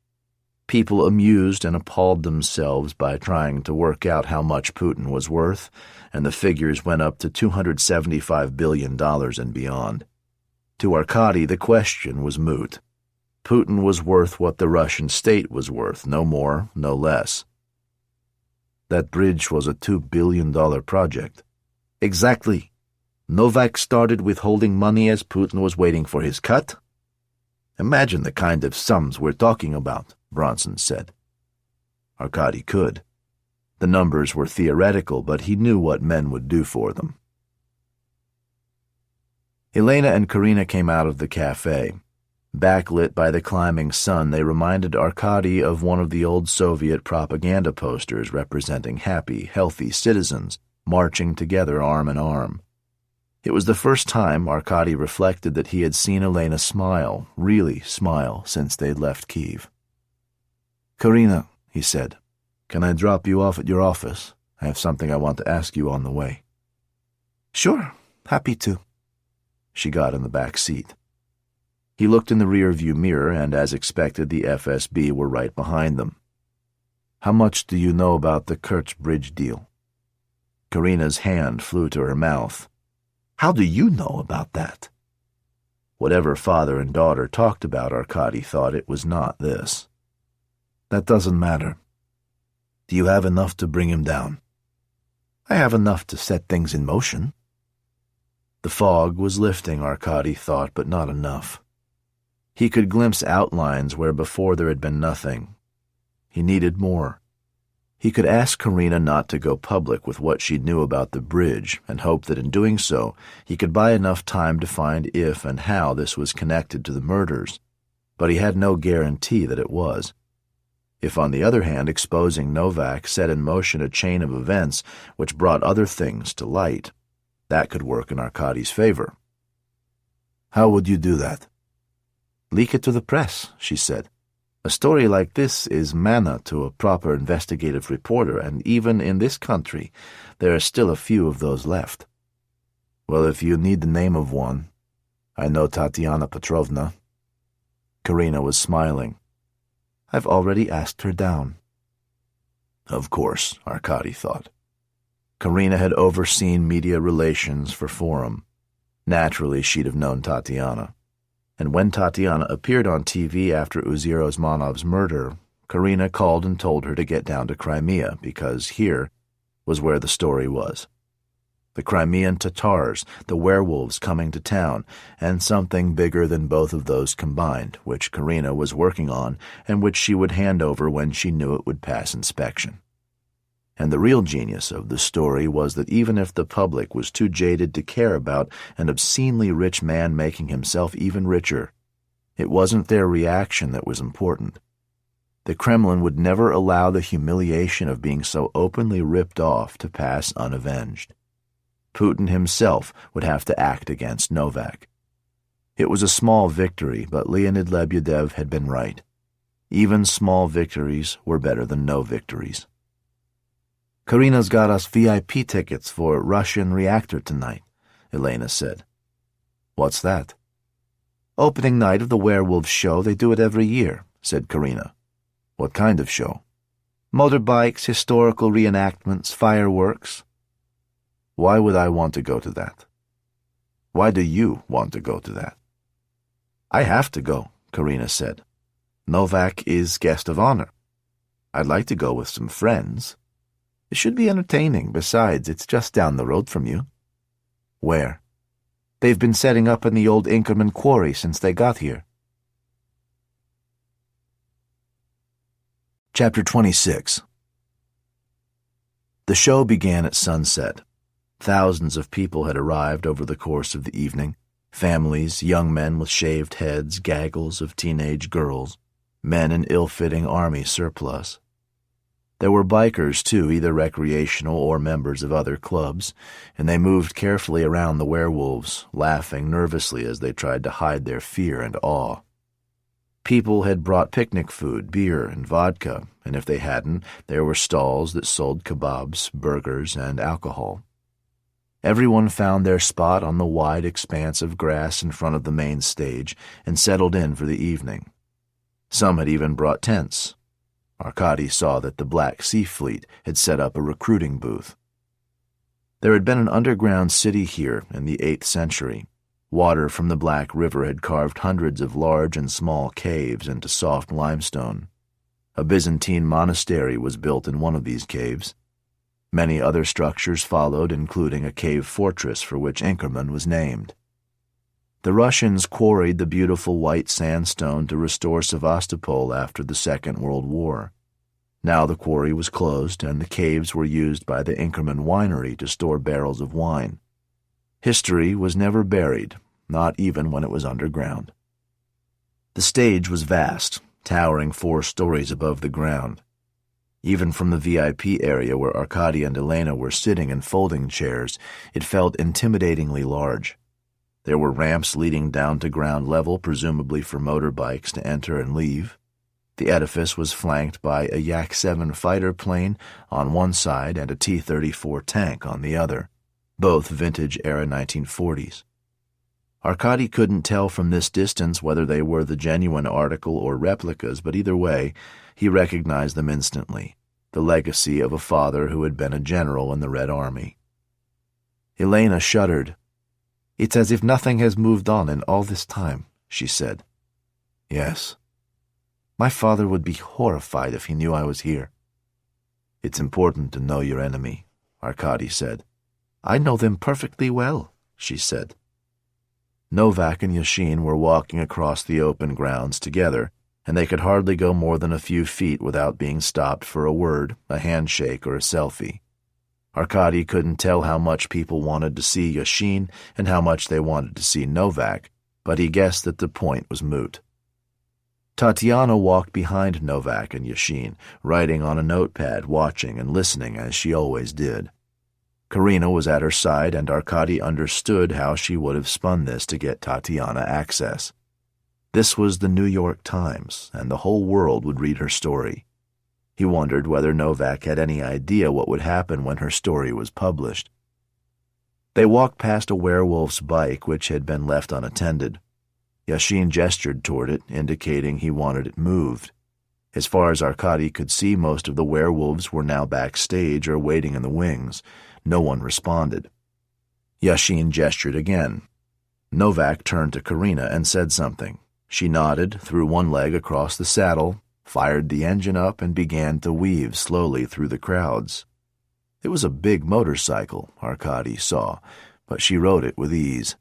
People amused and appalled themselves by trying to work out how much Putin was worth, and the figures went up to $275 billion and beyond. To Arkady, the question was moot. Putin was worth what the Russian state was worth, no more, no less. That bridge was a $2 billion project. Exactly. Novak started withholding money as Putin was waiting for his cut. Imagine the kind of sums we're talking about, Bronson said. Arkady could. The numbers were theoretical, but he knew what men would do for them. Elena and Karina came out of the cafe. Backlit by the climbing sun, they reminded Arkady of one of the old Soviet propaganda posters representing happy, healthy citizens marching together arm in arm. It was the first time Arkady reflected that he had seen Elena smile, really smile, since they'd left Kiev. "Karina," he said, "can I drop you off at your office? I have something I want to ask you on the way." "Sure, happy to." She got in the back seat. He looked in the rear-view mirror, and as expected, the FSB were right behind them. "How much do you know about the Kerch Bridge deal?" Karina's hand flew to her mouth. "How do you know about that?" Whatever father and daughter talked about, Arkady thought it was not this. "That doesn't matter. Do you have enough to bring him down?" "I have enough to set things in motion." The fog was lifting, Arkady thought, but not enough. He could glimpse outlines where before there had been nothing. He needed more. He could ask Karina not to go public with what she knew about the bridge and hope that in doing so he could buy enough time to find if and how this was connected to the murders, but he had no guarantee that it was. If, on the other hand, exposing Novak set in motion a chain of events which brought other things to light, that could work in Arkady's favor. "How would you do that?" "Leak it to the press," she said. "A story like this is manna to a proper investigative reporter, and even in this country there are still a few of those left." "Well, if you need the name of one, I know Tatiana Petrovna." Karina was smiling. "I've already asked her down." Of course, Arkady thought. Karina had overseen media relations for Forum. Naturally, she'd have known Tatiana. And when Tatiana appeared on TV after Uzir Osmanov's murder, Karina called and told her to get down to Crimea, because here was where the story was. The Crimean Tatars, the werewolves coming to town, and something bigger than both of those combined, which Karina was working on and which she would hand over when she knew it would pass inspection. And the real genius of the story was that even if the public was too jaded to care about an obscenely rich man making himself even richer, it wasn't their reaction that was important. The Kremlin would never allow the humiliation of being so openly ripped off to pass unavenged. Putin himself would have to act against Novak. It was a small victory, but Leonid Lebedev had been right. Even small victories were better than no victories. "Karina's got us VIP tickets for Russian Reactor tonight," Elena said. "What's that?" Opening night of the werewolf show, they do it every year, said Karina. What kind of show? Motorbikes, historical reenactments, fireworks. Why would I want to go to that? Why do you want to go to that? I have to go, Karina said. Novak is guest of honor. I'd like to go with some friends. It should be entertaining. Besides, it's just down the road from you. Where? They've been setting up in the old Inkerman quarry since they got here. Chapter 26. The show began at sunset. Thousands of people had arrived over the course of the evening. Families, young men with shaved heads, gaggles of teenage girls, men in ill-fitting army surplus. There were bikers, too, either recreational or members of other clubs, and they moved carefully around the werewolves, laughing nervously as they tried to hide their fear and awe. People had brought picnic food, beer, and vodka, and if they hadn't, there were stalls that sold kebabs, burgers, and alcohol. Everyone found their spot on the wide expanse of grass in front of the main stage and settled in for the evening. Some had even brought tents. Arkady saw that the Black Sea Fleet had set up a recruiting booth. There had been an underground city here in the 8th century. Water from the Black River had carved hundreds of large and small caves into soft limestone. A Byzantine monastery was built in one of these caves. Many other structures followed, including a cave fortress for which Inkerman was named. The Russians quarried the beautiful white sandstone to restore Sevastopol after the Second World War. Now the quarry was closed, and the caves were used by the Inkerman winery to store barrels of wine. History was never buried, not even when it was underground. The stage was vast, towering 4 stories above the ground. Even from the VIP area where Arkady and Elena were sitting in folding chairs, it felt intimidatingly large. There were ramps leading down to ground level, presumably for motorbikes to enter and leave. The edifice was flanked by a Yak-7 fighter plane on one side and a T-34 tank on the other, both vintage-era 1940s. Arkady couldn't tell from this distance whether they were the genuine article or replicas, but either way, he recognized them instantly, the legacy of a father who had been a general in the Red Army. Elena shuddered. "It's as if nothing has moved on in all this time," she said. "Yes. My father would be horrified if he knew I was here." "It's important to know your enemy," Arkady said. "I know them perfectly well," she said. Novak and Yashin were walking across the open grounds together, and they could hardly go more than a few feet without being stopped for a word, a handshake, or a selfie. Arkady couldn't tell how much people wanted to see Yashin and how much they wanted to see Novak, but he guessed that the point was moot. Tatiana walked behind Novak and Yashin, writing on a notepad, watching and listening as she always did. Karina was at her side, and Arkady understood how she would have spun this to get Tatiana access. This was the New York Times, and the whole world would read her story. He wondered whether Novak had any idea what would happen when her story was published. They walked past a werewolf's bike which had been left unattended. Yashin gestured toward it, indicating he wanted it moved. As far as Arkady could see, most of the werewolves were now backstage or waiting in the wings. No one responded. Yashin gestured again. Novak turned to Karina and said something. She nodded, threw one leg across the saddle, fired the engine up, and began to weave slowly through the crowds. It was a big motorcycle, Arkady saw, but she rode it with ease.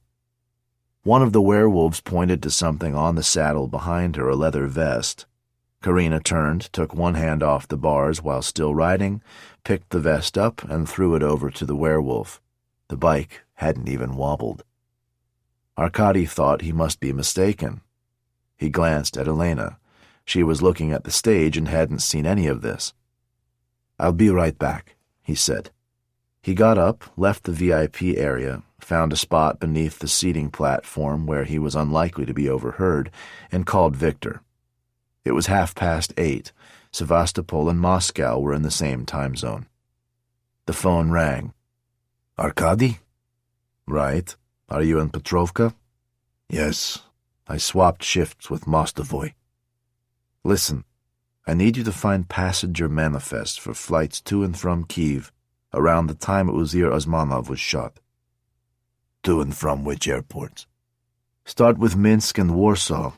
One of the werewolves pointed to something on the saddle behind her, a leather vest. Karina turned, took one hand off the bars while still riding, picked the vest up, and threw it over to the werewolf. The bike hadn't even wobbled. Arkady thought he must be mistaken. He glanced at Elena. She was looking at the stage and hadn't seen any of this. "I'll be right back," he said. He got up, left the VIP area, found a spot beneath the seating platform where he was unlikely to be overheard, and called Victor. It was 8:30. Sevastopol and Moscow were in the same time zone. The phone rang. "Arkady?" "Right. Are you in Petrovka?" "Yes. I swapped shifts with Mostovoy. Listen, I need you to find passenger manifests for flights to and from Kiev around the time Uzir Osmanov was shot. To and from which airports? Start with Minsk and Warsaw.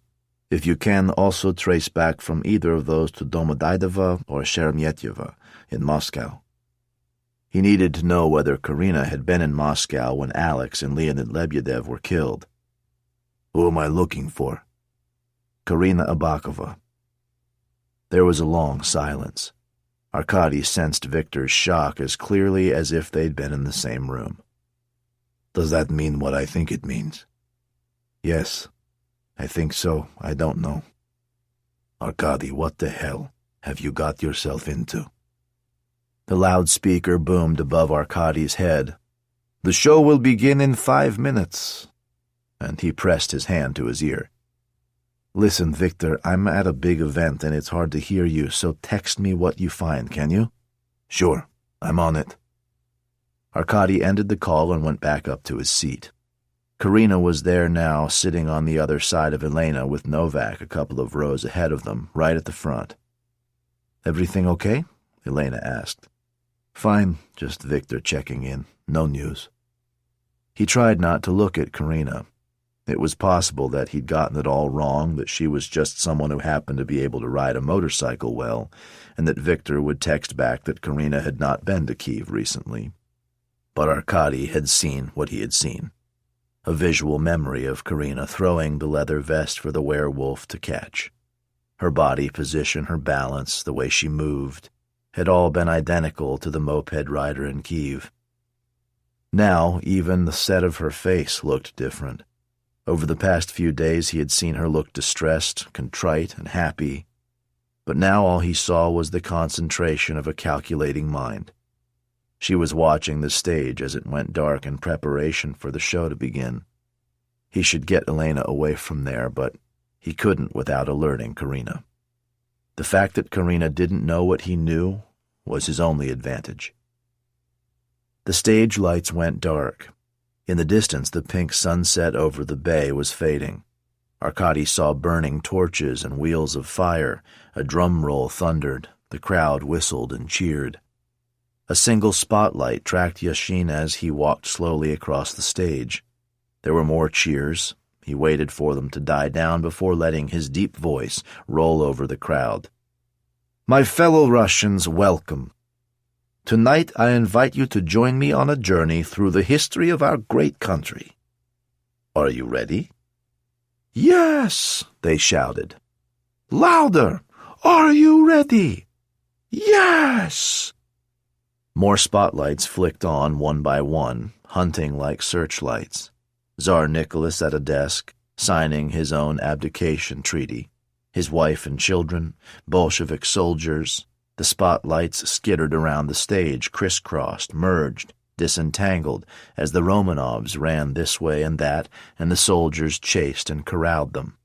If you can, also trace back from either of those to Domodedovo or Sheremetyevo in Moscow. He needed to know whether Karina had been in Moscow when Alex and Leonid Lebedev were killed. Who am I looking for? Karina Abakova. There was a long silence. Arkady sensed Victor's shock as clearly as if they'd been in the same room. Does that mean what I think it means? Yes, I think so. I don't know. Arkady, what the hell have you got yourself into? The loudspeaker boomed above Arkady's head. The show will begin in 5 minutes. And he pressed his hand to his ear. Listen, Victor, I'm at a big event and it's hard to hear you, so text me what you find, can you? Sure, I'm on it. Arkady ended the call and went back up to his seat. Karina was there now, sitting on the other side of Elena with Novak a couple of rows ahead of them, right at the front. Everything okay? Elena asked. Fine, just Victor checking in. No news. He tried not to look at Karina. It was possible that he'd gotten it all wrong, that she was just someone who happened to be able to ride a motorcycle well, and that Victor would text back that Karina had not been to Kiev recently. But Arkady had seen what he had seen. A visual memory of Karina throwing the leather vest for the werewolf to catch. Her body position, her balance, the way she moved, had all been identical to the moped rider in Kiev. Now, even the set of her face looked different. Over the past few days he had seen her look distressed, contrite, and happy, but now all he saw was the concentration of a calculating mind. She was watching the stage as it went dark in preparation for the show to begin. He should get Elena away from there, but he couldn't without alerting Karina. The fact that Karina didn't know what he knew was his only advantage. The stage lights went dark. In the distance, the pink sunset over the bay was fading. Arkady saw burning torches and wheels of fire. A drum roll thundered. The crowd whistled and cheered. A single spotlight tracked Yashin as he walked slowly across the stage. There were more cheers. He waited for them to die down before letting his deep voice roll over the crowd. My fellow Russians, welcome. Tonight I invite you to join me on a journey through the history of our great country. Are you ready? Yes, they shouted. Louder! Are you ready? Yes! More spotlights flicked on one by one, hunting like searchlights. Tsar Nicholas at a desk, signing his own abdication treaty. His wife and children, Bolshevik soldiers. The spotlights skittered around the stage, crisscrossed, merged, disentangled, as the Romanovs ran this way and that, and the soldiers chased and corralled them.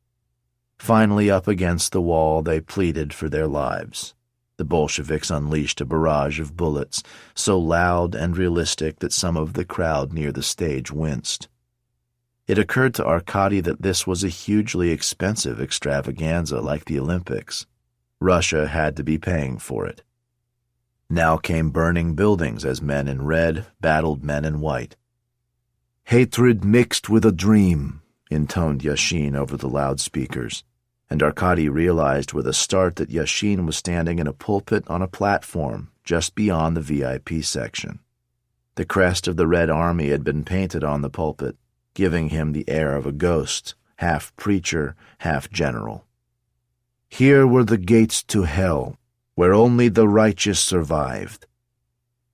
Finally, up against the wall, they pleaded for their lives. The Bolsheviks unleashed a barrage of bullets, so loud and realistic that some of the crowd near the stage winced. It occurred to Arkady that this was a hugely expensive extravaganza like the Olympics. Russia had to be paying for it. Now came burning buildings as men in red battled men in white. Hatred mixed with a dream, intoned Yashin over the loudspeakers, and Arkady realized with a start that Yashin was standing in a pulpit on a platform just beyond the VIP section. The crest of the Red Army had been painted on the pulpit, giving him the air of a ghost, half preacher, half general. Here were the gates to hell, where only the righteous survived.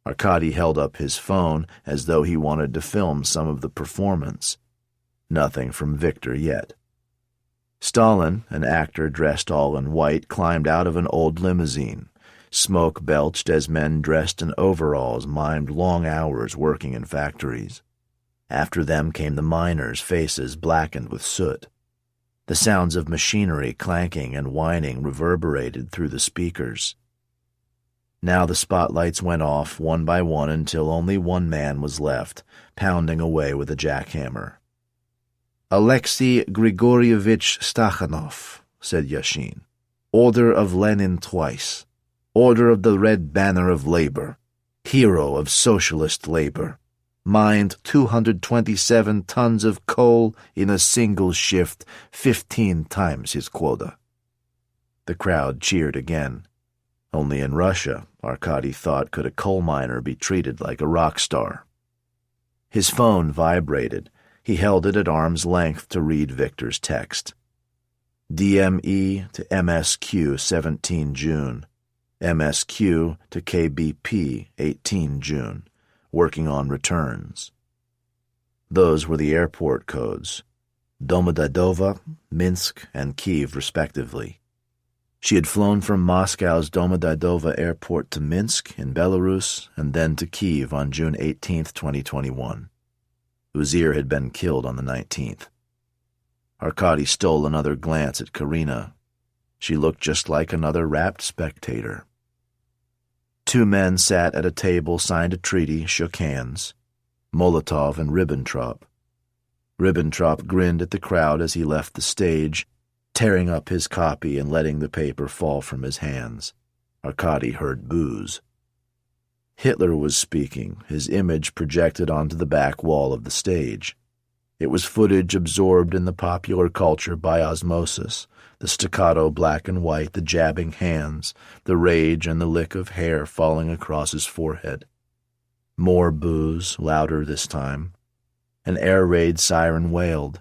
Arkady held up his phone as though he wanted to film some of the performance. Nothing from Victor yet. Stalin, an actor dressed all in white, climbed out of an old limousine. Smoke belched as men dressed in overalls mimed long hours working in factories. After them came the miners, faces blackened with soot. The sounds of machinery clanking and whining reverberated through the speakers. Now the spotlights went off one by one until only one man was left, pounding away with a jackhammer. Alexei Grigorievich Stakhanov, said Yashin. Order of Lenin twice. Order of the Red Banner of Labor. Hero of socialist labor. Mined 227 tons of coal in a single shift, 15 times his quota. The crowd cheered again. Only in Russia, Arkady thought, could a coal miner be treated like a rock star. His phone vibrated. He held it at arm's length to read Victor's text. DME to MSQ 17 June. MSQ to KBP 18 June. Working on returns. Those were the airport codes. Domodedova, Minsk, and Kiev, respectively. She had flown from Moscow's Domodedova airport to Minsk in Belarus and then to Kiev on June 18, 2021. Uzyr had been killed on the 19th. Arkady stole another glance at Karina. She looked just like another rapt spectator. Two men sat at a table, signed a treaty, shook hands. Molotov and Ribbentrop. Ribbentrop grinned at the crowd as he left the stage, tearing up his copy and letting the paper fall from his hands. Arkady heard boos. Hitler was speaking, his image projected onto the back wall of the stage. It was footage absorbed in the popular culture by osmosis, the staccato black and white, the jabbing hands, the rage and the lick of hair falling across his forehead. More boos, louder this time. An air raid siren wailed.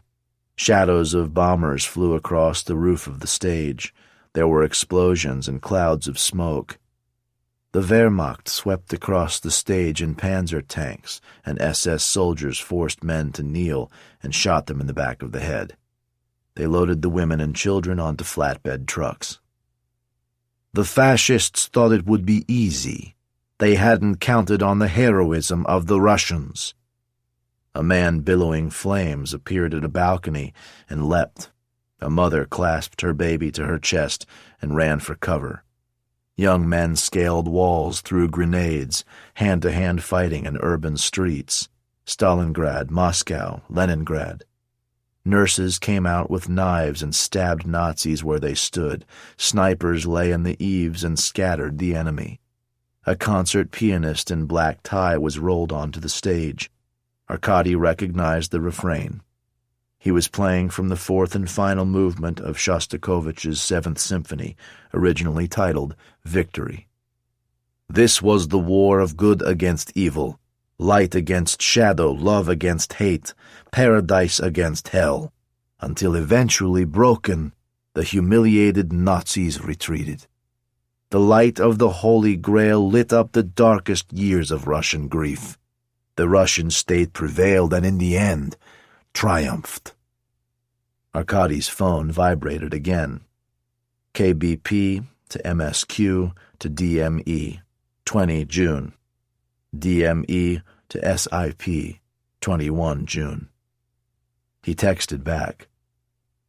Shadows of bombers flew across the roof of the stage. There were explosions and clouds of smoke. The Wehrmacht swept across the stage in panzer tanks, and SS soldiers forced men to kneel and shot them in the back of the head. They loaded the women and children onto flatbed trucks. The fascists thought it would be easy. They hadn't counted on the heroism of the Russians. A man billowing flames appeared at a balcony and leapt. A mother clasped her baby to her chest and ran for cover. Young men scaled walls, threw grenades, hand-to-hand fighting in urban streets. Stalingrad, Moscow, Leningrad. Nurses came out with knives and stabbed Nazis where they stood. Snipers lay in the eaves and scattered the enemy. A concert pianist in black tie was rolled onto the stage. Arkady recognized the refrain. He was playing from the fourth and final movement of Shostakovich's Seventh Symphony, originally titled Victory. This was the war of good against evil, light against shadow, love against hate, paradise against hell, until eventually broken, the humiliated Nazis retreated. The light of the Holy Grail lit up the darkest years of Russian grief. The Russian state prevailed and in the end triumphed. Arkady's phone vibrated again. KBP to MSQ to DME, 20 June. DME to SIP, 21 June. He texted back.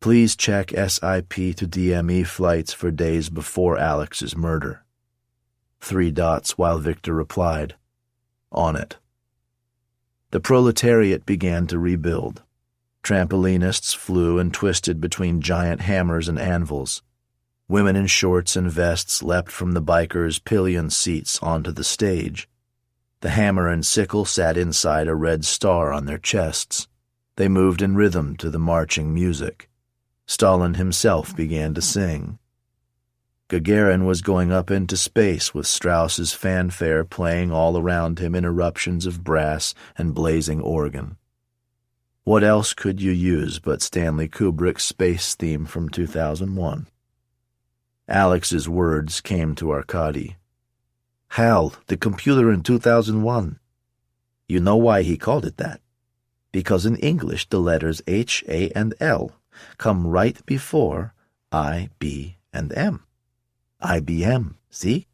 Please check SIP to DME flights for days before Alex's murder. 3 dots while Victor replied, On it. The proletariat began to rebuild. Trampolinists flew and twisted between giant hammers and anvils. Women in shorts and vests leapt from the bikers' pillion seats onto the stage. The hammer and sickle sat inside a red star on their chests. They moved in rhythm to the marching music. Stalin himself began to sing. Gagarin was going up into space with Strauss's fanfare playing all around him in eruptions of brass and blazing organ. What else could you use but Stanley Kubrick's space theme from 2001? Alex's words came to Arkady. Hal, the computer in 2001. You know why he called it that? Because in English the letters H, A, and L come right before I, B, and M. IBM, see?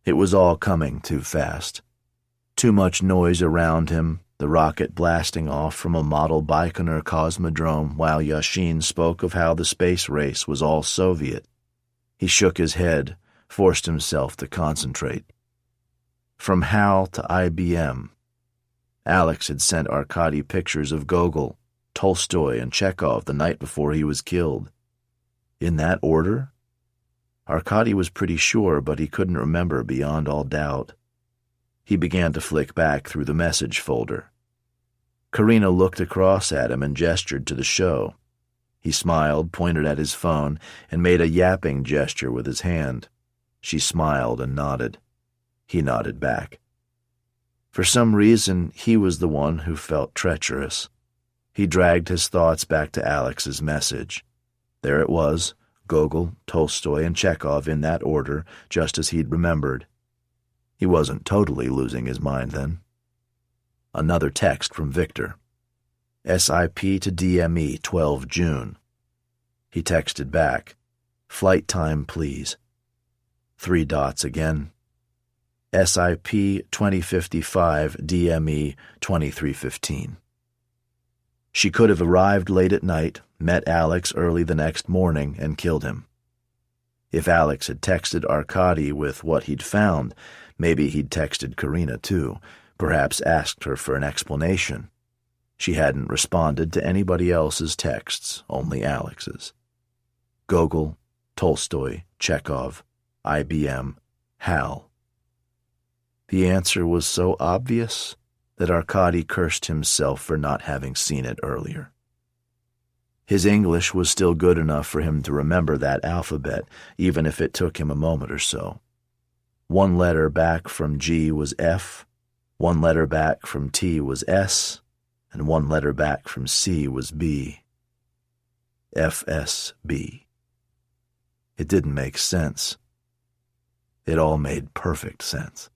It was all coming too fast. Too much noise around him, the rocket blasting off from a model Baikonur cosmodrome while Yashin spoke of how the space race was all Soviet. He shook his head, forced himself to concentrate. From HAL to IBM. Alex had sent Arkady pictures of Gogol, Tolstoy, and Chekhov the night before he was killed. In that order? Arkady was pretty sure, but he couldn't remember beyond all doubt. He began to flick back through the message folder. Karina looked across at him and gestured to the show. He smiled, pointed at his phone, and made a yapping gesture with his hand. She smiled and nodded. He nodded back. For some reason, he was the one who felt treacherous. He dragged his thoughts back to Alex's message. There it was, Gogol, Tolstoy, and Chekhov in that order, just as he'd remembered. He wasn't totally losing his mind then. Another text from Victor. SIP to DME, 12 June. He texted back, "Flight time, please." 3 dots again. SIP 2055, DME 2315. She could have arrived late at night, met Alex early the next morning, and killed him. If Alex had texted Arkady with what he'd found, maybe he'd texted Karina too, perhaps asked her for an explanation. She hadn't responded to anybody else's texts, only Alex's. Gogol, Tolstoy, Chekhov, IBM, Hal. The answer was so obvious that Arkady cursed himself for not having seen it earlier. His English was still good enough for him to remember that alphabet, even if it took him a moment or so. 1 letter back from G was F, 1 letter back from T was S, and 1 letter back from C was B. FSB. It didn't make sense. It all made perfect sense.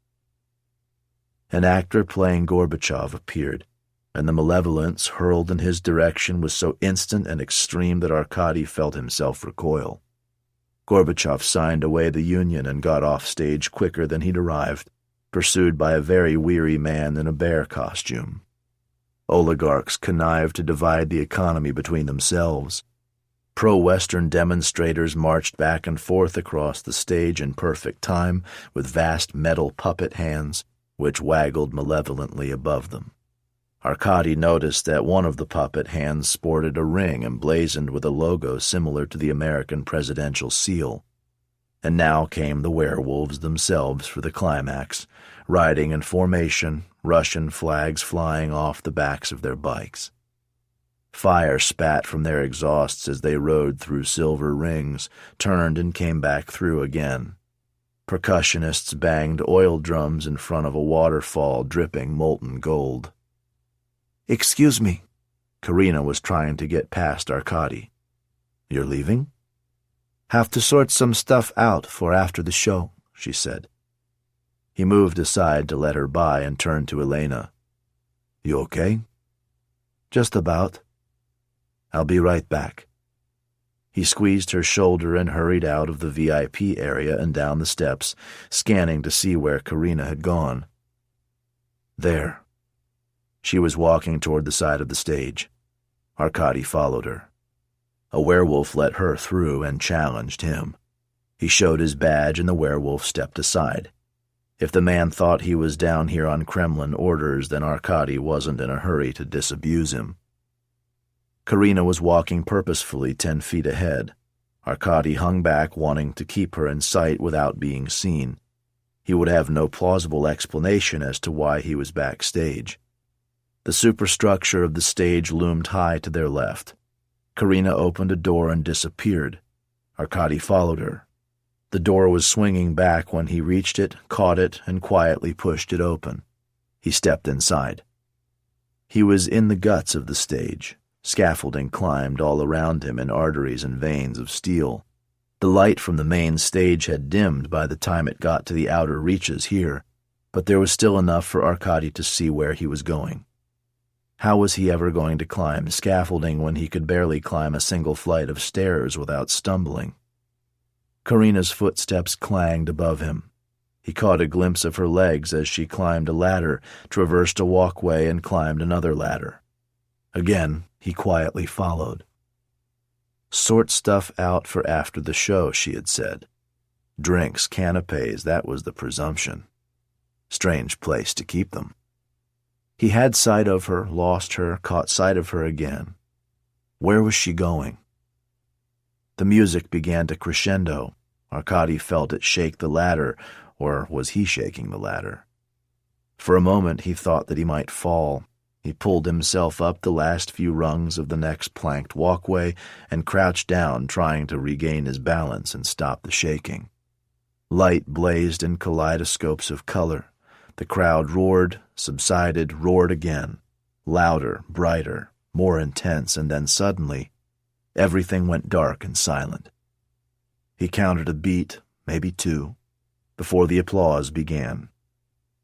An actor playing Gorbachev appeared, and the malevolence hurled in his direction was so instant and extreme that Arkady felt himself recoil. Gorbachev signed away the Union and got off stage quicker than he'd arrived, pursued by a very weary man in a bear costume. Oligarchs connived to divide the economy between themselves. Pro-Western demonstrators marched back and forth across the stage in perfect time with vast metal puppet hands, which waggled malevolently above them. Arkady noticed that one of the puppet hands sported a ring emblazoned with a logo similar to the American presidential seal. And now came the werewolves themselves for the climax, riding in formation, Russian flags flying off the backs of their bikes. Fire spat from their exhausts as they rode through silver rings, turned and came back through again. Percussionists banged oil drums in front of a waterfall dripping molten gold. "Excuse me." Karina was trying to get past Arkady. "You're leaving?" "Have to sort some stuff out for after the show," she said. He moved aside to let her by and turned to Elena. "You okay?" "Just about." "I'll be right back." He squeezed her shoulder and hurried out of the VIP area and down the steps, scanning to see where Karina had gone. There. She was walking toward the side of the stage. Arkady followed her. A werewolf let her through and challenged him. He showed his badge and the werewolf stepped aside. If the man thought he was down here on Kremlin orders, then Arkady wasn't in a hurry to disabuse him. Karina was walking purposefully 10 feet ahead. Arkady hung back, wanting to keep her in sight without being seen. He would have no plausible explanation as to why he was backstage. The superstructure of the stage loomed high to their left. Karina opened a door and disappeared. Arkady followed her. The door was swinging back when he reached it, caught it, and quietly pushed it open. He stepped inside. He was in the guts of the stage. Scaffolding climbed all around him in arteries and veins of steel. The light from the main stage had dimmed by the time it got to the outer reaches here, but there was still enough for Arkady to see where he was going. How was he ever going to climb scaffolding when he could barely climb a single flight of stairs without stumbling? Karina's footsteps clanged above him. He caught a glimpse of her legs as she climbed a ladder, traversed a walkway, and climbed another ladder. Again, he quietly followed. "Sort stuff out for after the show," she had said. Drinks, canapes, that was the presumption. Strange place to keep them. He had sight of her, lost her, caught sight of her again. Where was she going? The music began to crescendo. Arkady felt it shake the ladder, or was he shaking the ladder? For a moment he thought that he might fall. He pulled himself up the last few rungs of the next planked walkway and crouched down, trying to regain his balance and stop the shaking. Light blazed in kaleidoscopes of color. The crowd roared, subsided, roared again. Louder, brighter, more intense, and then suddenly, everything went dark and silent. He counted a beat, maybe two, before the applause began.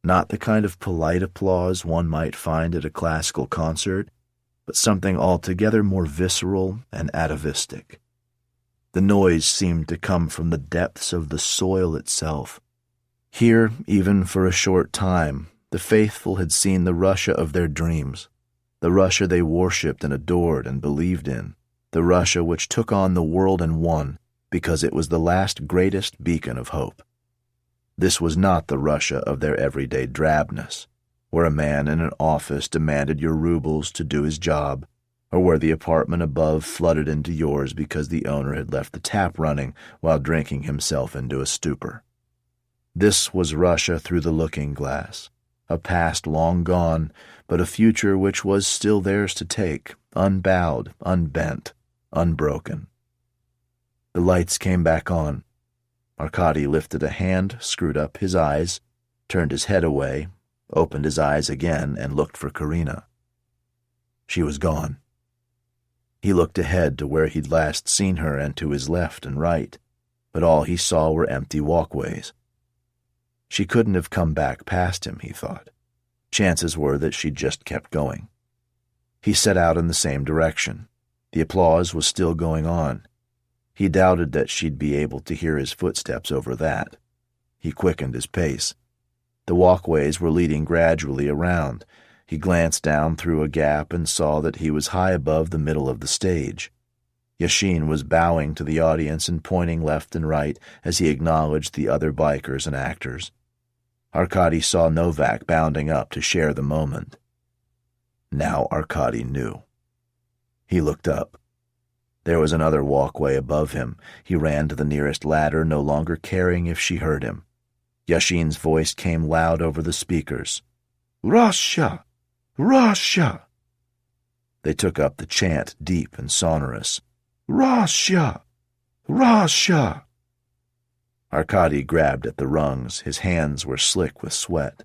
Not the kind of polite applause one might find at a classical concert, but something altogether more visceral and atavistic. The noise seemed to come from the depths of the soil itself. Here, even for a short time, the faithful had seen the Russia of their dreams, the Russia they worshipped and adored and believed in, the Russia which took on the world and won because it was the last greatest beacon of hope. This was not the Russia of their everyday drabness, where a man in an office demanded your rubles to do his job, or where the apartment above flooded into yours because the owner had left the tap running while drinking himself into a stupor. This was Russia through the looking glass, a past long gone, but a future which was still theirs to take, unbowed, unbent, unbroken. The lights came back on. Arkady lifted a hand, screwed up his eyes, turned his head away, opened his eyes again, and looked for Karina. She was gone. He looked ahead to where he'd last seen her and to his left and right, but all he saw were empty walkways. She couldn't have come back past him, he thought. Chances were that she'd just kept going. He set out in the same direction. The applause was still going on. He doubted that she'd be able to hear his footsteps over that. He quickened his pace. The walkways were leading gradually around. He glanced down through a gap and saw that he was high above the middle of the stage. Yashin was bowing to the audience and pointing left and right as he acknowledged the other bikers and actors. Arkady saw Novak bounding up to share the moment. Now Arkady knew. He looked up. There was another walkway above him. He ran to the nearest ladder, no longer caring if she heard him. Yashin's voice came loud over the speakers. "Russia! Russia!" They took up the chant, deep and sonorous. "Russia! Russia!" Arkady grabbed at the rungs. His hands were slick with sweat.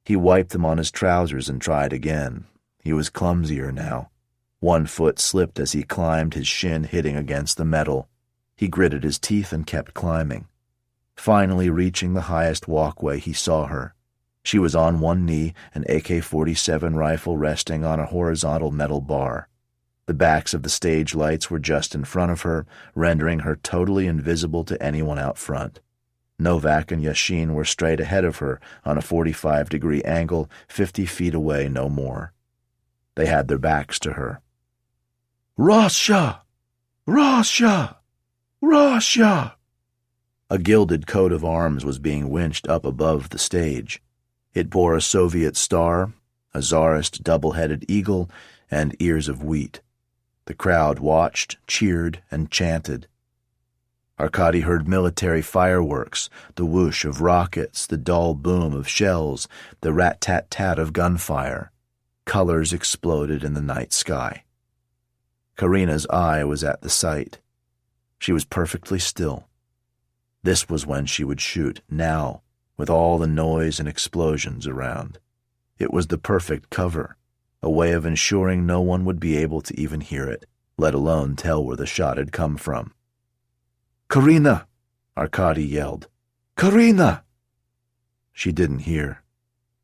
He wiped them on his trousers and tried again. He was clumsier now. One foot slipped as he climbed, his shin hitting against the metal. He gritted his teeth and kept climbing. Finally reaching the highest walkway, he saw her. She was on one knee, an AK-47 rifle resting on a horizontal metal bar. The backs of the stage lights were just in front of her, rendering her totally invisible to anyone out front. Novak and Yashin were straight ahead of her on a 45-degree angle, 50 feet away, no more. They had their backs to her. "Russia! Russia! Russia!" A gilded coat of arms was being winched up above the stage. It bore a Soviet star, a Tsarist double-headed eagle, and ears of wheat. The crowd watched, cheered, and chanted. Arkady heard military fireworks, the whoosh of rockets, the dull boom of shells, the rat-tat-tat of gunfire. Colors exploded in the night sky. Karina's eye was at the sight. She was perfectly still. This was when she would shoot, now, with all the noise and explosions around. It was the perfect cover, a way of ensuring no one would be able to even hear it, let alone tell where the shot had come from. "Karina!" Arkady yelled. "Karina!" She didn't hear.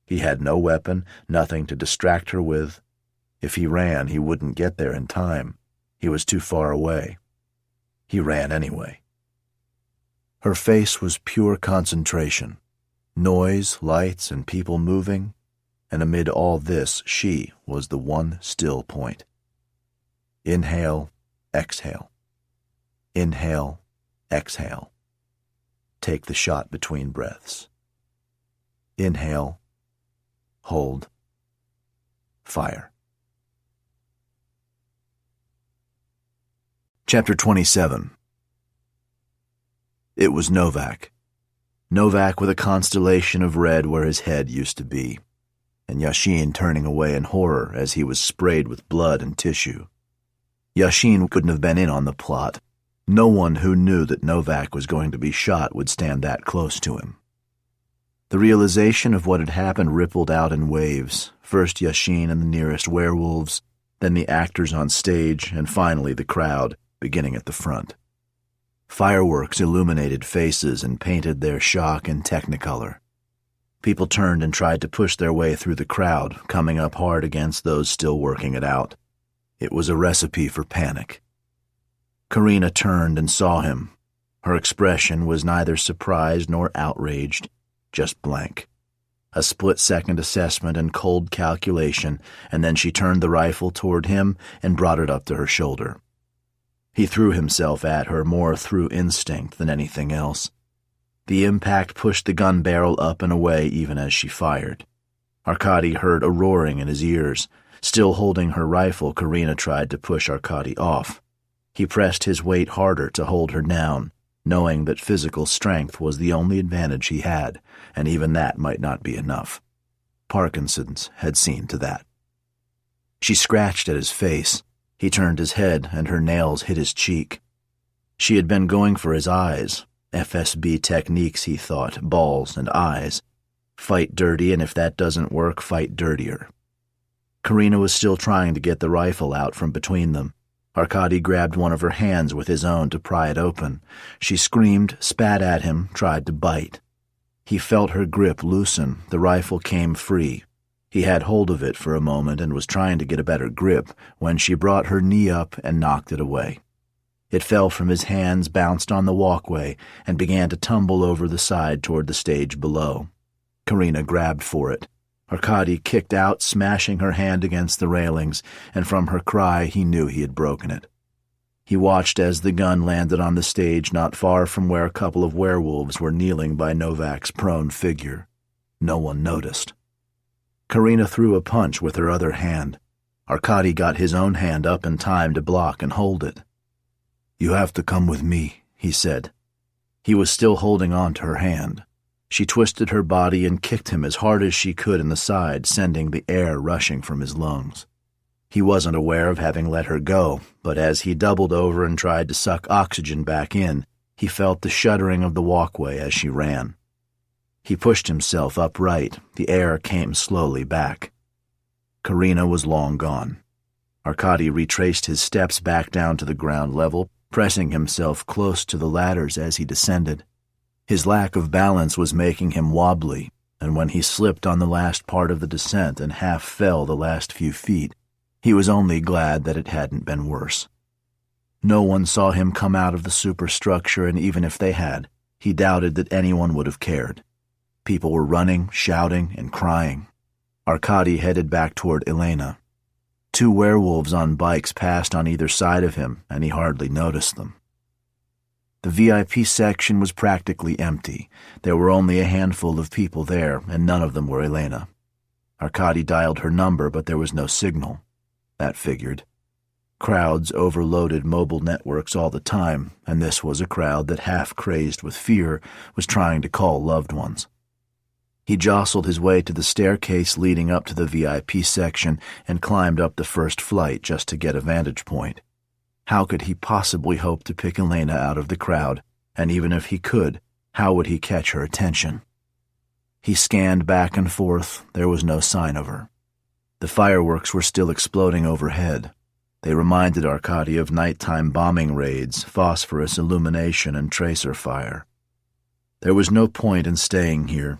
He had no weapon, nothing to distract her with. If he ran, he wouldn't get there in time. He was too far away. He ran anyway. Her face was pure concentration. Noise, lights, and people moving, and amid all this, she was the one still point. Inhale, exhale. Inhale, exhale. Take the shot between breaths. Inhale, hold, fire. Chapter 27. It was Novak. Novak with a constellation of red where his head used to be, and Yashin turning away in horror as he was sprayed with blood and tissue. Yashin couldn't have been in on the plot. No one who knew that Novak was going to be shot would stand that close to him. The realization of what had happened rippled out in waves, first Yashin and the nearest werewolves, then the actors on stage, and finally the crowd, beginning at the front. Fireworks illuminated faces and painted their shock in technicolor. People turned and tried to push their way through the crowd, coming up hard against those still working it out. It was a recipe for panic. Karina turned and saw him. Her expression was neither surprised nor outraged, just blank. A split-second assessment and cold calculation, and then she turned the rifle toward him and brought it up to her shoulder. He threw himself at her more through instinct than anything else. The impact pushed the gun barrel up and away even as she fired. Arkady heard a roaring in his ears. Still holding her rifle, Karina tried to push Arkady off. He pressed his weight harder to hold her down, knowing that physical strength was the only advantage he had, and even that might not be enough. Parkinson's had seen to that. She scratched at his face. He turned his head, and her nails hit his cheek. She had been going for his eyes. FSB techniques, he thought, balls and eyes. Fight dirty, and if that doesn't work, fight dirtier. Karina was still trying to get the rifle out from between them. Arkady grabbed one of her hands with his own to pry it open. She screamed, spat at him, tried to bite. He felt her grip loosen. The rifle came free. He had hold of it for a moment and was trying to get a better grip when she brought her knee up and knocked it away. It fell from his hands, bounced on the walkway, and began to tumble over the side toward the stage below. Karina grabbed for it. Arkady kicked out, smashing her hand against the railings, and from her cry he knew he had broken it. He watched as the gun landed on the stage not far from where a couple of werewolves were kneeling by Novak's prone figure. No one noticed. Karina threw a punch with her other hand. Arkady got his own hand up in time to block and hold it. "You have to come with me," he said. He was still holding on to her hand. She twisted her body and kicked him as hard as she could in the side, sending the air rushing from his lungs. He wasn't aware of having let her go, but as he doubled over and tried to suck oxygen back in, he felt the shuddering of the walkway as she ran. He pushed himself upright. The air came slowly back. Karina was long gone. Arkady retraced his steps back down to the ground level, pressing himself close to the ladders as he descended. His lack of balance was making him wobbly, and when he slipped on the last part of the descent and half fell the last few feet, he was only glad that it hadn't been worse. No one saw him come out of the superstructure, and even if they had, he doubted that anyone would have cared. People were running, shouting, and crying. Arkady headed back toward Elena. 2 werewolves on bikes passed on either side of him, and he hardly noticed them. The VIP section was practically empty. There were only a handful of people there, and none of them were Elena. Arkady dialed her number, but there was no signal. That figured. Crowds overloaded mobile networks all the time, and this was a crowd that, half crazed with fear, was trying to call loved ones. He jostled his way to the staircase leading up to the VIP section and climbed up the first flight just to get a vantage point. How could he possibly hope to pick Elena out of the crowd, and even if he could, how would he catch her attention? He scanned back and forth. There was no sign of her. The fireworks were still exploding overhead. They reminded Arkady of nighttime bombing raids, phosphorus illumination, and tracer fire. There was no point in staying here.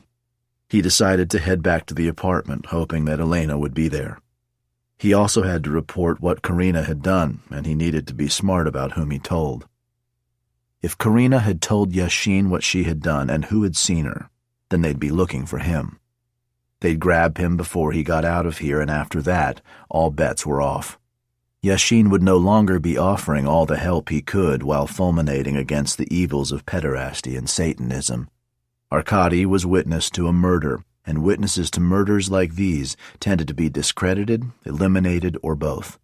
He decided to head back to the apartment, hoping that Elena would be there. He also had to report what Karina had done, and he needed to be smart about whom he told. If Karina had told Yashin what she had done and who had seen her, then they'd be looking for him. They'd grab him before he got out of here, and after that, all bets were off. Yashin would no longer be offering all the help he could while fulminating against the evils of pederasty and Satanism. Arkady was witness to a murder, and witnesses to murders like these tended to be discredited, eliminated, or both.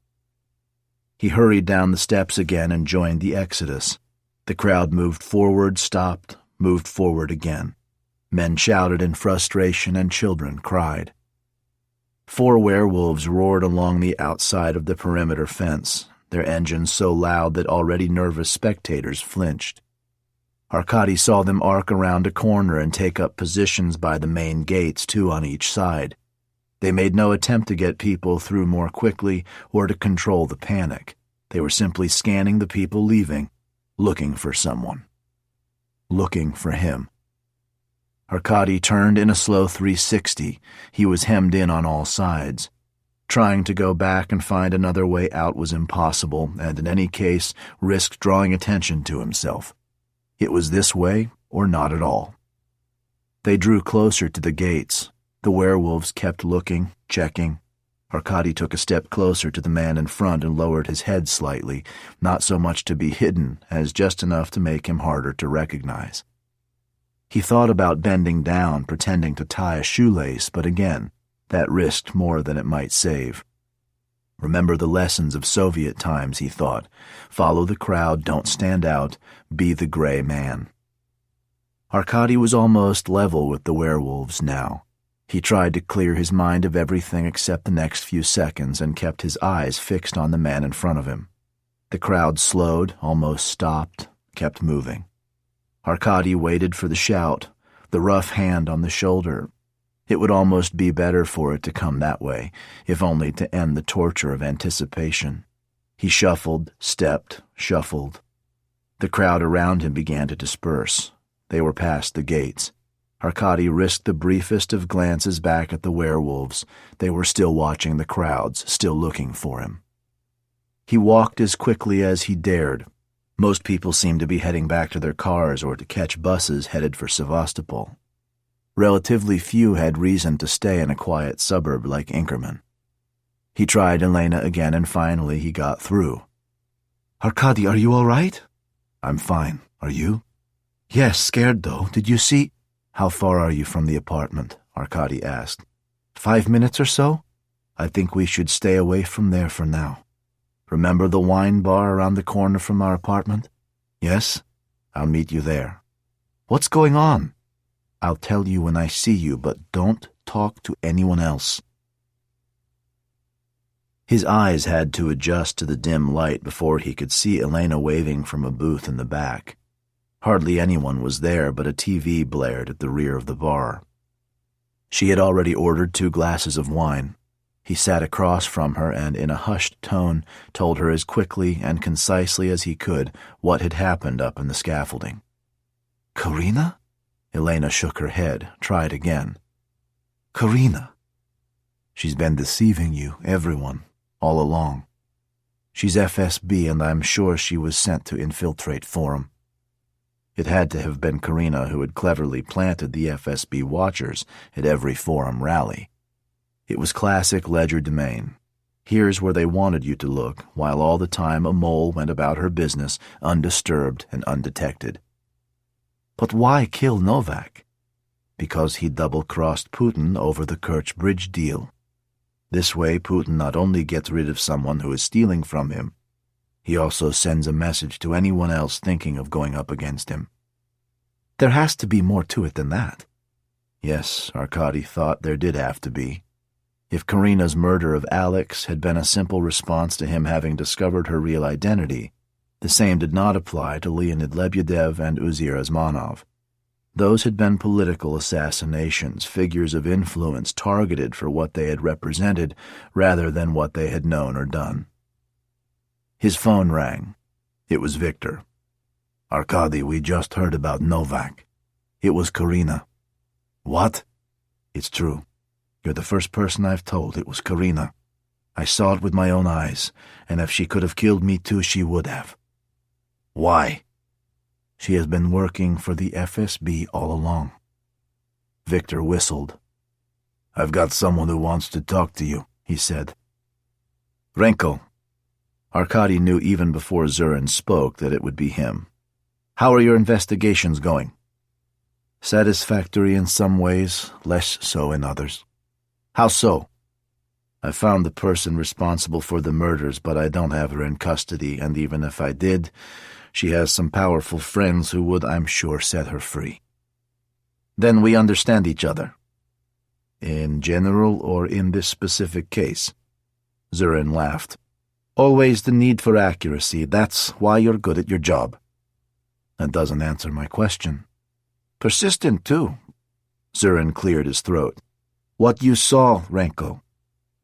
He hurried down the steps again and joined the exodus. The crowd moved forward, stopped, moved forward again. Men shouted in frustration and children cried. 4 werewolves roared along the outside of the perimeter fence, their engines so loud that already nervous spectators flinched. Arkady saw them arc around a corner and take up positions by the main gates, 2 on each side. They made no attempt to get people through more quickly or to control the panic. They were simply scanning the people leaving, looking for someone. Looking for him. Arkady turned in a slow 360. He was hemmed in on all sides. Trying to go back and find another way out was impossible, and in any case risked drawing attention to himself. It was this way or not at all. They drew closer to the gates. The werewolves kept looking, checking. Arkady took a step closer to the man in front and lowered his head slightly, not so much to be hidden as just enough to make him harder to recognize. He thought about bending down, pretending to tie a shoelace, but again, that risked more than it might save. Remember the lessons of Soviet times, he thought. Follow the crowd, don't stand out, be the gray man. Arkady was almost level with the werewolves now. He tried to clear his mind of everything except the next few seconds and kept his eyes fixed on the man in front of him. The crowd slowed, almost stopped, kept moving. Arkady waited for the shout, the rough hand on the shoulder. It would almost be better for it to come that way, if only to end the torture of anticipation. He shuffled, stepped, shuffled. The crowd around him began to disperse. They were past the gates. Arkady risked the briefest of glances back at the werewolves. They were still watching the crowds, still looking for him. He walked as quickly as he dared. Most people seemed to be heading back to their cars or to catch buses headed for Sevastopol. Relatively few had reason to stay in a quiet suburb like Inkerman. He tried Elena again, and finally he got through. "Arkady, are you all right?" "I'm fine. Are you?" "Yes, scared though. Did you see—" "How far are you from the apartment?" Arkady asked. 5 minutes or so? I think we should stay away from there for now. Remember the wine bar around the corner from our apartment? Yes? I'll meet you there. What's going on? I'll tell you when I see you, but don't talk to anyone else. His eyes had to adjust to the dim light before he could see Elena waving from a booth in the back. Hardly anyone was there, but a TV blared at the rear of the bar. She had already ordered 2 glasses of wine. He sat across from her and, in a hushed tone, told her as quickly and concisely as he could what had happened up in the scaffolding. "Karina?" Elena shook her head, tried again. "Karina. She's been deceiving you, everyone, all along. She's FSB, and I'm sure she was sent to infiltrate Forum." It had to have been Karina who had cleverly planted the FSB watchers at every Forum rally. It was classic legerdemain. Here's where they wanted you to look, while all the time a mole went about her business, undisturbed and undetected. But why kill Novak? Because he double-crossed Putin over the Kerch Bridge deal. This way, Putin not only gets rid of someone who is stealing from him, he also sends a message to anyone else thinking of going up against him. There has to be more to it than that. Yes, Arkady thought there did have to be. If Karina's murder of Alex had been a simple response to him having discovered her real identity, the same did not apply to Leonid Lebedev and Uzir Osmanov. Those had been political assassinations, figures of influence targeted for what they had represented rather than what they had known or done. His phone rang. It was Victor. "Arkady, we just heard about Novak. It was Karina." "What?" "It's true. You're the first person I've told. It was Karina. I saw it with my own eyes, and if she could have killed me too, she would have." "Why?" "She has been working for the FSB all along." Victor whistled. "I've got someone who wants to talk to you," he said. "Renko." Arkady knew even before Zurin spoke that it would be him. "How are your investigations going?" "Satisfactory in some ways, less so in others." "How so?" I found the person responsible for the murders, but I don't have her in custody, and even if I did, she has some powerful friends who would, I'm sure, set her free. Then we understand each other. In general or in this specific case? Zurin laughed. Always the need for accuracy. That's why you're good at your job. That doesn't answer my question. Persistent, too. Zurin cleared his throat. What you saw, Renko.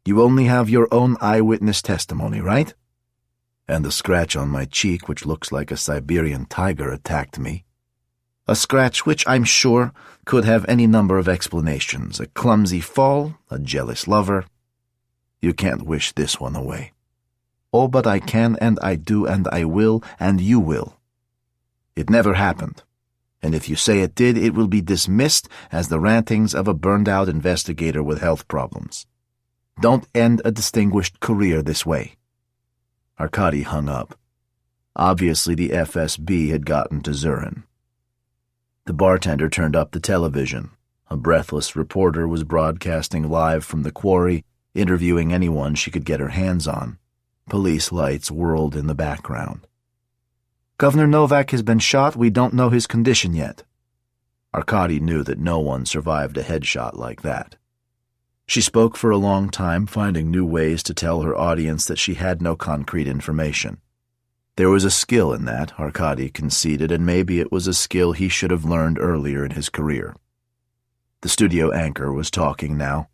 You only have your own eyewitness testimony, right? And the scratch on my cheek, which looks like a Siberian tiger, attacked me. A scratch which, I'm sure, could have any number of explanations. A clumsy fall, a jealous lover. You can't wish this one away. Oh, but I can, and I do, and I will, and you will. It never happened. And if you say it did, it will be dismissed as the rantings of a burned-out investigator with health problems. Don't end a distinguished career this way. Arkady hung up. Obviously, the FSB had gotten to Zurin. The bartender turned up the television. A breathless reporter was broadcasting live from the quarry, interviewing anyone she could get her hands on. Police lights whirled in the background. Governor Novak has been shot. We don't know his condition yet. Arkady knew that no one survived a headshot like that. She spoke for a long time, finding new ways to tell her audience that she had no concrete information. There was a skill in that, Arkady conceded, and maybe it was a skill he should have learned earlier in his career. The studio anchor was talking now.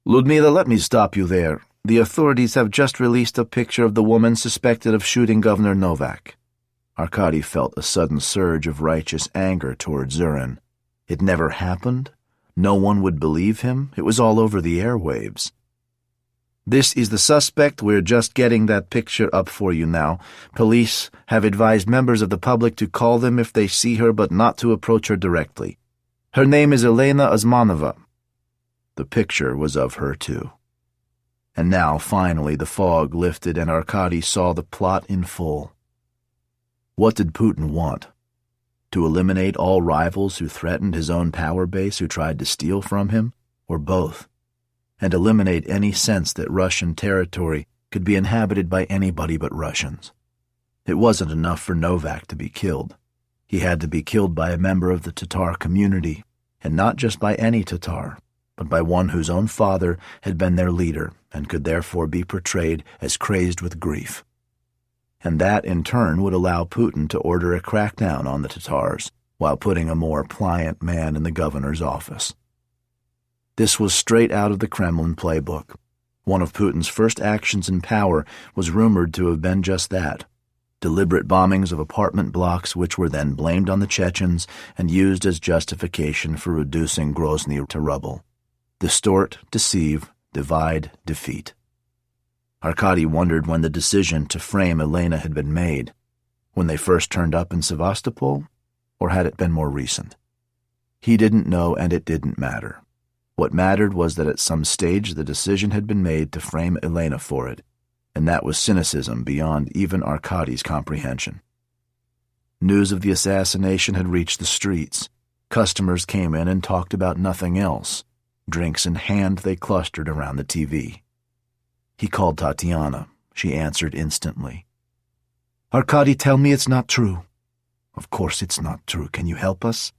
Ludmila, let me stop you there. The authorities have just released a picture of the woman suspected of shooting Governor Novak. Arkady felt a sudden surge of righteous anger toward Zurin. It never happened. No one would believe him. It was all over the airwaves. This is the suspect. We're just getting that picture up for you now. Police have advised members of the public to call them if they see her, but not to approach her directly. Her name is Elena Osmanova. The picture was of her, too. And now, finally, the fog lifted and Arkady saw the plot in full. What did Putin want? To eliminate all rivals who threatened his own power base, who tried to steal from him, or both? And eliminate any sense that Russian territory could be inhabited by anybody but Russians. It wasn't enough for Novak to be killed. He had to be killed by a member of the Tatar community, and not just by any Tatar, but by one whose own father had been their leader and could therefore be portrayed as crazed with grief. And that, in turn, would allow Putin to order a crackdown on the Tatars while putting a more pliant man in the governor's office. This was straight out of the Kremlin playbook. One of Putin's first actions in power was rumored to have been just that, deliberate bombings of apartment blocks which were then blamed on the Chechens and used as justification for reducing Grozny to rubble. Distort, deceive, divide, defeat. Arkady wondered when the decision to frame Elena had been made, when they first turned up in Sevastopol, or had it been more recent? He didn't know, and it didn't matter. What mattered was that at some stage the decision had been made to frame Elena for it, and that was cynicism beyond even Arkady's comprehension. News of the assassination had reached the streets. Customers came in and talked about nothing else. Drinks in hand, they clustered around the TV. He called Tatiana. She answered instantly. Arkady, tell me it's not true. Of course it's not true. Can you help us?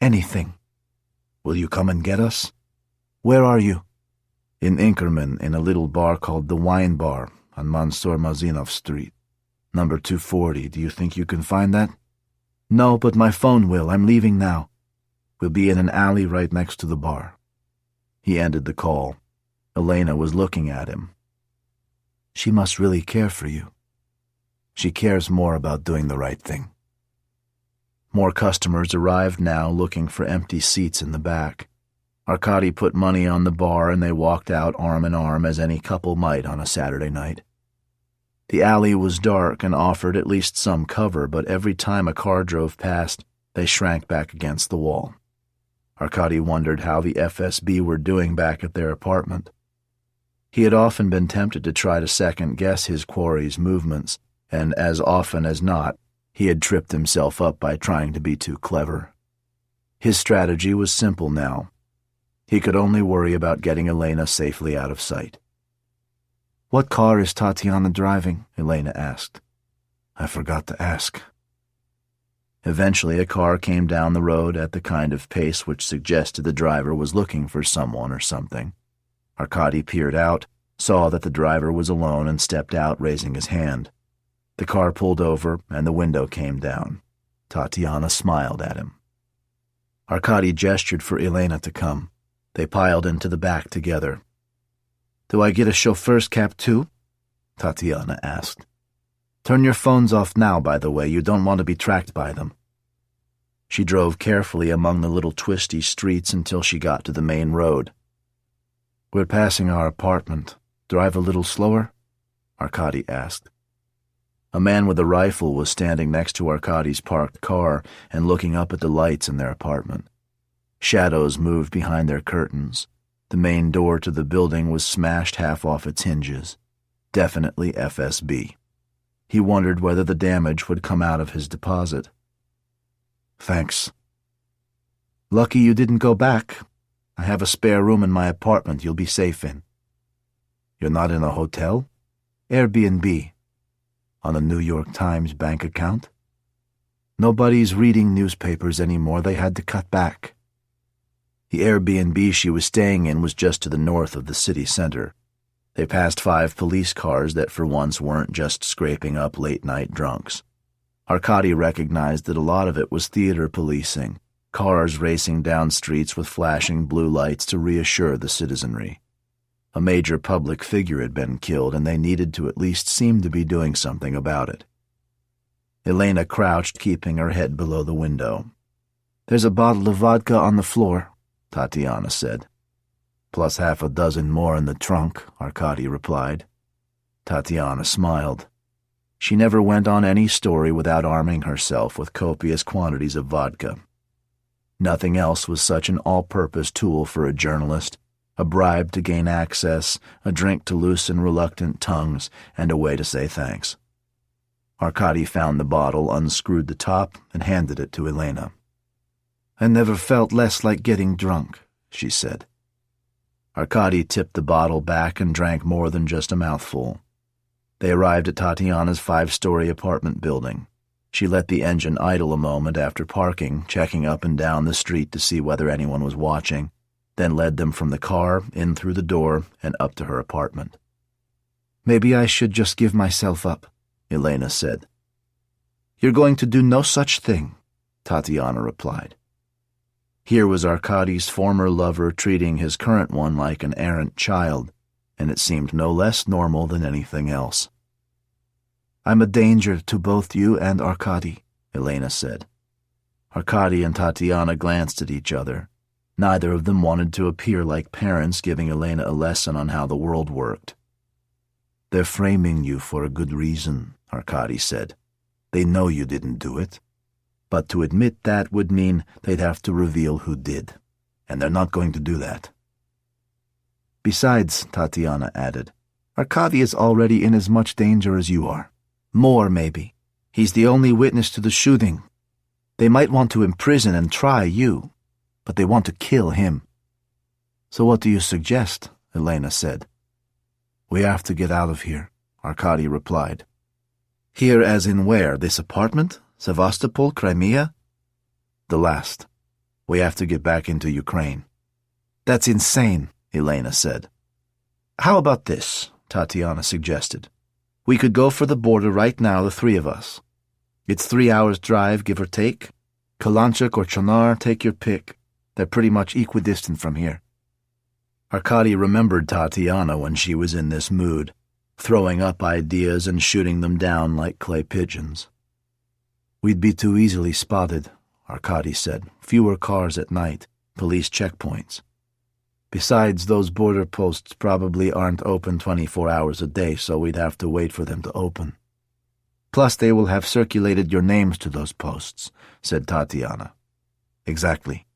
Anything. Will you come and get us? Where are you? In Inkerman, in a little bar called the Wine Bar on Mansour Mazinov Street. Number 240. Do you think you can find that? No, but my phone will. I'm leaving now. We'll be in an alley right next to the bar. He ended the call. Elena was looking at him. She must really care for you. She cares more about doing the right thing. More customers arrived now, looking for empty seats in the back. Arkady put money on the bar and they walked out arm in arm as any couple might on a Saturday night. The alley was dark and offered at least some cover, but every time a car drove past, they shrank back against the wall. Arkady wondered how the FSB were doing back at their apartment. He had often been tempted to try to second-guess his quarry's movements, and as often as not, he had tripped himself up by trying to be too clever. His strategy was simple now. He could only worry about getting Elena safely out of sight. What car is Tatiana driving? Elena asked. I forgot to ask. Eventually, a car came down the road at the kind of pace which suggested the driver was looking for someone or something. Arkady peered out, saw that the driver was alone, and stepped out, raising his hand. The car pulled over, and the window came down. Tatiana smiled at him. Arkady gestured for Elena to come. They piled into the back together. Do I get a chauffeur's cap too? Tatiana asked. Turn your phones off now, by the way. You don't want to be tracked by them. She drove carefully among the little twisty streets until she got to the main road. We're passing our apartment. Drive a little slower? Arkady asked. A man with a rifle was standing next to Arkady's parked car and looking up at the lights in their apartment. Shadows moved behind their curtains. The main door to the building was smashed half off its hinges. Definitely FSB. He wondered whether the damage would come out of his deposit. Thanks. Lucky you didn't go back. I have a spare room in my apartment you'll be safe in. You're not in a hotel? Airbnb. On a New York Times bank account? Nobody's reading newspapers anymore. They had to cut back. The Airbnb she was staying in was just to the north of the city center. They passed 5 police cars that for once weren't just scraping up late-night drunks. Arkady recognized that a lot of it was theater policing, cars racing down streets with flashing blue lights to reassure the citizenry. A major public figure had been killed, and they needed to at least seem to be doing something about it. Elena crouched, keeping her head below the window. There's a bottle of vodka on the floor, Tatiana said. Plus half a dozen more in the trunk, Arkady replied. Tatiana smiled. She never went on any story without arming herself with copious quantities of vodka. Nothing else was such an all-purpose tool for a journalist, a bribe to gain access, a drink to loosen reluctant tongues, and a way to say thanks. Arkady found the bottle, unscrewed the top, and handed it to Elena. I never felt less like getting drunk, she said. Arkady tipped the bottle back and drank more than just a mouthful. They arrived at Tatiana's 5-story apartment building. She let the engine idle a moment after parking, checking up and down the street to see whether anyone was watching, then led them from the car, in through the door, and up to her apartment. Maybe I should just give myself up, Elena said. You're going to do no such thing, Tatiana replied. Here was Arkady's former lover treating his current one like an errant child, and it seemed no less normal than anything else. I'm a danger to both you and Arkady, Elena said. Arkady and Tatiana glanced at each other. Neither of them wanted to appear like parents giving Elena a lesson on how the world worked. They're framing you for a good reason, Arkady said. They know you didn't do it. But to admit that would mean they'd have to reveal who did, and they're not going to do that. Besides, Tatiana added, Arkady is already in as much danger as you are. More, maybe. He's the only witness to the shooting. They might want to imprison and try you, but they want to kill him. So what do you suggest? Elena said. We have to get out of here, Arkady replied. Here as in where? This apartment? Sevastopol, Crimea? The last. We have to get back into Ukraine. That's insane, Elena said. How about this? Tatiana suggested. We could go for the border right now, the 3 of us. It's 3 hours' drive, give or take. Kalanchuk or Chonar, take your pick. They're pretty much equidistant from here. Arkady remembered Tatiana when she was in this mood, throwing up ideas and shooting them down like clay pigeons. We'd be too easily spotted, Arkady said. Fewer cars at night, police checkpoints. Besides, those border posts probably aren't open 24 hours a day, so we'd have to wait for them to open. Plus, they will have circulated your names to those posts, said Tatiana. Exactly.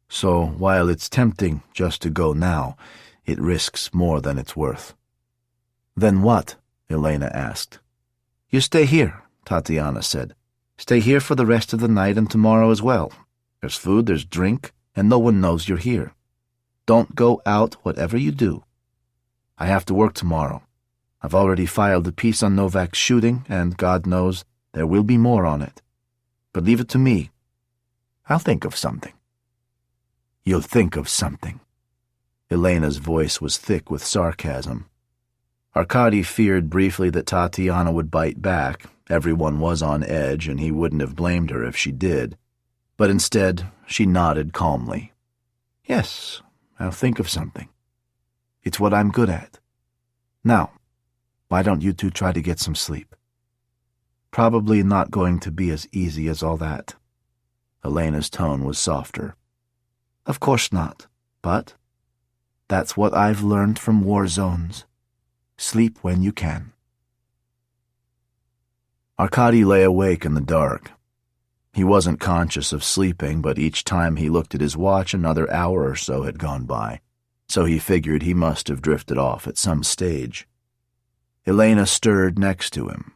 So, while it's tempting just to go now, it risks more than it's worth. Then what? Elena asked. You stay here, Tatiana said. Stay here for the rest of the night and tomorrow as well. There's food, there's drink, and no one knows you're here. Don't go out, whatever you do. I have to work tomorrow. I've already filed a piece on Novak's shooting, and God knows there will be more on it. But leave it to me. I'll think of something." "You'll think of something." Elena's voice was thick with sarcasm. Arkady feared briefly that Tatiana would bite back. Everyone was on edge, and he wouldn't have blamed her if she did. But instead, she nodded calmly. "Yes, I'll think of something. It's what I'm good at. Now, why don't you two try to get some sleep? Probably not going to be as easy as all that." Elena's tone was softer. "Of course not, but that's what I've learned from war zones. Sleep when you can." Arkady lay awake in the dark. He wasn't conscious of sleeping, but each time he looked at his watch, another hour or so had gone by, so he figured he must have drifted off at some stage. Elena stirred next to him.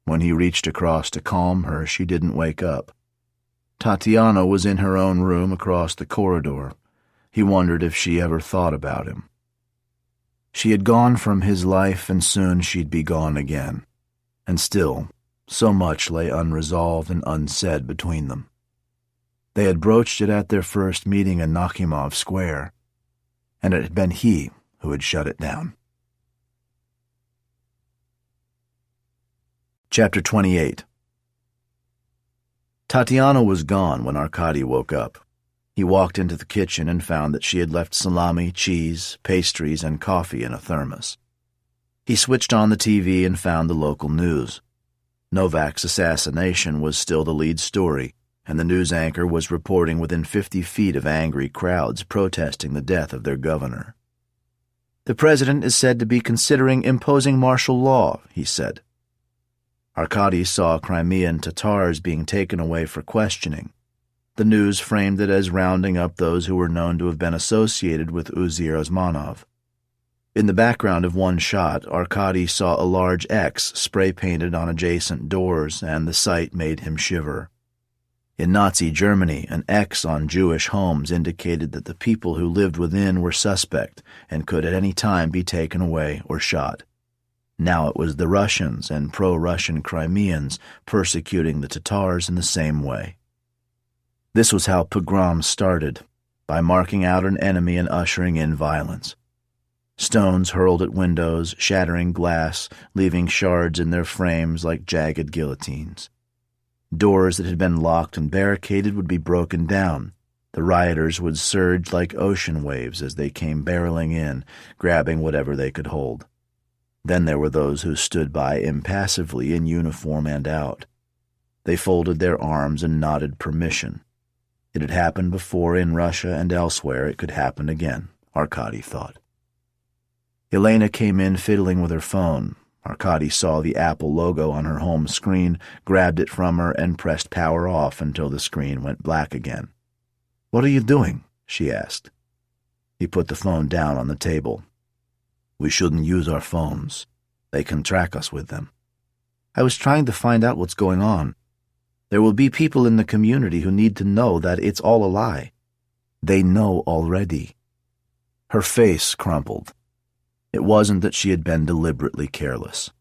When he reached across to calm her, she didn't wake up. Tatiana was in her own room across the corridor. He wondered if she ever thought about him. She had gone from his life, and soon she'd be gone again. And still, so much lay unresolved and unsaid between them. They had broached it at their first meeting in Nakhimov Square, and it had been he who had shut it down. Chapter 28. Tatiana was gone when Arkady woke up. He walked into the kitchen and found that she had left salami, cheese, pastries, and coffee in a thermos. He switched on the TV and found the local news. Novak's assassination was still the lead story, and the news anchor was reporting within 50 feet of angry crowds protesting the death of their governor. "The president is said to be considering imposing martial law," he said. Arkady saw Crimean Tatars being taken away for questioning. The news framed it as rounding up those who were known to have been associated with Uzir Osmanov. In the background of one shot, Arkady saw a large X spray-painted on adjacent doors, and the sight made him shiver. In Nazi Germany, an X on Jewish homes indicated that the people who lived within were suspect and could at any time be taken away or shot. Now it was the Russians and pro-Russian Crimeans persecuting the Tatars in the same way. This was how pogroms started, by marking out an enemy and ushering in violence. Stones hurled at windows, shattering glass, leaving shards in their frames like jagged guillotines. Doors that had been locked and barricaded would be broken down. The rioters would surge like ocean waves as they came barreling in, grabbing whatever they could hold. Then there were those who stood by impassively in uniform and out. They folded their arms and nodded permission. It had happened before in Russia and elsewhere. It could happen again, Arkady thought. Elena came in fiddling with her phone. Arkady saw the Apple logo on her home screen, grabbed it from her, and pressed power off until the screen went black again. "What are you doing?" she asked. He put the phone down on the table. "We shouldn't use our phones. They can track us with them." "I was trying to find out what's going on. There will be people in the community who need to know that it's all a lie." "They know already." Her face crumpled. It wasn't that she had been deliberately careless.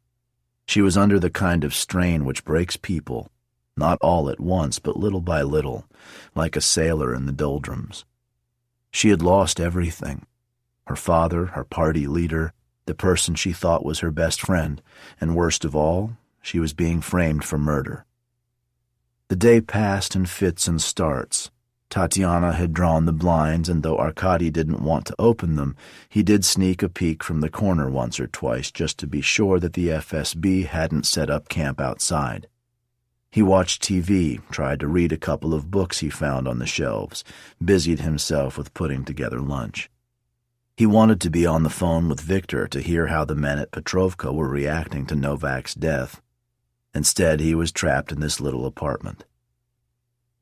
She was under the kind of strain which breaks people, not all at once, but little by little, like a sailor in the doldrums. She had lost everything. Her father, her party leader, the person she thought was her best friend, and worst of all, she was being framed for murder. The day passed in fits and starts. Tatiana had drawn the blinds, and though Arkady didn't want to open them, he did sneak a peek from the corner once or twice just to be sure that the FSB hadn't set up camp outside. He watched TV, tried to read a couple of books he found on the shelves, busied himself with putting together lunch. He wanted to be on the phone with Victor to hear how the men at Petrovka were reacting to Novak's death. Instead, he was trapped in this little apartment.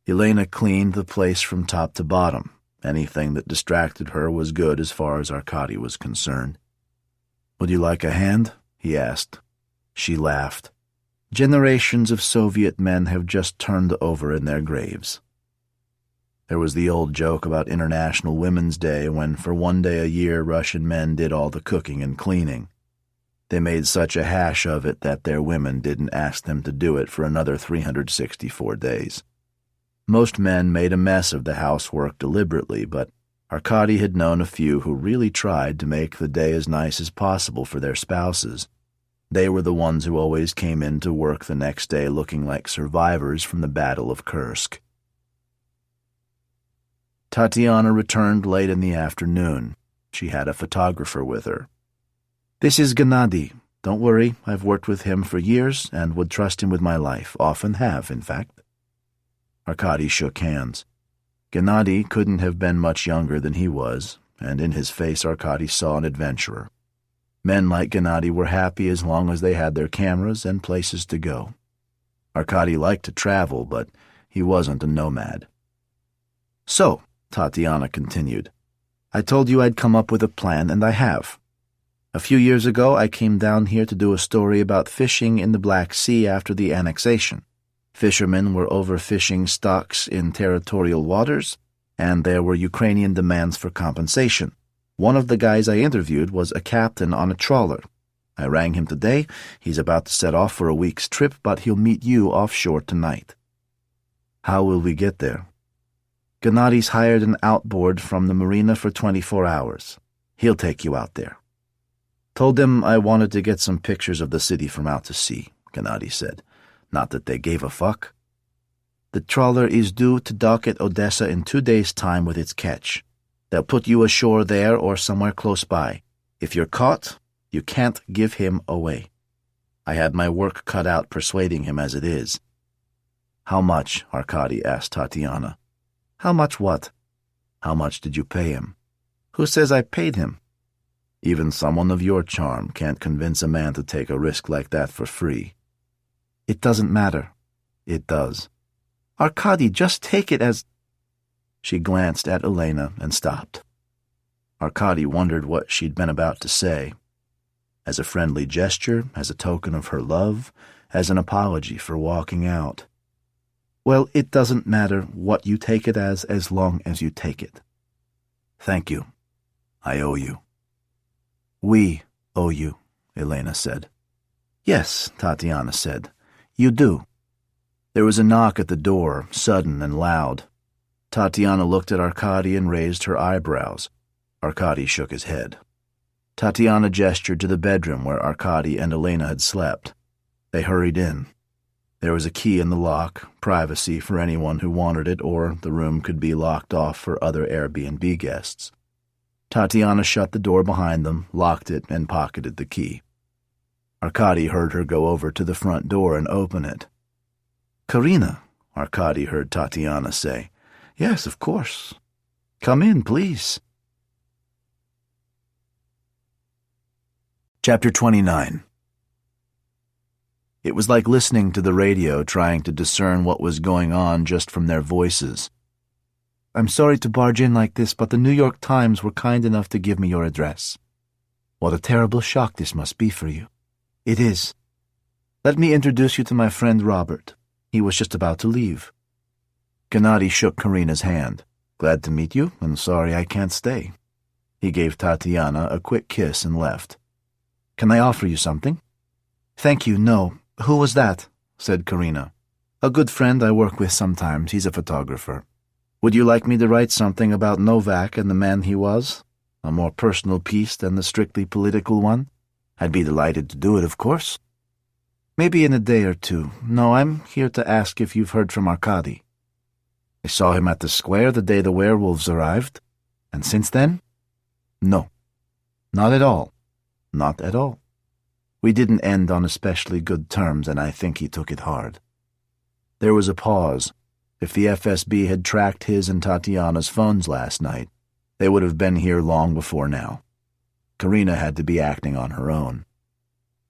Elena cleaned the place from top to bottom. Anything that distracted her was good as far as Arkady was concerned. "Would you like a hand?" he asked. She laughed. "Generations of Soviet men have just turned over in their graves." There was the old joke about International Women's Day when for one day a year Russian men did all the cooking and cleaning. They made such a hash of it that their women didn't ask them to do it for another 364 days. Most men made a mess of the housework deliberately, but Arkady had known a few who really tried to make the day as nice as possible for their spouses. They were the ones who always came in to work the next day looking like survivors from the Battle of Kursk. Tatiana returned late in the afternoon. She had a photographer with her. "This is Gennady. Don't worry, I've worked with him for years and would trust him with my life. Often have, in fact." Arkady shook hands. Gennady couldn't have been much younger than he was, and in his face Arkady saw an adventurer. Men like Gennady were happy as long as they had their cameras and places to go. Arkady liked to travel, but he wasn't a nomad. "So," Tatiana continued, "I told you I'd come up with a plan, and I have. A few years ago I came down here to do a story about fishing in the Black Sea after the annexation. Fishermen were overfishing stocks in territorial waters, and there were Ukrainian demands for compensation. One of the guys I interviewed was a captain on a trawler. I rang him today. He's about to set off for a week's trip, but he'll meet you offshore tonight." "How will we get there?" "Gennady's hired an outboard from the marina for 24 hours. He'll take you out there." "Told him I wanted to get some pictures of the city from out to sea," Gennady said. Not that they gave a fuck. "The trawler is due to dock at Odessa in 2 days' time with its catch. They'll put you ashore there or somewhere close by. If you're caught, you can't give him away. I had my work cut out persuading him as it is." "How much?" Arkady asked Tatiana. "How much what?" "How much did you pay him?" "Who says I paid him?" "Even someone of your charm can't convince a man to take a risk like that for free." "It doesn't matter." "It does." "Arkady, just take it as—" She glanced at Elena and stopped. Arkady wondered what she'd been about to say. As a friendly gesture, as a token of her love, as an apology for walking out. "Well, it doesn't matter what you take it as long as you take it." "Thank you. I owe you." "We owe you," Elena said. "Yes," Tatiana said. "You do." There was a knock at the door, sudden and loud. Tatiana looked at Arkady and raised her eyebrows. Arkady shook his head. Tatiana gestured to the bedroom where Arkady and Elena had slept. They hurried in. There was a key in the lock, privacy for anyone who wanted it, or the room could be locked off for other Airbnb guests. Tatiana shut the door behind them, locked it, and pocketed the key. Arkady heard her go over to the front door and open it. "Karina," Arkady heard Tatiana say. "Yes, of course. Come in, please." Chapter 29. It was like listening to the radio, trying to discern what was going on just from their voices. "I'm sorry to barge in like this, but the New York Times were kind enough to give me your address. What a terrible shock this must be for you." "It is. Let me introduce you to my friend Robert. He was just about to leave." Gennady shook Karina's hand. "Glad to meet you, and sorry I can't stay." He gave Tatiana a quick kiss and left. "Can I offer you something?" "Thank you, no. Who was that?" said Karina. "A good friend I work with sometimes. He's a photographer." "Would you like me to write something about Novak and the man he was? A more personal piece than the strictly political one?" "I'd be delighted to do it, of course." "Maybe in a day or two. No, I'm here to ask if you've heard from Arkady." "I saw him at the square the day the werewolves arrived. And since then?" "No. Not at all. Not at all. We didn't end on especially good terms, and I think he took it hard." There was a pause. If the FSB had tracked his and Tatiana's phones last night, they would have been here long before now. Karina had to be acting on her own.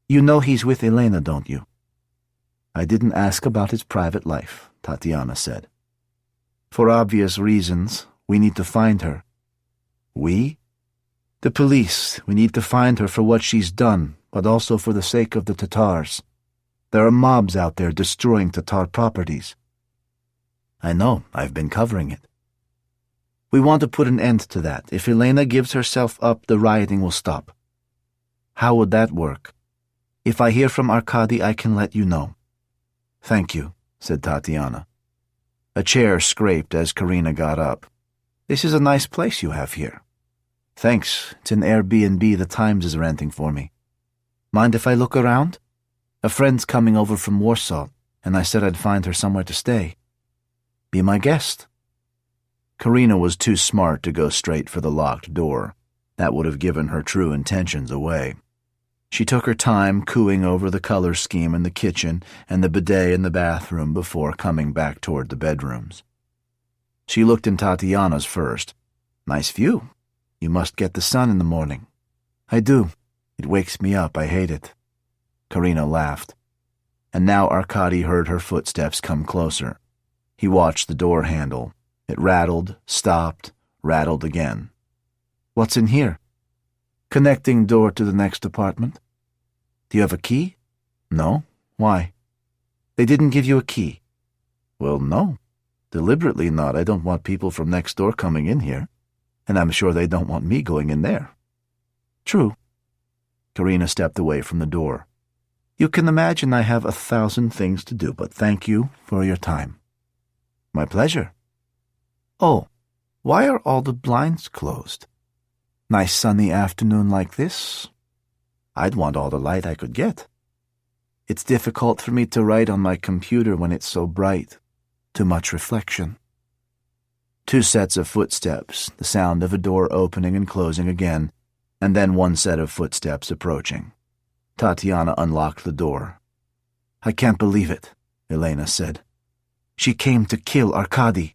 "You know he's with Elena, don't you?" "I didn't ask about his private life," Tatiana said. "For obvious reasons. We need to find her." "We?" "The police. We need to find her for what she's done, but also for the sake of the Tatars. There are mobs out there destroying Tatar properties." "I know. I've been covering it." "We want to put an end to that. If Elena gives herself up, the rioting will stop." "How would that work?" If I hear from Arkady, I can let you know." "Thank you," said Tatiana. A chair scraped as Karina got up. "This is a nice place you have here." "Thanks. It's an Airbnb the Times is renting for me." "Mind if I look around? A friend's coming over from Warsaw, and I said I'd find her somewhere to stay." "Be my guest." Karina was too smart to go straight for the locked door. That would have given her true intentions away. She took her time cooing over the color scheme in the kitchen and the bidet in the bathroom before coming back toward the bedrooms. She looked in Tatiana's first. "Nice view. You must get the sun in the morning." "I do. It wakes me up. I hate it." Karina laughed. And now Arkady heard her footsteps come closer. He watched the door handle. It rattled, stopped, rattled again. "What's in here?" "Connecting door to the next apartment." "Do you have a key?" "No. Why?" "They didn't give you a key." "Well, no. Deliberately not. I don't want people from next door coming in here. And I'm sure they don't want me going in there." "True." Karina stepped away from the door. "You can imagine I have 1,000 things to do, but thank you for your time." "My pleasure." "Oh, why are all the blinds closed? Nice sunny afternoon like this. I'd want all the light I could get. It's difficult for me to write on my computer when it's so bright. Too much reflection." 2 sets of footsteps, the sound of a door opening and closing again, and then 1 set of footsteps approaching. Tatiana unlocked the door. "I can't believe it," Elena said. "She came to kill Arkady."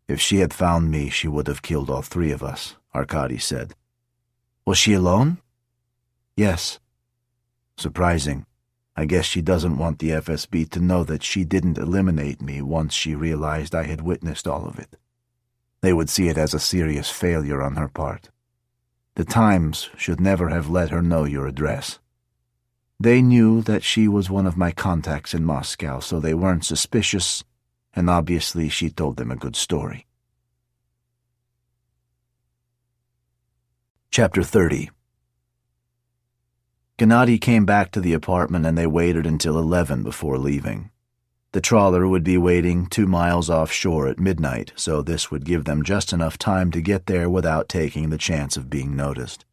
"If she had found me, she would have killed all 3 of us," Arkady said. "Was she alone?" "Yes." "Surprising. I guess she doesn't want the FSB to know that she didn't eliminate me once she realized I had witnessed all of it. They would see it as a serious failure on her part. The Times should never have let her know your address. They knew that she was one of my contacts in Moscow, so they weren't suspicious, and obviously she told them a good story." Chapter 30. Gennady came back to the apartment and they waited until 11 before leaving. The trawler would be waiting 2 miles offshore at midnight, so this would give them just enough time to get there without taking the chance of being noticed.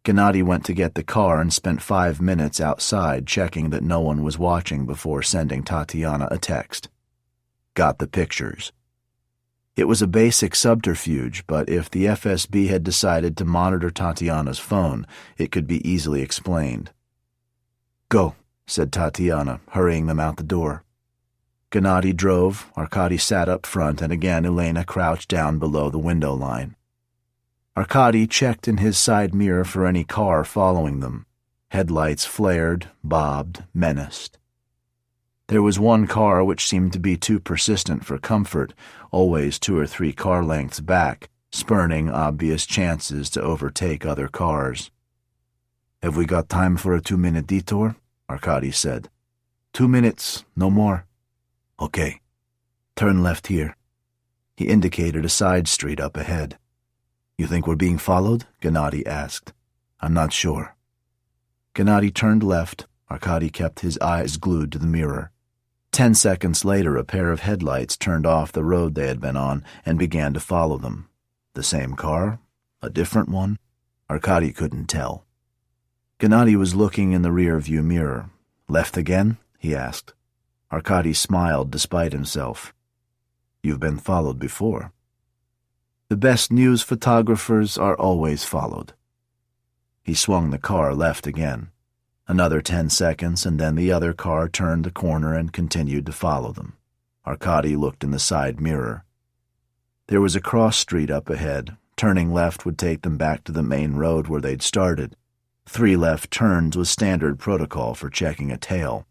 Gennady went to get the car and spent 5 minutes outside checking that no one was watching before sending Tatiana a text. Got the pictures. It was a basic subterfuge, but if the FSB had decided to monitor Tatiana's phone, it could be easily explained. "Go," said Tatiana, hurrying them out the door. Gennady drove, Arkady sat up front, and again Elena crouched down below the window line. Arkady checked in his side mirror for any car following them. Headlights flared, bobbed, menaced. There was 1 car which seemed to be too persistent for comfort, always 2 or 3 car lengths back, spurning obvious chances to overtake other cars. "Have we got time for a 2-minute detour?" Arkady said. 2 minutes, no more." "Okay. Turn left here." He indicated a side street up ahead. "You think we're being followed?" Gennady asked. "I'm not sure." Gennady turned left. Arkady kept his eyes glued to the mirror. 10 seconds later, a pair of headlights turned off the road they had been on and began to follow them. The same car? A different one? Arkady couldn't tell. Gennady was looking in the rear-view mirror. "Left again?" he asked. Arkady smiled despite himself. "You've been followed before." "The best news photographers are always followed." He swung the car left again. Another 10 seconds, and then the other car turned the corner and continued to follow them. Arkady looked in the side mirror. There was a cross street up ahead. Turning left would take them back to the main road where they'd started. 3 left turns was standard protocol for checking a tail.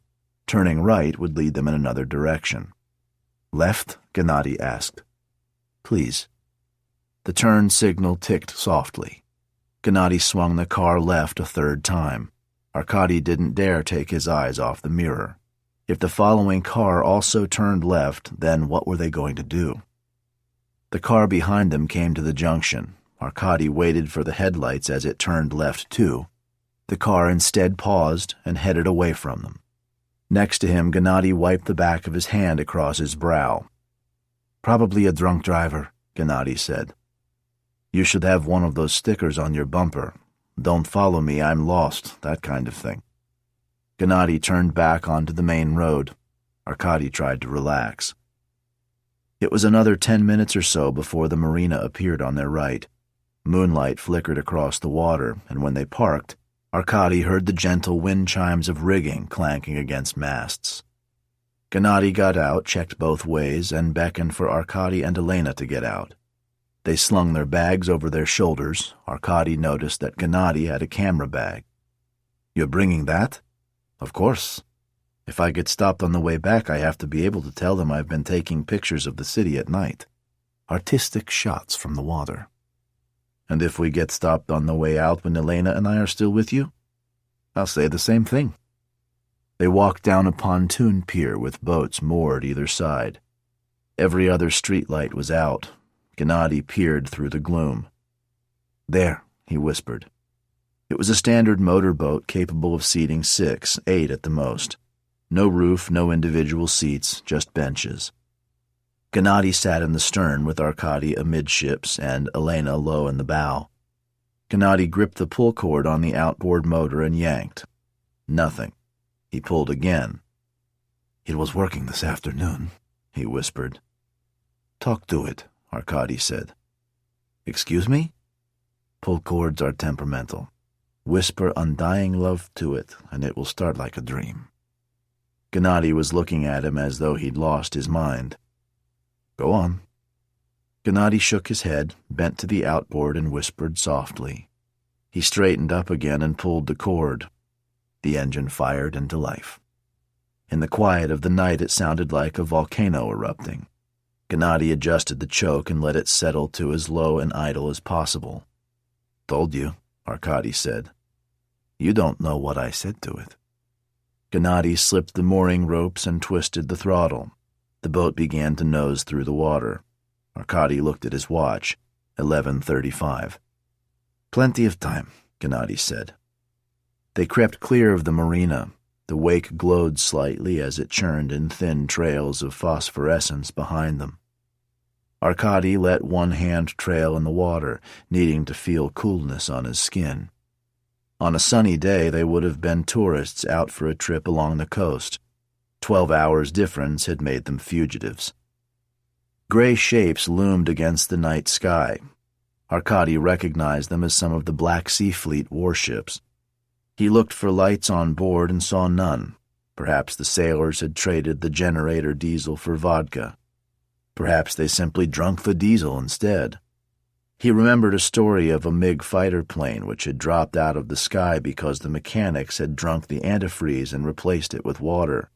Turning right would lead them in another direction. "Left?" Gennady asked. "Please." The turn signal ticked softly. Gennady swung the car left a 3rd time. Arkady didn't dare take his eyes off the mirror. If the following car also turned left, then what were they going to do? The car behind them came to the junction. Arkady waited for the headlights as it turned left too. The car instead paused and headed away from them. Next to him, Gennady wiped the back of his hand across his brow. "Probably a drunk driver," Gennady said. "You should have one of those stickers on your bumper. 'Don't follow me, I'm lost,' that kind of thing." Gennady turned back onto the main road. Arkady tried to relax. It was another 10 minutes or so before the marina appeared on their right. Moonlight flickered across the water, and when they parked, Arkady heard the gentle wind chimes of rigging clanking against masts. Gennady got out, checked both ways, and beckoned for Arkady and Elena to get out. They slung their bags over their shoulders. Arkady noticed that Gennady had a camera bag. "You're bringing that?" "Of course. If I get stopped on the way back, I have to be able to tell them I've been taking pictures of the city at night. Artistic shots from the water." "And if we get stopped on the way out when Elena and I are still with you?" "I'll say the same thing." They walked down a pontoon pier with boats moored either side. Every other streetlight was out. Gennady peered through the gloom. "There," he whispered. It was a standard motorboat capable of seating 6, 8 at the most. No roof, no individual seats, just benches. Gennady sat in the stern with Arkady amidships and Elena low in the bow. Gennady gripped the pull cord on the outboard motor and yanked. Nothing. He pulled again. "It was working this afternoon," he whispered. "Talk to it," Arkady said. "Excuse me?" "Pull cords are temperamental. Whisper undying love to it, and it will start like a dream." Gennady was looking at him as though he'd lost his mind. "Go on." Gennady shook his head, bent to the outboard, and whispered softly. He straightened up again and pulled the cord. The engine fired into life. In the quiet of the night, it sounded like a volcano erupting. Gennady adjusted the choke and let it settle to as low and idle as possible. "Told you," Arkady said. "You don't know what I said to it." Gennady slipped the mooring ropes and twisted the throttle. The boat began to nose through the water. Arkady looked at his watch. 11:35. "Plenty of time," Gennady said. They crept clear of the marina. The wake glowed slightly as it churned in thin trails of phosphorescence behind them. Arkady let one hand trail in the water, needing to feel coolness on his skin. On a sunny day, they would have been tourists out for a trip along the coast. 12 hours difference had made them fugitives. Gray shapes loomed against the night sky. Arkady recognized them as some of the Black Sea Fleet warships. He looked for lights on board and saw none. Perhaps the sailors had traded the generator diesel for vodka. Perhaps they simply drunk the diesel instead. He remembered a story of a MiG fighter plane which had dropped out of the sky because the mechanics had drunk the antifreeze and replaced it with water.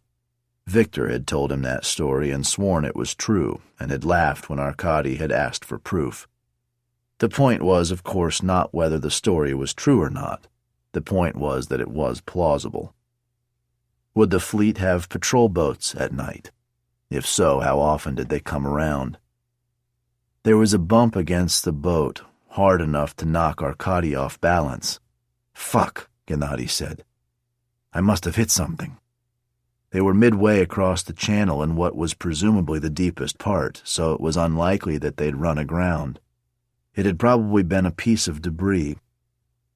Victor had told him that story and sworn it was true, and had laughed when Arkady had asked for proof. The point was, of course, not whether the story was true or not. The point was that it was plausible. Would the fleet have patrol boats at night? If so, how often did they come around? There was a bump against the boat, hard enough to knock Arkady off balance. "Fuck," Gennady said. "I must have hit something." They were midway across the channel in what was presumably the deepest part, so it was unlikely that they'd run aground. It had probably been a piece of debris.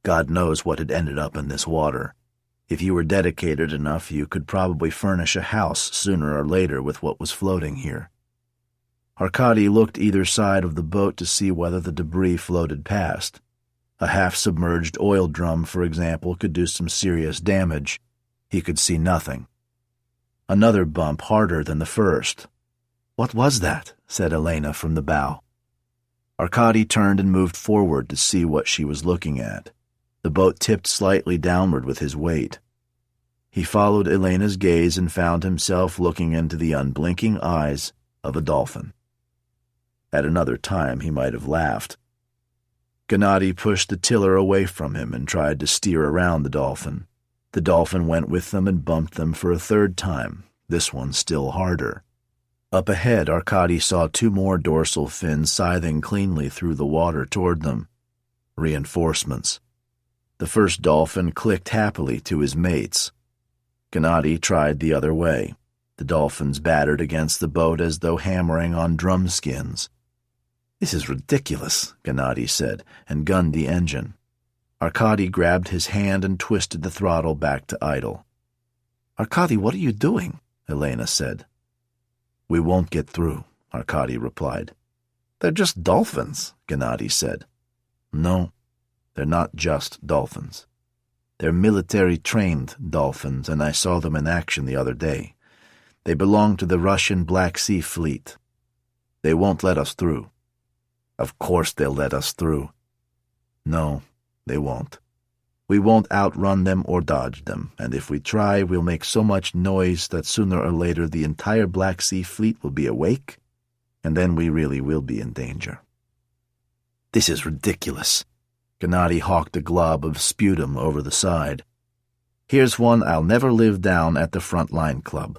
God knows what had ended up in this water. If you were dedicated enough, you could probably furnish a house sooner or later with what was floating here. Arkady looked either side of the boat to see whether the debris floated past. A half-submerged oil drum, for example, could do some serious damage. He could see nothing. Another bump harder than the first. "What was that?" said Elena from the bow. Arkady turned and moved forward to see what she was looking at. The boat tipped slightly downward with his weight. He followed Elena's gaze and found himself looking into the unblinking eyes of a dolphin. At another time he might have laughed. Gennady pushed the tiller away from him and tried to steer around the dolphin. The dolphin went with them and bumped them for a third time, this one still harder. Up ahead, Arkady saw 2 more dorsal fins scything cleanly through the water toward them. Reinforcements. The first dolphin clicked happily to his mates. Gennady tried the other way. The dolphins battered against the boat as though hammering on drum skins. "This is ridiculous," Gennady said, and gunned the engine. Arkady grabbed his hand and twisted the throttle back to idle. "Arkady, what are you doing?" Elena said. "We won't get through," Arkady replied. "They're just dolphins," Gennady said. "No, they're not just dolphins. They're military-trained dolphins, and I saw them in action the other day. They belong to the Russian Black Sea Fleet. They won't let us through." "Of course they'll let us through." "No, they won't. We won't outrun them or dodge them, and if we try, we'll make so much noise that sooner or later the entire Black Sea Fleet will be awake, and then we really will be in danger." "This is ridiculous." Gennady hawked a glob of sputum over the side. "Here's one I'll never live down at the Frontline Club.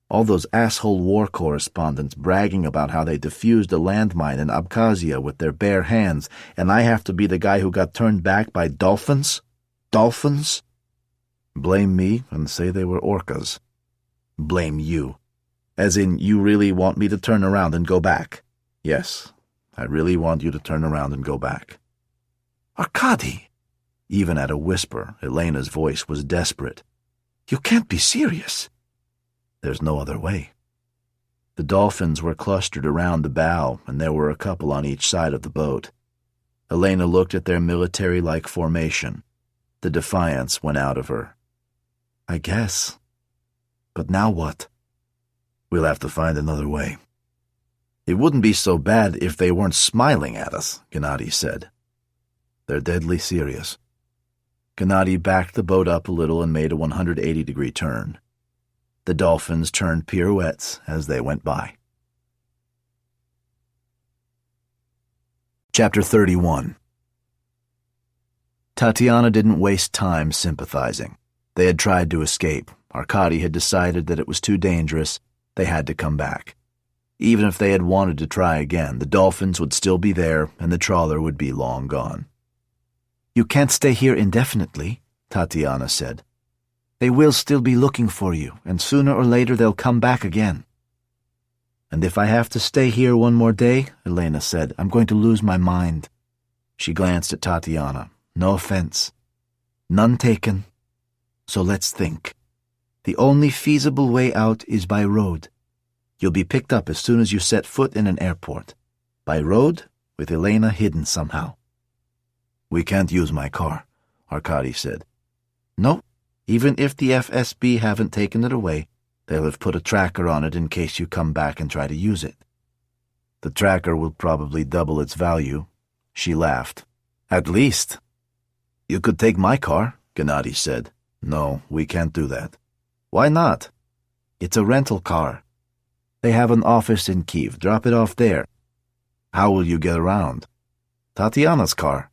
All those asshole war correspondents bragging about how they defused a landmine in Abkhazia with their bare hands, and I have to be the guy who got turned back by dolphins? Dolphins?" "Blame me and say they were orcas." "Blame you. As in, you really want me to turn around and go back?" "Yes, I really want you to turn around and go back." "Arkady!" Even at a whisper, Elena's voice was desperate. "You can't be serious." "There's no other way." The dolphins were clustered around the bow, and there were a couple on each side of the boat. Elena looked at their military-like formation. The defiance went out of her. "I guess. But now what?" "We'll have to find another way." "It wouldn't be so bad if they weren't smiling at us," Gennady said. "They're deadly serious." Gennady backed the boat up a little and made a 180-degree turn. The dolphins turned pirouettes as they went by. Chapter 31. Tatiana didn't waste time sympathizing. They had tried to escape. Arkady had decided that it was too dangerous. They had to come back. Even if they had wanted to try again, the dolphins would still be there, and the trawler would be long gone. "You can't stay here indefinitely," Tatiana said. "They will still be looking for you, and sooner or later they'll come back again." "And if I have to stay here one more day," Elena said, "I'm going to lose my mind." She glanced at Tatiana. "No offense. None taken. So let's think. The only feasible way out is by road. You'll be picked up as soon as you set foot in an airport. By road, with Elena hidden somehow." "We can't use my car," Arkady said. "No. Even if the FSB haven't taken it away, they'll have put a tracker on it in case you come back and try to use it." "The tracker will probably double its value." She laughed. "At least." "You could take my car," Gennady said. "No, we can't do that." "Why not?" "It's a rental car. They have an office in Kiev. Drop it off there." "How will you get around?" "Tatiana's car."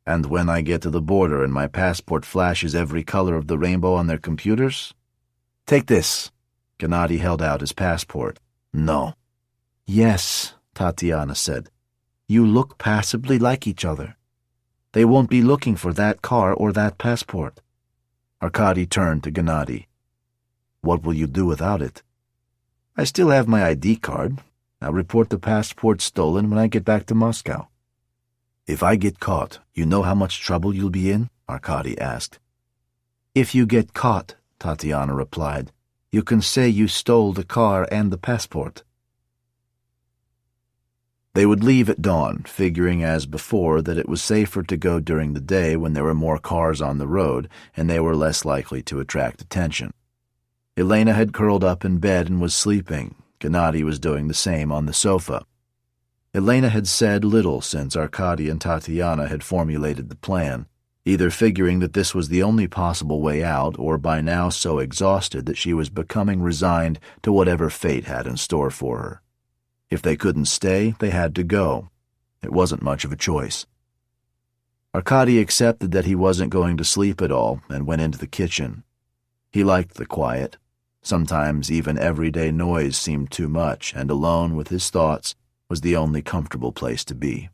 "And when I get to the border and my passport flashes every color of the rainbow on their computers?" "Take this." Gennady held out his passport. "No." "Yes," Tatiana said. "You look passably like each other. They won't be looking for that car or that passport." Arkady turned to Gennady. "What will you do without it?" "I still have my ID card. I'll report the passport stolen when I get back to Moscow." "If I get caught, you know how much trouble you'll be in?" Arkady asked. "If you get caught," Tatiana replied, "you can say you stole the car and the passport." They would leave at dawn, figuring as before that it was safer to go during the day when there were more cars on the road and they were less likely to attract attention. Elena had curled up in bed and was sleeping. Gennady was doing the same on the sofa. Elena had said little since Arkady and Tatiana had formulated the plan, either figuring that this was the only possible way out or by now so exhausted that she was becoming resigned to whatever fate had in store for her. If they couldn't stay, they had to go. It wasn't much of a choice. Arkady accepted that he wasn't going to sleep at all and went into the kitchen. He liked the quiet. Sometimes even everyday noise seemed too much, and alone with his thoughts was the only comfortable place to be.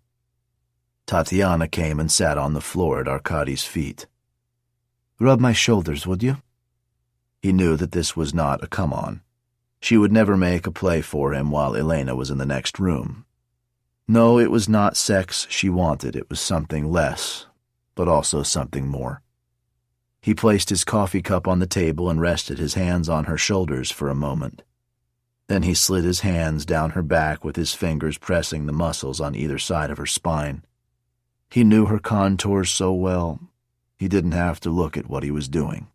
Tatiana came and sat on the floor at Arkady's feet. "Rub my shoulders, would you?" He knew that this was not a come-on. She would never make a play for him while Elena was in the next room. No, it was not sex she wanted, it was something less, but also something more. He placed his coffee cup on the table and rested his hands on her shoulders for a moment. Then he slid his hands down her back with his fingers pressing the muscles on either side of her spine. He knew her contours so well, he didn't have to look at what he was doing.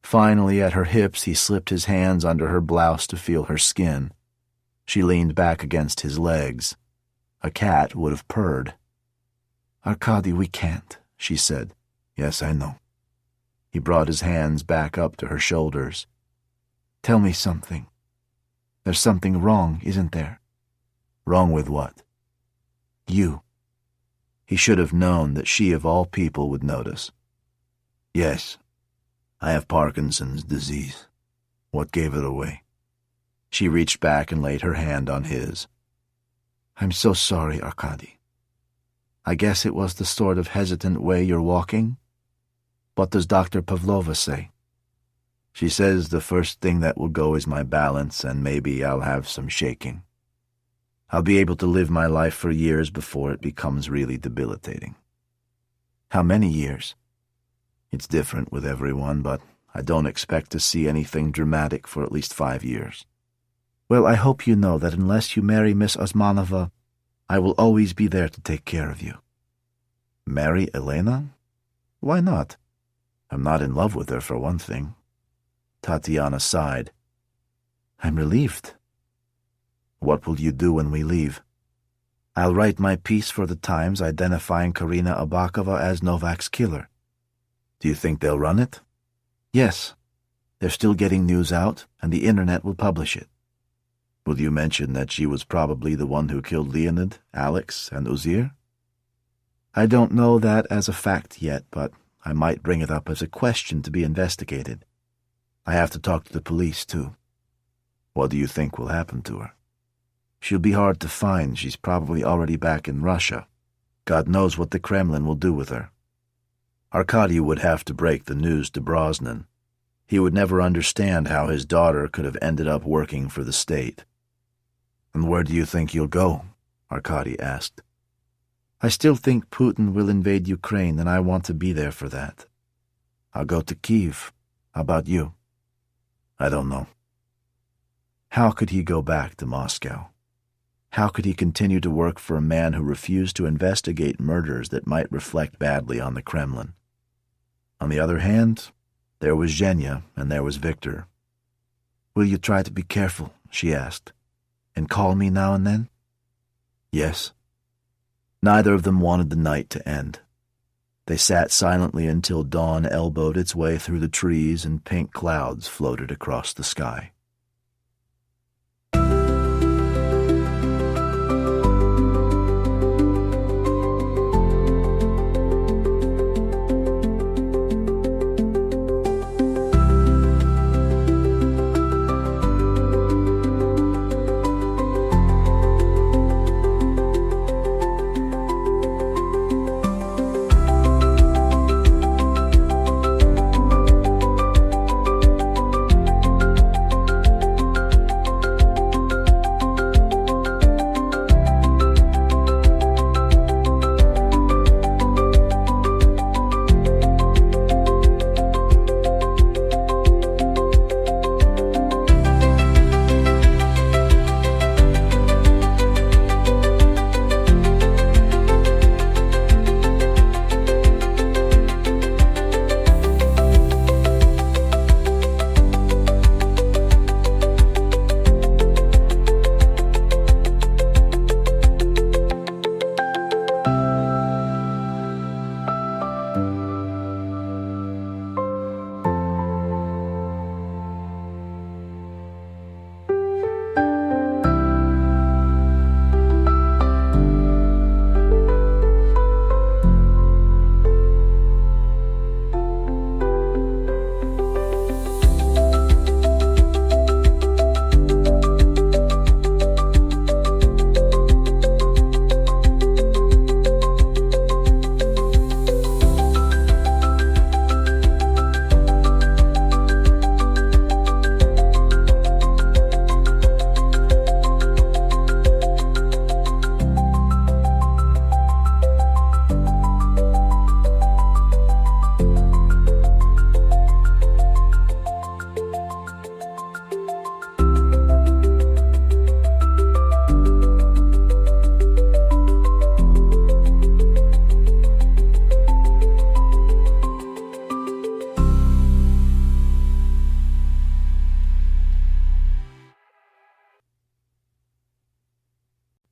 Finally, at her hips, he slipped his hands under her blouse to feel her skin. She leaned back against his legs. A cat would have purred. "Arkady, we can't," she said. "Yes, I know." He brought his hands back up to her shoulders. "Tell me something. There's something wrong, isn't there?" "Wrong with what?" "You." He should have known that she of all people would notice. "Yes, I have Parkinson's disease. What gave it away?" She reached back and laid her hand on his. "I'm so sorry, Arkady. I guess it was the sort of hesitant way you're walking. What does Dr. Pavlova say?" "She says the first thing that will go is my balance, and maybe I'll have some shaking. I'll be able to live my life for years before it becomes really debilitating." "How many years?" "It's different with everyone, but I don't expect to see anything dramatic for at least 5 years." "Well, I hope you know that unless you marry Miss Osmanova, I will always be there to take care of you." "Marry Elena? Why not? I'm not in love with her, for one thing." Tatiana sighed. "I'm relieved." "What will you do when we leave?" "I'll write my piece for the Times identifying Karina Abakova as Novak's killer." "Do you think they'll run it?" "Yes. They're still getting news out, and the internet will publish it." "Will you mention that she was probably the one who killed Leonid, Alex, and Uzir?" "I don't know that as a fact yet, but I might bring it up as a question to be investigated. I have to talk to the police, too." "What do you think will happen to her?" "She'll be hard to find. She's probably already back in Russia. God knows what the Kremlin will do with her." Arkady would have to break the news to Brosnan. He would never understand how his daughter could have ended up working for the state. "And where do you think you'll go?" Arkady asked. "I still think Putin will invade Ukraine, and I want to be there for that. I'll go to Kiev. How about you?" "I don't know." How could he go back to Moscow? How could he continue to work for a man who refused to investigate murders that might reflect badly on the Kremlin? On the other hand, there was Zhenya and there was Victor. "Will you try to be careful?" she asked. "And call me now and then?" "Yes." Neither of them wanted the night to end. They sat silently until dawn elbowed its way through the trees and pink clouds floated across the sky.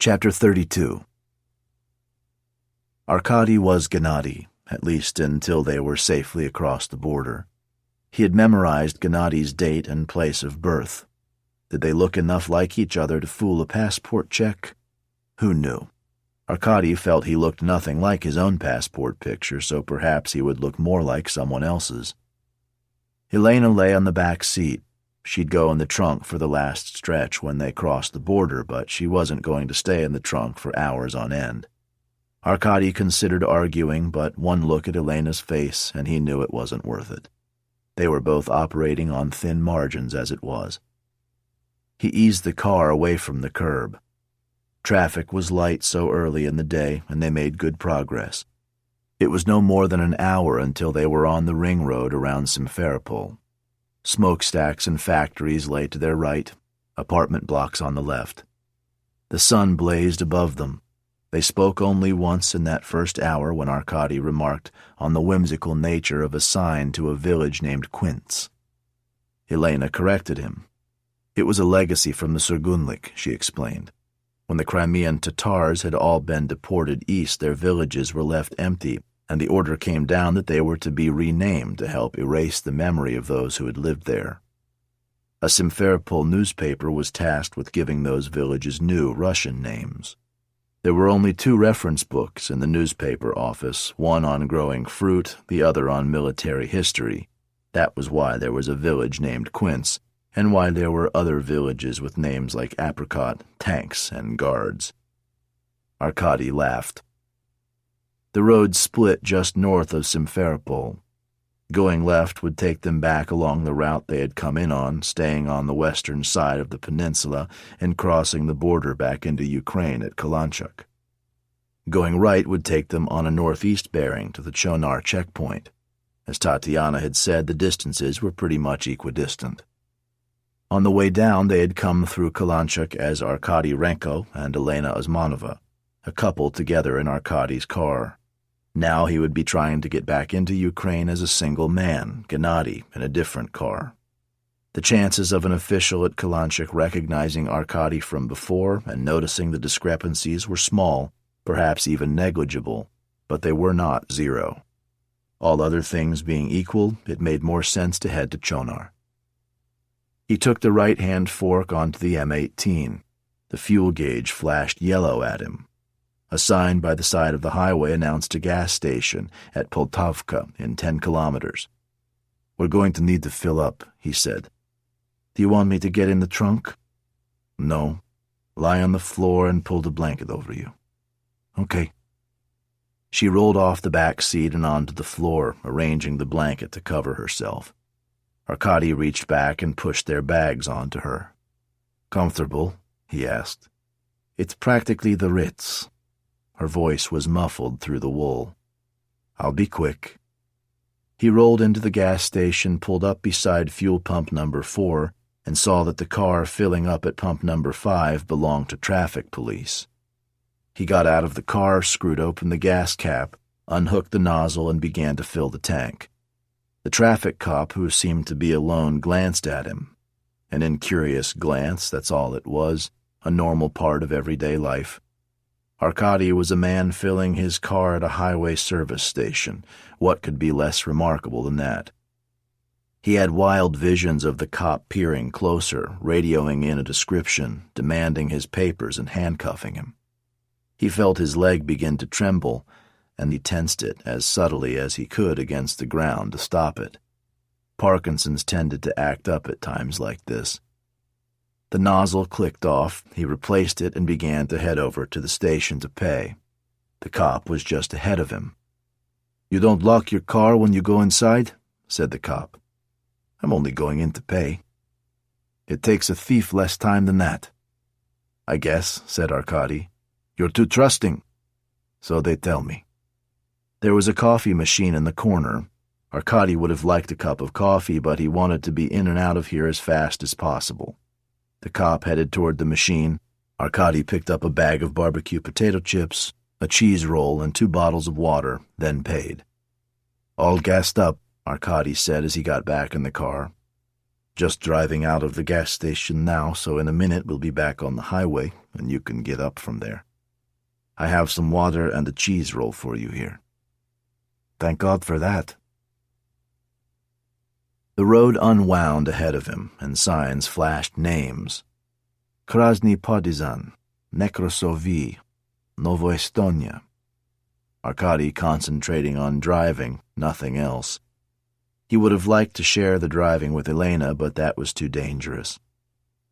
Chapter 32. Arkady was Gennady, at least until they were safely across the border. He had memorized Gennady's date and place of birth. Did they look enough like each other to fool a passport check? Who knew? Arkady felt he looked nothing like his own passport picture, so perhaps he would look more like someone else's. Elena lay on the back seat. She'd go in the trunk for the last stretch when they crossed the border, but she wasn't going to stay in the trunk for hours on end. Arkady considered arguing, but one look at Elena's face and he knew it wasn't worth it. They were both operating on thin margins as it was. He eased the car away from the curb. Traffic was light so early in the day, and they made good progress. It was no more than an hour until they were on the ring road around Simferopol. Smokestacks and factories lay to their right, apartment blocks on the left. The sun blazed above them. They spoke only once in that first hour when Arkady remarked on the whimsical nature of a sign to a village named Quince. Elena corrected him. It was a legacy from the Surgunlik, she explained. When the Crimean Tatars had all been deported east, their villages were left empty, and the order came down that they were to be renamed to help erase the memory of those who had lived there. A Simferopol newspaper was tasked with giving those villages new Russian names. There were only 2 reference books in the newspaper office, one on growing fruit, the other on military history. That was why there was a village named Quince, and why there were other villages with names like Apricot, Tanks, and Guards. Arkady laughed. The road split just north of Simferopol. Going left would take them back along the route they had come in on, staying on the western side of the peninsula and crossing the border back into Ukraine at Kalanchuk. Going right would take them on a northeast bearing to the Chonar checkpoint. As Tatiana had said, the distances were pretty much equidistant. On the way down, they had come through Kalanchuk as Arkady Renko and Elena Osmanova, a couple together in Arkady's car. Now he would be trying to get back into Ukraine as a single man, Gennady, in a different car. The chances of an official at Kalanchuk recognizing Arkady from before and noticing the discrepancies were small, perhaps even negligible, but they were not 0. All other things being equal, it made more sense to head to Chonar. He took the right-hand fork onto the M18. The fuel gauge flashed yellow at him. A sign by the side of the highway announced a gas station at Poltavka in 10 kilometers. "We're going to need to fill up," he said. "Do you want me to get in the trunk?" "No. Lie on the floor and pull the blanket over you." "Okay." She rolled off the back seat and onto the floor, arranging the blanket to cover herself. Arkady reached back and pushed their bags onto her. "Comfortable?" he asked. "It's practically the Ritz." Her voice was muffled through the wool. "I'll be quick." He rolled into the gas station, pulled up beside fuel pump number 4, and saw that the car filling up at pump number 5 belonged to traffic police. He got out of the car, screwed open the gas cap, unhooked the nozzle, and began to fill the tank. The traffic cop, who seemed to be alone, glanced at him. An incurious glance, that's all it was, a normal part of everyday life. Arkady was a man filling his car at a highway service station. What could be less remarkable than that? He had wild visions of the cop peering closer, radioing in a description, demanding his papers and handcuffing him. He felt his leg begin to tremble, and he tensed it as subtly as he could against the ground to stop it. Parkinson's tended to act up at times like this. The nozzle clicked off, he replaced it and began to head over to the station to pay. The cop was just ahead of him. "You don't lock your car when you go inside?" said the cop. "I'm only going in to pay." "It takes a thief less time than that." "I guess," said Arkady. "You're too trusting." "So they tell me." There was a coffee machine in the corner. Arkady would have liked a cup of coffee, but he wanted to be in and out of here as fast as possible. The cop headed toward the machine. Arkady picked up a bag of barbecue potato chips, a cheese roll, and 2 bottles of water, then paid. "All gassed up," Arkady said as he got back in the car. Just driving out of the gas station now, so in a minute we'll be back on the highway, and you can get up from there. I have some water and a cheese roll for you here." "Thank God for that." The road unwound ahead of him, and signs flashed names. Krasny Partizan, Nekrosovi, Novoestonia. Arkady concentrating on driving, nothing else. He would have liked to share the driving with Elena, but that was too dangerous.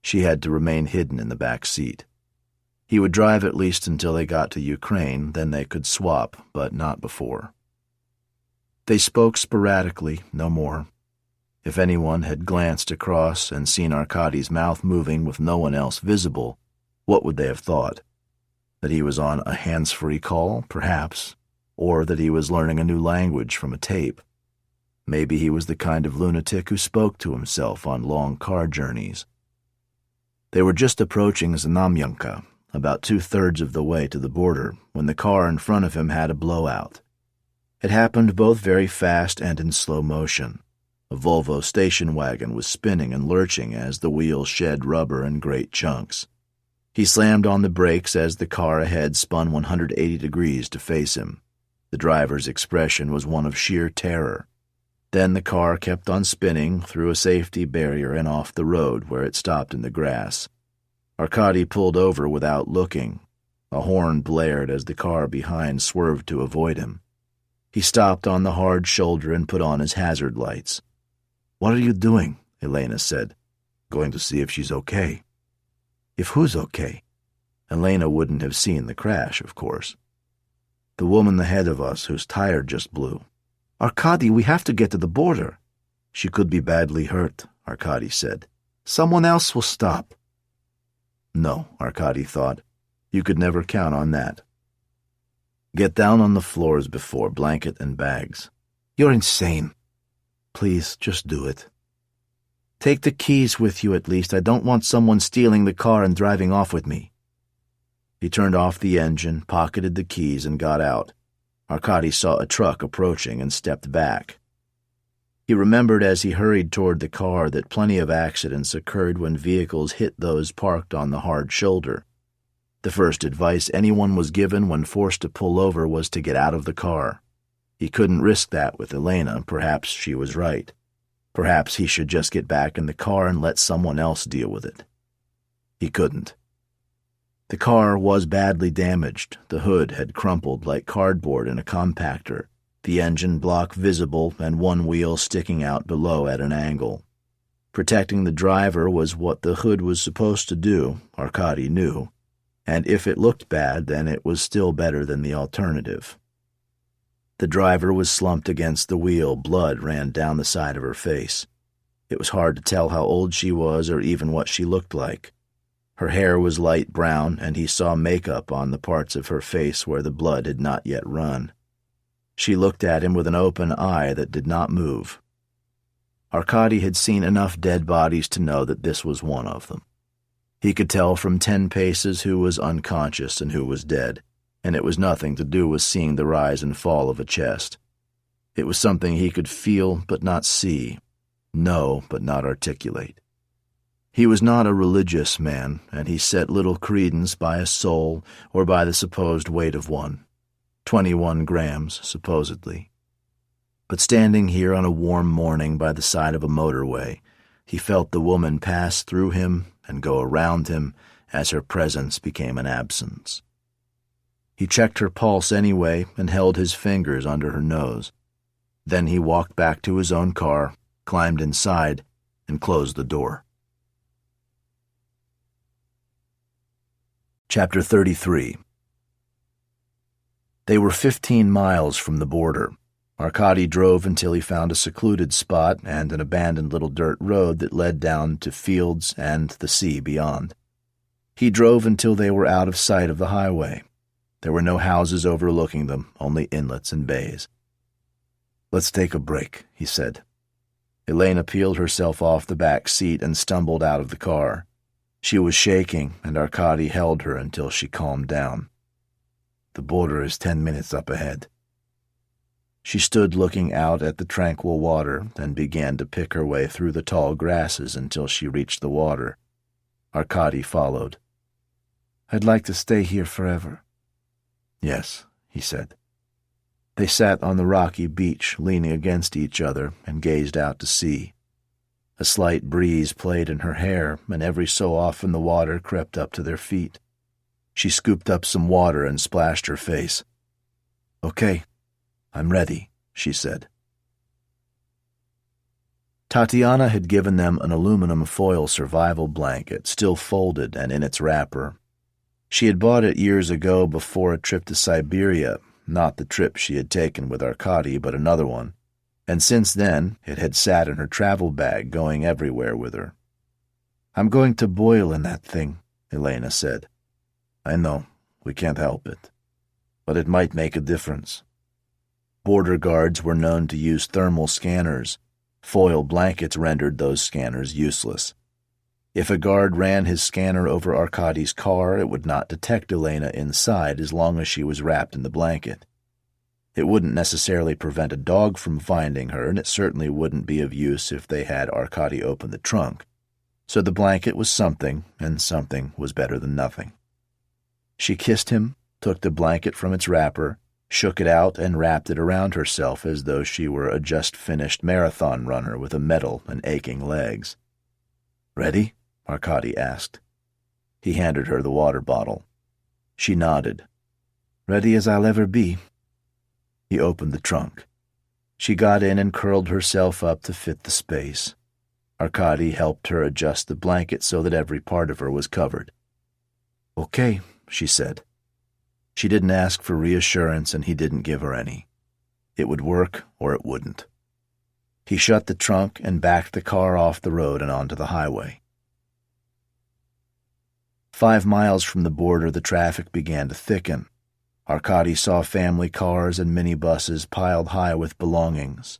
She had to remain hidden in the back seat. He would drive at least until they got to Ukraine, then they could swap, but not before. They spoke sporadically, no more. If anyone had glanced across and seen Arkady's mouth moving with no one else visible, what would they have thought? That he was on a hands-free call, perhaps, or that he was learning a new language from a tape. Maybe he was the kind of lunatic who spoke to himself on long car journeys. They were just approaching Znamyanka, about 2/3 of the way to the border, when the car in front of him had a blowout. It happened both very fast and in slow motion. A Volvo station wagon was spinning and lurching as the wheels shed rubber in great chunks. He slammed on the brakes as the car ahead spun 180 degrees to face him. The driver's expression was one of sheer terror. Then the car kept on spinning through a safety barrier and off the road where it stopped in the grass. Arkady pulled over without looking. A horn blared as the car behind swerved to avoid him. He stopped on the hard shoulder and put on his hazard lights. "What are you doing?" Elena said. "Going to see if she's okay." "If who's okay?" Elena wouldn't have seen the crash, of course. "The woman ahead of us whose tire just blew." "Arkady, we have to get to the border." "She could be badly hurt," Arkady said. "Someone else will stop." No, Arkady thought. You could never count on that. "Get down on the floor as before, blanket and bags." "You're insane." "Please, just do it." "Take the keys with you at least. I don't want someone stealing the car and driving off with me." He turned off the engine, pocketed the keys, and got out. Arkady saw a truck approaching and stepped back. He remembered as he hurried toward the car that plenty of accidents occurred when vehicles hit those parked on the hard shoulder. The first advice anyone was given when forced to pull over was to get out of the car. He couldn't risk that with Elena. Perhaps she was right. Perhaps he should just get back in the car and let someone else deal with it. He couldn't. The car was badly damaged. The hood had crumpled like cardboard in a compactor, the engine block visible and one wheel sticking out below at an angle. Protecting the driver was what the hood was supposed to do, Arkady knew, and if it looked bad, then it was still better than the alternative. The driver was slumped against the wheel. Blood ran down the side of her face. It was hard to tell how old she was or even what she looked like. Her hair was light brown, and he saw makeup on the parts of her face where the blood had not yet run. She looked at him with an open eye that did not move. Arkady had seen enough dead bodies to know that this was one of them. He could tell from 10 paces who was unconscious and who was dead, and it was nothing to do with seeing the rise and fall of a chest. It was something he could feel but not see, know but not articulate. He was not a religious man, and he set little credence by a soul or by the supposed weight of one. 21 grams, supposedly. But standing here on a warm morning by the side of a motorway, he felt the woman pass through him and go around him as her presence became an absence. He checked her pulse anyway and held his fingers under her nose. Then he walked back to his own car, climbed inside, and closed the door. Chapter 33. They were 15 miles from the border. Arkady drove until he found a secluded spot and an abandoned little dirt road that led down to fields and the sea beyond. He drove until they were out of sight of the highway. There were no houses overlooking them, only inlets and bays. "Let's take a break," he said. Elena peeled herself off the back seat and stumbled out of the car. She was shaking, and Arkady held her until she calmed down. "The border is 10 minutes up ahead." She stood looking out at the tranquil water, then began to pick her way through the tall grasses until she reached the water. Arkady followed. "I'd like to stay here forever." "Yes," he said. They sat on the rocky beach, leaning against each other, and gazed out to sea. A slight breeze played in her hair, and every so often the water crept up to their feet. She scooped up some water and splashed her face. "Okay, I'm ready," she said. Tatiana had given them an aluminum foil survival blanket, still folded and in its wrapper. She had bought it years ago before a trip to Siberia, not the trip she had taken with Arkady, but another one, and since then it had sat in her travel bag, going everywhere with her. "I'm going to boil in that thing," Elena said. "I know, we can't help it. But it might make a difference." Border guards were known to use thermal scanners. Foil blankets rendered those scanners useless. If a guard ran his scanner over Arkady's car, it would not detect Elena inside as long as she was wrapped in the blanket. It wouldn't necessarily prevent a dog from finding her, and it certainly wouldn't be of use if they had Arkady open the trunk. So the blanket was something, and something was better than nothing. She kissed him, took the blanket from its wrapper, shook it out, and wrapped it around herself as though she were a just-finished marathon runner with a medal and aching legs. "Ready?" Arkady asked. He handed her the water bottle. She nodded. "Ready as I'll ever be." He opened the trunk. She got in and curled herself up to fit the space. Arkady helped her adjust the blanket so that every part of her was covered. "Okay," she said. She didn't ask for reassurance, and he didn't give her any. It would work or it wouldn't. He shut the trunk and backed the car off the road and onto the highway. 5 miles from the border, the traffic began to thicken. Arkady saw family cars and minibuses piled high with belongings.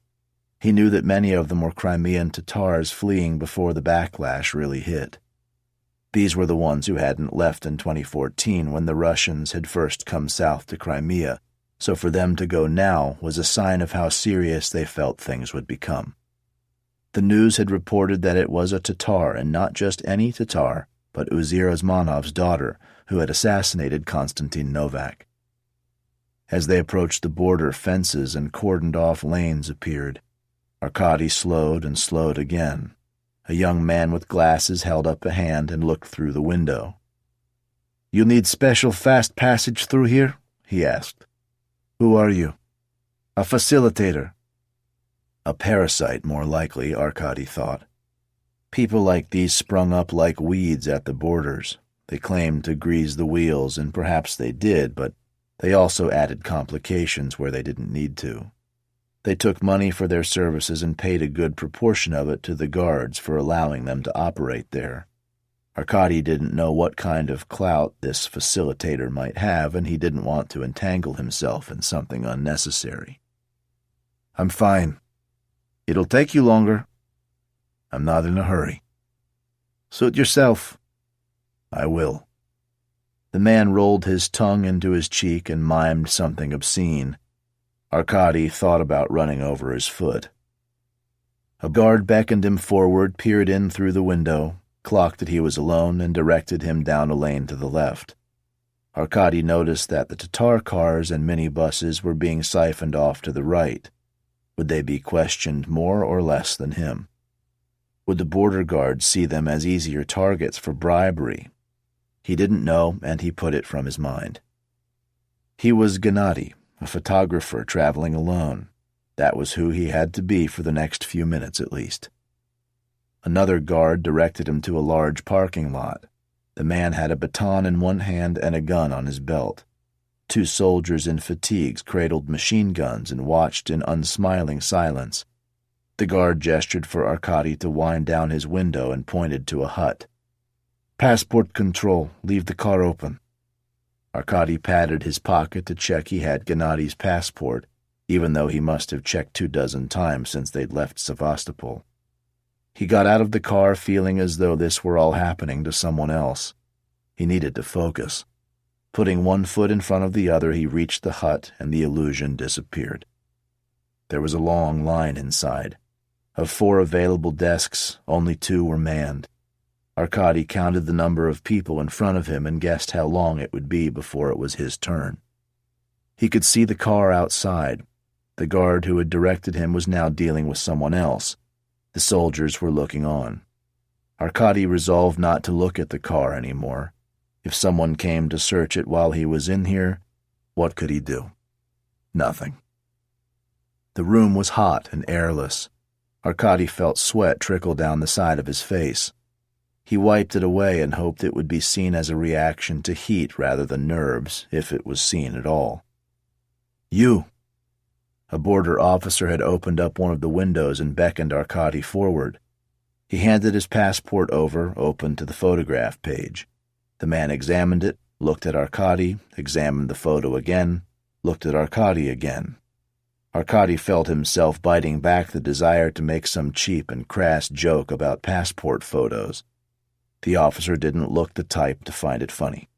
He knew that many of them were Crimean Tatars fleeing before the backlash really hit. These were the ones who hadn't left in 2014 when the Russians had first come south to Crimea, so for them to go now was a sign of how serious they felt things would become. The news had reported that it was a Tatar, and not just any Tatar, but Uzir Osmanov's daughter, who had assassinated Konstantin Novak. As they approached the border, fences and cordoned-off lanes appeared. Arkady slowed and slowed again. A young man with glasses held up a hand and looked through the window. "You need special fast passage through here?" he asked. "Who are you?" "A facilitator." A parasite, more likely, Arkady thought. People like these sprung up like weeds at the borders. They claimed to grease the wheels, and perhaps they did, but they also added complications where they didn't need to. They took money for their services and paid a good proportion of it to the guards for allowing them to operate there. Arkady didn't know what kind of clout this facilitator might have, and he didn't want to entangle himself in something unnecessary. "I'm fine." "It'll take you longer." "I'm not in a hurry." "Suit yourself." "I will." The man rolled his tongue into his cheek and mimed something obscene. Arkady thought about running over his foot. A guard beckoned him forward, peered in through the window, clocked that he was alone, and directed him down a lane to the left. Arkady noticed that the Tatar cars and minibuses were being siphoned off to the right. Would they be questioned more or less than him? Would the border guards see them as easier targets for bribery? He didn't know, and he put it from his mind. He was Gennady, a photographer traveling alone. That was who he had to be for the next few minutes at least. Another guard directed him to a large parking lot. The man had a baton in one hand and a gun on his belt. 2 soldiers in fatigues cradled machine guns and watched in unsmiling silence. The guard gestured for Arkady to wind down his window and pointed to a hut. "Passport control. Leave the car open." Arkady patted his pocket to check he had Gennady's passport, even though he must have checked 24 times since they'd left Sevastopol. He got out of the car feeling as though this were all happening to someone else. He needed to focus. Putting one foot in front of the other, he reached the hut, and the illusion disappeared. There was a long line inside. Of 4 available desks, only 2 were manned. Arkady counted the number of people in front of him and guessed how long it would be before it was his turn. He could see the car outside. The guard who had directed him was now dealing with someone else. The soldiers were looking on. Arkady resolved not to look at the car anymore. If someone came to search it while he was in here, what could he do? Nothing. The room was hot and airless. Arkady felt sweat trickle down the side of his face. He wiped it away and hoped it would be seen as a reaction to heat rather than nerves, if it was seen at all. "You!" A border officer had opened up one of the windows and beckoned Arkady forward. He handed his passport over, open to the photograph page. The man examined it, looked at Arkady, examined the photo again, looked at Arkady again. Arkady felt himself biting back the desire to make some cheap and crass joke about passport photos. The officer didn't look the type to find it funny.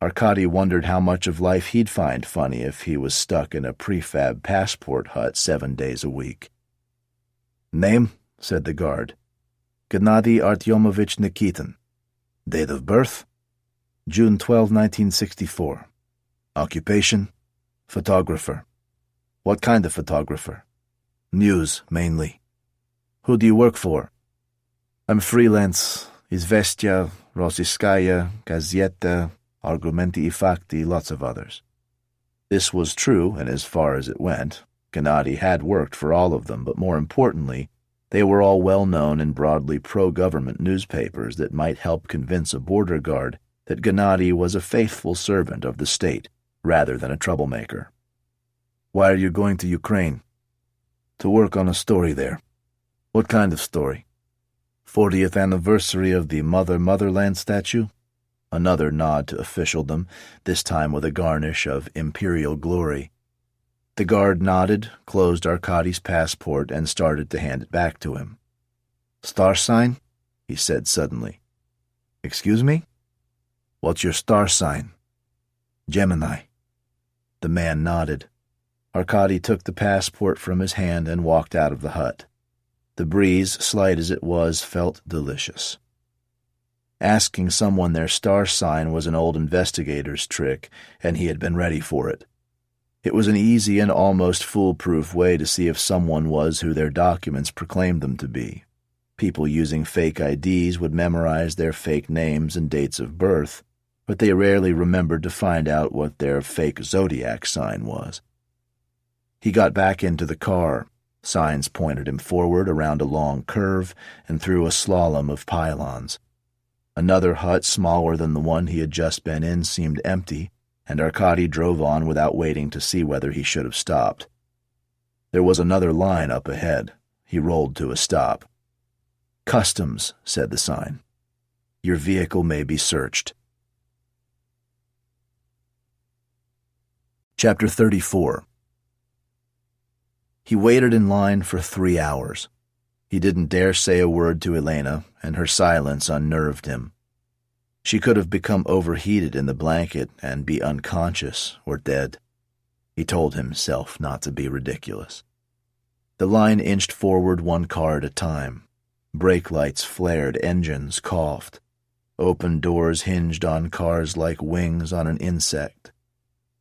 Arkady wondered how much of life he'd find funny if he was stuck in a prefab passport hut 7 days a week. "Name?" said the guard. "Gennady Artyomovich Nikitin. Date of birth? June 12, 1964. Occupation? Photographer. What kind of photographer? News, mainly. Who do you work for?" "I'm freelance. Izvestia, Rossiyskaya, Gazeta, Argumenty i Fakti, lots of others." This was true, and as far as it went, Gennady had worked for all of them, but more importantly, they were all well-known and broadly pro-government newspapers that might help convince a border guard that Gennady was a faithful servant of the state rather than a troublemaker. "Why are you going to Ukraine?" "To work on a story there." "What kind of story?" 40th anniversary of the Motherland statue?" Another nod to officialdom, this time with a garnish of imperial glory. The guard nodded, closed Arkady's passport, and started to hand it back to him. "Star sign?" he said suddenly. "Excuse me? What's your star sign?" "Gemini." The man nodded. Arkady took the passport from his hand and walked out of the hut. The breeze, slight as it was, felt delicious. Asking someone their star sign was an old investigator's trick, and he had been ready for it. It was an easy and almost foolproof way to see if someone was who their documents proclaimed them to be. People using fake IDs would memorize their fake names and dates of birth, but they rarely remembered to find out what their fake zodiac sign was. He got back into the car. Signs pointed him forward around a long curve and through a slalom of pylons. Another hut smaller than the one he had just been in seemed empty, and Arkady drove on without waiting to see whether he should have stopped. There was another line up ahead. He rolled to a stop. "Customs," said the sign. "Your vehicle may be searched." Chapter 34. He waited in line for 3 hours. He didn't dare say a word to Elena, and her silence unnerved him. She could have become overheated in the blanket and be unconscious or dead. He told himself not to be ridiculous. The line inched forward 1 car at a time. Brake lights flared, engines coughed. Open doors hinged on cars like wings on an insect.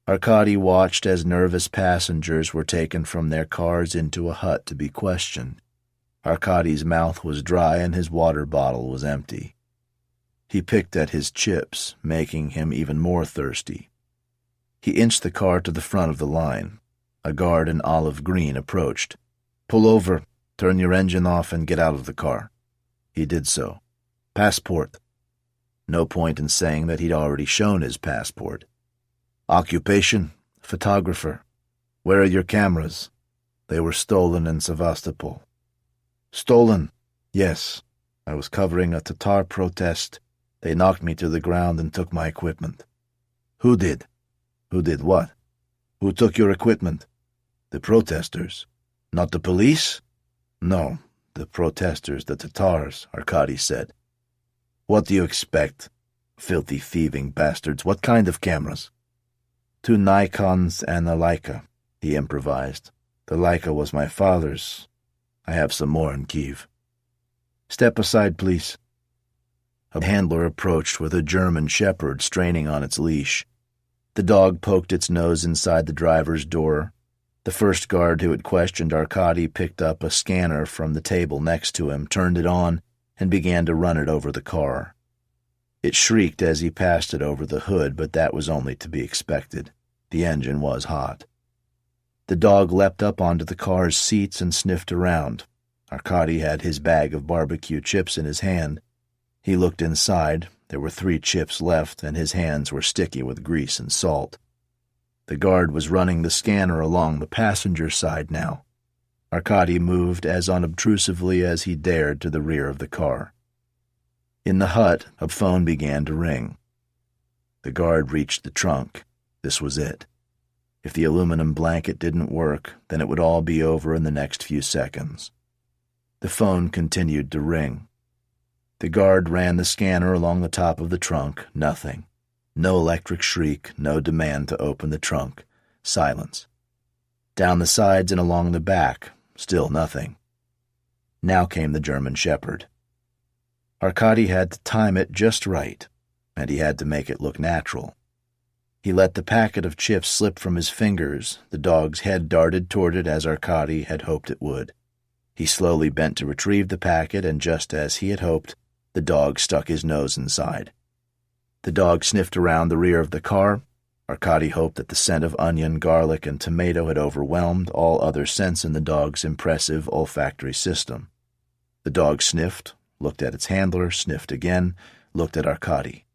Arkady watched as nervous passengers were taken from their cars into a hut to be questioned. Arkady's mouth was dry and his water bottle was empty. He picked at his chips, making him even more thirsty. He inched the car to the front of the line. A guard in olive green approached. "Pull over, turn your engine off, and get out of the car." He did so. "Passport." No point in saying that he'd already shown his passport. "Occupation? Photographer." "Where are your cameras?" "They were stolen in Sevastopol." "Stolen?" "Yes. I was covering a Tatar protest. They knocked me to the ground and took my equipment." "Who did?" "Who did what?" "Who took your equipment?" "The protesters." "Not the police?" "No, the protesters, the Tatars," Arkady said. "What do you expect? Filthy, thieving bastards. What kind of cameras?" "2 Nikons and a Leica," he improvised. The Laika was my father's. I have some more in Kiev. Step aside, please. A handler approached with a German shepherd straining on its leash. The dog poked its nose inside the driver's door. The first guard who had questioned Arkady picked up a scanner from the table next to him, turned it on, and began to run it over the car. It shrieked as he passed it over the hood, but that was only to be expected. The engine was hot. The dog leapt up onto the car's seats and sniffed around. Arkady had his bag of barbecue chips in his hand. He looked inside. There were 3 chips left, and his hands were sticky with grease and salt. The guard was running the scanner along the passenger side now. Arkady moved as unobtrusively as he dared to the rear of the car. In the hut, a phone began to ring. The guard reached the trunk. This was it. If the aluminum blanket didn't work, then it would all be over in the next few seconds. The phone continued to ring. The guard ran the scanner along the top of the trunk. Nothing. No electric shriek, no demand to open the trunk. Silence. Down the sides and along the back, still nothing. Now came the German shepherd. Arkady had to time it just right, and he had to make it look natural. He let the packet of chips slip from his fingers. The dog's head darted toward it as Arkady had hoped it would. He slowly bent to retrieve the packet, and just as he had hoped, the dog stuck his nose inside. The dog sniffed around the rear of the car. Arkady hoped that the scent of onion, garlic, and tomato had overwhelmed all other scents in the dog's impressive olfactory system. The dog sniffed, looked at its handler, sniffed again, looked at Arkady.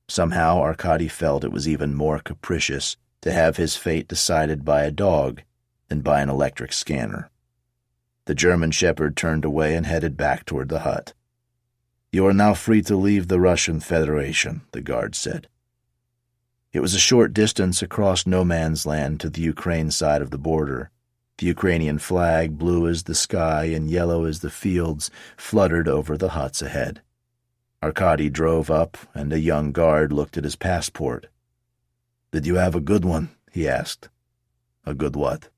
Somehow Arkady felt it was even more capricious to have his fate decided by a dog than by an electric scanner. The German shepherd turned away and headed back toward the hut. "You are now free to leave the Russian Federation," the guard said. It was a short distance across no man's land to the Ukraine side of the border. The Ukrainian flag, blue as the sky and yellow as the fields, fluttered over the huts ahead. Arkady drove up, and a young guard looked at his passport. "Did you have a good one?" he asked. "A good what?"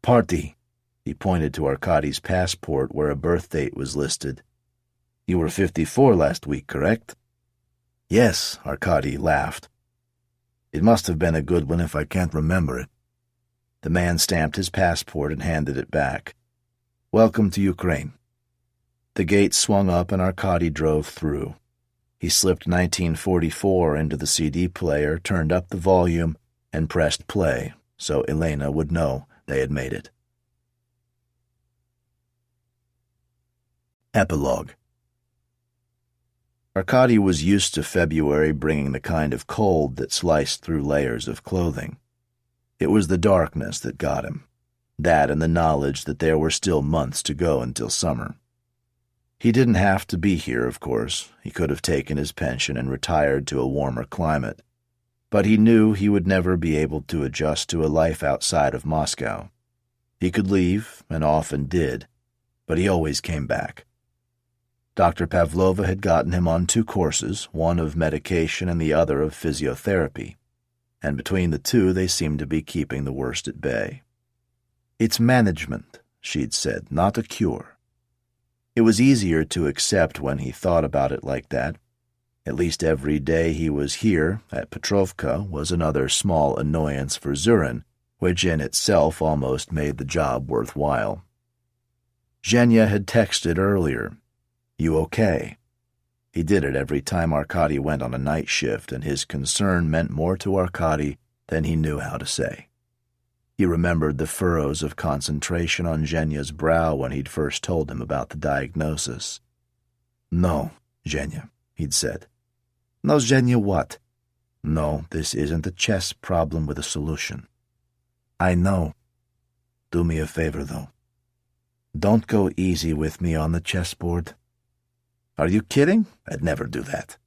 "Party." He pointed to Arkady's passport where a birth date was listed. "You were 54 last week, correct?" "Yes," Arkady laughed. "It must have been a good one if I can't remember it." The man stamped his passport and handed it back. "Welcome to Ukraine." The gate swung up and Arkady drove through. He slipped 1944 into the CD player, turned up the volume, and pressed play, so Elena would know they had made it. Epilogue. Arkady was used to February bringing the kind of cold that sliced through layers of clothing. It was the darkness that got him, that and the knowledge that there were still months to go until summer. He didn't have to be here, of course. He could have taken his pension and retired to a warmer climate. But he knew he would never be able to adjust to a life outside of Moscow. He could leave, and often did, but he always came back. Dr. Pavlova had gotten him on 2 courses, one of medication and the other of physiotherapy, and between the 2 they seemed to be keeping the worst at bay. "It's management," she'd said, "not a cure." It was easier to accept when he thought about it like that. At least every day he was here, at Petrovka, was another small annoyance for Zurin, which in itself almost made the job worthwhile. Zhenya had texted earlier, "You okay?" He did it every time Arkady went on a night shift, and his concern meant more to Arkady than he knew how to say. He remembered the furrows of concentration on Zhenya's brow when he'd first told him about the diagnosis. "No, Zhenya," he'd said. "No, Zhenya, what?" "No, this isn't a chess problem with a solution." "I know. Do me a favor, though. Don't go easy with me on the chessboard." "Are you kidding? I'd never do that."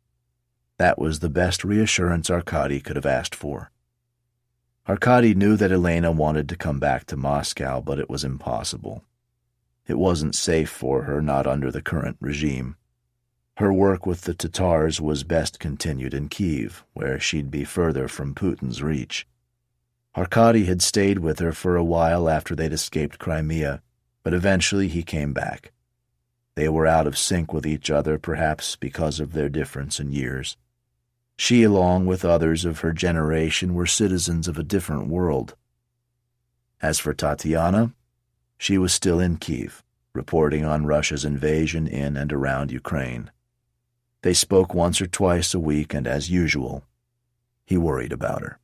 That was the best reassurance Arkady could have asked for. Arkady knew that Elena wanted to come back to Moscow, but it was impossible. It wasn't safe for her, not under the current regime. Her work with the Tatars was best continued in Kiev, where she'd be further from Putin's reach. Arkady had stayed with her for a while after they'd escaped Crimea, but eventually he came back. They were out of sync with each other, perhaps because of their difference in years. She, along with others of her generation, were citizens of a different world. As for Tatiana, she was still in Kiev, reporting on Russia's invasion in and around Ukraine. They spoke once or twice a week, and as usual, he worried about her.